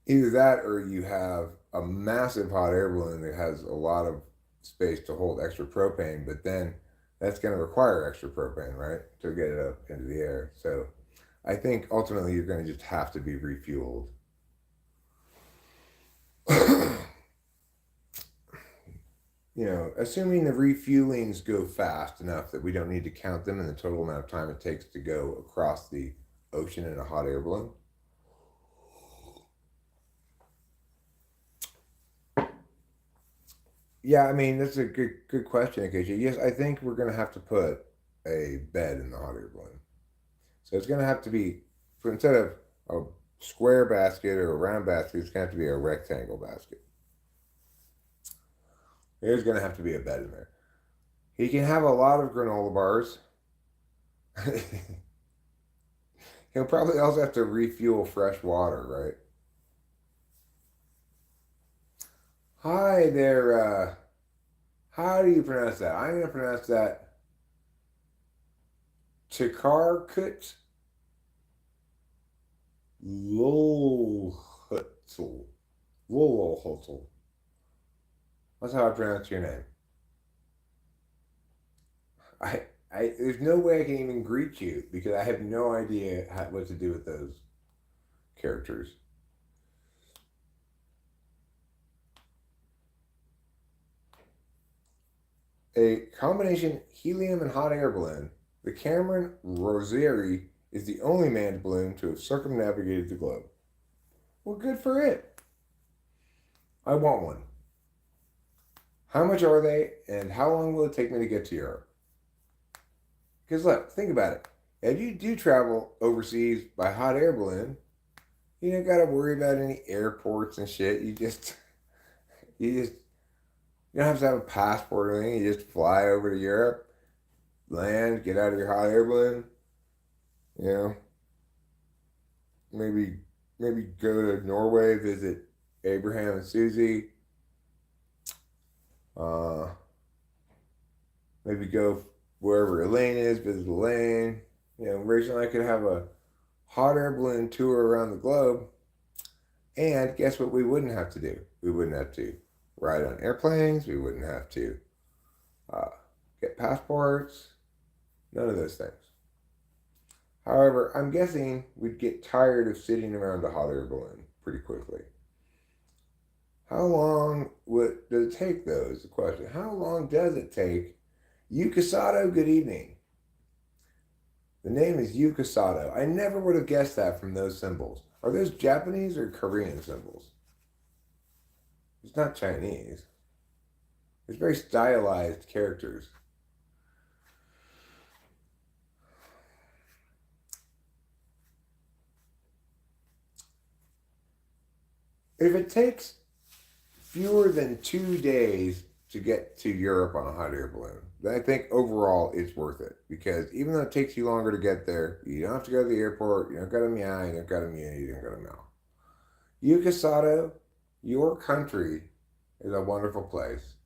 Either that or you have a massive hot air balloon that has a lot of space to hold extra propane, but then that's going to require extra propane, right, to get it up into the air. So I think ultimately you're going to just have to be refueled. Assuming the refuelings go fast enough that we don't need to count them in the total amount of time it takes to go across the ocean in a hot air balloon. Yeah, I mean, that's a good question, Acacia. Yes, I think we're going to have to put a bed in the hot air balloon. So it's going to have to be, instead of a square basket or a round basket, it's going to have to be a rectangle basket. There's going to have to be a bed in there. He can have a lot of granola bars. He'll probably also have to refuel fresh water, right? Hi there, how do you pronounce that? I'm going to pronounce that Tikarkut Lolhutzel. Lolhutzel. That's how I pronounce your name. There's no way I can even greet you because I have no idea what to do with those characters. A combination helium and hot air balloon, the Cameron Rosieri is the only manned balloon to have circumnavigated the globe. Well, good for it. I want one. How much are they, and how long will it take me to get to Europe? Because look, think about it. If you do travel overseas by hot air balloon, you don't gotta worry about any airports and shit. You don't have to have a passport or anything. You just fly over to Europe, land, get out of your hot air balloon. You know, maybe go to Norway, visit Abraham and Susie. Uh, maybe go wherever Elaine is, visit Elaine. Rachel and I could have a hot air balloon tour around the globe. And guess what we wouldn't have to do? We wouldn't have to ride on airplanes. We wouldn't have to get passports. None of those things. However, I'm guessing we'd get tired of sitting around a hot air balloon pretty quickly. How long does it take, though, is the question. How long does it take? Yukasato, good evening. The name is Yukasato. I never would have guessed that from those symbols. Are those Japanese or Korean symbols? It's not Chinese. It's very stylized characters. If it takes fewer than 2 days to get to Europe on a hot air balloon, then I think overall it's worth it. Because even though it takes you longer to get there, you don't have to go to the airport, you don't got to meow, you don't got to meow, you don't got to meow. Yukasato, your country is a wonderful place.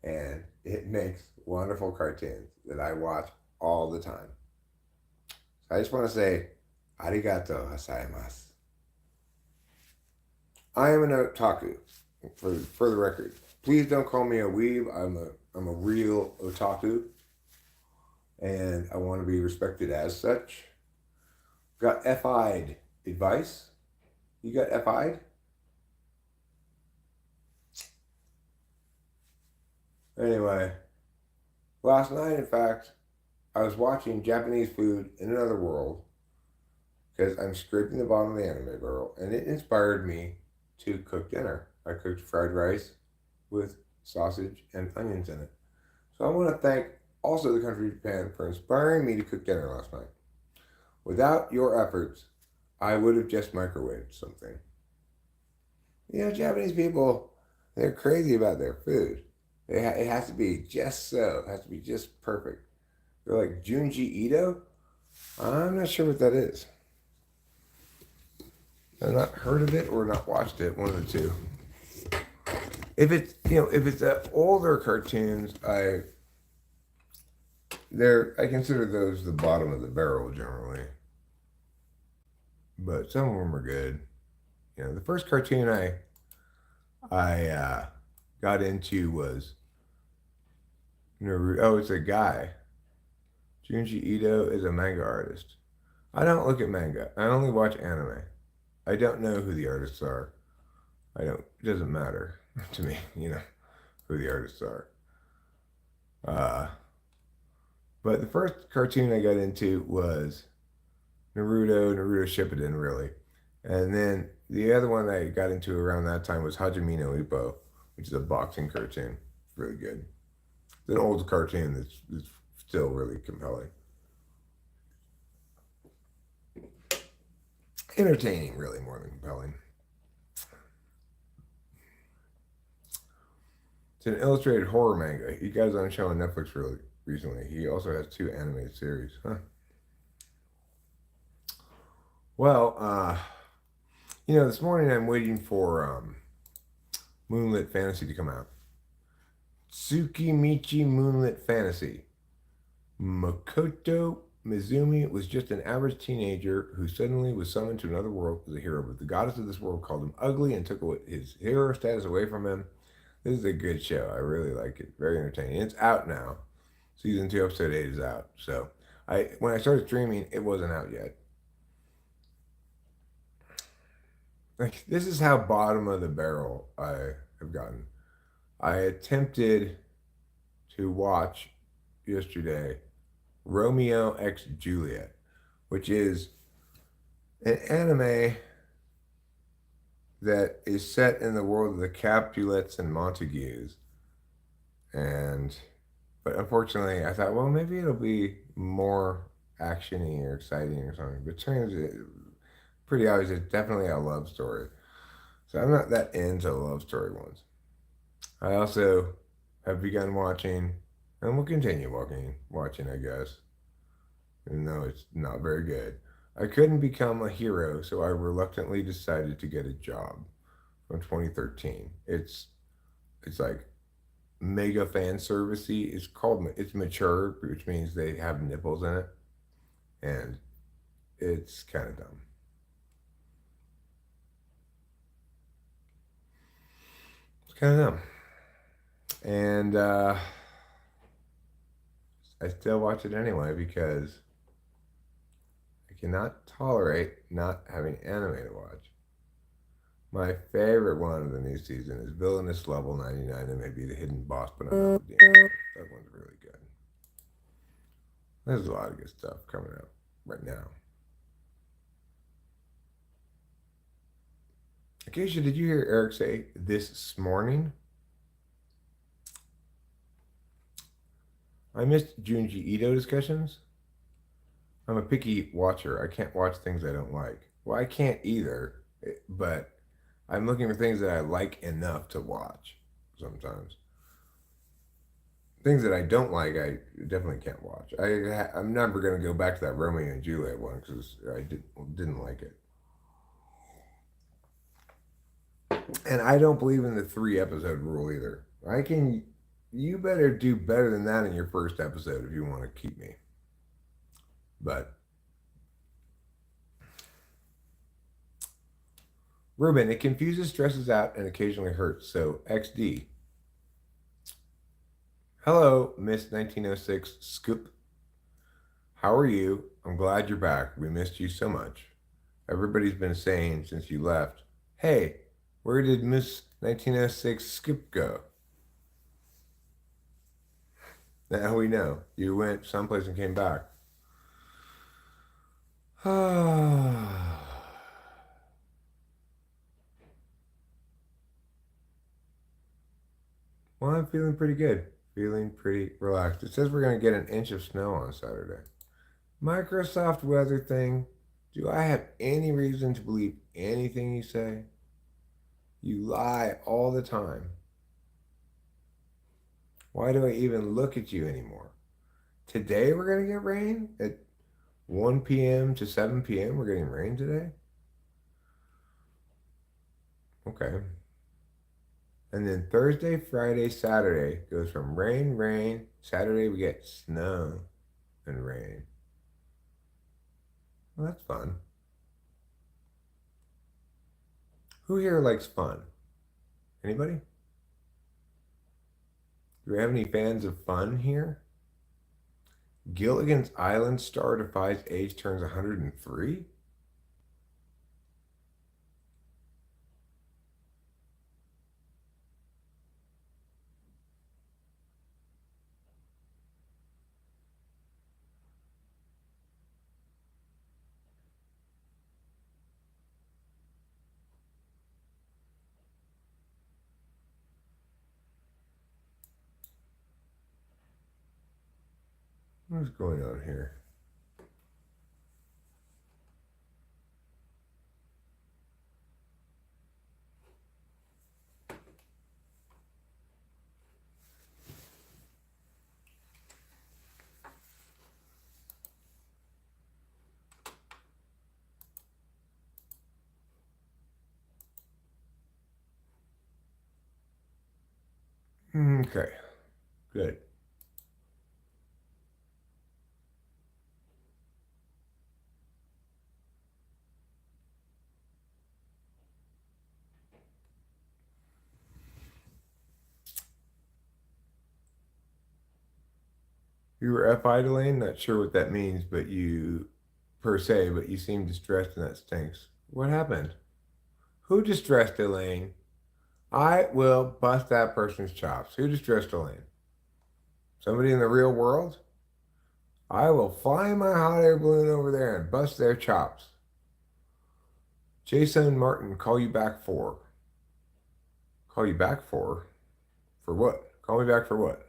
And it makes wonderful cartoons that I watch all the time. So I just want to say, arigato gozaimasu. I am an otaku, for the record. Please don't call me a weeb. I'm a real otaku, and I want to be respected as such. Got FI'd advice. You got FI'd? Anyway, last night, in fact, I was watching Japanese food in another world because I'm scraping the bottom of the anime barrel, and it inspired me to cook dinner. I cooked fried rice with sausage and onions in it. So I want to thank also the country of Japan for inspiring me to cook dinner last night. Without your efforts, I would have just microwaved something. You know, Japanese people, they're crazy about their food. It has to be just so. It has to be just perfect. They're like Junji Ito. I'm not sure what that is. I've not heard of it or not watched it. One of the two. If it's older cartoons, I consider those the bottom of the barrel generally. But some of them are good. You know, the first cartoon I got into was Naruto. Oh, it's a guy. Junji Ito is a manga artist. I don't look at manga. I only watch anime. I don't know who the artists are. It doesn't matter to me, who the artists are. But the first cartoon I got into was Naruto Shippuden, really. And then the other one I got into around that time was Hajime no Ippo, which is a boxing cartoon. It's really good. It's an old cartoon that's still really compelling. Entertaining, really, more than compelling. It's an illustrated horror manga. He got his own show on Netflix really recently. He also has 2 animated series. Well, this morning I'm waiting for Moonlit Fantasy to come out. Tsukimichi Moonlit Fantasy. Makoto Mizumi was just an average teenager who suddenly was summoned to another world as a hero, but the goddess of this world called him ugly and took his hero status away from him. This is a good show. I really like it. Very entertaining. It's out now. Season 2, episode 8 is out. So when I started streaming, it wasn't out yet. Like, this is how bottom of the barrel I have gotten. I attempted to watch yesterday Romeo x Juliet, which is an anime that is set in the world of the Capulets and Montagues. But unfortunately, I thought, well, maybe it'll be more actiony or exciting or something. But it turns out pretty obvious it's definitely a love story. So I'm not that into love story ones. I also have begun watching, and will continue watching, I guess, even though it's not very good. I couldn't become a hero, so I reluctantly decided to get a job from 2013. It's like mega fan servicey. It's mature, which means they have nipples in it, and it's kind of dumb. It's kind of dumb, and I still watch it anyway because I cannot tolerate not having anime to watch. My favorite one of the new season is Villainous Level 99 and maybe The Hidden Boss, but I'm not the DM. That one's really good. There's a lot of good stuff coming out right now. Acacia, did you hear Eric say this morning? I missed Junji Ito discussions. I'm a picky watcher. I can't watch things I don't like. Well, I can't either, but I'm looking for things that I like enough to watch sometimes. Things that I don't like, I definitely can't watch. I'm never going to go back to that Romeo and Juliet one because I didn't like it. And I don't believe in the 3-episode rule either. You better do better than that in your first episode if you want to keep me. But Ruben, it confuses, stresses out, and occasionally hurts. So XD. Hello, Miss 1906 Scoop. How are you? I'm glad you're back. We missed you so much. Everybody's been saying since you left, hey, where did Miss 1906 Scoop go? Now we know. You went someplace and came back. Well, I'm feeling pretty good. Feeling pretty relaxed. It says we're going to get an inch of snow on Saturday. Microsoft weather thing. Do I have any reason to believe anything you say? You lie all the time. Why do I even look at you anymore? Today we're going to get rain at 1 p.m. to 7 p.m. We're getting rain today? Okay. And then Thursday, Friday, Saturday goes from rain, rain. Saturday we get snow and rain. Well, that's fun. Who here likes fun? Anybody? Do we have any fans of fun here? Gilligan's Island star defies age, turns 103? What's going on here? Okay, good. You were FI'd, Elaine? Not sure what that means, but you seem distressed and that stinks. What happened? Who distressed Elaine? I will bust that person's chops. Who distressed Elaine? Somebody in the real world? I will fly my hot air balloon over there and bust their chops. Jason Martin, call you back for. Call you back for? For what? Call me back for what?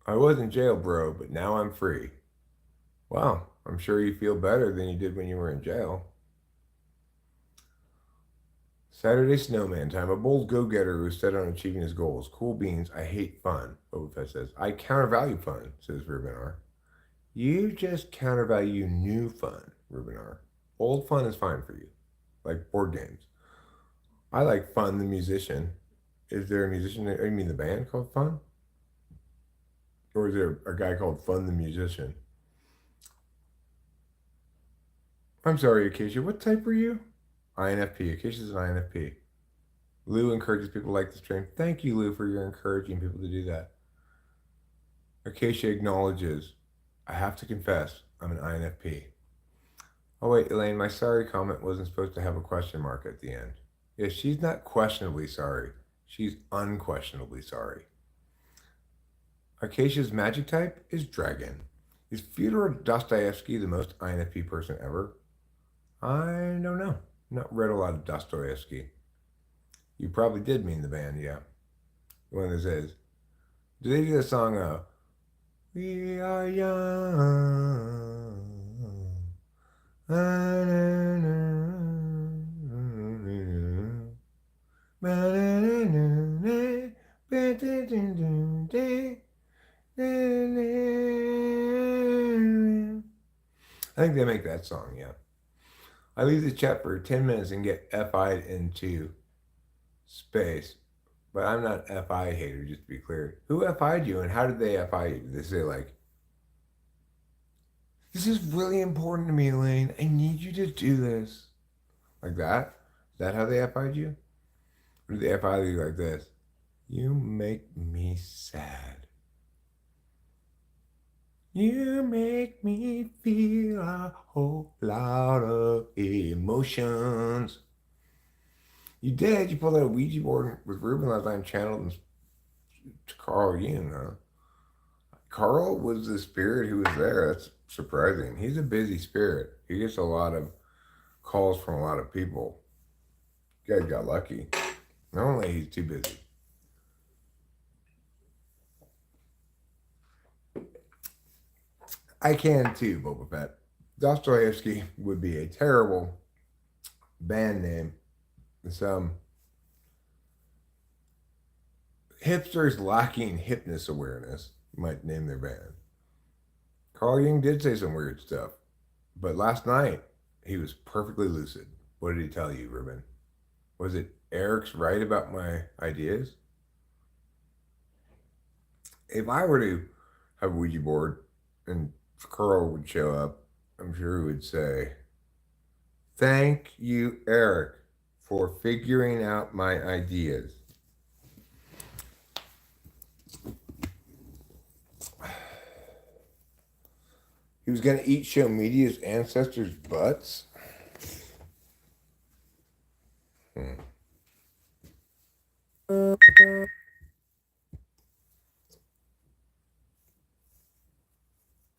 I was in jail, bro, but now I'm free. Wow, I'm sure you feel better than you did when you were in jail. Saturday snowman time. A bold go-getter who is set on achieving his goals. Cool beans. I hate fun. Boba Fett says. I countervalue fun, says Ruben R. You just countervalue new fun, Ruben R. Old fun is fine for you, like board games. I like Fun the musician. Is there a musician? You mean the band called Fun? Or is there a guy called Fun the musician? I'm sorry, Acacia. What type are you? INFP. Acacia's an INFP. Lou encourages people to like the stream. Thank you, Lou, for your encouraging people to do that. Acacia acknowledges, I have to confess, I'm an INFP. Oh, wait, Elaine, my sorry comment wasn't supposed to have a question mark at the end. Yeah, she's not questionably sorry. She's unquestionably sorry. Acacia's magic type is dragon. Is Fyodor Dostoevsky the most INFP person ever? I don't know. Not read a lot of Dostoevsky. You probably did mean the band, yeah. The one that says, do they do the song, We Are Young? I think they make that song, yeah. I leave the chat for 10 minutes and get FI'd into space. But I'm not FI hater, just to be clear. Who FI'd you and how did they FI you? Did they say like, This is really important to me, Elaine. I need you to do this. Like that? Is that how they FI'd you? Or do they FI you like this? You make me sad. You make me feel a whole lot of emotions. You did. You pulled out a Ouija board with Ruben last time, channeled to Carl Jung, huh? Carl was the spirit who was there. That's surprising. He's a busy spirit. He gets a lot of calls from a lot of people. You guys got lucky. Normally he's too busy. I can too, Boba Fett. Dostoevsky would be a terrible band name. Some hipsters lacking hypnus awareness might name their band. Carl Jung did say some weird stuff, but last night he was perfectly lucid. What did he tell you, Ruben? Was it Eric's right about my ideas? If I were to have a Ouija board and Carl would show up, I'm sure he would say, "Thank you, Eric, for figuring out my ideas." He was going to eat show media's ancestors' butts?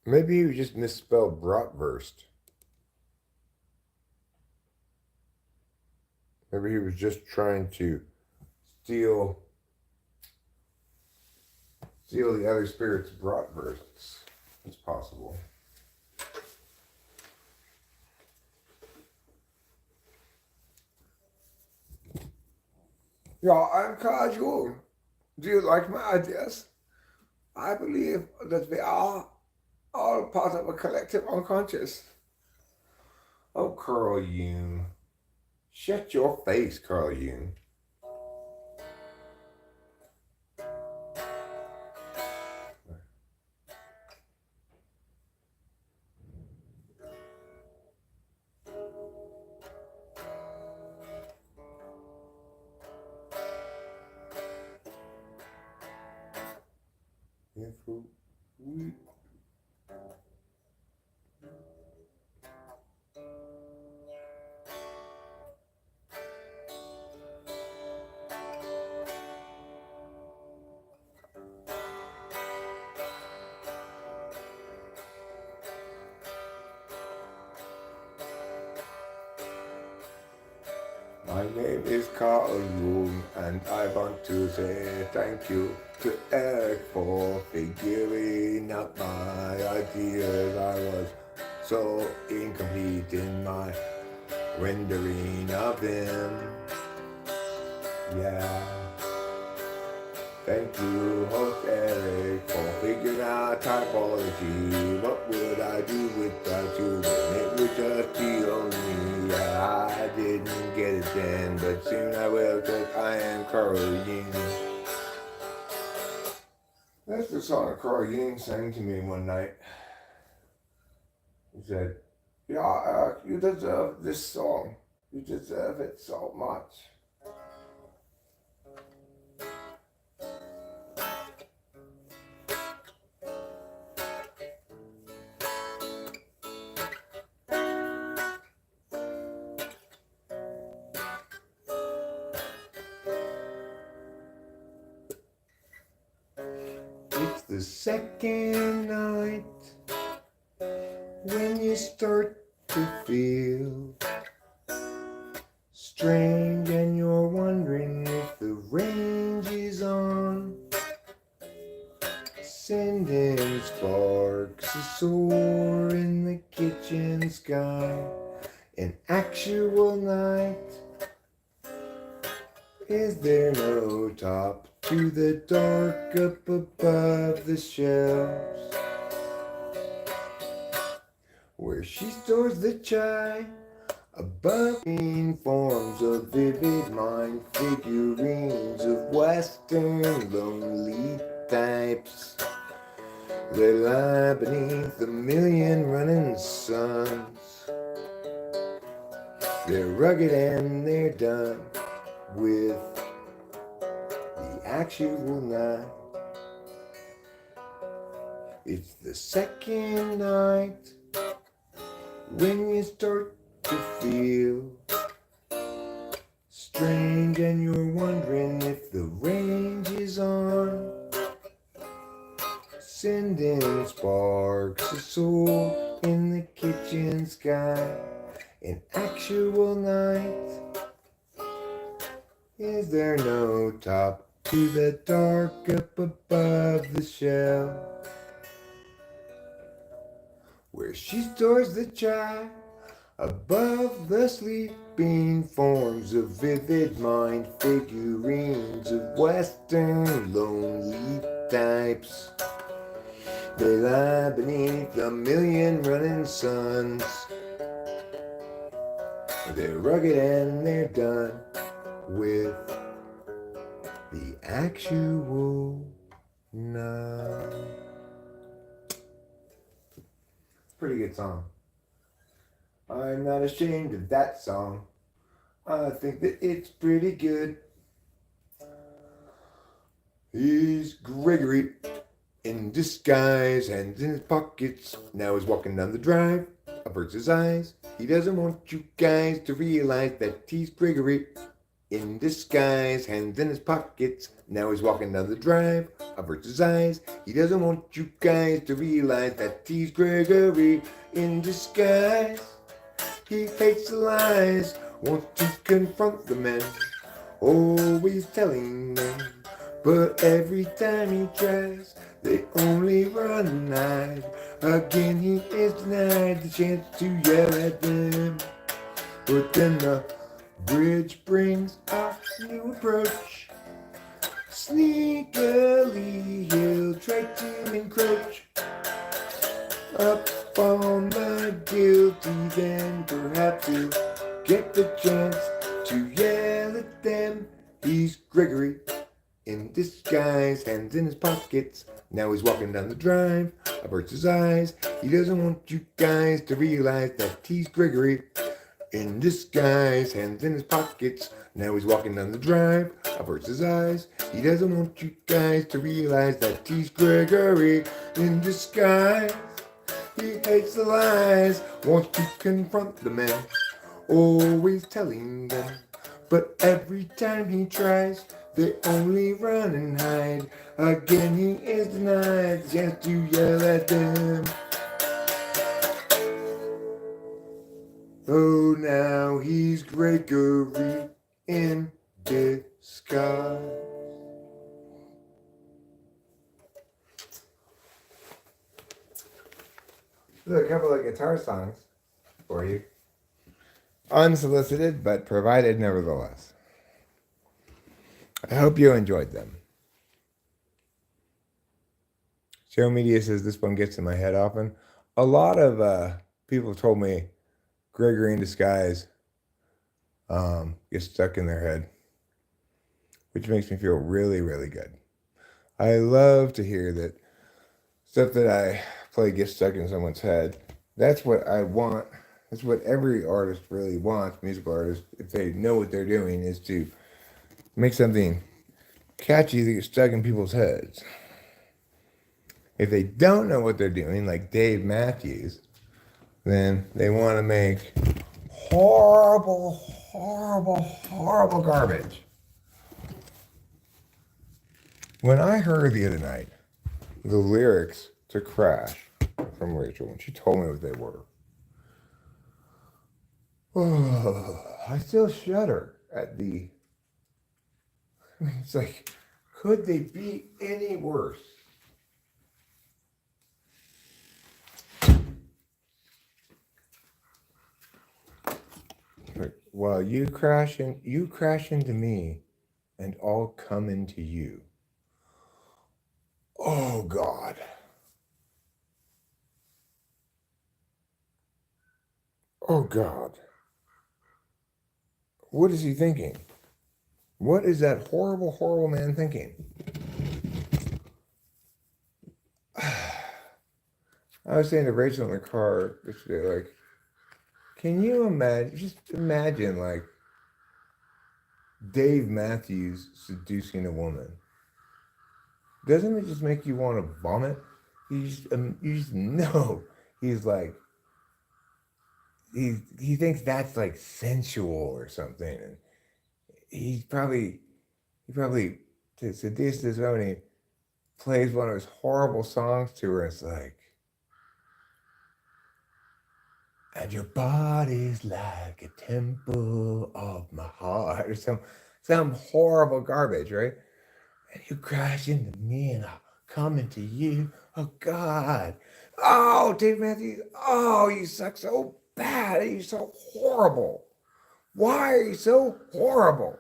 Maybe he just misspelled bratwurst. Maybe he was just trying to steal the other spirit's bratwursts. It's possible. Yeah, I'm Carl Jung. Do you like my ideas? I believe that we are all part of a collective unconscious. Oh, Carl Jung. Shut your face, Carl Jung. If we My name is Carl Jung, and I want to say thank you to Eric for figuring out my ideas. I was so incomplete in my rendering of them. Yeah. Thank you, host Eric, for figuring out typology. What would I do without you when it was just you only? Yeah, I didn't get it then, but soon I will, cause I am Carl Jung. That's the song Carl Jung sang to me one night. He said, "Yeah, you deserve this song. You deserve it so much." It's the second night when you start to feel strange and you're wondering if the range is on, sending sparks to soar in the kitchen sky. An actual night. Is there no top to the dark up above the shelves, where she stores the chai above in forms of vivid mind figurines of Western lonely types, They lie beneath a million running suns. They're rugged and they're done with the actual night. It's the second night when you start to feel strange and you're wondering if the range is on. Sending sparks of soul in the kitchen sky. An actual night. Is there no top to the dark up above the shell? Where she stores the chai above the sleeping forms of vivid mind figurines of Western lonely types. They lie beneath a million running suns. They're rugged and they're done with the actual night. Pretty good song. I'm not ashamed of that song. I think that it's pretty good. He's Gregory in disguise, hands in his pockets. Now he's walking down the drive, averts his eyes. He doesn't want you guys to realize that he's Gregory in disguise, hands in his pockets. Now he's walking down the drive, averts his eyes. He doesn't want you guys to realize that he's Gregory in disguise. He hates the lies, wants to confront the men, always telling them. But every time he tries, they only run and hide. Again he is denied the chance to yell at them. But then the bridge brings a new approach. Sneakily he'll try to encroach up on the guilty, then perhaps he'll get the chance to yell at them. He's Gregory in disguise, hands in his pockets. Now he's walking down the drive, averts his eyes. He doesn't want you guys to realize that he's Gregory in disguise, hands in his pockets. Now he's walking down the drive, averts his eyes. He doesn't want you guys to realize that he's Gregory in disguise. He hates the lies, wants to confront the men, always telling them. But every time he tries, they only run and hide. Again he is denied the chance to yell at them. Oh, now he's Gregory in disguise. There's a couple of guitar songs for you. Unsolicited, but provided nevertheless. I hope you enjoyed them. Show Media says this one gets in my head often. A lot of people told me Gregory in disguise gets stuck in their head, which makes me feel really, really good. I love to hear that stuff that I play gets stuck in someone's head. That's what I want. That's what every artist really wants, musical artist, if they know what they're doing, is to make something catchy that gets stuck in people's heads. If they don't know what they're doing, like Dave Matthews, then they want to make horrible, horrible, horrible garbage. When I heard the other night the lyrics to Crash from Rachel, when she told me what they were, I still shudder at the... It's like, could they be any worse? Well, you crash into me, and I'll come into you. Oh God. Oh God. What is he thinking? What is that horrible, horrible man thinking? I was saying to Rachel in the car yesterday, like, can you imagine? Just imagine, like, Dave Matthews seducing a woman. Doesn't it just make you want to vomit? You just know he's like he thinks that's like sensual or something, and he's probably he probably to seduce this woman. He plays one of his horrible songs to her. It's like, and your body's like a temple of my heart, or some horrible garbage, right? And you crash into me, and I'll come into you. Oh God! Oh, Dave Matthews! Oh, you suck so bad. You're so horrible. Why are you so horrible?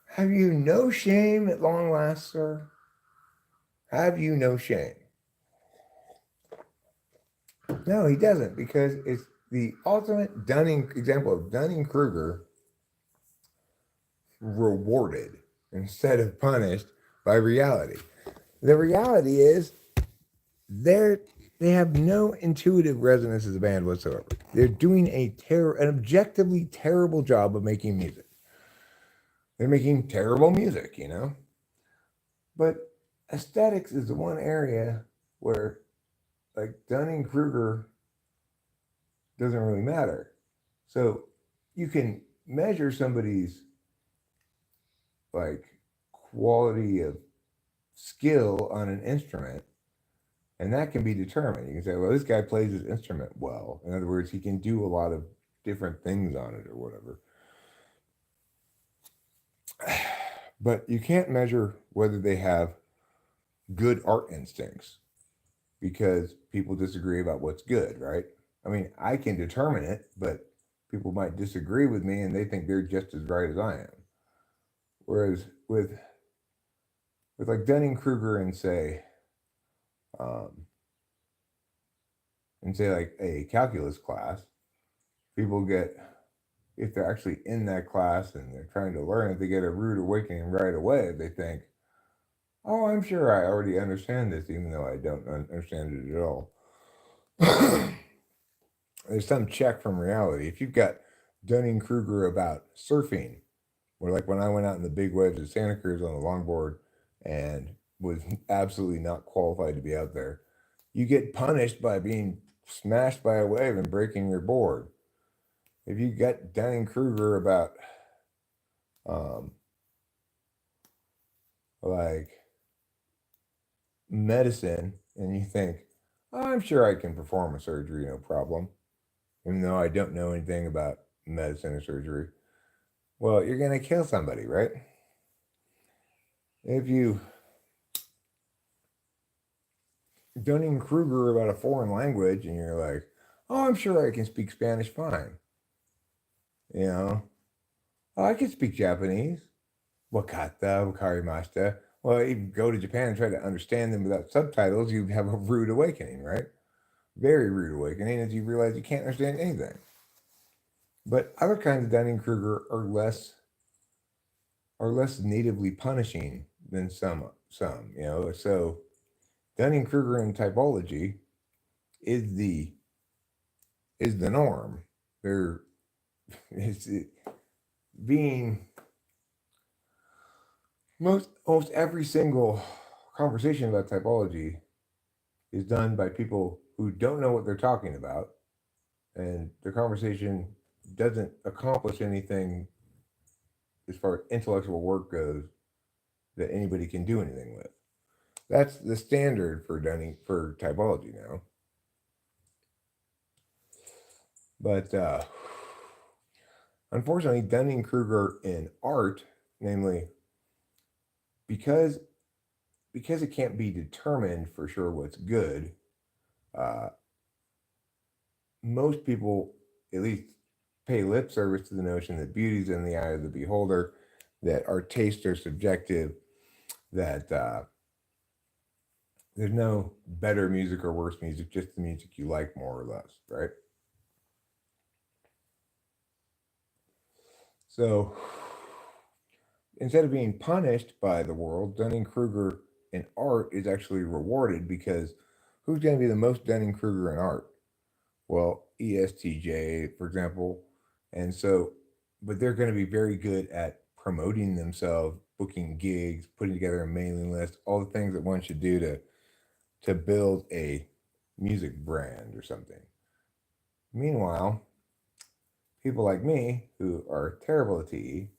Have you no shame at long last, sir? Have you no shame? No, he doesn't, because it's the ultimate Dunning example of Dunning-Kruger rewarded instead of punished by reality. The reality is they have no intuitive resonance as a band whatsoever. They're doing an objectively terrible job of making music. They're making terrible music, you know? But aesthetics is the one area where, like, Dunning-Kruger doesn't really matter. So you can measure somebody's, like, quality of skill on an instrument, and that can be determined. You can say, well, this guy plays his instrument well. In other words, he can do a lot of different things on it or whatever. But you can't measure whether they have good art instincts, because people disagree about what's good, right? I mean, I can determine it, but people might disagree with me and they think they're just as right as I am. Whereas with like Dunning-Kruger um, and say like a calculus class, people get, if they're actually in that class and they're trying to learn it, they get a rude awakening right away. They think, oh, I'm sure I already understand this, even though I don't understand it at all. There's some check from reality. If you've got Dunning-Kruger about surfing, or like when I went out in the big waves of Santa Cruz on the longboard and was absolutely not qualified to be out there, you get punished by being smashed by a wave and breaking your board. If you get Dunning-Kruger about um, like medicine, and you think, oh, I'm sure I can perform a surgery, no problem, even though I don't know anything about medicine or surgery, well, you're going to kill somebody, right? If you Dunning-Kruger about a foreign language and you're like, oh, I'm sure I can speak Spanish fine. You know, oh, I can speak Japanese. Wakata, wakarimashita. Well, if you go to Japan and try to understand them without subtitles, you have a rude awakening, right? Very rude awakening as you realize you can't understand anything. But other kinds of Dunning-Kruger are less natively punishing than some, you know. So Dunning-Kruger in typology is the norm. There is being most every single conversation about typology is done by people who don't know what they're talking about, and the conversation doesn't accomplish anything as far as intellectual work goes that anybody can do anything with. That's the standard for typology now. But unfortunately, Dunning-Kruger in art, namely, because it can't be determined for sure what's good, uh, most people at least pay lip service to the notion that beauty's in the eye of the beholder, that our tastes are subjective, that there's no better music or worse music, just the music you like more or less, right? So instead of being punished by the world, Dunning-Kruger in art is actually rewarded, because who's going to be the most Dunning-Kruger in art? Well, ESTJ, for example. And so, but they're going to be very good at promoting themselves, booking gigs, putting together a mailing list, all the things that one should do to build a music brand or something. Meanwhile, people like me who are terrible at TE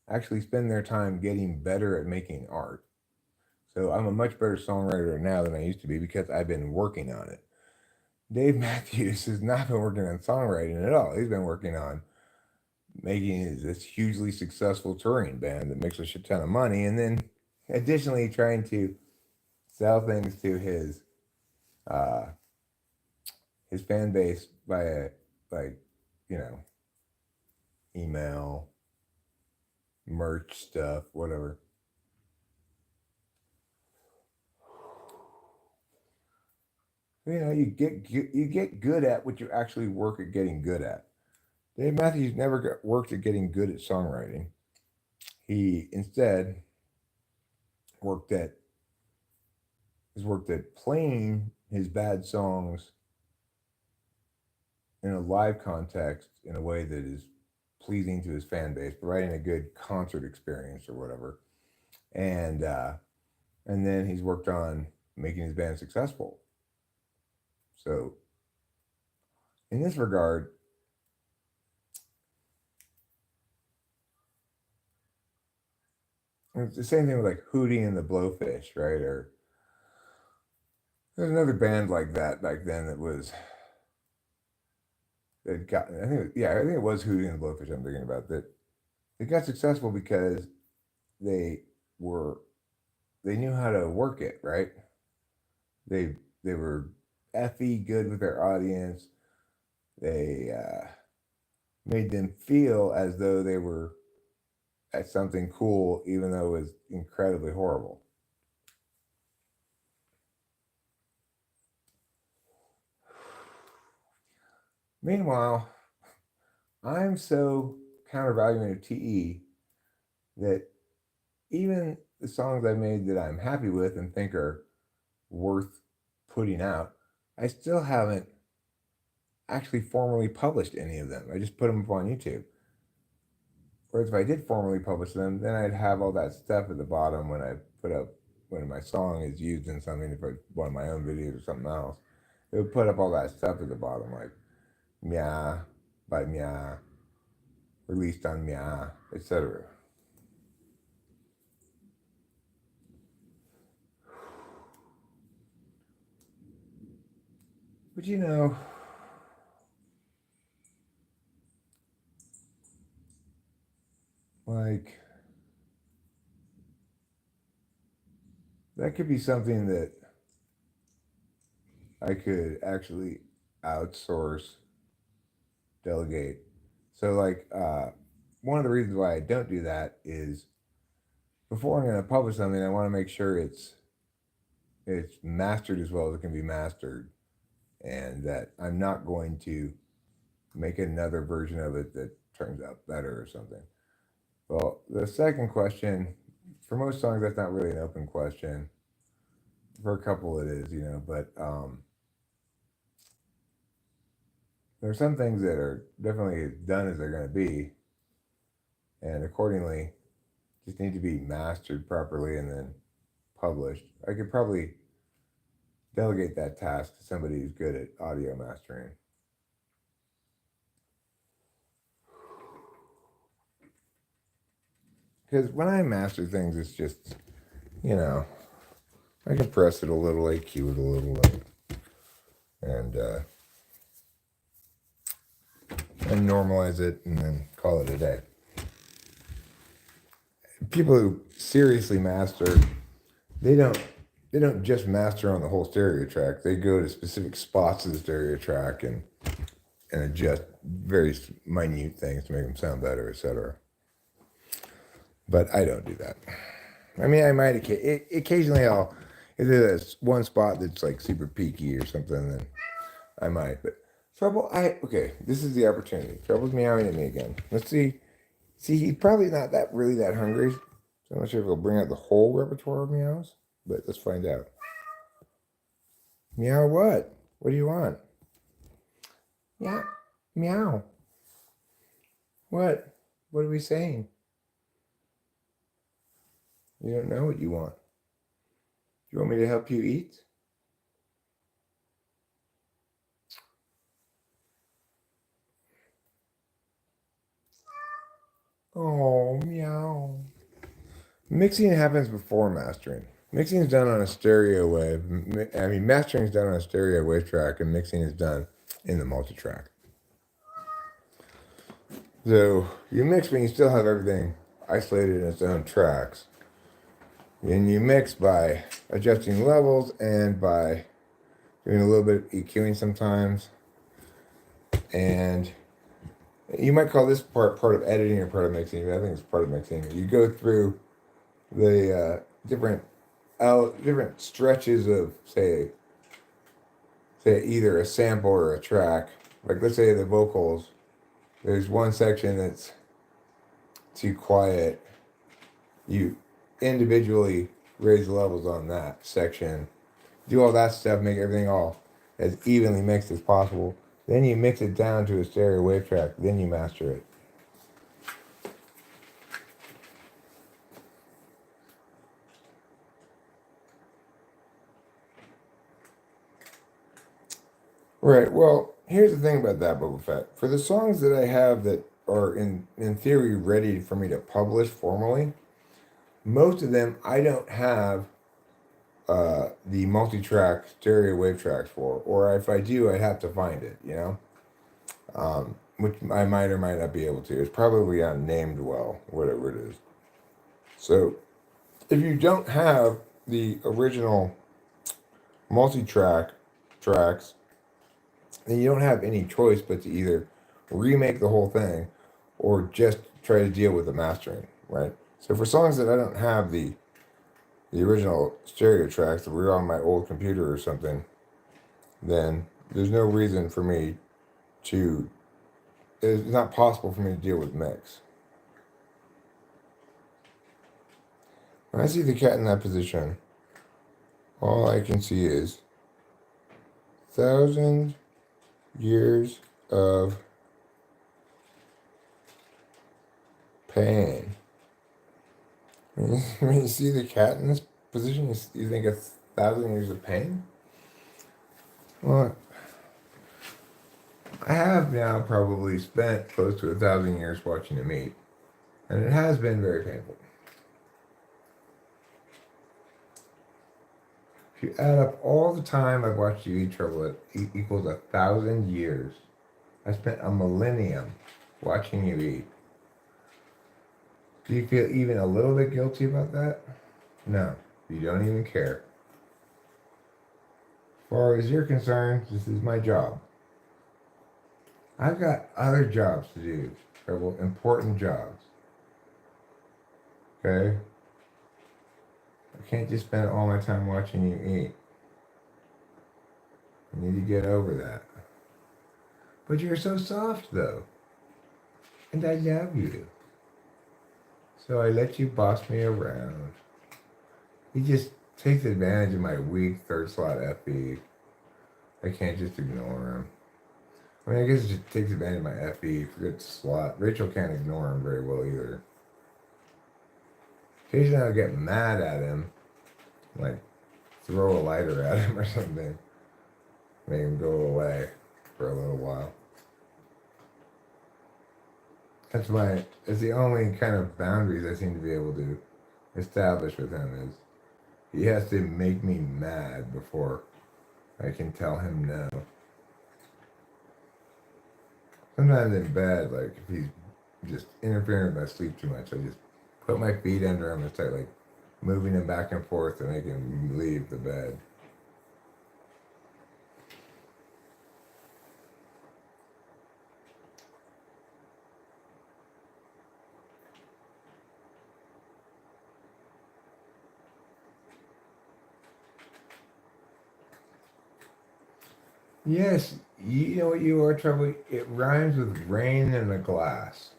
actually spend their time getting better at making art. So I'm a much better songwriter now than I used to be because I've been working on it. Dave Matthews has not been working on songwriting at all. He's been working on making this hugely successful touring band that makes a shit ton of money, and then additionally trying to sell things to uh, his fan base via, like, you know, email, merch stuff, whatever. You know, you get good at what you actually work at getting good at. Dave Matthews never worked at getting good at songwriting. He instead worked at playing his bad songs in a live context in a way that is pleasing to his fan base, providing a good concert experience or whatever. And then he's worked on making his band successful. So in this regard, it's the same thing with like Hootie and the Blowfish, right? Or there's another band like that back then that got, I think it was Hootie and the Blowfish I'm thinking about, that it got successful because they knew how to work it, right? They were effy good with their audience. They made them feel as though they were at something cool, even though it was incredibly horrible. Meanwhile, I'm so countervaluing of TE that even the songs I made that I'm happy with and think are worth putting out, I still haven't actually formally published any of them. I just put them up on YouTube. Whereas if I did formally publish them, then I'd have all that stuff at the bottom when I put up, when my song is used in something, if it's one of my own videos or something else, it would put up all that stuff at the bottom, like Mia by Mia, released on Mia, etc. But you know, like, that could be something that I could actually outsource, delegate. So, like, one of the reasons why I don't do that is before I'm going to publish something, I want to make sure it's mastered as well as it can be mastered, and that I'm not going to make another version of it that turns out better or something. Well, the second question, for most songs, that's not really an open question. For a couple, it is, but there are some things that are definitely done as they're going to be, and accordingly, just need to be mastered properly and then published. I could probably delegate that task to somebody who's good at audio mastering. Because when I master things, it's just, I compress it a little, EQ it a little, and normalize it, and then call it a day. People who seriously master, they don't just master on the whole stereo track. They go to specific spots of the stereo track and adjust very minute things to make them sound better, etc. But I don't do that. I mean, I might occasionally if there's one spot that's like super peaky or something, then I might. But Trouble, this is the opportunity. Trouble's meowing at me again. Let's see. See, he's probably not really that hungry. So I'm not sure if he'll bring out the whole repertoire of meows. but let's find out. Meow what? What do you want? Yeah, meow. What? What are we saying? You don't know what you want. Do you want me to help you eat? Oh, meow. Mixing happens before mastering. Mixing is done on a stereo wave. Mastering is done on a stereo wave track, and mixing is done in the multi-track. So you mix, but you still have everything isolated in its own tracks. And you mix by adjusting levels and by doing a little bit of EQing sometimes. And you might call this part of editing or part of mixing. I think it's part of mixing. You go through the different stretches of say either a sample or a track. Like let's say the vocals. There's one section that's too quiet. You individually raise the levels on that section. Do all that stuff, make everything all as evenly mixed as possible. Then you mix it down to a stereo wave track. Then you master it. Right. Well, here's the thing about that, Boba Fett. For the songs that I have that are in theory ready for me to publish formally, most of them I don't have the multi-track stereo wave tracks for, or if I do, I have to find it. Which I might or might not be able to. It's probably on Named Well, whatever it is. So, if you don't have the original multi-track tracks, then you don't have any choice but to either remake the whole thing or just try to deal with the mastering, right? So for songs that I don't have the original stereo tracks that were on my old computer or something, then there's no reason for me to, it's not possible for me to deal with mix. When I see the cat in that position, all I can see is 1,000 years of pain. When you see the cat in this position, you think it's 1,000 years of pain? Well, I have now probably spent close to 1,000 years watching him eat, and it has been very painful. If you add up all the time I've watched you eat Trouble, it equals 1,000 years. I spent a millennium watching you eat. Do you feel even a little bit guilty about that? No, you don't even care. As far as you're concerned, this is my job. I've got other jobs to do, several important jobs. Okay? I can't just spend all my time watching you eat. I need to get over that. But you're so soft, though. And I love you. So I let you boss me around. He just takes advantage of my weak third slot FE. I can't just ignore him. I mean, I guess it just takes advantage of my FE for good slot. Rachel can't ignore him very well either. Occasionally I'll get mad at him. Like, throw a lighter at him or something. Make him go away for a little while. That's the only kind of boundaries I seem to be able to establish with him is he has to make me mad before I can tell him no. Sometimes in bed, like if he's just interfering with my sleep too much, I just put my feet under him and start like moving him back and forth to make him leave the bed. Yes, you know what you are, Trouble? It rhymes with rain in a glass.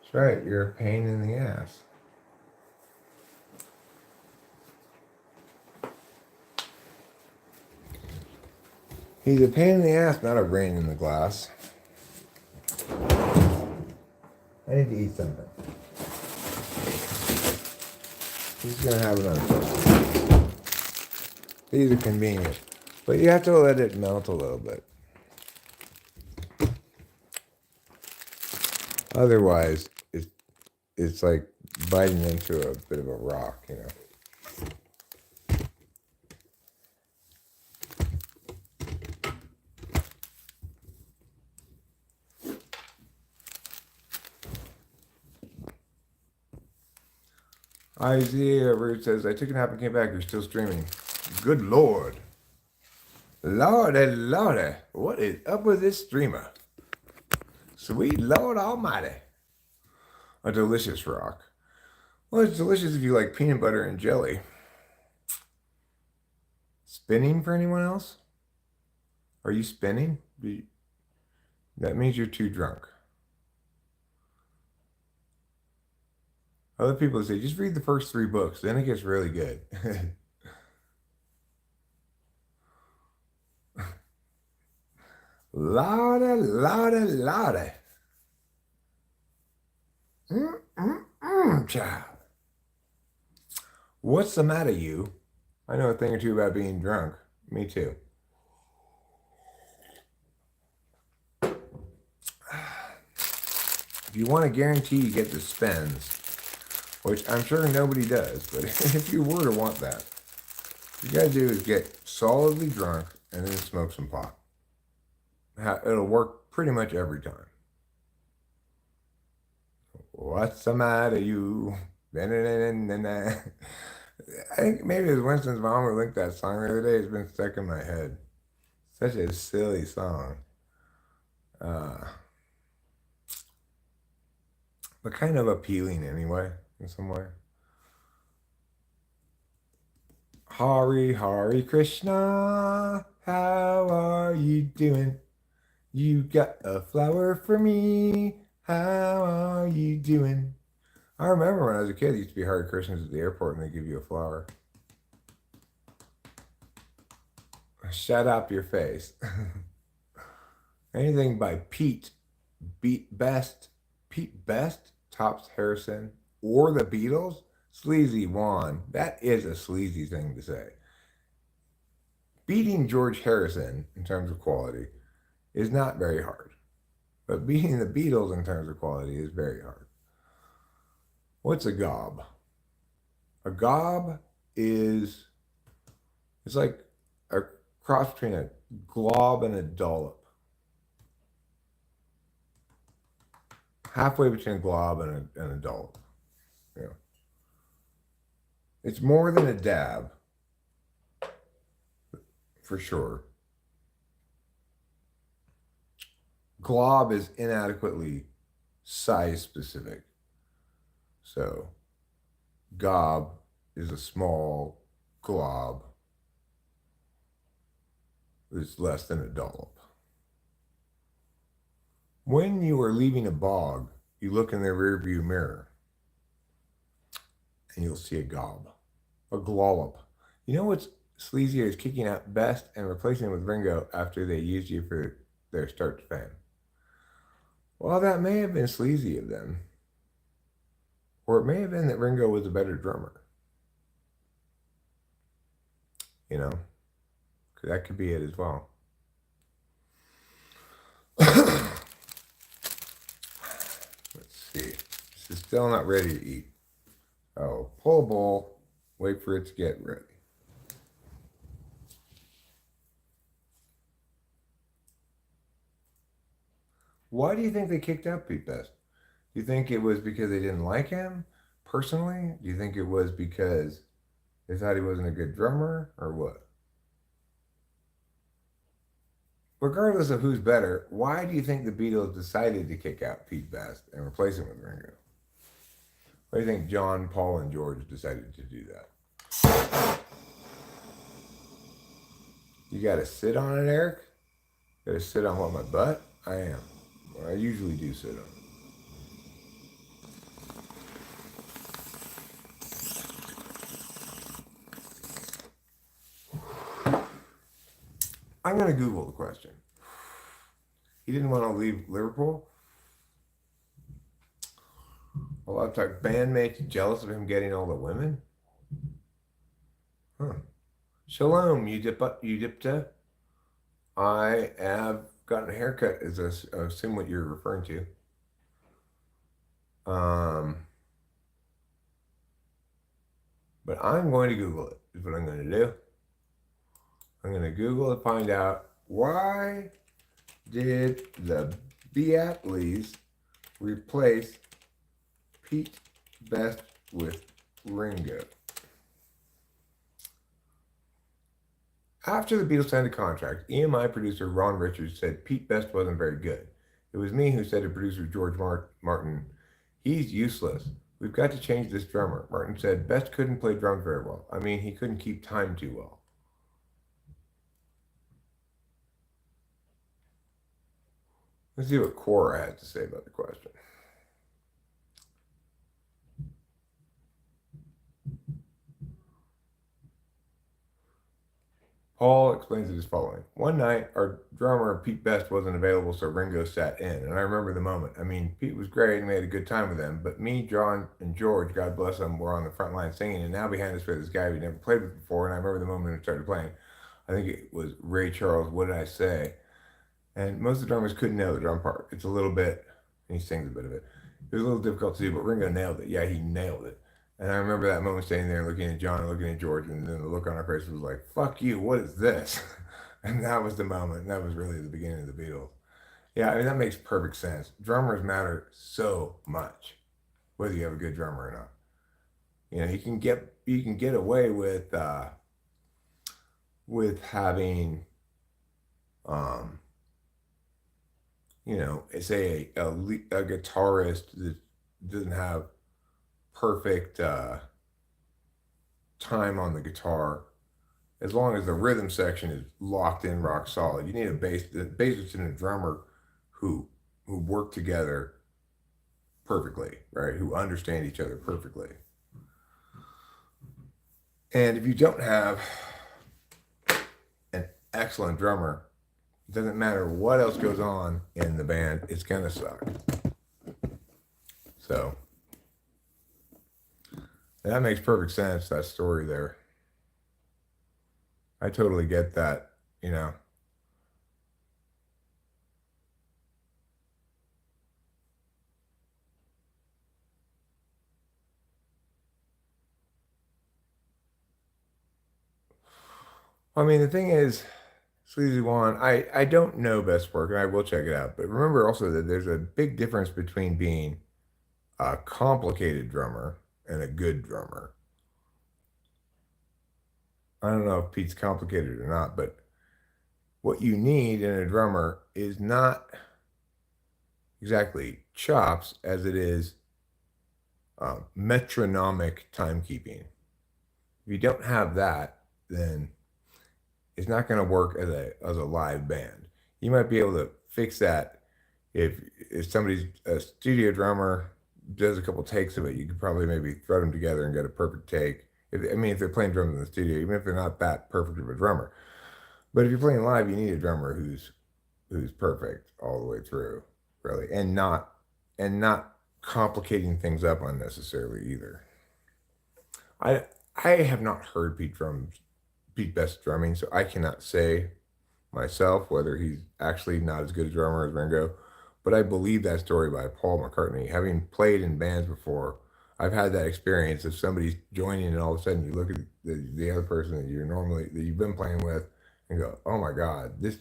That's right, you're a pain in the ass. He's a pain in the ass, not a rain in the glass. I need to eat something. He's gonna have it on. These are convenient, but you have to let it melt a little bit. Otherwise, it's like biting into a bit of a rock, you know. Isaiah Root says, I took a nap and came back. You're still streaming. Good Lord. Lordy. What is up with this streamer? Sweet Lord Almighty. A delicious rock. Well, it's delicious if you like peanut butter and jelly. Spinning for anyone else? Are you spinning? That means you're too drunk. Other people say, just read the first 3 books, then it gets really good. Lordy. Child. What's the matter, you? I know a thing or two about being drunk. Me too. If you want to guarantee you get the spends, which I'm sure nobody does, but if you were to want that, what you gotta do is get solidly drunk and then smoke some pot. It'll work pretty much every time. What's the matter, you? I think maybe it was Winston's mom who linked that song the other day. It's been stuck in my head. Such a silly song. But kind of appealing anyway, in some way. Hari Krishna, how are you doing? You got a flower for me. How are you doing? I remember when I was a kid, there used to be Hare Krishnas at the airport and they give you a flower. Shut up your face. Anything by Pete Best, tops Harrison, or the Beatles, sleazy Juan. That is a sleazy thing to say. Beating George Harrison in terms of quality is not very hard. But beating the Beatles in terms of quality is very hard. What's a gob? A gob it's like a cross between a glob and a dollop. Halfway between a glob and a dollop. Yeah. It's more than a dab, for sure. Glob is inadequately size specific. So, gob is a small glob. It's less than a dollop. When you are leaving a bog, you look in the rearview mirror and you'll see a gob, a glollop. You know what's sleazier is kicking out Best and replacing it with Ringo after they used you for their start to fame. Well, that may have been sleazy of them. Or it may have been that Ringo was a better drummer. You know? That could be it as well. Let's see. This is still not ready to eat. Oh, pull a bowl. Wait for it to get ready. Why do you think they kicked out Pete Best? Do you think it was because they didn't like him personally? Do you think it was because they thought he wasn't a good drummer or what? Regardless of who's better, why do you think the Beatles decided to kick out Pete Best and replace him with Ringo? Why do you think John, Paul, and George decided to do that? You gotta sit on it, Eric? You gotta sit on what, my butt? I am. Well, I usually do sit on it. I'm going to Google the question. He didn't want to leave Liverpool. A lot of times, bandmates jealous of him getting all the women. Huh. Shalom, Udipta. I have gotten a haircut, I assume what you're referring to. But I'm going to Google it, is what I'm going to do. I'm going to Google to find out why did the Beatleys replace Pete Best with Ringo? After the Beatles signed a contract, EMI producer Ron Richards said Pete Best wasn't very good. It was me who said to producer George Martin, he's useless. We've got to change this drummer. Martin said Best couldn't play drums very well. I mean, he couldn't keep time too well. Let's see what Quora has to say about the question. Paul explains it as following. One night, our drummer, Pete Best, wasn't available, so Ringo sat in. And I remember the moment. I mean, Pete was great and we had a good time with him. But me, John, and George, God bless them, were on the front line singing. And now behind us was this guy we never played with before. And I remember the moment we started playing. I think it was Ray Charles, What Did I Say? And most of the drummers couldn't nail the drum part. It's a little bit, and he sings a bit of it. It was a little difficult to do, but Ringo nailed it. Yeah, he nailed it. And I remember that moment standing there looking at John and looking at George, and then the look on our faces was like, fuck you, what is this? And that was the moment. And that was really the beginning of the Beatles. Yeah, I mean, that makes perfect sense. Drummers matter so much, whether you have a good drummer or not. You know, you can get away with having, you know, say a guitarist that doesn't have perfect time on the guitar, as long as the rhythm section is locked in rock solid. You need a bassist and a drummer who work together perfectly, right? Who understand each other perfectly. And if you don't have an excellent drummer, it doesn't matter what else goes on in the band, it's gonna suck. So that makes perfect sense, that story there. I totally get that, you know. I mean, the thing is, Sleazy Juan, I don't know Best Work, and I will check it out. But remember also that there's a big difference between being a complicated drummer and a good drummer. I don't know if Pete's complicated or not, but what you need in a drummer is not exactly chops as it is metronomic timekeeping. If you don't have that, then it's not going to work as a live band. You might be able to fix that if somebody's a studio drummer does a couple takes of it. You could probably maybe thread them together and get a perfect take. If they're playing drums in the studio, even if they're not that perfect of a drummer. But if you're playing live, you need a drummer who's perfect all the way through, really, and not complicating things up unnecessarily either. I have not heard Pete Best drumming, so I cannot say myself whether he's actually not as good a drummer as Ringo. But I believe that story by Paul McCartney. Having played in bands before, I've had that experience of somebody's joining and all of a sudden you look at the other person that you've been playing with and go, oh my God, this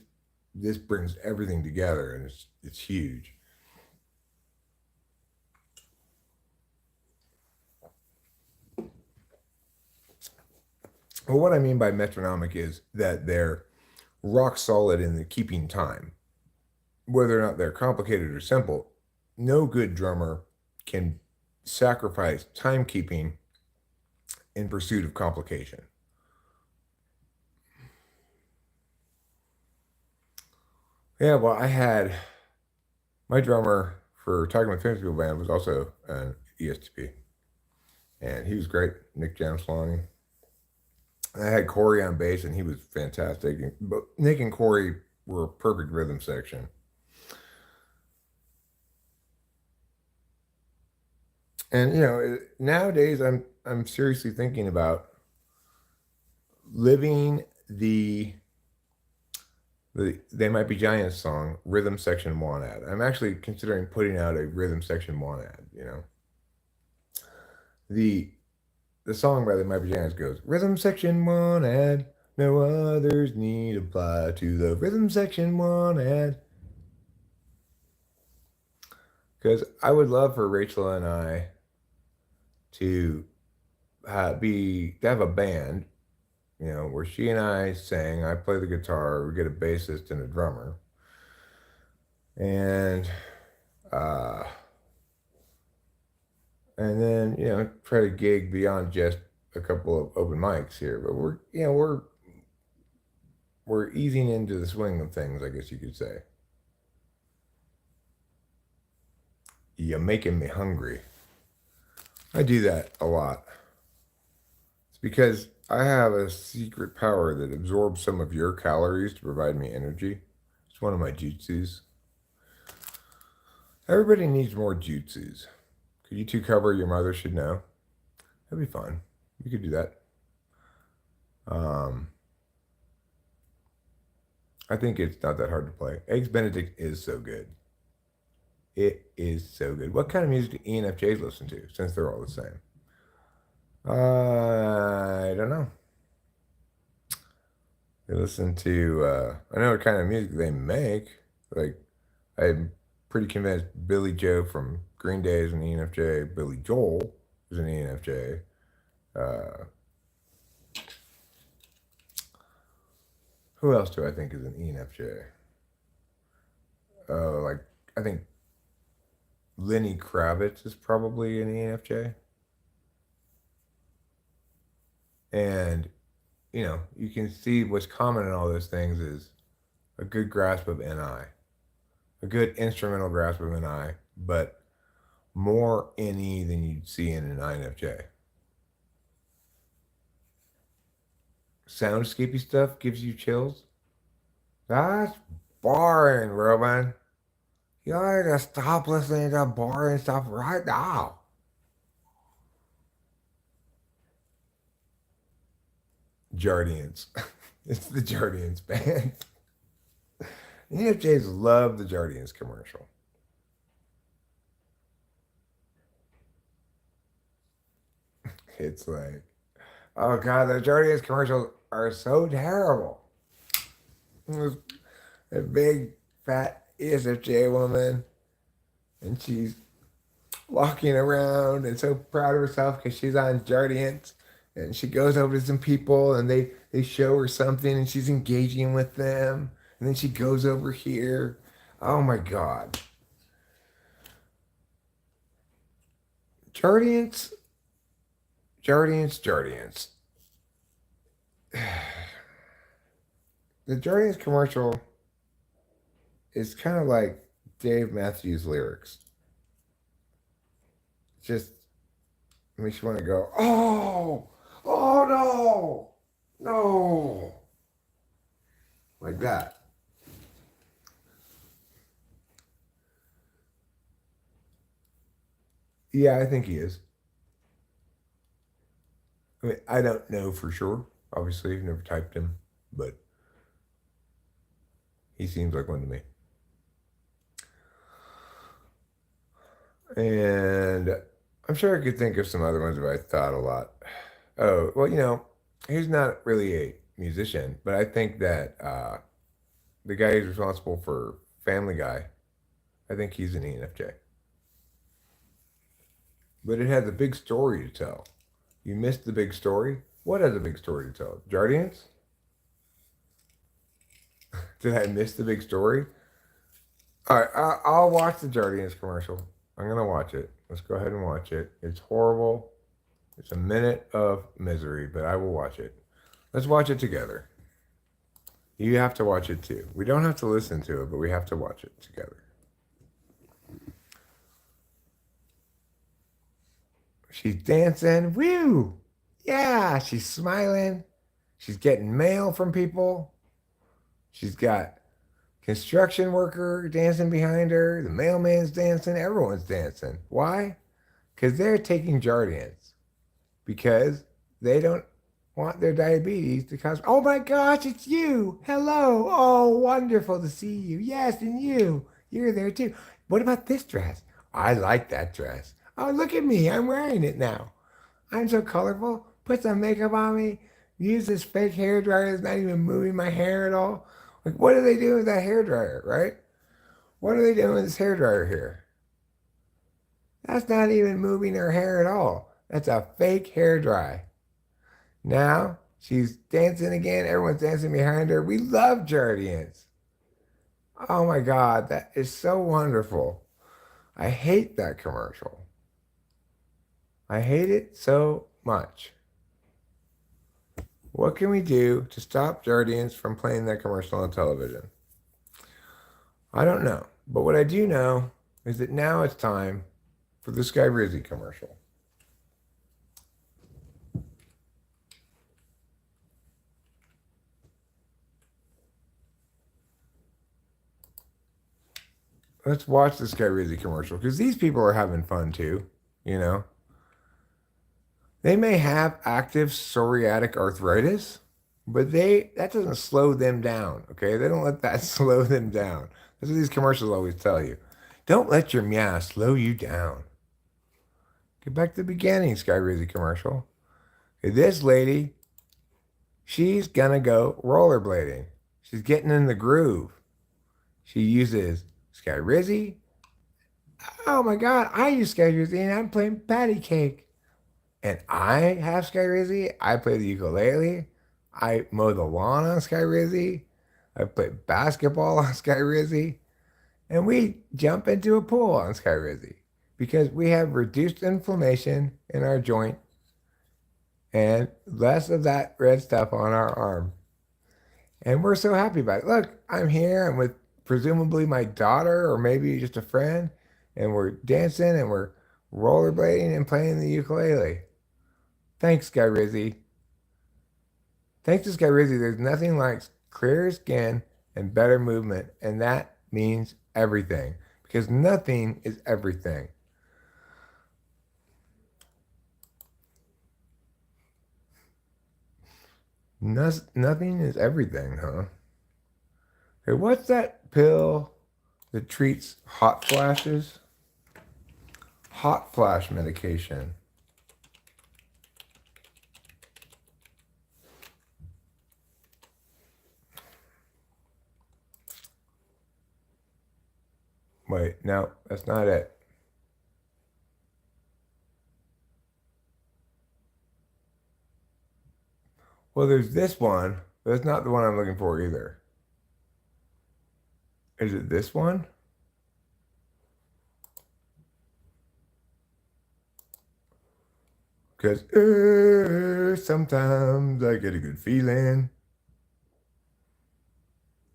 brings everything together and it's huge. Well, what I mean by metronomic is that they're rock solid in the keeping time. Whether or not they're complicated or simple, no good drummer can sacrifice timekeeping in pursuit of complication. Yeah, well, I had my drummer for Tiger McFinn's band was also an ESTP, and he was great, Nick Jamslani. I had Corey on bass, and he was fantastic. But Nick and Corey were a perfect rhythm section. And nowadays I'm seriously thinking about living the They Might Be Giants song rhythm section one ad. I'm actually considering putting out a rhythm section one ad. The the song by the Might Be Giants goes rhythm section one ad. No others need apply to the rhythm section one ad. Because I would love for Rachel and I to have a band, where she and I sing. I play the guitar. We get a bassist and a drummer, and uh, and then try to gig beyond just a couple of open mics here. But we're easing into the swing of things, I guess you could say. You're making me hungry. I do that a lot. It's because I have a secret power that absorbs some of your calories to provide me energy. It's one of my jutsus. Everybody needs more jutsus. Could you two cover Your Mother Should Know? That'd be fun. We could do that. Um, I think it's not that hard to play. Eggs Benedict is so good. It is so good. What kind of music do ENFJs listen to, since they're all the same? I don't know. They listen to, I know what kind of music they make. Like, I'm pretty convinced Billy Joe from Green Day is an ENFJ. Billy Joel is an ENFJ. Uh, who else do I think is an ENFJ? Like, I think Lenny Kravitz is probably an ENFJ. And, you can see what's common in all those things is a good grasp of NI, a good instrumental grasp of NI, but more NE than you'd see in an INFJ. Soundscapey stuff gives you chills. That's boring, Roman. You gotta stop listening to boring stuff right now. Jardians. It's the Jardians band. ENFJs love the Jardians commercial. It's like, oh God, the Jardians commercials are so terrible. There's a big fat ESFJ woman, and she's walking around and so proud of herself because she's on Jardians, and she goes over to some people and they show her something and she's engaging with them, and then she goes over here. Oh my God. Jardians, Jardians. The Jardians commercial is kind of like Dave Matthews lyrics. Just makes you want to go, oh, oh no, no, like that. Yeah, I think he is. I mean, I don't know for sure. Obviously, I've never typed him, but he seems like one to me. And I'm sure I could think of some other ones if I thought a lot. Oh, well, he's not really a musician, but I think that the guy who's responsible for Family Guy, I think he's an ENFJ. But it has a big story to tell. You missed the big story? What has a big story to tell? Jardians? Did I miss the big story? All right, I'll watch the Jardians commercial. I'm gonna watch it. Let's go ahead and watch it. It's horrible. It's a minute of misery, but I will watch it. Let's watch it together. You have to watch it too. We don't have to listen to it, but we have to watch it together. She's dancing. Woo! Yeah, she's smiling. She's getting mail from people. She's got construction worker dancing behind her. The mailman's dancing. Everyone's dancing. Why? Because they're taking Jardians. Because they don't want their diabetes to cause. Oh my gosh, it's you. Hello. Oh, wonderful to see you. Yes, and you. You're there too. What about this dress? I like that dress. Oh, look at me. I'm wearing it now. I'm so colorful. Put some makeup on me. Use this fake hair dryer that's not even moving my hair at all. Like, what are they doing with that hair dryer, right? What are they doing with this hair dryer here? That's not even moving her hair at all. That's a fake hair dry. Now she's dancing again. Everyone's dancing behind her. We love Jardians. Oh my God, that is so wonderful. I hate that commercial. I hate it so much. What can we do to stop Jardians from playing that commercial on television? I don't know. But what I do know is that now it's time for the Sky Rizzy commercial. Let's watch the Sky Rizzy commercial because these people are having fun too, you know. They may have active psoriatic arthritis, but that doesn't slow them down, okay? They don't let that slow them down. That's what these commercials always tell you. Don't let your meow slow you down. Get back to the beginning, Sky Rizzy commercial. Okay, this lady, she's gonna go rollerblading. She's getting in the groove. She uses Sky Rizzy. Oh my God, I use Sky Rizzy and I'm playing patty cake. And I have Sky Rizzy. I play the ukulele. I mow the lawn on Sky Rizzy. I play basketball on Sky Rizzy. And we jump into a pool on Sky Rizzy because we have reduced inflammation in our joint and less of that red stuff on our arm. And we're so happy about it. Look, I'm here. I'm with presumably my daughter or maybe just a friend. And we're dancing and we're rollerblading and playing the ukulele. Thanks, Sky Rizzy. Thanks to Sky Rizzy, there's nothing like clearer skin and better movement. And that means everything because nothing is everything. Nothing is everything, huh? Hey, what's that pill that treats hot flashes? Hot flash medication. Wait, no, that's not it. Well, there's this one, but that's not the one I'm looking for either. Is it this one? Because sometimes I get a good feeling.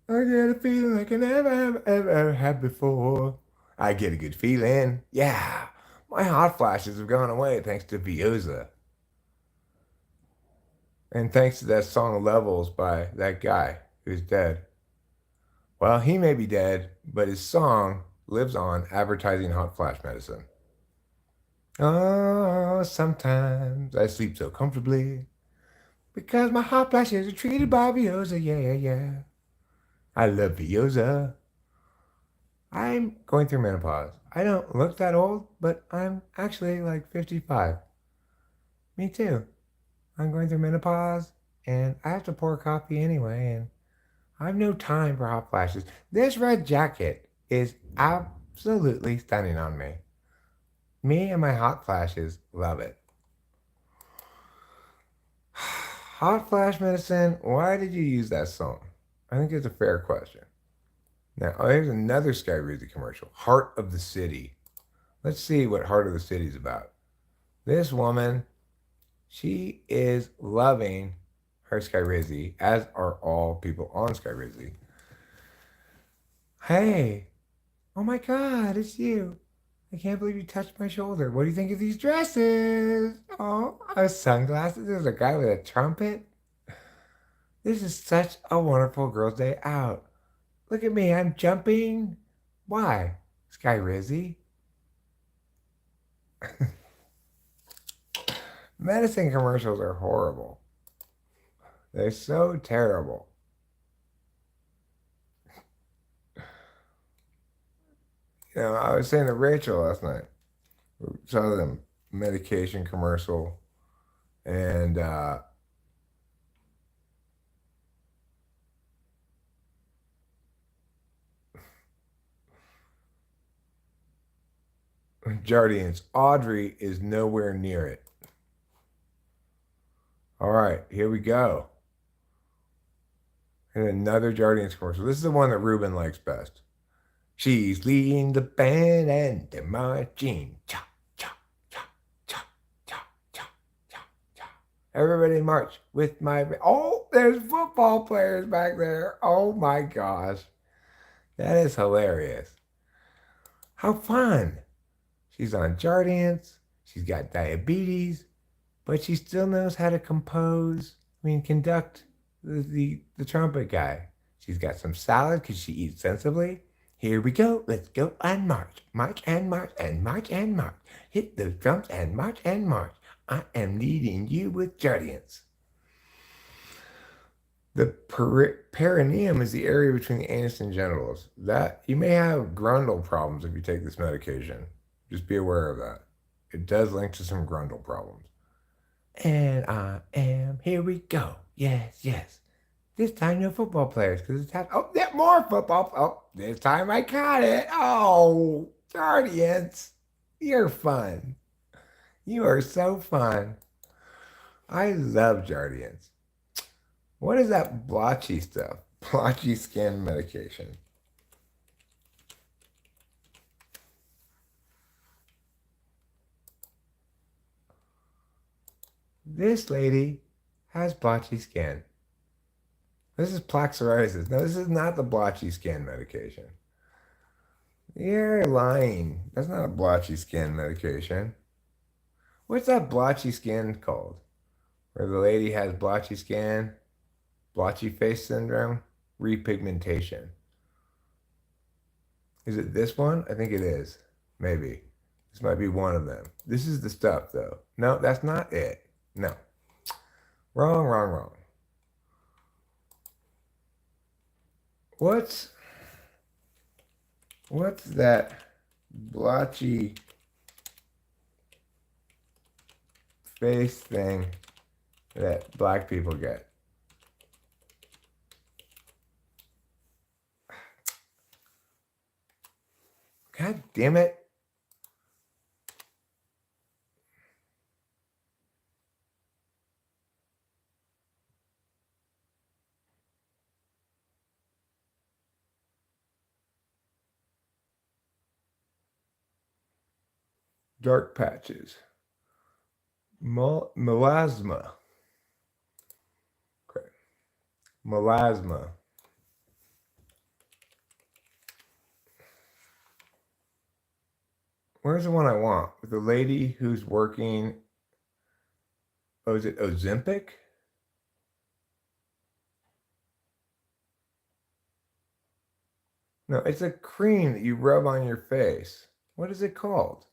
I get a feeling like I never had before. I get a good feeling. Yeah, my hot flashes have gone away thanks to Vioza. And thanks to that song Levels by that guy who's dead. Well, he may be dead, but his song lives on advertising hot flash medicine. Oh, sometimes I sleep so comfortably because my hot flashes are treated by Vioza. Yeah, yeah, yeah. I love Vioza. I'm going through menopause. I don't look that old, but I'm actually like 55. Me too. I'm going through menopause and I have to pour coffee anyway, and I have no time for hot flashes. This red jacket is absolutely stunning on me. Me and my hot flashes love it. Hot flash medicine, why did you use that song? I think it's a fair question. Now, here's another Sky Rizzy commercial. Heart of the City. Let's see what Heart of the City is about. This woman, she is loving her Sky Rizzy, as are all people on Sky Rizzy. Hey, oh my God, it's you. I can't believe you touched my shoulder. What do you think of these dresses? Oh, sunglasses. There's a guy with a trumpet. This is such a wonderful girl's day out. Look at me, I'm jumping. Why? Sky Rizzy? Medicine commercials are horrible. They're so terrible. I was saying to Rachel last night, we saw the medication commercial, and Jardians, Audrey is nowhere near it. All right, here we go. And another Jardians commercial. This is the one that Ruben likes best. She's leading the band and they're marching. Cha, cha, cha, cha, cha, cha, cha, cha. Everybody march with my... Oh, there's football players back there. Oh my gosh. That is hilarious. How fun. She's on Jardians. She's got diabetes, but she still knows how to conduct the trumpet guy. She's got some salad because she eats sensibly. Here we go. Let's go and march. March and march and march and march. Hit those drums and march and march. I am leading you with Jardians. The perineum is the area between the anus and genitals. That you may have grundle problems if you take this medication. Just be aware of that. It does link to some grundle problems. And I am, here we go. Yes, yes. This time no football players because it's time. Oh, there more football. Oh, this time I got it. Oh, Guardians. You're fun. You are so fun. I love Jardians. What is that blotchy stuff? Blotchy skin medication. This lady has blotchy skin. This is plaque psoriasis. No, this is not the blotchy skin medication. You're lying. That's not a blotchy skin medication. What's that blotchy skin called? Where the lady has blotchy skin, blotchy face syndrome, repigmentation. Is it this one? I think it is. Maybe. This might be one of them. This is the stuff, though. No, that's not it. No. Wrong, wrong, wrong. What's that blotchy face thing that black people get? God damn it. Dark patches. Melasma. Okay. Melasma. Where's the one I want? The lady who's working. Oh, is it Ozempic? No, it's a cream that you rub on your face. What is it called?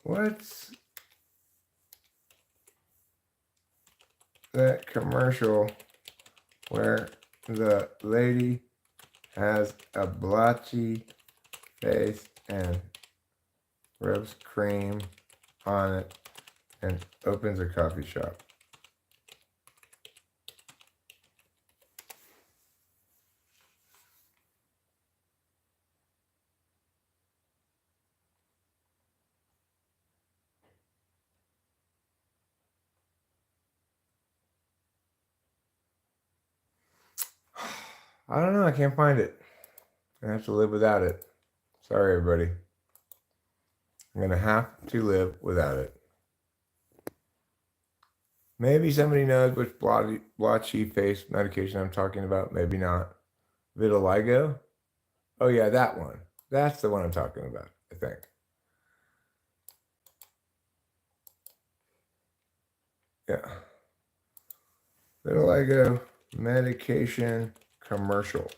What's that commercial where the lady has a blotchy face and rubs cream on it and opens a coffee shop? I don't know. I can't find it. I have to live without it. Sorry, everybody. I'm going to have to live without it. Maybe somebody knows which blotchy face medication I'm talking about. Maybe not. Vitiligo? Oh, yeah, that one. That's the one I'm talking about, I think. Yeah. Vitiligo medication commercial.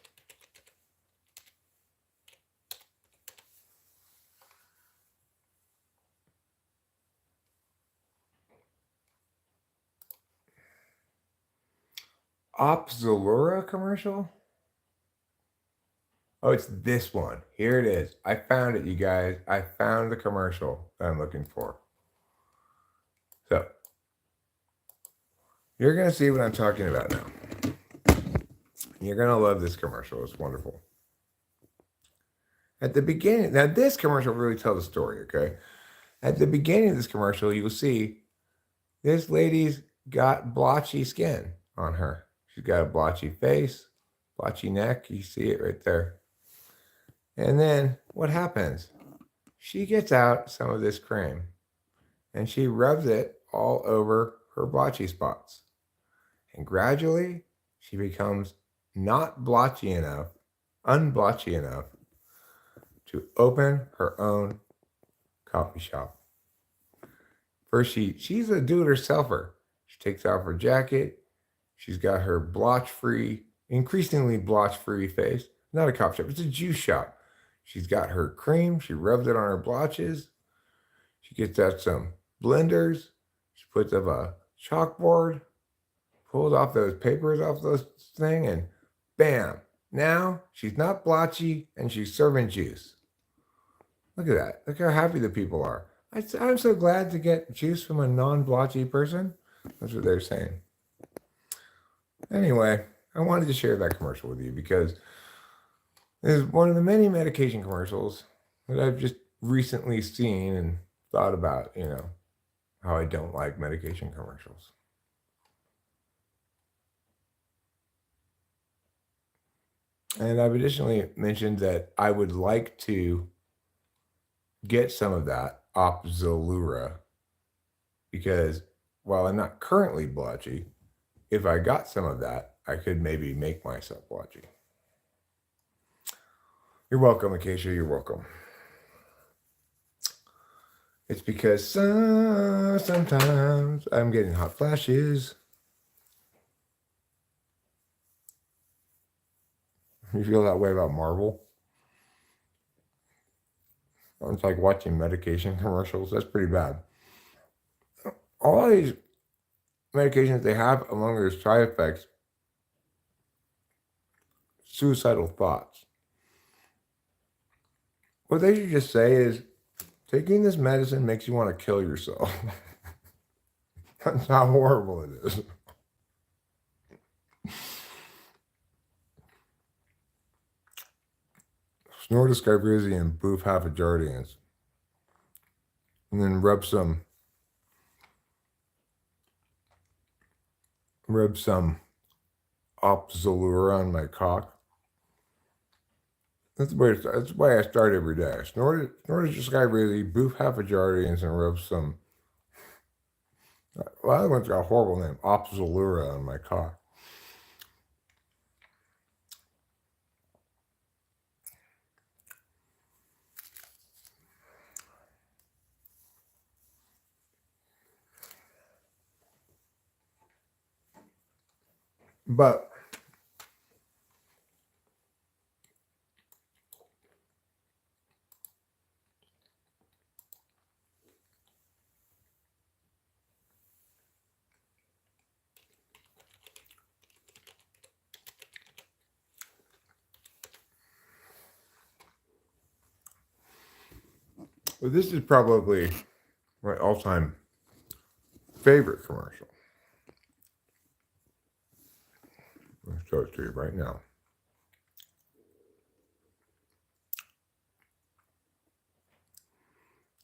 Opzalura commercial? Oh, it's this one. Here it is. I found it, you guys. I found the commercial that I'm looking for. So, you're going to see what I'm talking about now. You're going to love this commercial. It's wonderful. At the beginning, now this commercial really tells the story, okay? At the beginning of this commercial, you'll see this lady's got blotchy skin on her. She's got a blotchy face, blotchy neck. You see it right there. And then what happens? She gets out some of this cream and she rubs it all over her blotchy spots. And gradually, she becomes not blotchy enough, unblotchy enough to open her own coffee shop. First, she's a do-it-yourselfer. She takes off her jacket. She's got her blotch-free, increasingly blotch-free face. Not a coffee shop, it's a juice shop. She's got her cream. She rubs it on her blotches. She gets out some blenders. She puts up a chalkboard, pulls off those papers off those thing, and bam! Now she's not blotchy and she's serving juice. Look at that. Look how happy the people are. I'm so glad to get juice from a non-blotchy person. That's what they're saying. Anyway, I wanted to share that commercial with you because it's one of the many medication commercials that I've just recently seen and thought about, how I don't like medication commercials. And I've additionally mentioned that I would like to get some of that Opzalura because while I'm not currently blotchy, if I got some of that, I could maybe make myself blotchy. You're welcome, Acacia. You're welcome. It's because sometimes I'm getting hot flashes. You feel that way about Marvel? It's like watching medication commercials. That's pretty bad. All these medications they have among their side effects, suicidal thoughts. What they should just say is, taking this medicine makes you want to kill yourself. That's how horrible it is. Snort a Skybrizi and boof half a Jardians. And then rub some Opzalura on my cock. That's the way I start every day. Snort a Skybrizi, boof half a Jardians, and rub some. Well, that one's got a horrible name. Opzalura on my cock. But this is probably my all-time favorite commercial. I'll show it to you right now.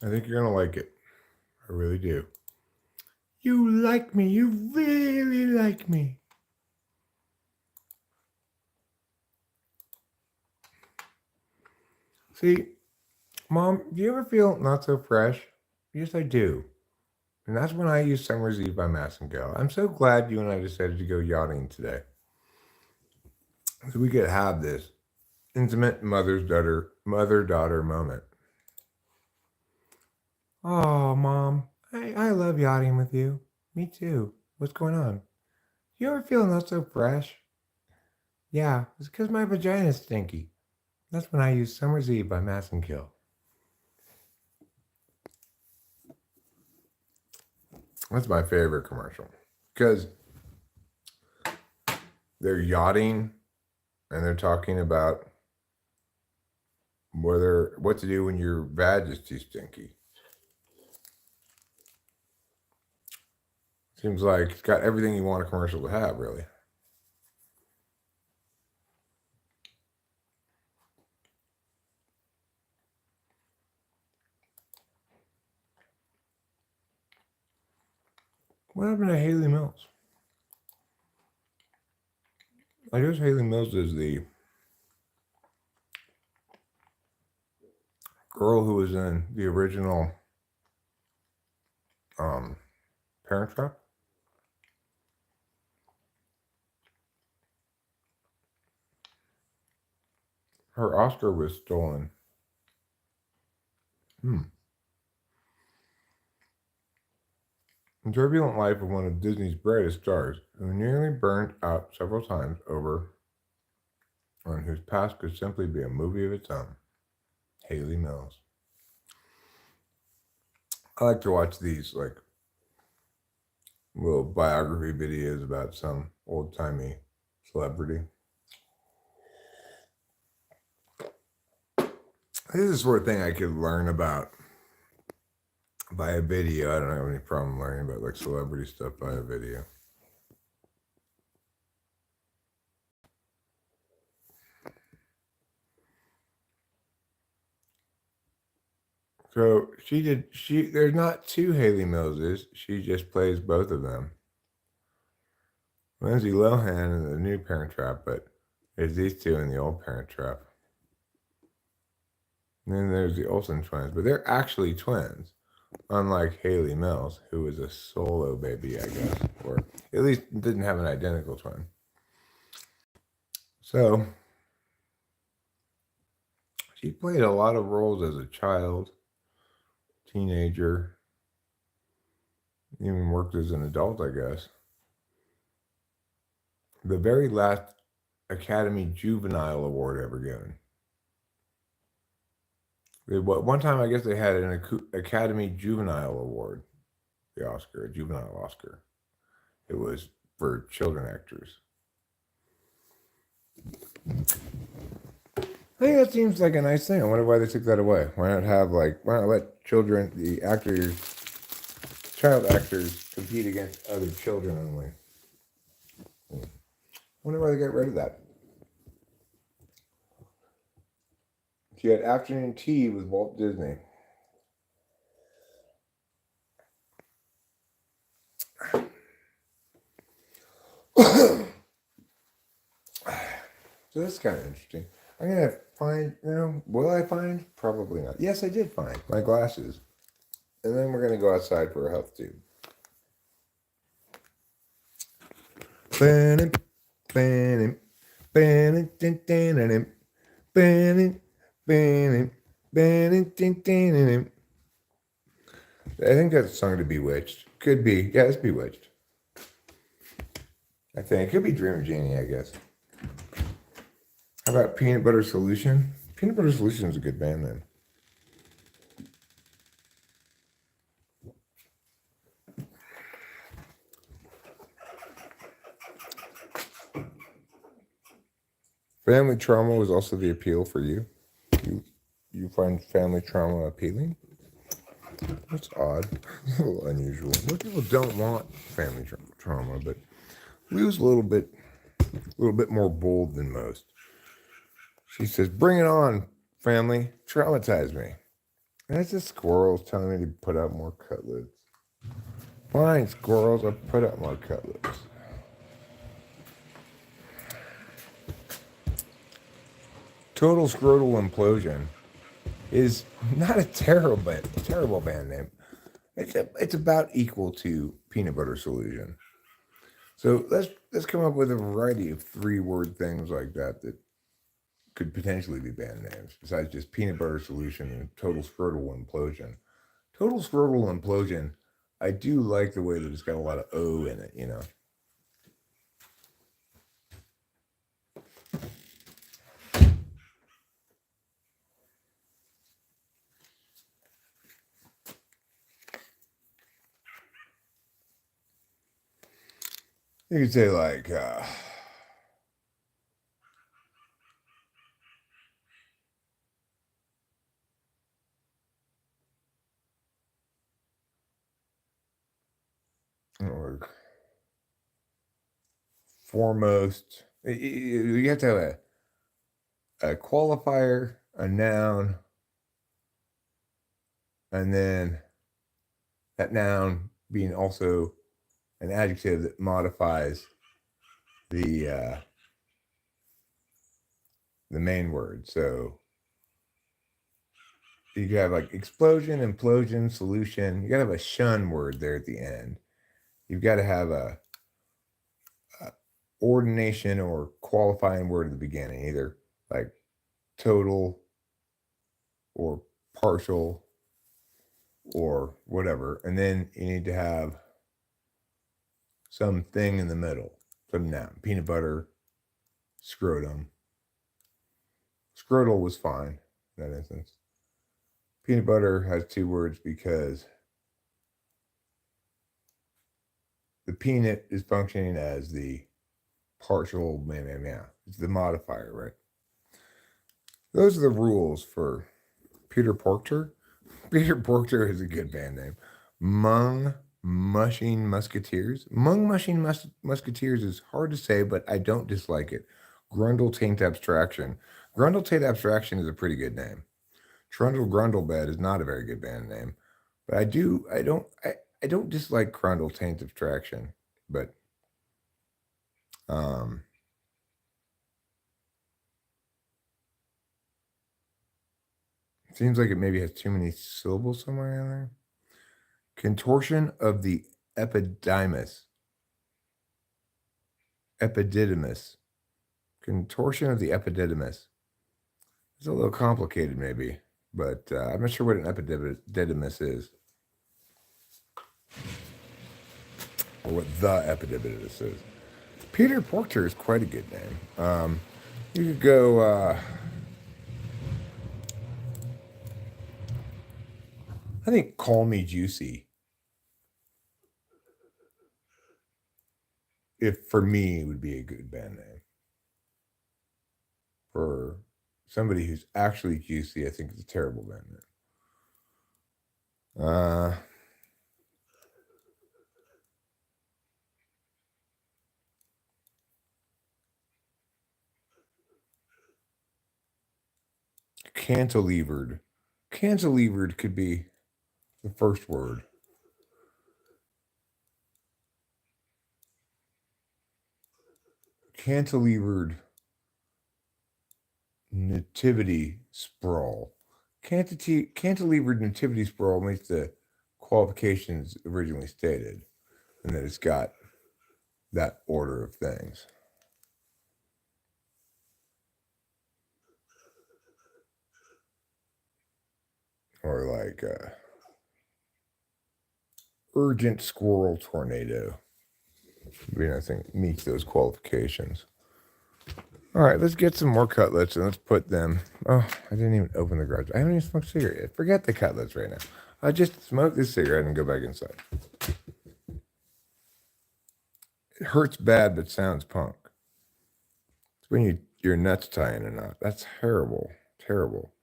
I think you're going to like it. I really do. You like me. You really like me. See, Mom, do you ever feel not so fresh? Yes, I do. And that's when I use Summer's Eve by Massengill. I'm so glad you and I decided to go yachting today. So we could have this intimate mother-daughter moment. Oh, Mom, I love yachting with you. Me too. What's going on? You ever feel not so fresh? Yeah, it's because my vagina's stinky. That's when I use Summer's Eve by Mass and Kill. That's my favorite commercial. Because they're yachting and they're talking about what to do when your vag is too stinky. Seems like it's got everything you want a commercial to have, really. What happened to Haley Mills? I guess Haley Mills is the girl who was in the original Parent Trap. Her Oscar was stolen. The turbulent life of one of Disney's brightest stars, who nearly burned out several times over, and whose past could simply be a movie of its own. Haley Mills. I like to watch these like little biography videos about some old-timey celebrity. This is the sort of thing I could learn about by a video. I don't have any problem learning about like celebrity stuff by a video. So there's not two Haley Millses. She just plays both of them. Lindsay Lohan in the new Parent Trap, but there's these two in the old Parent Trap. And then there's the Olsen twins, but they're actually twins. Unlike Haley Mills, who was a solo baby, I guess, or at least didn't have an identical twin. So, she played a lot of roles as a child, teenager, even worked as an adult, I guess. The very last Academy Juvenile Award ever given. One time, I guess they had an Academy Juvenile Award, the Oscar, a juvenile Oscar. It was for children actors. I think that seems like a nice thing. I wonder why they took that away. Why not let child actors compete against other children only? I wonder why they got rid of that. She had afternoon tea with Walt Disney. So that's kind of interesting. I'm going to find, will I find? Probably not. Yes, I did find my glasses. And then we're going to go outside for a health tube. I think that's a song to Bewitched. Could be. Yeah, it's Bewitched. I think. It could be Dream of Jeannie, I guess. How about Peanut Butter Solution? Peanut Butter Solution is a good band then. Family trauma was also the appeal for you. You find family trauma appealing? That's odd. A little unusual. Most people don't want family trauma, but Lou's a little bit more bold than most. She says, "Bring it on, family. Traumatize me." And it's just squirrels telling me to put out more cutlets. Fine, squirrels, I'll put out more cutlets. Total Scrotal Implosion is not a terrible band name. It's about equal to Peanut Butter Solution. So let's come up with a variety of 3-word things like that could potentially be band names besides just peanut butter solution and total scrotal implosion. Total scrotal implosion. I do like the way that it's got a lot of O in it, you know. You could say like or foremost. You have to have a qualifier, a noun, and then that noun being also an adjective that modifies the main word. So you could have like explosion, implosion, solution. You gotta have a shun word there at the end. You've got to have a ordination or qualifying word at the beginning, either like total or partial or whatever. And then you need to have something in the middle, some noun, peanut butter, scrotum. Scrotal was fine in that instance. Peanut butter has two words because the peanut is functioning as the partial, it's the modifier, right? Those are the rules for Peter Porter. Peter Porter is a good band name. Mung Mushing Musketeers. Mung Mushing Musketeers is hard to say, but I don't dislike it. Grundle Taint Abstraction. Grundle Taint Abstraction is a pretty good name. Trundle Grundlebed is not a very good band name, but I don't dislike Grundle Taint Abstraction, but seems like it maybe has too many syllables somewhere in there. Contortion of the epididymis. Epididymis. Contortion of the epididymis. It's a little complicated, maybe, but I'm not sure what an epididymis is, or what the epididymis is. Peter Porter is quite a good name. You could go. I think Call Me Juicy. If for me would be a good band name. For somebody who's actually juicy, I think it's a terrible band name. Cantilevered. Cantilevered could be the first word. Cantilevered nativity sprawl. Cantilevered nativity sprawl makes the qualifications originally stated, and that it's got that order of things. Or like urgent squirrel tornado. I think meets those qualifications. All right, let's get some more cutlets and let's put them. Oh, I didn't even open the garage. I haven't even smoked a cigarette yet. Forget the cutlets right now. I just smoke this cigarette and go back inside. It hurts bad, but sounds punk. It's when your nuts tie in a knot. That's terrible. Terrible.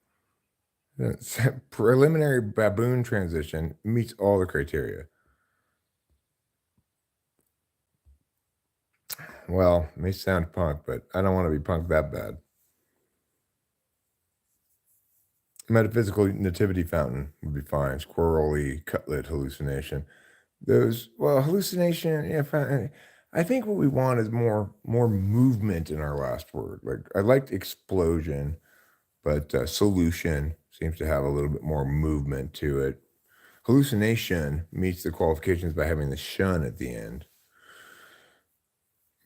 Preliminary baboon transition meets all the criteria. Well, it may sound punk, but I don't want to be punk that bad. Metaphysical nativity fountain would be fine. Squirrely cutlet hallucination. Hallucination. Yeah, I think what we want is more movement in our last word. Like I liked explosion, but solution seems to have a little bit more movement to it. Hallucination meets the qualifications by having the shun at the end.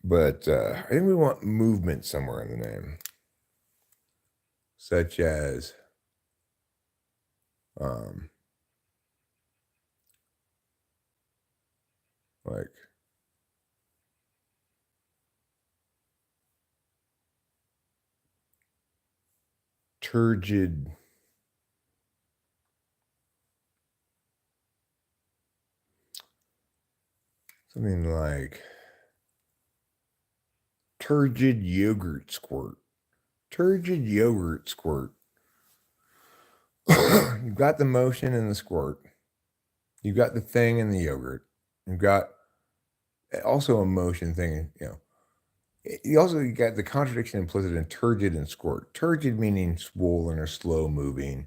But I think we want movement somewhere in the name. such as like turgid, something like turgid yogurt squirt. Turgid yogurt squirt. You've got the motion in the squirt. You've got the thing in the yogurt. You've got also a motion thing, you know. You also got the contradiction implicit in turgid and squirt. Turgid meaning swollen or slow moving.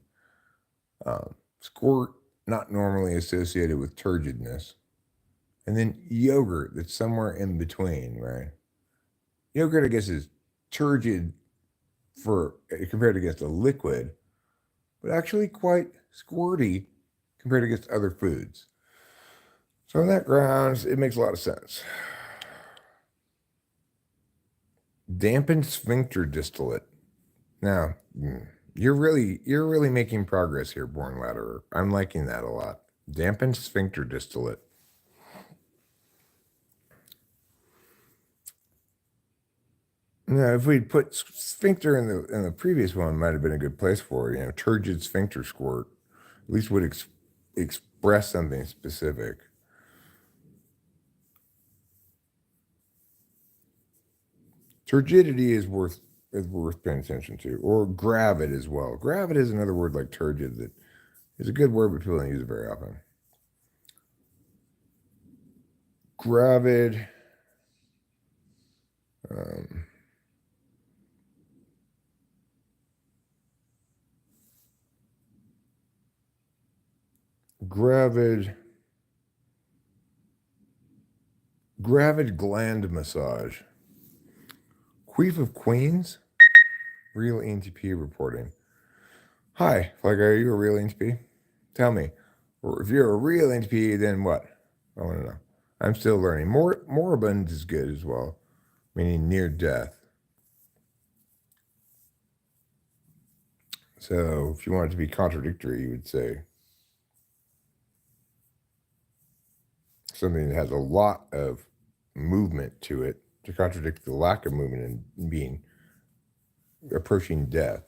Squirt not normally associated with turgidness. And then yogurt that's somewhere in between, right? Yogurt, I guess, is turgid compared against a liquid, but actually quite squirty compared against other foods. So on that grounds, it makes a lot of sense. Dampened sphincter distillate. Now, you're really making progress here, Born Ladderer. I'm liking that a lot. Dampened sphincter distillate. Now, if we'd put sphincter in the previous one, might have been a good place for it. You know, turgid sphincter squirt. At least would express something specific. Turgidity is worth paying attention to, or gravid as well. Gravid is another word like turgid that is a good word, but people don't use it very often. Gravid. Gravid gland massage. Queef of Queens. Real ENTP reporting. Hi, like, are you a real ENTP? Tell me. Or if you're a real ENTP, then what? I want to know. I'm still learning. Moribund is good as well, meaning near death. So if you want it to be contradictory, you would say something that has a lot of movement to it to contradict the lack of movement and being approaching death.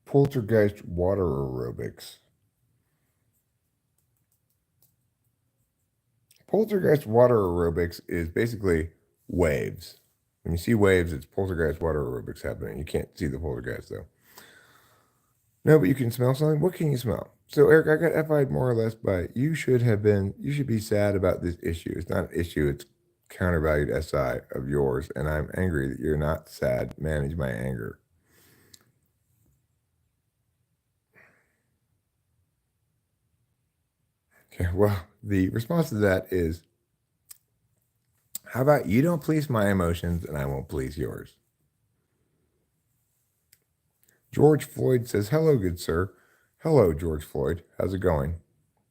Poltergeist water aerobics. Poltergeist water aerobics is basically waves. When you see waves, it's poltergeist water aerobics happening. You can't see the poltergeist, though. No, but you can smell something. What can you smell? So, Eric, I got FI'd more or less by you should be sad about this issue. It's not an issue, it's countervalued SI of yours, and I'm angry that you're not sad. Manage my anger. Okay, well, the response to that is, how about you don't police my emotions and I won't police yours? George Floyd says, hello, good sir. Hello, George Floyd. How's it going?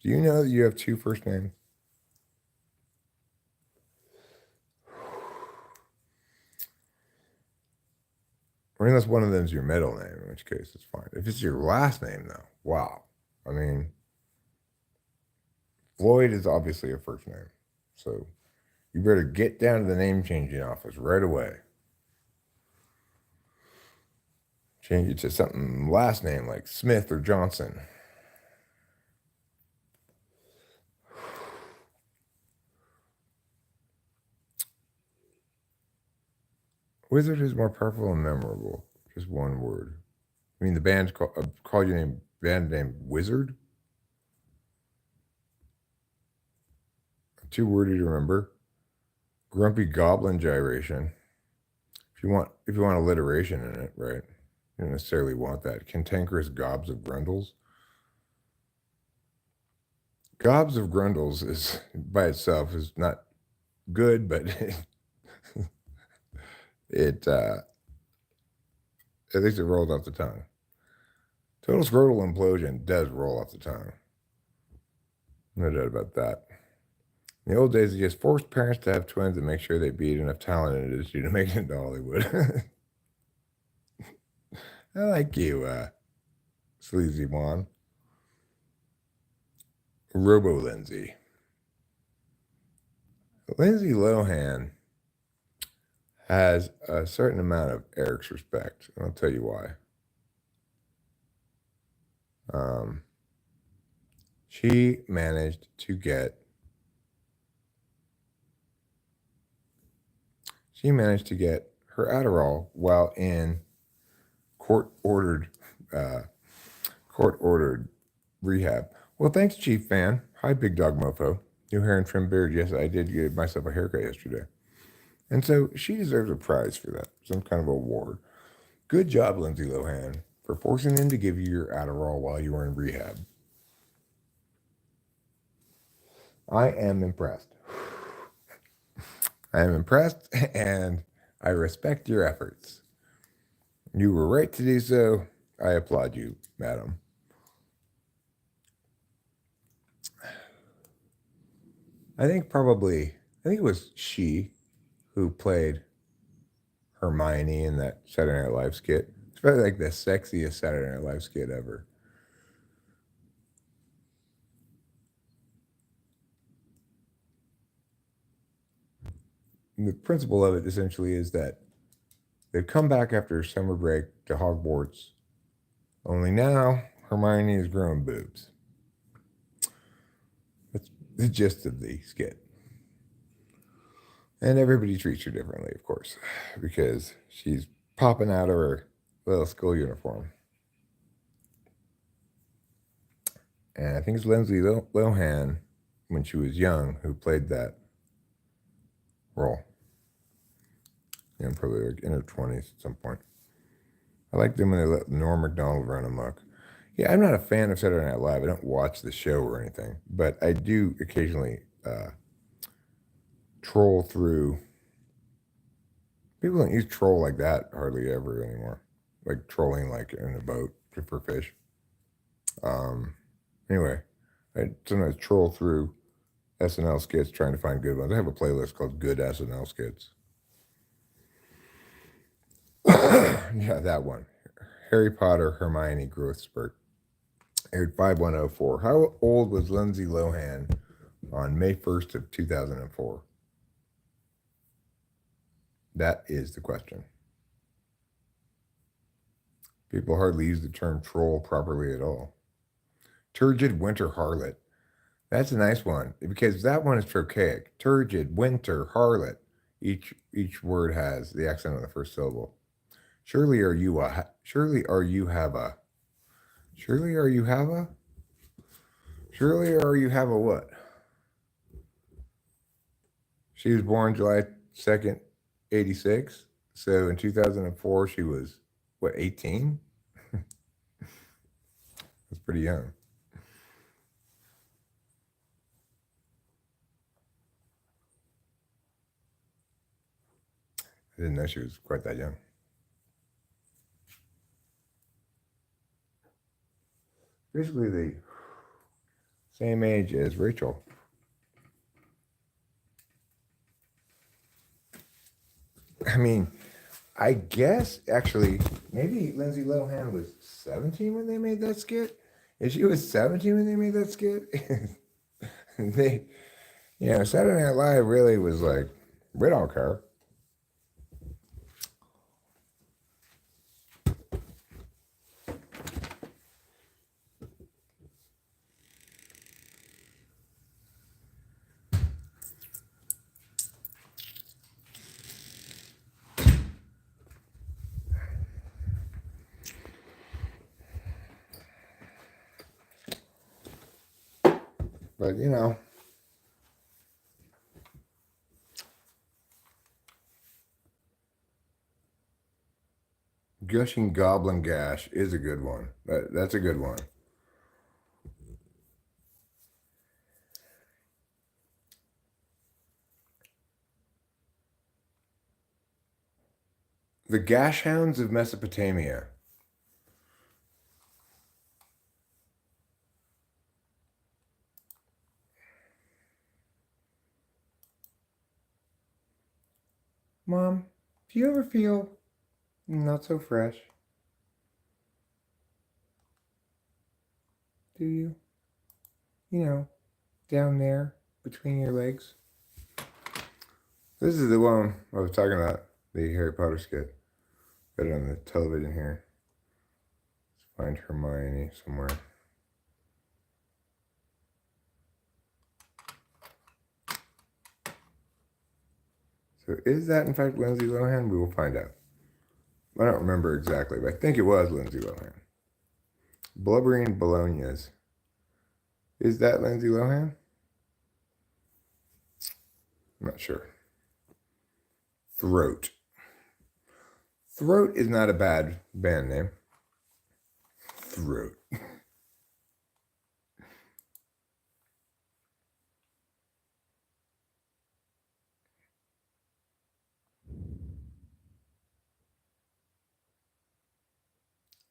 Do you know that you have two first names? Or unless one of them is your middle name, in which case it's fine. If it's your last name, though, wow. I mean, Floyd is obviously a first name. So you better get down to the name changing office right away. Change it to something last name like Smith or Johnson. Wizard is more powerful and memorable. Just one word. I mean, the band call your band name Wizard? Too wordy to remember. Grumpy Goblin gyration. If you want alliteration in it, right? You don't necessarily want that. Cantankerous gobs of grundles. Gobs of grundles is by itself is not good, but it at least it rolls off the tongue. Total scrotal implosion does roll off the tongue. No doubt about that. In the old days, they just forced parents to have twins and make sure they beat enough talent in the industry to make it into Hollywood. I like you, sleazy Juan. Robo Lindsay. Lindsay Lohan has a certain amount of Eric's respect, and I'll tell you why. She managed to get her Adderall while in court-ordered rehab. Well, thanks, Chief Fan. Hi, Big Dog Mofo. New hair and trim beard. Yes, I did give myself a haircut yesterday. And so she deserves a prize for that, some kind of award. Good job, Lindsay Lohan, for forcing them to give you your Adderall while you were in rehab. I am impressed. I am impressed, and I respect your efforts. You were right to do so. I applaud you, madam. I think it was she who played Hermione in that Saturday Night Live skit. It's probably like the sexiest Saturday Night Live skit ever. And the principle of it essentially is that they've come back after summer break to Hogwarts, only now Hermione is growing boobs. That's the gist of the skit. And everybody treats her differently, of course, because she's popping out of her little school uniform. And I think it's Lindsay Lohan, when she was young, who played that role. Probably like in her 20s at some point. I like them when they let Norm Macdonald run amok. Yeah, I'm not a fan of Saturday Night Live. I don't watch the show or anything, but I do occasionally troll through. People don't use troll like that hardly ever anymore. Like trolling like in a boat for fish. Anyway, I sometimes troll through SNL skits trying to find good ones. I have a playlist called Good SNL Skits. Yeah, that one. Harry Potter Hermione Growth Spurt. Aired 5104. How old was Lindsay Lohan on May 1st of 2004? That is the question. People hardly use the term troll properly at all. Turgid winter harlot. That's a nice one because that one is trochaic. Turgid winter harlot. Each word has the accent on the first syllable. Surely are you have a what? She was born July 2nd, 86. So in 2004, she was, 18? That's pretty young. I didn't know she was quite that young. Basically the same age as Rachel. I mean, I guess actually maybe Lindsay Lohan was 17 when they made that skit. If she was 17 when they made that skit, Saturday Night Live really was like, we don't care. But Gushing Goblin Gash is a good one. That's a good one. The Gash Hounds of Mesopotamia. Mom, do you ever feel not so fresh? Do you? You know, down there between your legs? This is the one I was talking about, the Harry Potter skit. Got it on the television here. Let's find Hermione somewhere. So is that in fact Lindsay Lohan? We will find out. I don't remember exactly, but I think it was Lindsay Lohan. Blubbering Bolognas. Is that Lindsay Lohan? I'm not sure. Throat. Throat is not a bad band name. Throat.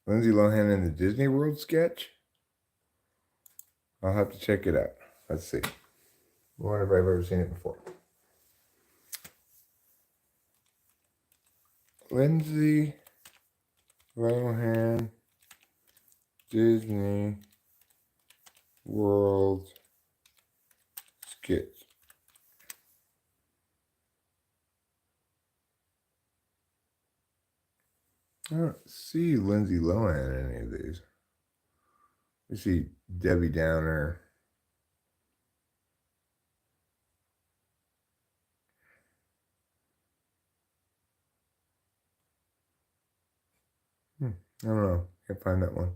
Lindsay Lohan in the Disney World sketch? I'll have to check it out. Let's see. I wonder if I've ever seen it before. Lindsay Lohan Disney World skit. I don't see Lindsay Lohan in any of these. I see Debbie Downer. I don't know. Can't find that one.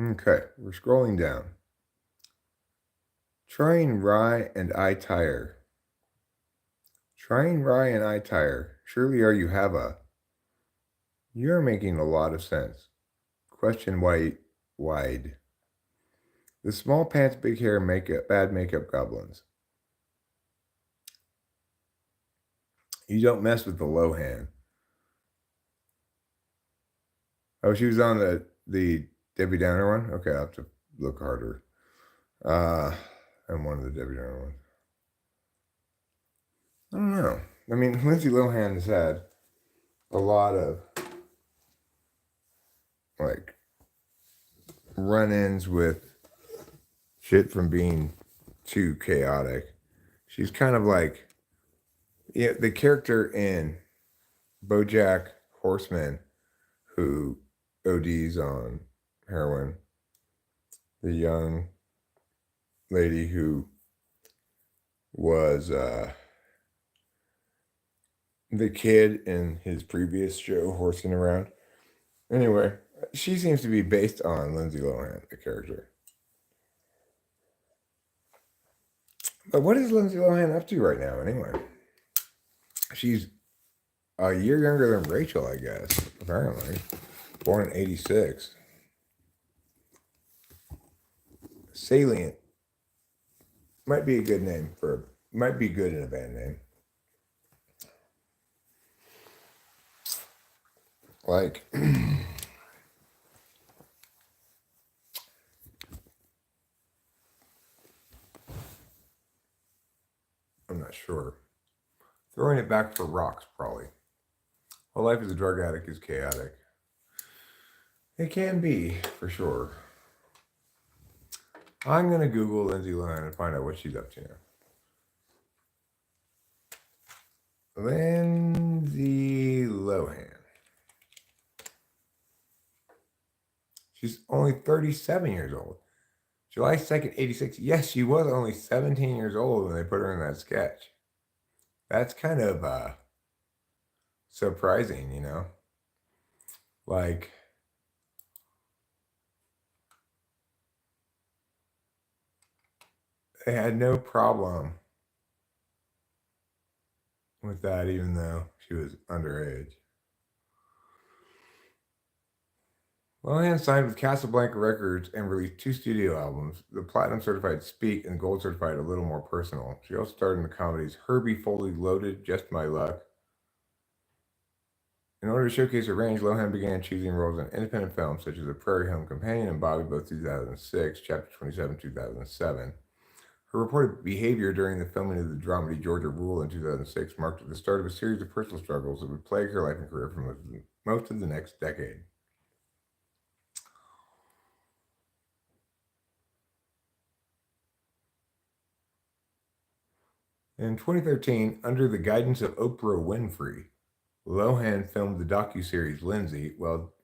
Okay, we're scrolling down. Trying rye and attire. Trying rye and attire. Surely are you have a. You're making a lot of sense. Question wide. The small pants, big hair, makeup, bad makeup goblins. You don't mess with the Lohan. Oh, she was on the Debbie Downer one? Okay, I'll have to look harder. And one of the Debbie Downer ones. I don't know. I mean, Lindsay Lohan has had a lot of like run-ins with shit from being too chaotic. She's kind of like the character in BoJack Horseman who ODs on heroin. The young lady who was the kid in his previous show, Horsing Around. Anyway, she seems to be based on Lindsay Lohan, the character. But what is Lindsay Lohan up to right now, anyway? She's a year younger than Rachel, I guess, apparently. Born in 86. Salient. Might be a good name might be good in a band name. Like, I'm not sure. Throwing it back for rocks, probably. Well, life as a drug addict is chaotic. It can be, for sure. I'm going to Google Lindsay Lohan and find out what she's up to now. Lindsay Lohan. She's only 37 years old. July 2nd, 86. Yes, she was only 17 years old when they put her in that sketch. That's kind of surprising, you know? Like, they had no problem with that, even though she was underage. Lohan signed with Casablanca Records and released 2 studio albums, the platinum certified Speak and gold certified A Little More Personal. She also starred in the comedies Herbie Fully Loaded, Just My Luck. In order to showcase her range, Lohan began choosing roles in independent films such as The Prairie Home Companion and Bobby, both 2006, Chapter 27, 2007. Her reported behavior during the filming of the dramedy Georgia Rule in 2006 marked the start of a series of personal struggles that would plague her life and career for most of the next decade. In 2013, under the guidance of Oprah Winfrey, Lohan filmed the docuseries Lindsay,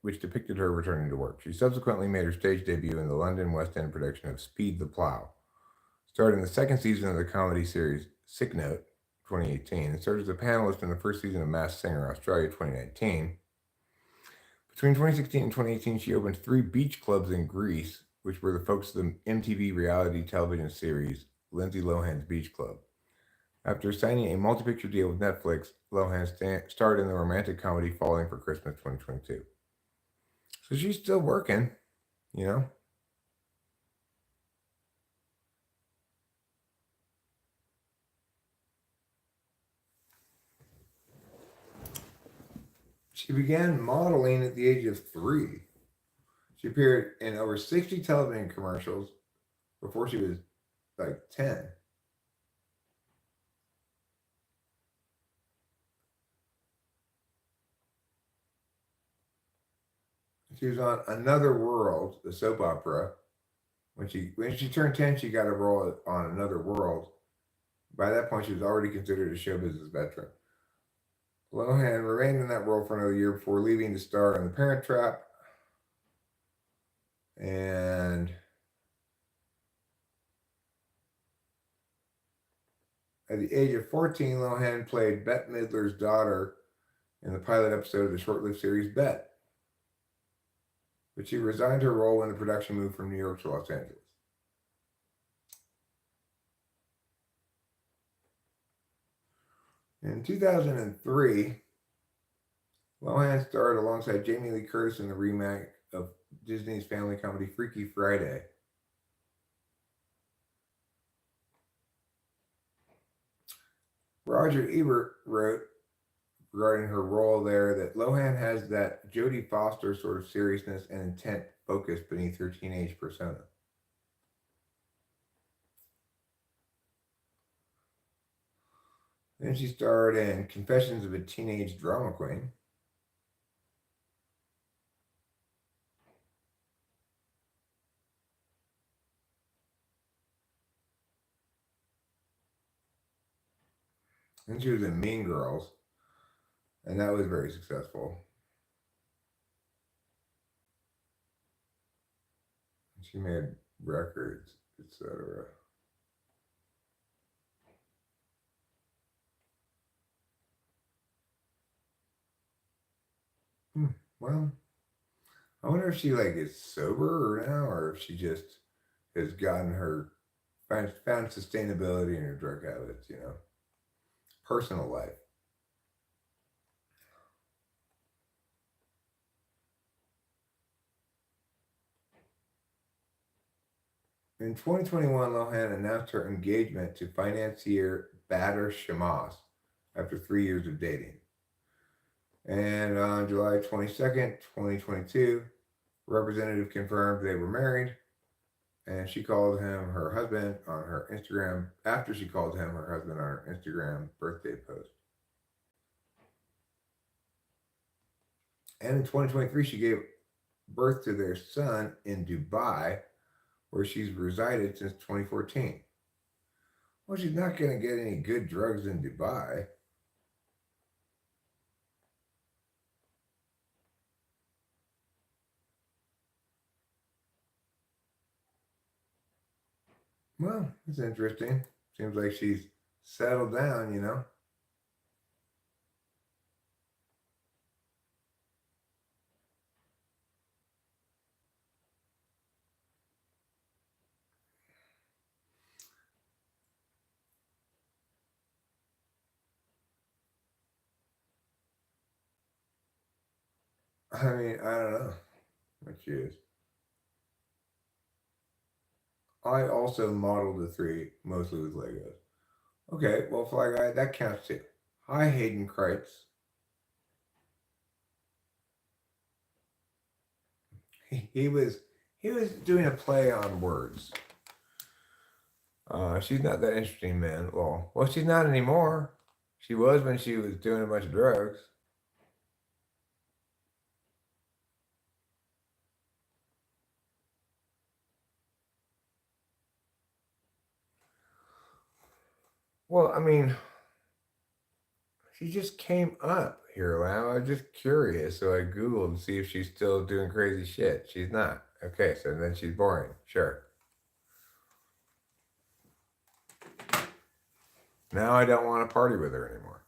which depicted her returning to work. She subsequently made her stage debut in the London West End production of Speed the Plow, starred in the second season of the comedy series Sick Note, 2018, and served as a panelist in the first season of Masked Singer Australia, 2019. Between 2016 and 2018, she opened 3 beach clubs in Greece, which were the focus of the MTV reality television series Lindsay Lohan's Beach Club. After signing a multi-picture deal with Netflix, Lohan starred in the romantic comedy Falling for Christmas 2022. So she's still working, you know? She began modeling at the age of 3. She appeared in over 60 television commercials before she was like 10. She was on Another World, the soap opera. When she turned 10, she got a role on Another World. By that point, she was already considered a show business veteran. Lohan remained in that role for another year before leaving to star in The Parent Trap. And at the age of 14, Lohan played Bette Midler's daughter in the pilot episode of the short-lived series Bet. But she resigned her role when the production moved from New York to Los Angeles. In 2003, Lohan starred alongside Jamie Lee Curtis in the remake of Disney's family comedy Freaky Friday. Roger Ebert wrote regarding her role there that Lohan has that Jodie Foster sort of seriousness and intent focus beneath her teenage persona. Then she starred in Confessions of a Teenage Drama Queen. Then she was in Mean Girls, and that was very successful. She made records, etc. Well, I wonder if she like is sober now, or if she just has gotten her found sustainability in her drug habits. Personal life. In 2021, Lohan announced her engagement to financier Bader Shammas after 3 years of dating. And on July 22nd, 2022, representative confirmed they were married, and she called him her husband on her Instagram after she called him her husband on her Instagram birthday post. And in 2023, she gave birth to their son in Dubai, where she's resided since 2014. Well, she's not going to get any good drugs in Dubai. Well, it's interesting. Seems like she's settled down. I mean, I don't know what she is. I also modeled the 3 mostly with Legos. Okay, well, Fly Guy, that counts too. Hi, Hayden Kreitz. He was doing a play on words. She's not that interesting, man. Well, she's not anymore. She was when she was doing a bunch of drugs. Well, I mean, she just came up here, Lamb. I was just curious, so I Googled to see if she's still doing crazy shit. She's not. Okay, so then she's boring. Sure. Now I don't want to party with her anymore.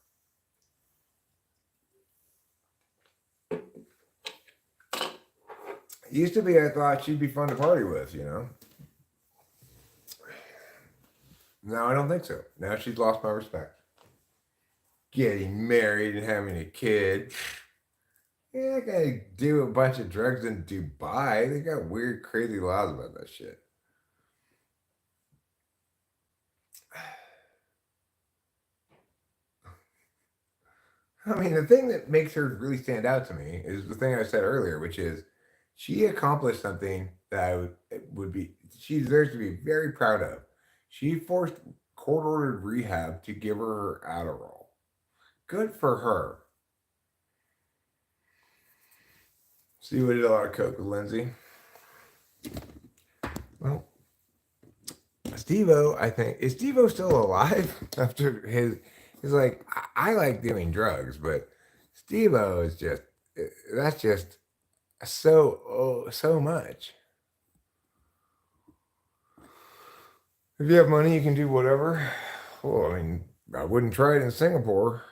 It used to be I thought she'd be fun to party with, you know? Now I don't think so. Now she's lost my respect. Getting married and having a kid. Yeah, I gotta do a bunch of drugs in Dubai. They got weird, crazy laws about that shit. I mean, the thing that makes her really stand out to me is the thing I said earlier, which is she accomplished something that she deserves to be very proud of. She forced court-ordered rehab to give her Adderall. Good for her. So you did a lot of coke with Lindsay. Well, Steve-O, I think, is Steve-O still alive after his? He's like, I like doing drugs, but Steve-O is that's just so much. If you have money, you can do whatever. Well, I mean, I wouldn't try it in Singapore,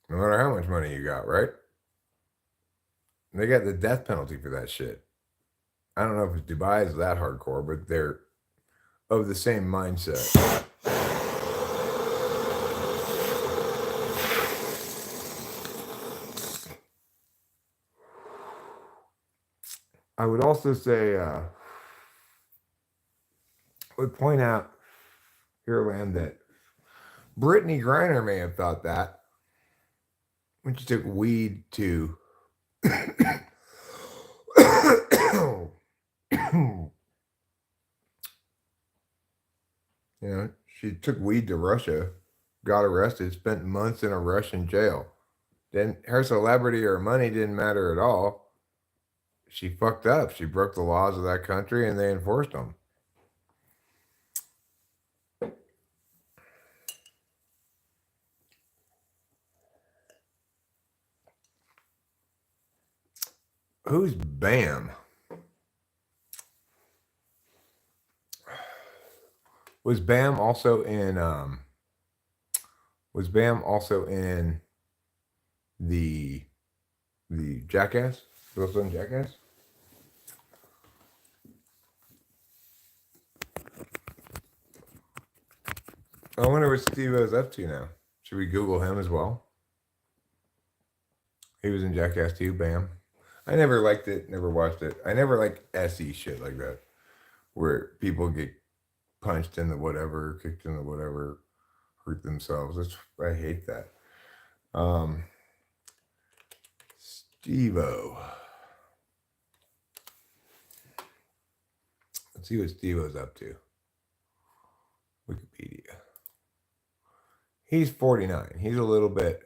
no matter how much money you got, right? They got the death penalty for that shit. I don't know if Dubai is that hardcore, but they're of the same mindset. I would also say, would point out here, Lamb, that Brittany Griner may have thought that when she took weed to you know, she took weed to Russia, got arrested, spent months in a Russian jail. Then her celebrity or money didn't matter at all. She fucked up. She broke the laws of that country and they enforced them. Who's Bam? Was Bam also in the Jackass? Was in Jackass? I wonder what Steve-O's up to now. Should we Google him as well? He was in Jackass too, Bam. I never liked it, never watched it. I never liked SE shit like that, where people get punched in the whatever, kicked in the whatever, hurt themselves. I hate that. Steve-O. Let's see what Steve-O's up to. Wikipedia. He's 49. He's a little bit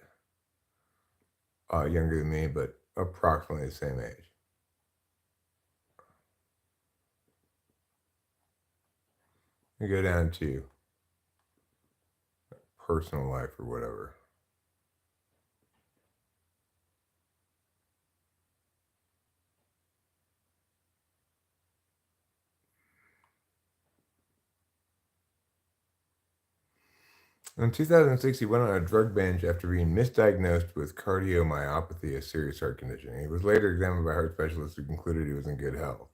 younger than me, but approximately the same age. We go down to personal life or whatever. In 2006, he went on a drug binge after being misdiagnosed with cardiomyopathy, a serious heart condition. He was later examined by heart specialists who concluded he was in good health.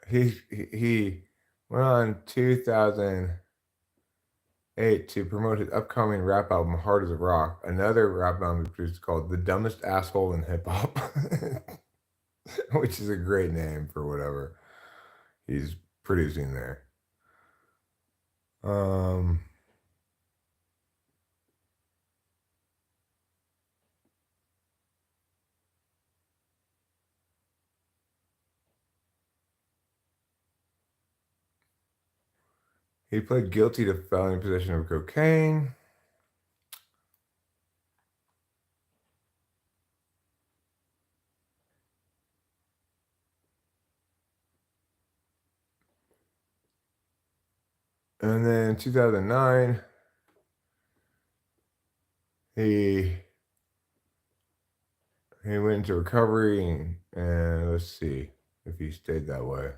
he went on 2008 to promote his upcoming rap album Hard as a Rock, another rap album he produced called The Dumbest Asshole in Hip Hop, which is a great name for whatever he's producing there. He pled guilty to felony possession of cocaine. And then in 2009, he went into recovery, and let's see if he stayed that way.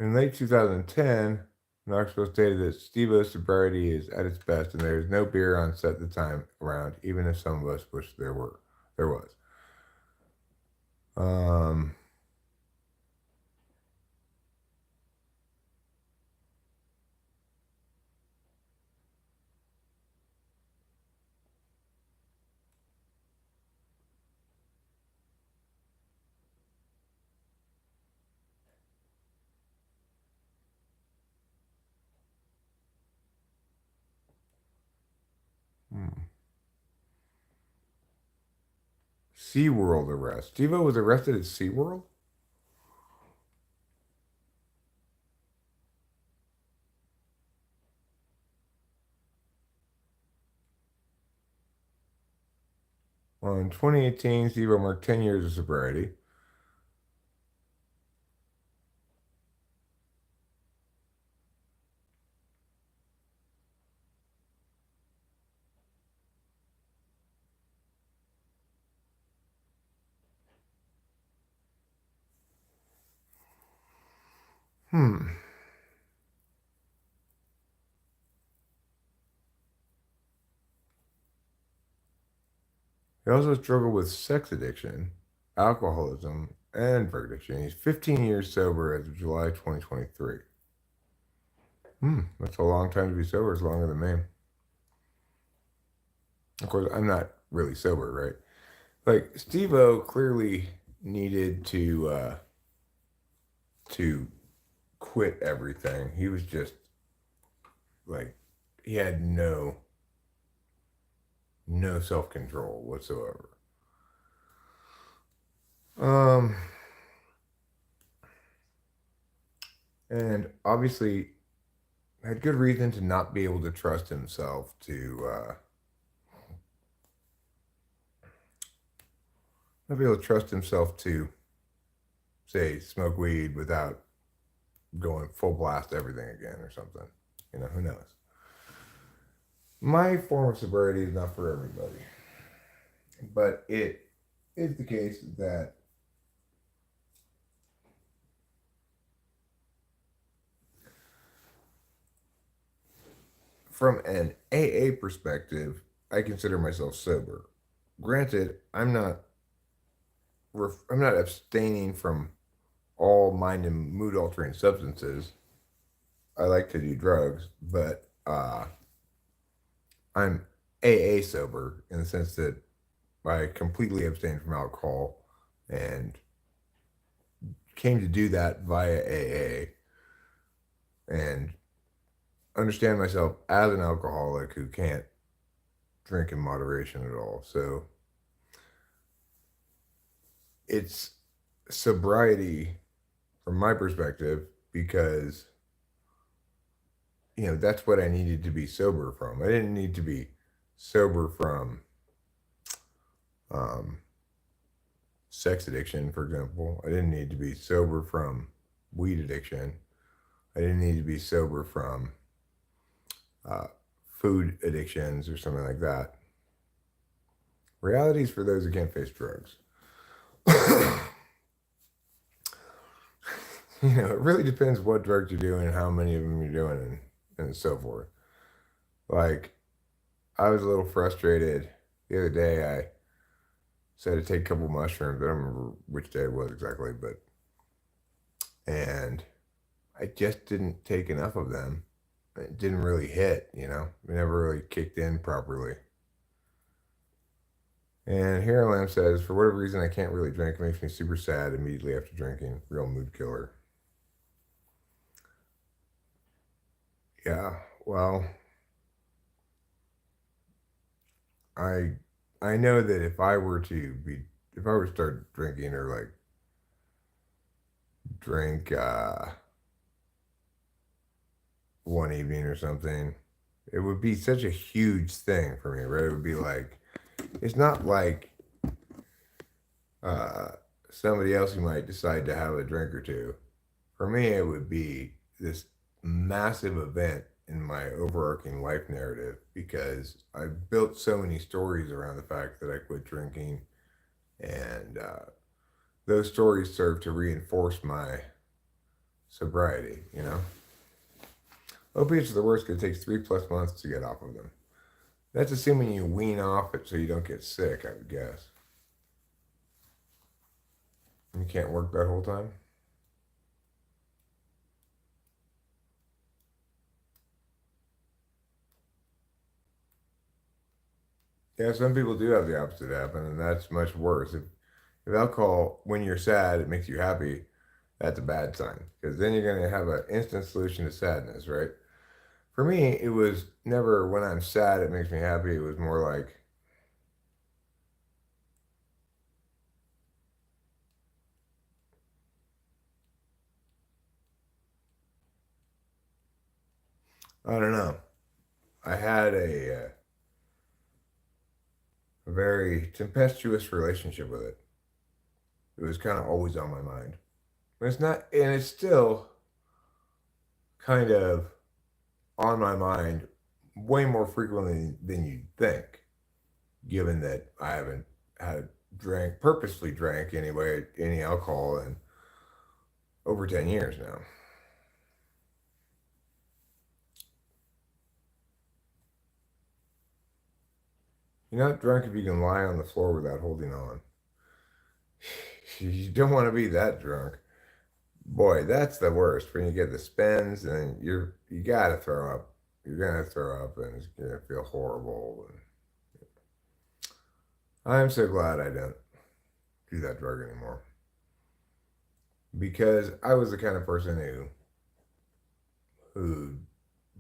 In late 2010, Knoxville stated that Steve-O's sobriety is at its best, and there is no beer on set the time around, even if some of us wish there was. SeaWorld arrest. Steve-O was arrested at SeaWorld? Well, in 2018, Steve-O marked 10 years of sobriety. He also struggled with sex addiction, alcoholism, and drug addiction. He's 15 years sober as of July 2023. That's a long time to be sober. It's longer than me. Of course, I'm not really sober, right? Like Steve-O clearly needed to quit everything. He was just like he had no self-control whatsoever. And obviously had good reason to not be able to trust himself to not be able to trust himself to say smoke weed without going full blast everything again or something. You know, who knows? My form of sobriety is not for everybody, but it is the case that from an AA perspective, I consider myself sober. Granted, I'm not abstaining from all mind and mood altering substances. I like to do drugs, but I'm AA sober in the sense that I completely abstain from alcohol and came to do that via AA and understand myself as an alcoholic who can't drink in moderation at all. So it's sobriety from my perspective because that's what I needed to be sober from. I didn't need to be sober from sex addiction, for example. I didn't need to be sober from weed addiction. I didn't need to be sober from food addictions or something like that. Realities for those who can't face drugs. it really depends what drugs you're doing and how many of them you're doing and so forth. Like, I was a little frustrated the other day. I said to take a couple mushrooms. I don't remember which day it was exactly, but and I just didn't take enough of them. It didn't really hit, It never really kicked in properly. And here Lamb says, for whatever reason, I can't really drink. It makes me super sad immediately after drinking. Real mood killer. Yeah, well, I I know that if I were to start drinking or like drink one evening or something, it would be such a huge thing for me, right? It would be like it's not like uh somebody else who might decide to have a drink or two. For me, it would be this massive event in my overarching life narrative because I've built so many stories around the fact that I quit drinking, and those stories serve to reinforce my sobriety. Opiates are the worst because it takes 3+ months to get off of them. That's assuming you wean off it so you don't get sick, I would guess. You can't work that whole time? Yeah, some people do have the opposite happen, and that's much worse. If alcohol, when you're sad, it makes you happy, that's a bad sign because then you're going to have an instant solution to sadness, right? For me, it was never when I'm sad, it makes me happy. It was more like, I don't know. I had a very tempestuous relationship with it. It was kind of always on my mind. But it's not, and it's still kind of on my mind way more frequently than you'd think, given that I haven't had purposely drank anyway, any alcohol in over 10 years now. You're not drunk if you can lie on the floor without holding on. You don't want to be that drunk. Boy, that's the worst when you get the spins and you gotta throw up. You're gonna throw up and it's gonna feel horrible. And I'm so glad I don't do that drug anymore because I was the kind of person who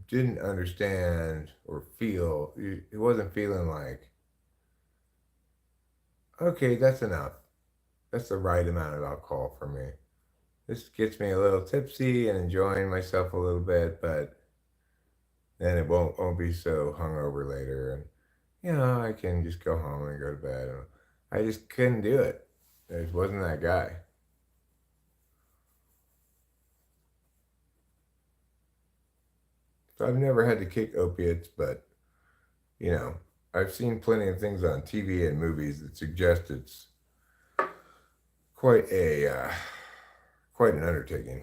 didn't understand or feel. It wasn't feeling like, okay, that's enough. That's the right amount of alcohol for me. This gets me a little tipsy and enjoying myself a little bit, but then it won't be so hungover later, and I can just go home and go to bed. And I just couldn't do it. I just wasn't that guy. So I've never had to kick opiates, but you know, I've seen plenty of things on TV and movies that suggest it's quite a quite an undertaking.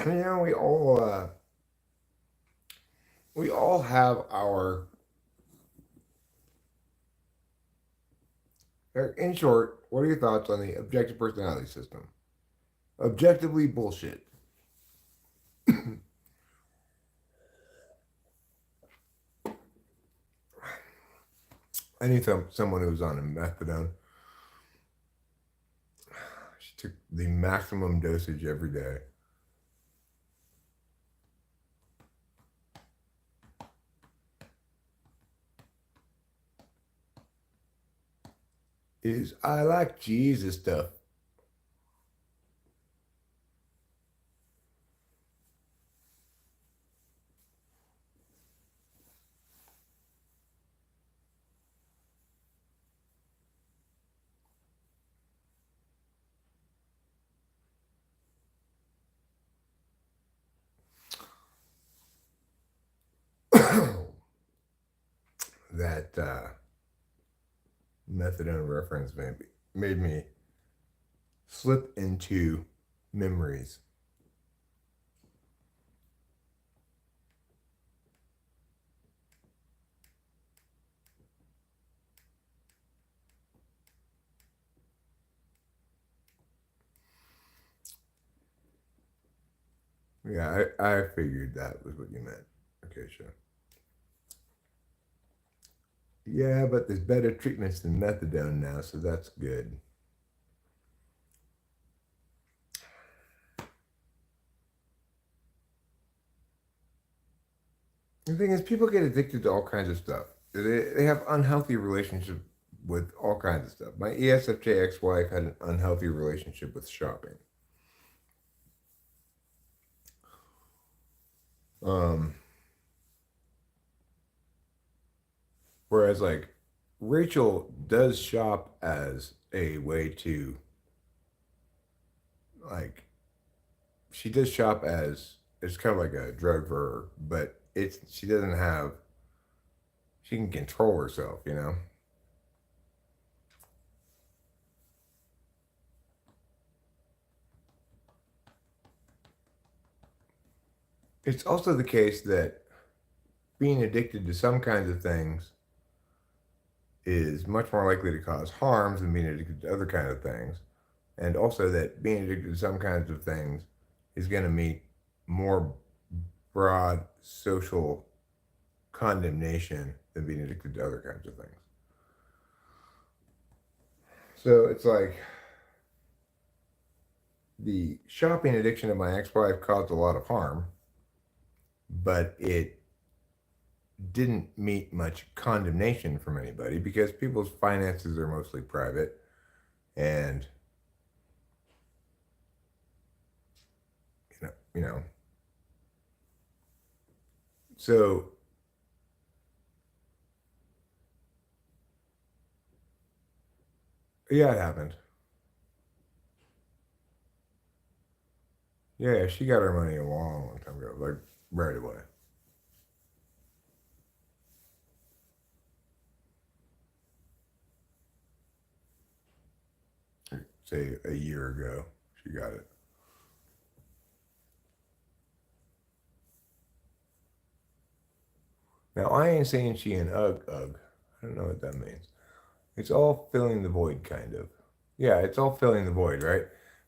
you know, we all have our. In short, what are your thoughts on the objective personality system? Objectively bullshit. I knew someone who was on a methadone. She took the maximum dosage every day. Is I like Jesus stuff. that methadone reference made me slip into memories. Yeah, I figured that was what you meant. Okay, sure. Yeah, but there's better treatments than methadone now, so that's good. The thing is, people get addicted to all kinds of stuff. They have unhealthy relationships with all kinds of stuff. My ESFJ ex-wife had an unhealthy relationship with shopping. Um, Whereas, like, Rachel does shop as a way to, like, she does shop as, it's kind of like a drug for her, but she doesn't have, she can control herself, you know? It's also the case that being addicted to some kinds of things is much more likely to cause harms than being addicted to other kinds of things. And also that being addicted to some kinds of things is going to meet more broad social condemnation than being addicted to other kinds of things. So it's like the shopping addiction of my ex-wife caused a lot of harm, but it didn't meet much condemnation from anybody because people's finances are mostly private, and you know so yeah, it happened. Yeah, she got her money a long, long time ago, like right away. Say a year ago, she got it. Now I ain't saying she an ugh. I don't know what that means. It's all filling the void, kind of. Yeah, it's all filling the void, right?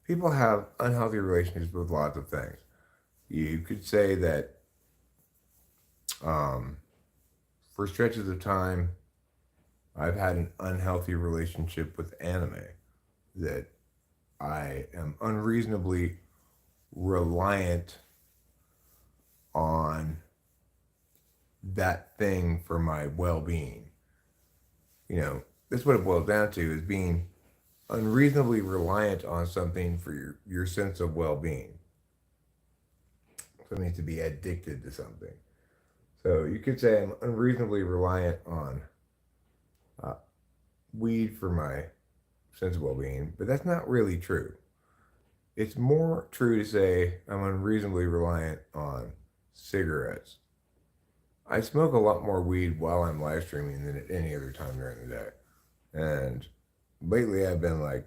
People have unhealthy relationships with lots of things. You could say that um, for stretches of time, I've had an unhealthy relationship with anime, that I am unreasonably reliant on that thing for my well-being. That's what it boils down to, is being unreasonably reliant on something for your sense of well-being. Something to be addicted to something. So you could say I'm unreasonably reliant on uh, weed for my sense of well-being, but that's not really true. It's more true to say I'm unreasonably reliant on cigarettes. I smoke a lot more weed while I'm live streaming than at any other time during the day. And lately I've been like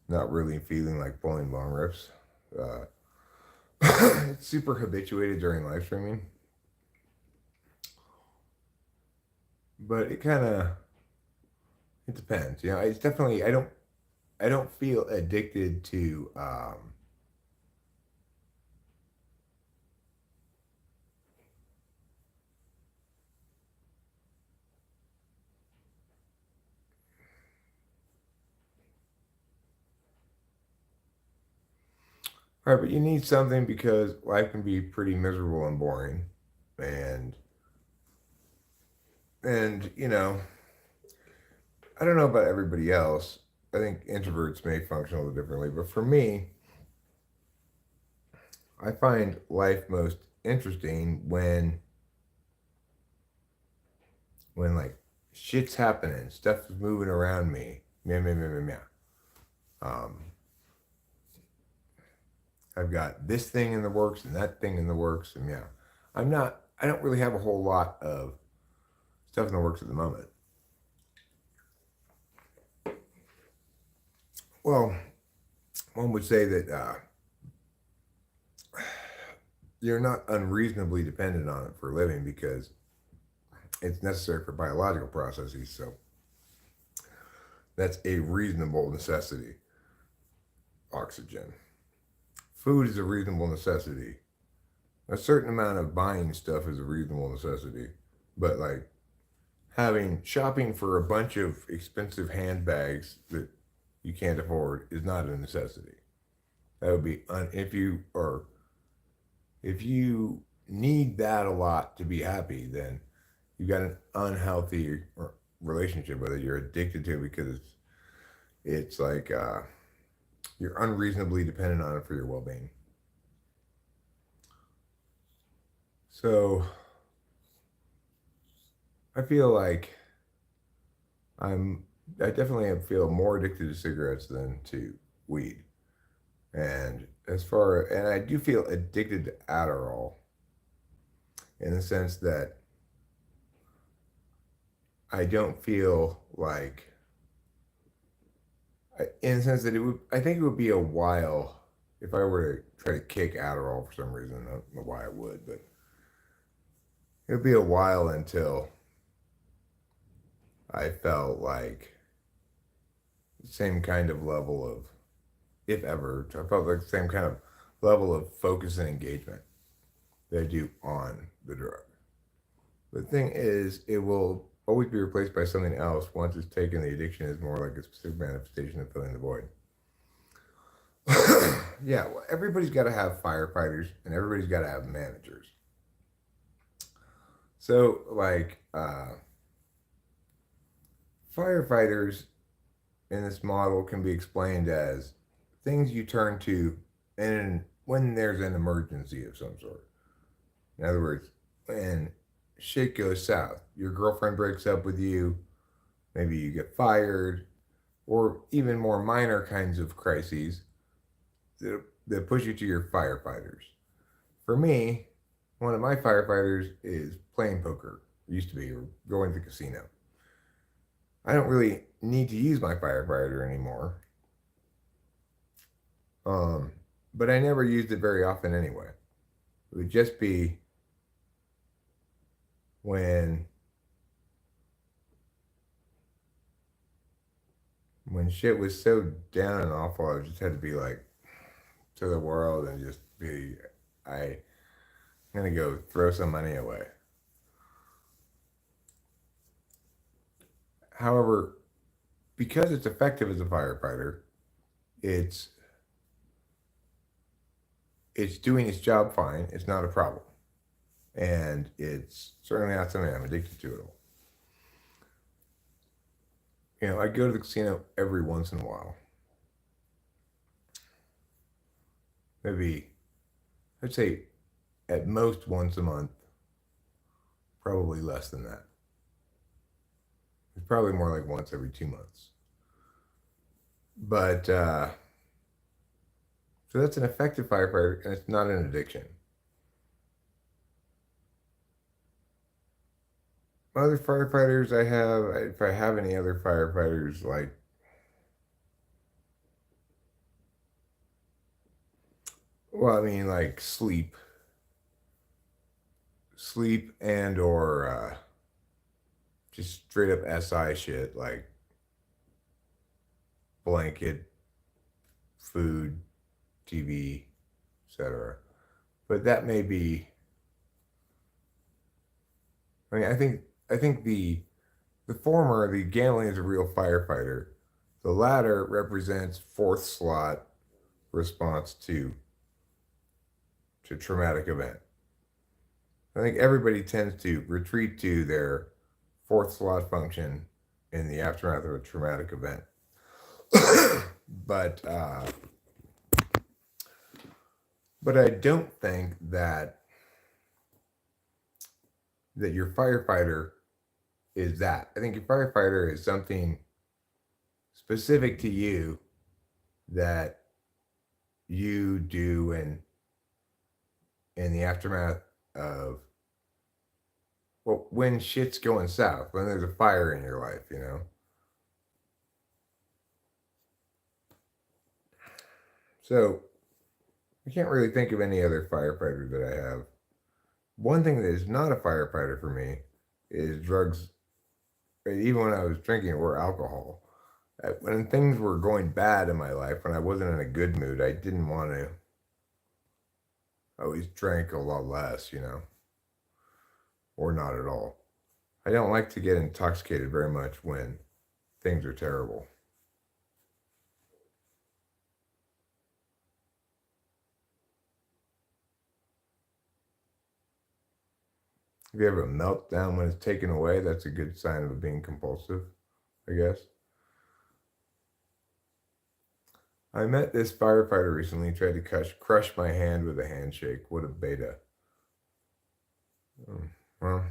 not really feeling like pulling long rips. Uh, it's super habituated during live streaming. But it depends. It's definitely I don't feel addicted to right, but you need something because life can be pretty miserable and boring. And and I don't know about everybody else. I think introverts may function a little differently, but for me, I find life most interesting when like shit's happening, stuff's moving around me. Meow, meow, meow, meow, meow. Um, I've got this thing in the works and that thing in the works, and yeah, I don't really have a whole lot of stuff in the works at the moment. Well, one would say that you're not unreasonably dependent on it for a living because it's necessary for biological processes. So that's a reasonable necessity. Oxygen. Food is a reasonable necessity. A certain amount of buying stuff is a reasonable necessity. But like shopping for a bunch of expensive handbags that you can't afford is not a necessity. That would be if you need that a lot to be happy, then you've got an unhealthy relationship with it. You're addicted to it because it's like you're unreasonably dependent on it for your well-being. So I feel like I definitely feel more addicted to cigarettes than to weed. And I do feel addicted to Adderall in the sense that I don't feel like, in the sense that I think it would be a while if I were to try to kick Adderall for some reason. I don't know why I would, but it would be a while until I felt like the same kind of level of, if ever, I felt like the same kind of level of focus and engagement that I do on the drug. The thing is, it will always be replaced by something else once it's taken. The addiction is more like a specific manifestation of filling the void. Yeah, well, everybody's got to have firefighters and everybody's got to have managers. So, like, firefighters in this model can be explained as things you turn to when there's an emergency of some sort. In other words, when shit goes south, your girlfriend breaks up with you, maybe you get fired, or even more minor kinds of crises that push you to your firefighters. For me, one of my firefighters is playing poker, used to be, or going to the casino. I don't really need to use my firefighter anymore. But I never used it very often anyway. It would just be when shit was so down and awful, I just had to be like to the world and just be, I'm gonna go throw some money away. However, because it's effective as a firefighter, it's doing its job fine. It's not a problem. And it's certainly not something I'm addicted to at all. You know, I go to the casino every once in a while. Maybe, I'd say at most once a month, probably less than that. It's probably more like once every 2 months. But, so that's an effective firefighter, and it's not an addiction. Other firefighters I have, if I have any other firefighters, like, well, I mean, like sleep and or just straight up SI shit, like blanket, food, TV, etc. But that may be, I mean, I think the former, the gambling is a real firefighter. The latter represents fourth slot response to traumatic event. I think everybody tends to retreat to their fourth slot function in the aftermath of a traumatic event. But I don't think that your firefighter is that. I think your firefighter is something specific to you that you do in the aftermath of well, when shit's going south, when there's a fire in your life, you know. So I can't really think of any other firefighter that I have. One thing that is not a firefighter for me is drugs, even when I was drinking or alcohol. When things were going bad in my life, when I wasn't in a good mood, I didn't want to. I always drank a lot less, you know, or not at all. I don't like to get intoxicated very much when things are terrible. If you have a meltdown when it's taken away, that's a good sign of it being compulsive, I guess. I met this firefighter recently. He tried to crush my hand with a handshake. What a beta. Well,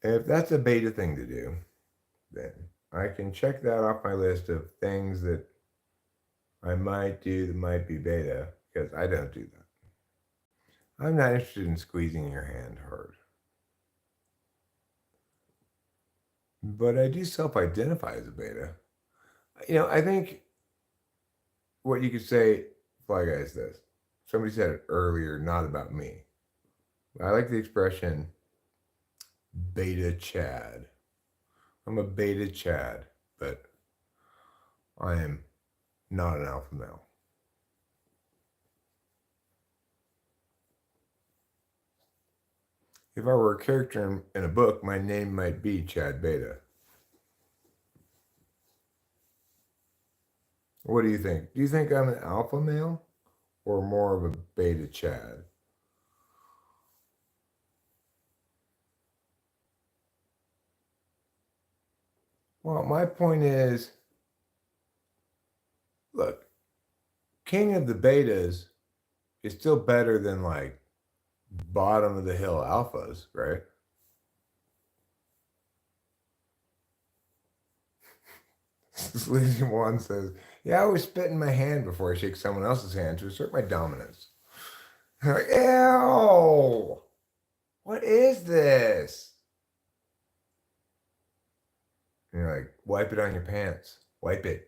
if that's a beta thing to do, then I can check that off my list of things that I might do that might be beta, because I don't do that. I'm not interested in squeezing your hand hard. But I do self-identify as a beta. You know, I think what you could say, Fly Guy, is this. Somebody said it earlier, not about me. I like the expression beta Chad. I'm a beta Chad, but I am not an alpha male. If I were a character in a book, my name might be Chad Beta. What do you think? Do you think I'm an alpha male or more of a beta Chad? Well, my point is, look, king of the betas is still better than like bottom of the hill alphas, right? Sleazy One says, yeah, I always spit in my hand before I shake someone else's hand to assert my dominance. I'm like, ew! What is this? And you're like, wipe it on your pants. Wipe it.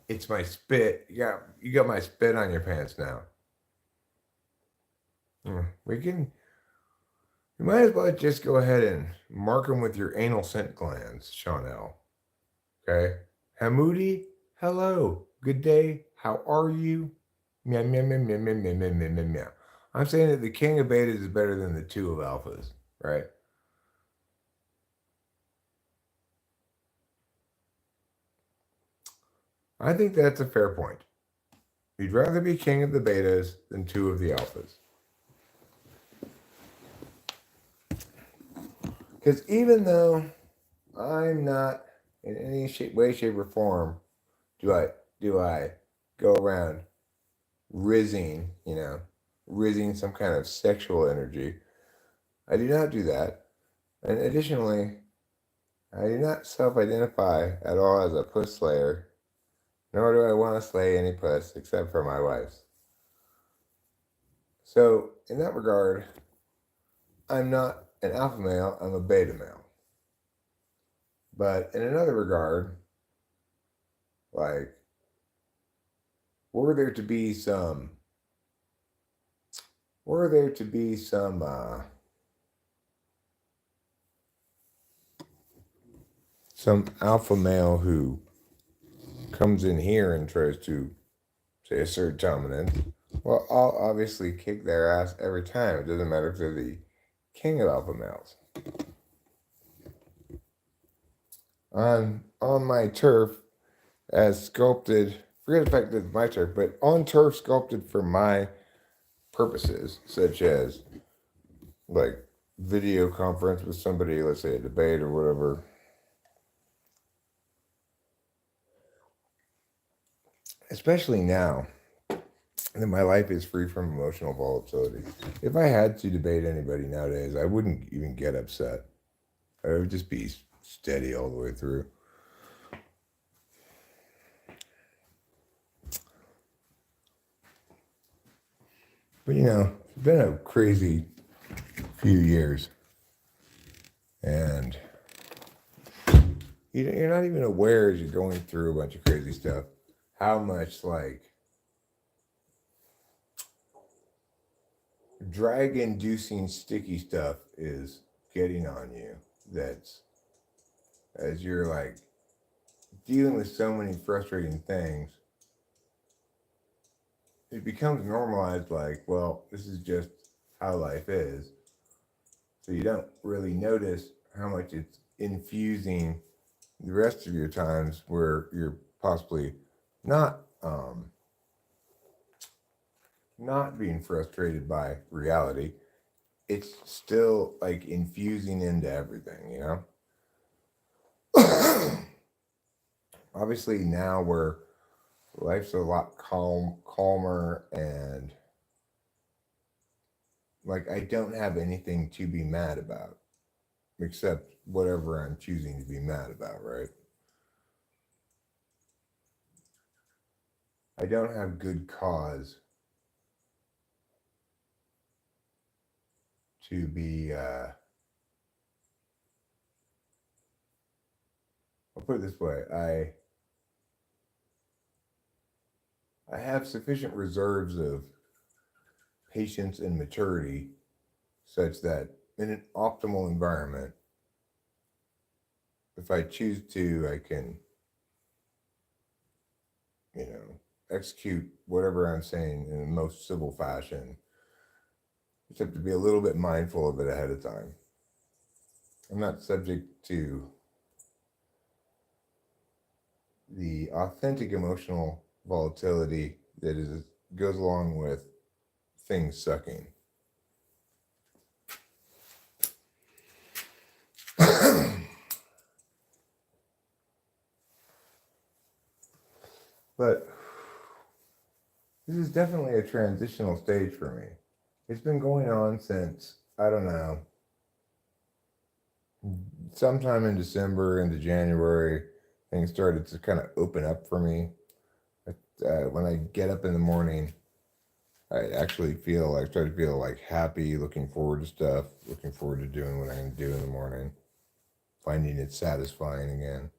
It's my spit. You got my spit on your pants now. We might as well just go ahead and mark them with your anal scent glands, Sean L. Okay? Hamoudi, hello. Good day. How are you? Meow, meow, meow, meow, meow, meow, meow, meow, meow, meow. I'm saying that the king of betas is better than the two of alphas, right? I think that's a fair point. You'd rather be king of the betas than two of the alphas. Because even though I'm not in any way, shape, or form, do I go around rizzing, rizzing some kind of sexual energy. I do not do that. And additionally, I do not self-identify at all as a puss slayer, nor do I want to slay any puss except for my wife's. So, in that regard, I'm not an alpha male, I'm a beta male. But in another regard, like, were there to be some alpha male who comes in here and tries to, say, assert dominance, well, I'll obviously kick their ass every time. It doesn't matter if they're the king of alpha males. On my turf, as sculpted, forget the fact that it's my turf, but on turf sculpted for my purposes, such as like video conference with somebody, let's say a debate or whatever. Especially now that my life is free from emotional volatility. If I had to debate anybody nowadays, I wouldn't even get upset. I would just be steady all the way through. But it's been a crazy few years. And you're not even aware as you're going through a bunch of crazy stuff how much drag inducing sticky stuff is getting on you. That's as you're dealing with so many frustrating things, it becomes normalized well, this is just how life is. So you don't really notice how much it's infusing the rest of your times where you're possibly not not being frustrated by reality. It's still infusing into everything, Obviously now where life's a lot calmer, and I don't have anything to be mad about except whatever I'm choosing to be mad about, right? I don't have good cause to be I'll put it this way, I have sufficient reserves of patience and maturity such that in an optimal environment, if I choose to, I can, execute whatever I'm saying in the most civil fashion. Just have to be a little bit mindful of it ahead of time. I'm not subject to the authentic emotional volatility that goes along with things sucking. But this is definitely a transitional stage for me. It's been going on since, I don't know, sometime in December into January, things started to kind of open up for me. When I get up in the morning, I actually start to feel happy, looking forward to stuff, looking forward to doing what I'm going to do in the morning, finding it satisfying again.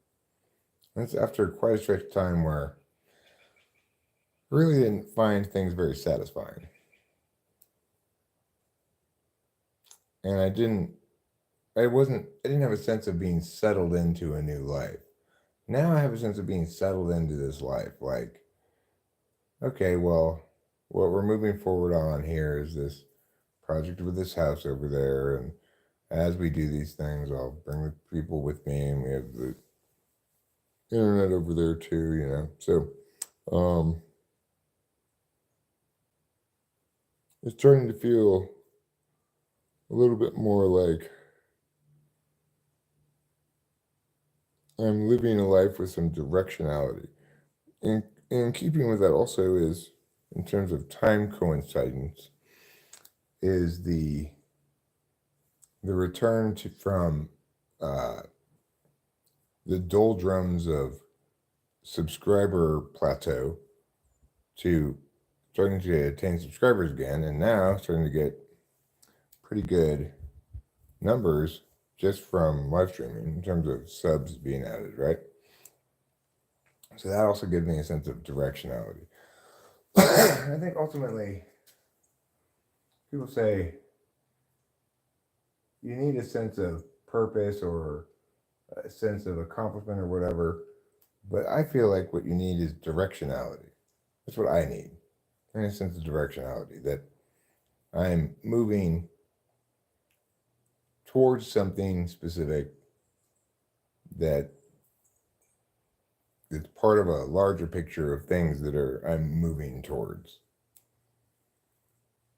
That's after quite a stretch of time where I really didn't find things very satisfying. And I didn't have a sense of being settled into a new life. Now I have a sense of being settled into this life. Okay, well, what we're moving forward on here is this project with this house over there. And as we do these things, I'll bring the people with me, and we have the internet over there too, So, it's starting to feel a little bit more like I'm living a life with some directionality. And in keeping with that also is, in terms of time coincidence, is the return from the doldrums of subscriber plateau to starting to attain subscribers again, and now starting to get pretty good numbers just from live streaming in terms of subs being added, right? So that also gives me a sense of directionality. I think ultimately, people say you need a sense of purpose or a sense of accomplishment or whatever, but I feel like what you need is directionality. That's what I need. I need a sense of directionality, that I'm moving towards something specific that it's part of a larger picture of things that I'm moving towards.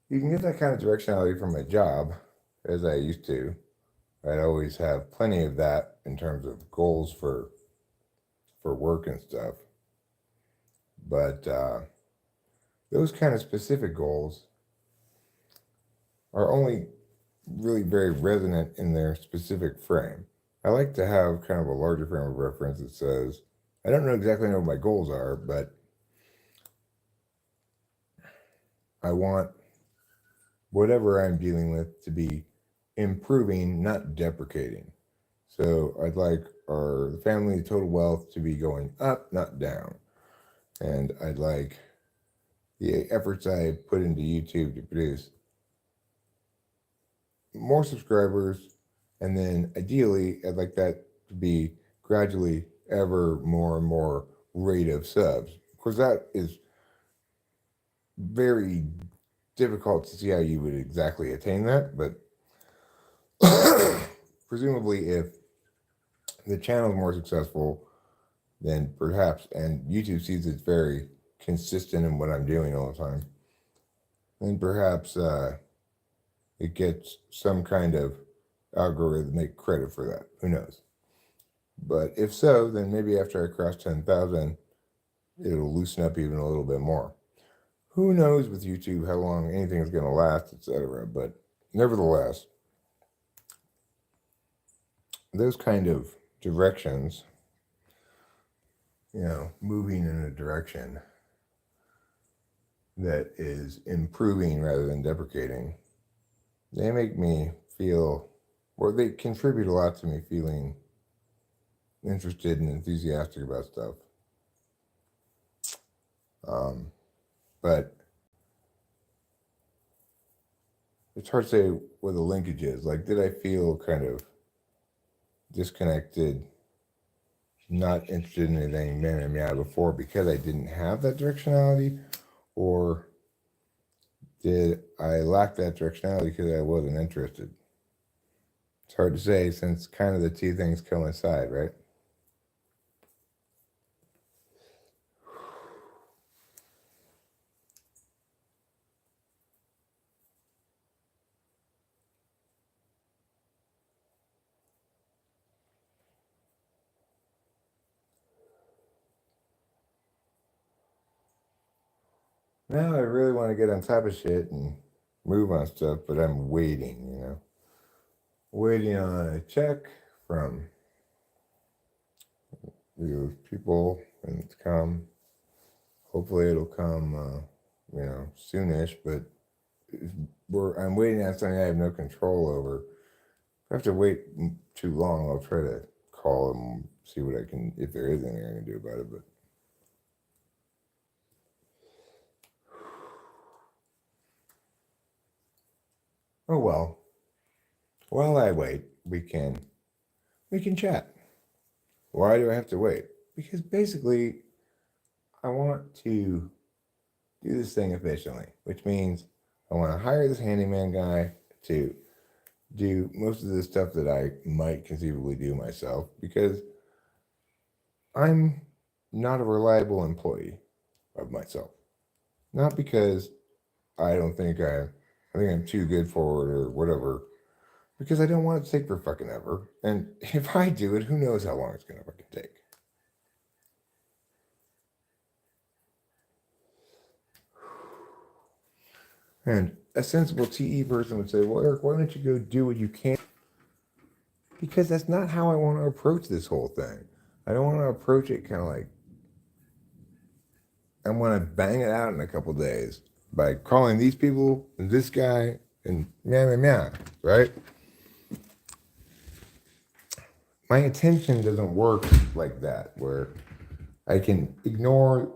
You can get that kind of directionality from my job, as I used to. I'd always have plenty of that in terms of goals for work and stuff. But those kind of specific goals are only really very resonant in their specific frame. I like to have kind of a larger frame of reference that says, I don't exactly know what my goals are, but I want whatever I'm dealing with to be improving, not deprecating. So I'd like our family total wealth to be going up, not down. And I'd like the efforts I put into YouTube to produce more subscribers, and then ideally I'd like that to be gradually ever more and more rate of subs. Of course, that is very difficult to see how you would exactly attain that, but presumably if the channel is more successful, then perhaps, and YouTube sees it's very consistent in what I'm doing all the time, then perhaps it gets some kind of algorithmic credit for that. Who knows? But if so, then maybe after I cross 10,000, it'll loosen up even a little bit more. Who knows with YouTube how long anything is going to last, etc. But nevertheless, those kind of directions, moving in a direction that is improving rather than deprecating, they make me feel, or they contribute a lot to me feeling interested and enthusiastic about stuff. But it's hard to say what the linkage is. Like, did I feel kind of disconnected, not interested in anything before because I didn't have that directionality? Or did I lack that directionality because I wasn't interested? It's hard to say since kind of the two things coincide, right? Now I really want to get on top of shit and move on stuff, but I'm waiting, waiting on a check from those people, and it's come. Hopefully it'll come, soonish, but I'm waiting on something I have no control over. If I have to wait too long, I'll try to call them, see what I can, if there is anything I can do about it, but oh well. While I wait, we can chat. Why do I have to wait? Because basically, I want to do this thing efficiently, which means I want to hire this handyman guy to do most of the stuff that I might conceivably do myself, because I'm not a reliable employee of myself. Not because I don't think I think I'm too good for it or whatever, because I don't want it to take for fucking ever. And if I do it, who knows how long it's gonna fucking take. And a sensible TE person would say, well, Eric, why don't you go do what you can? Because that's not how I want to approach this whole thing. I don't want to approach it kind of like, I want to bang it out in a couple days by calling these people and this guy and right? My attention doesn't work like that, where I can ignore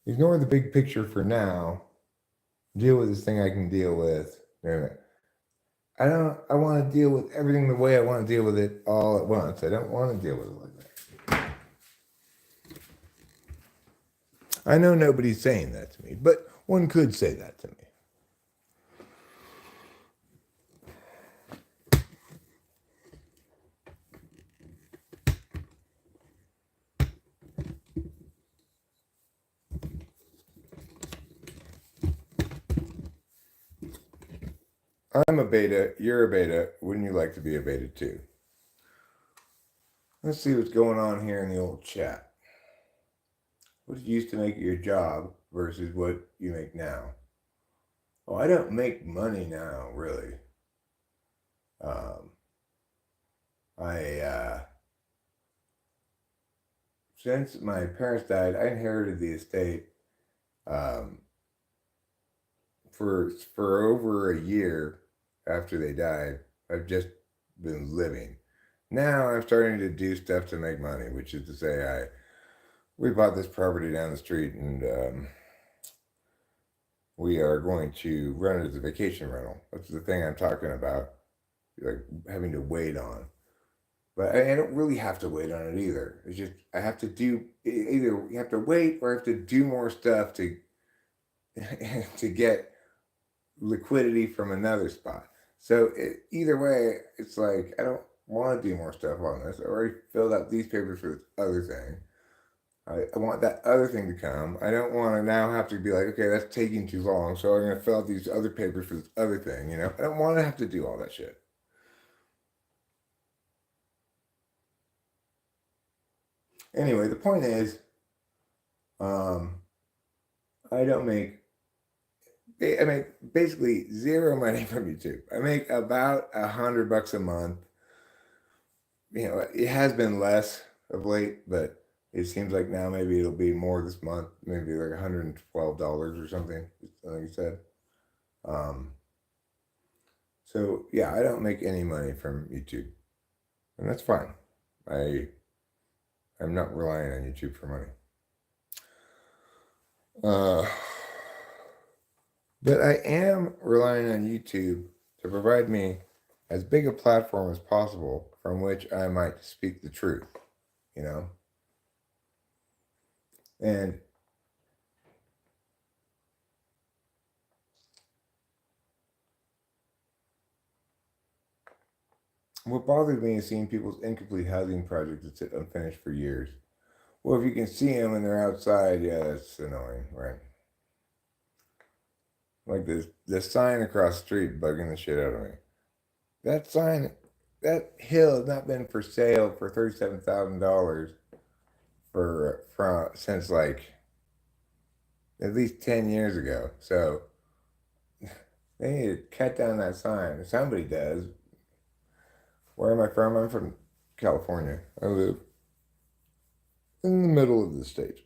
the big picture for now, deal with this thing I can deal with. I want to deal with everything the way I want to deal with it all at once. I don't want to deal with it like that. I know nobody's saying that to me, but one could say that to me. I'm a beta, you're a beta. Wouldn't you like to be a beta too? Let's see what's going on here in the old chat. What did you used to make at your job versus what you make now? Oh, I don't make money now, really. Since my parents died, I inherited the estate for over a year after they died, I've just been living. Now I'm starting to do stuff to make money, which is to say, we bought this property down the street, and we are going to run it as a vacation rental. That's the thing I'm talking about, like having to wait on. But I don't really have to wait on it either. It's just I have to do either you have to wait or I have to do more stuff to to get liquidity from another spot. So either way, it's like I don't want to do more stuff on this. I already filled out these papers for this other thing. I want that other thing to come. I don't want to now have to be like, okay, that's taking too long, so I'm going to fill out these other papers for this other thing. You know, I don't want to have to do all that shit. Anyway, the point is, I don't make. I make basically zero money from YouTube. I make about $100 a month. You know, it has been less of late, but it seems like now maybe it'll be more this month, maybe like $112 or something, like you said. So yeah, I don't make any money from YouTube, and that's fine. I'm not relying on YouTube for money. But I am relying on YouTube to provide me as big a platform as possible from which I might speak the truth, you know? And what bothers me is seeing people's incomplete housing projects that sit unfinished for years. Well, if you can see them and they're outside, yeah, that's annoying, right? Like the sign across the street bugging the shit out of me. That sign, that hill has not been for sale for $37,000 since like at least 10 years ago. So they need to cut down that sign. Somebody does. Where am I from? I'm from California. I live in the middle of the state.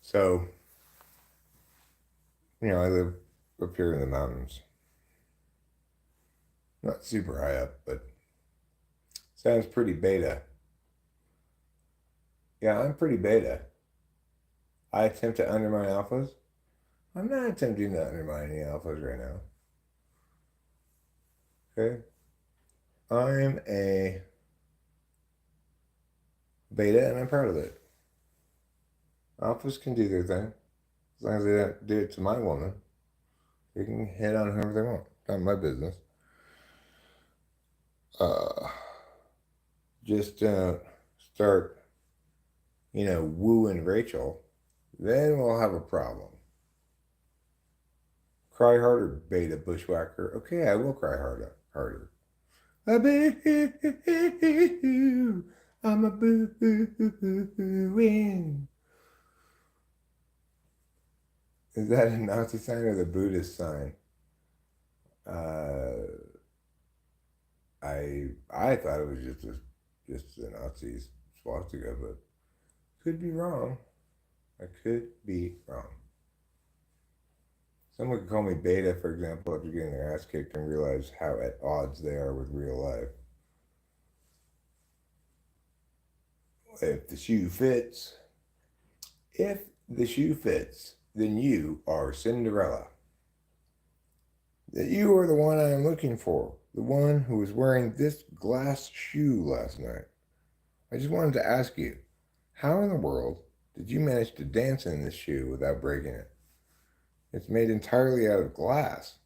So, I live up here in the mountains. Not super high up, but sounds pretty beta. Yeah, I'm pretty beta. I attempt to undermine alphas. I'm not attempting to undermine any alphas right now. Okay? I'm a beta and I'm proud of it. Alphas can do their thing. As long as they don't do it to my woman, they can hit on whoever they want. Not my business. Just start, wooing Rachel, then we'll have a problem. Cry harder, beta bushwhacker. Okay, I will cry harder. A boo, I'm a booing. Is that a Nazi sign or the Buddhist sign? I thought it was just the Nazis swastika, but could be wrong. I could be wrong. Someone could call me beta, for example, after getting their ass kicked and realize how at odds they are with real life. If the shoe fits, then you are Cinderella. That you are the one I am looking for. The one who was wearing this glass shoe last night. I just wanted to ask you, how in the world did you manage to dance in this shoe without breaking it? It's made entirely out of glass.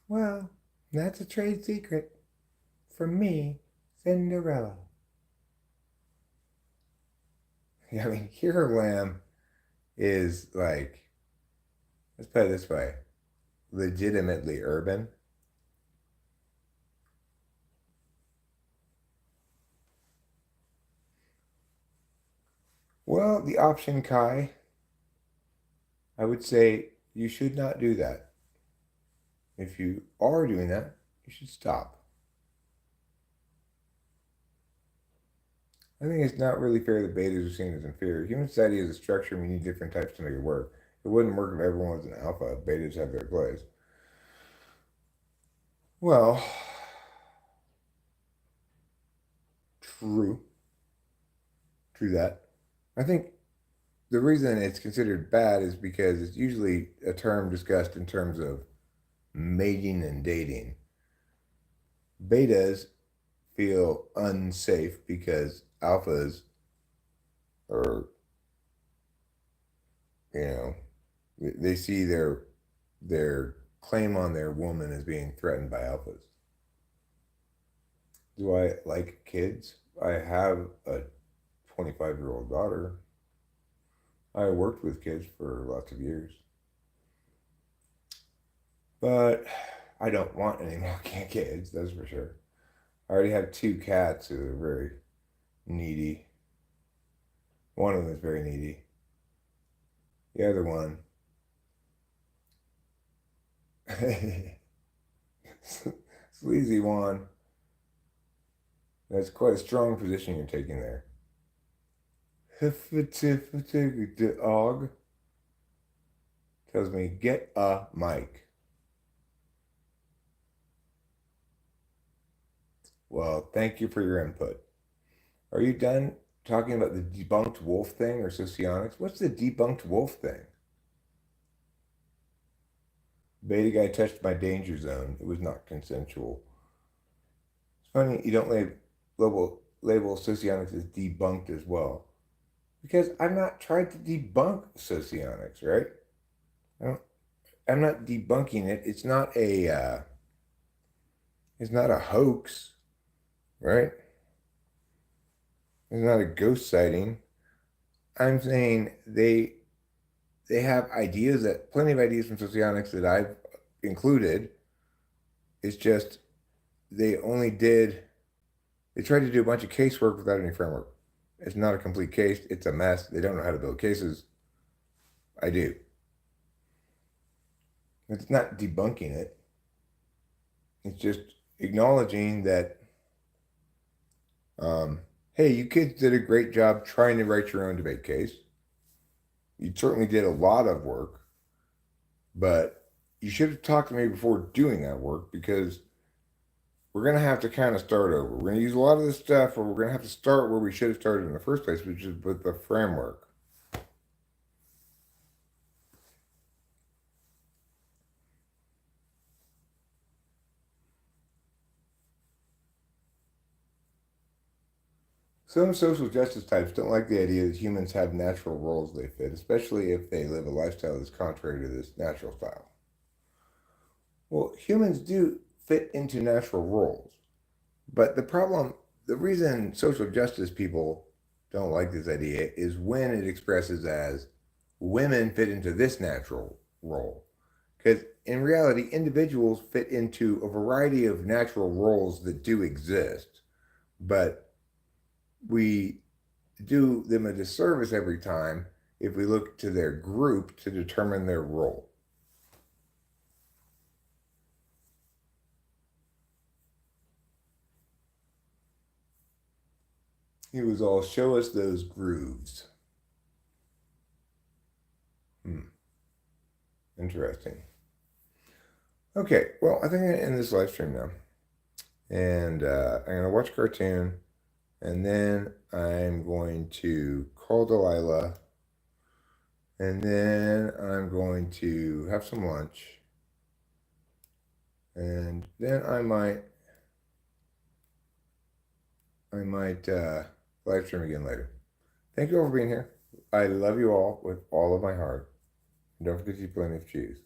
Well, that's a trade secret. From me, Cinderella. Yeah, I mean, Hero Lamb is like, let's put it this way, legitimately urban. Well, the option Kai, I would say you should not do that. If you are doing that, you should stop. I think it's not really fair that betas are seen as inferior. Human society is a structure and we need different types to make it work. It wouldn't work if everyone was an alpha. Betas have their place. Well, true. True that. I think the reason it's considered bad is because it's usually a term discussed in terms of mating and dating. Betas feel unsafe because alphas are, you know, they see their claim on their woman as being threatened by alphas. Do I like kids? I have a 25-year-old daughter. I worked with kids for lots of years. But I don't want any more kids, that's for sure. I already have two cats who are very needy. One of them is very needy. The other one, sleazy one. That's quite a strong position you're taking there. Dog tells me, get a mic. Well, thank you for your input. Are you done talking about the debunked wolf thing or socionics? What's the debunked wolf thing? Beta guy touched my danger zone. It was not consensual. It's funny you don't label socionics as debunked as well. Because I'm not trying to debunk socionics, right? I'm not debunking it. It's not a hoax, right? It's not a ghost sighting. I'm saying they have ideas that plenty of ideas from socionics that I've included. It's just they tried to do a bunch of casework without any framework. It's not a complete case. It's a mess. They don't know how to build cases. I do. It's not debunking it. It's just acknowledging that, hey, you kids did a great job trying to write your own debate case. You certainly did a lot of work, but you should have talked to me before doing that work because we're going to have to kind of start over. We're going to use a lot of this stuff, or we're going to have to start where we should have started in the first place, which is with the framework. Some social justice types don't like the idea that humans have natural roles they fit, especially if they live a lifestyle that's contrary to this natural style. Well, humans do fit into natural roles. But the reason social justice people don't like this idea is when it expresses as women fit into this natural role. Because in reality, individuals fit into a variety of natural roles that do exist, but we do them a disservice every time if we look to their group to determine their role. He was all, show us those grooves. Interesting. Okay, well, I think I'm going to end this live stream now. And I'm going to watch a cartoon. And then I'm going to call Delilah. And then I'm going to have some lunch. And then I might live stream again later. Thank you all for being here. I love you all with all of my heart. And don't forget to eat plenty of cheese.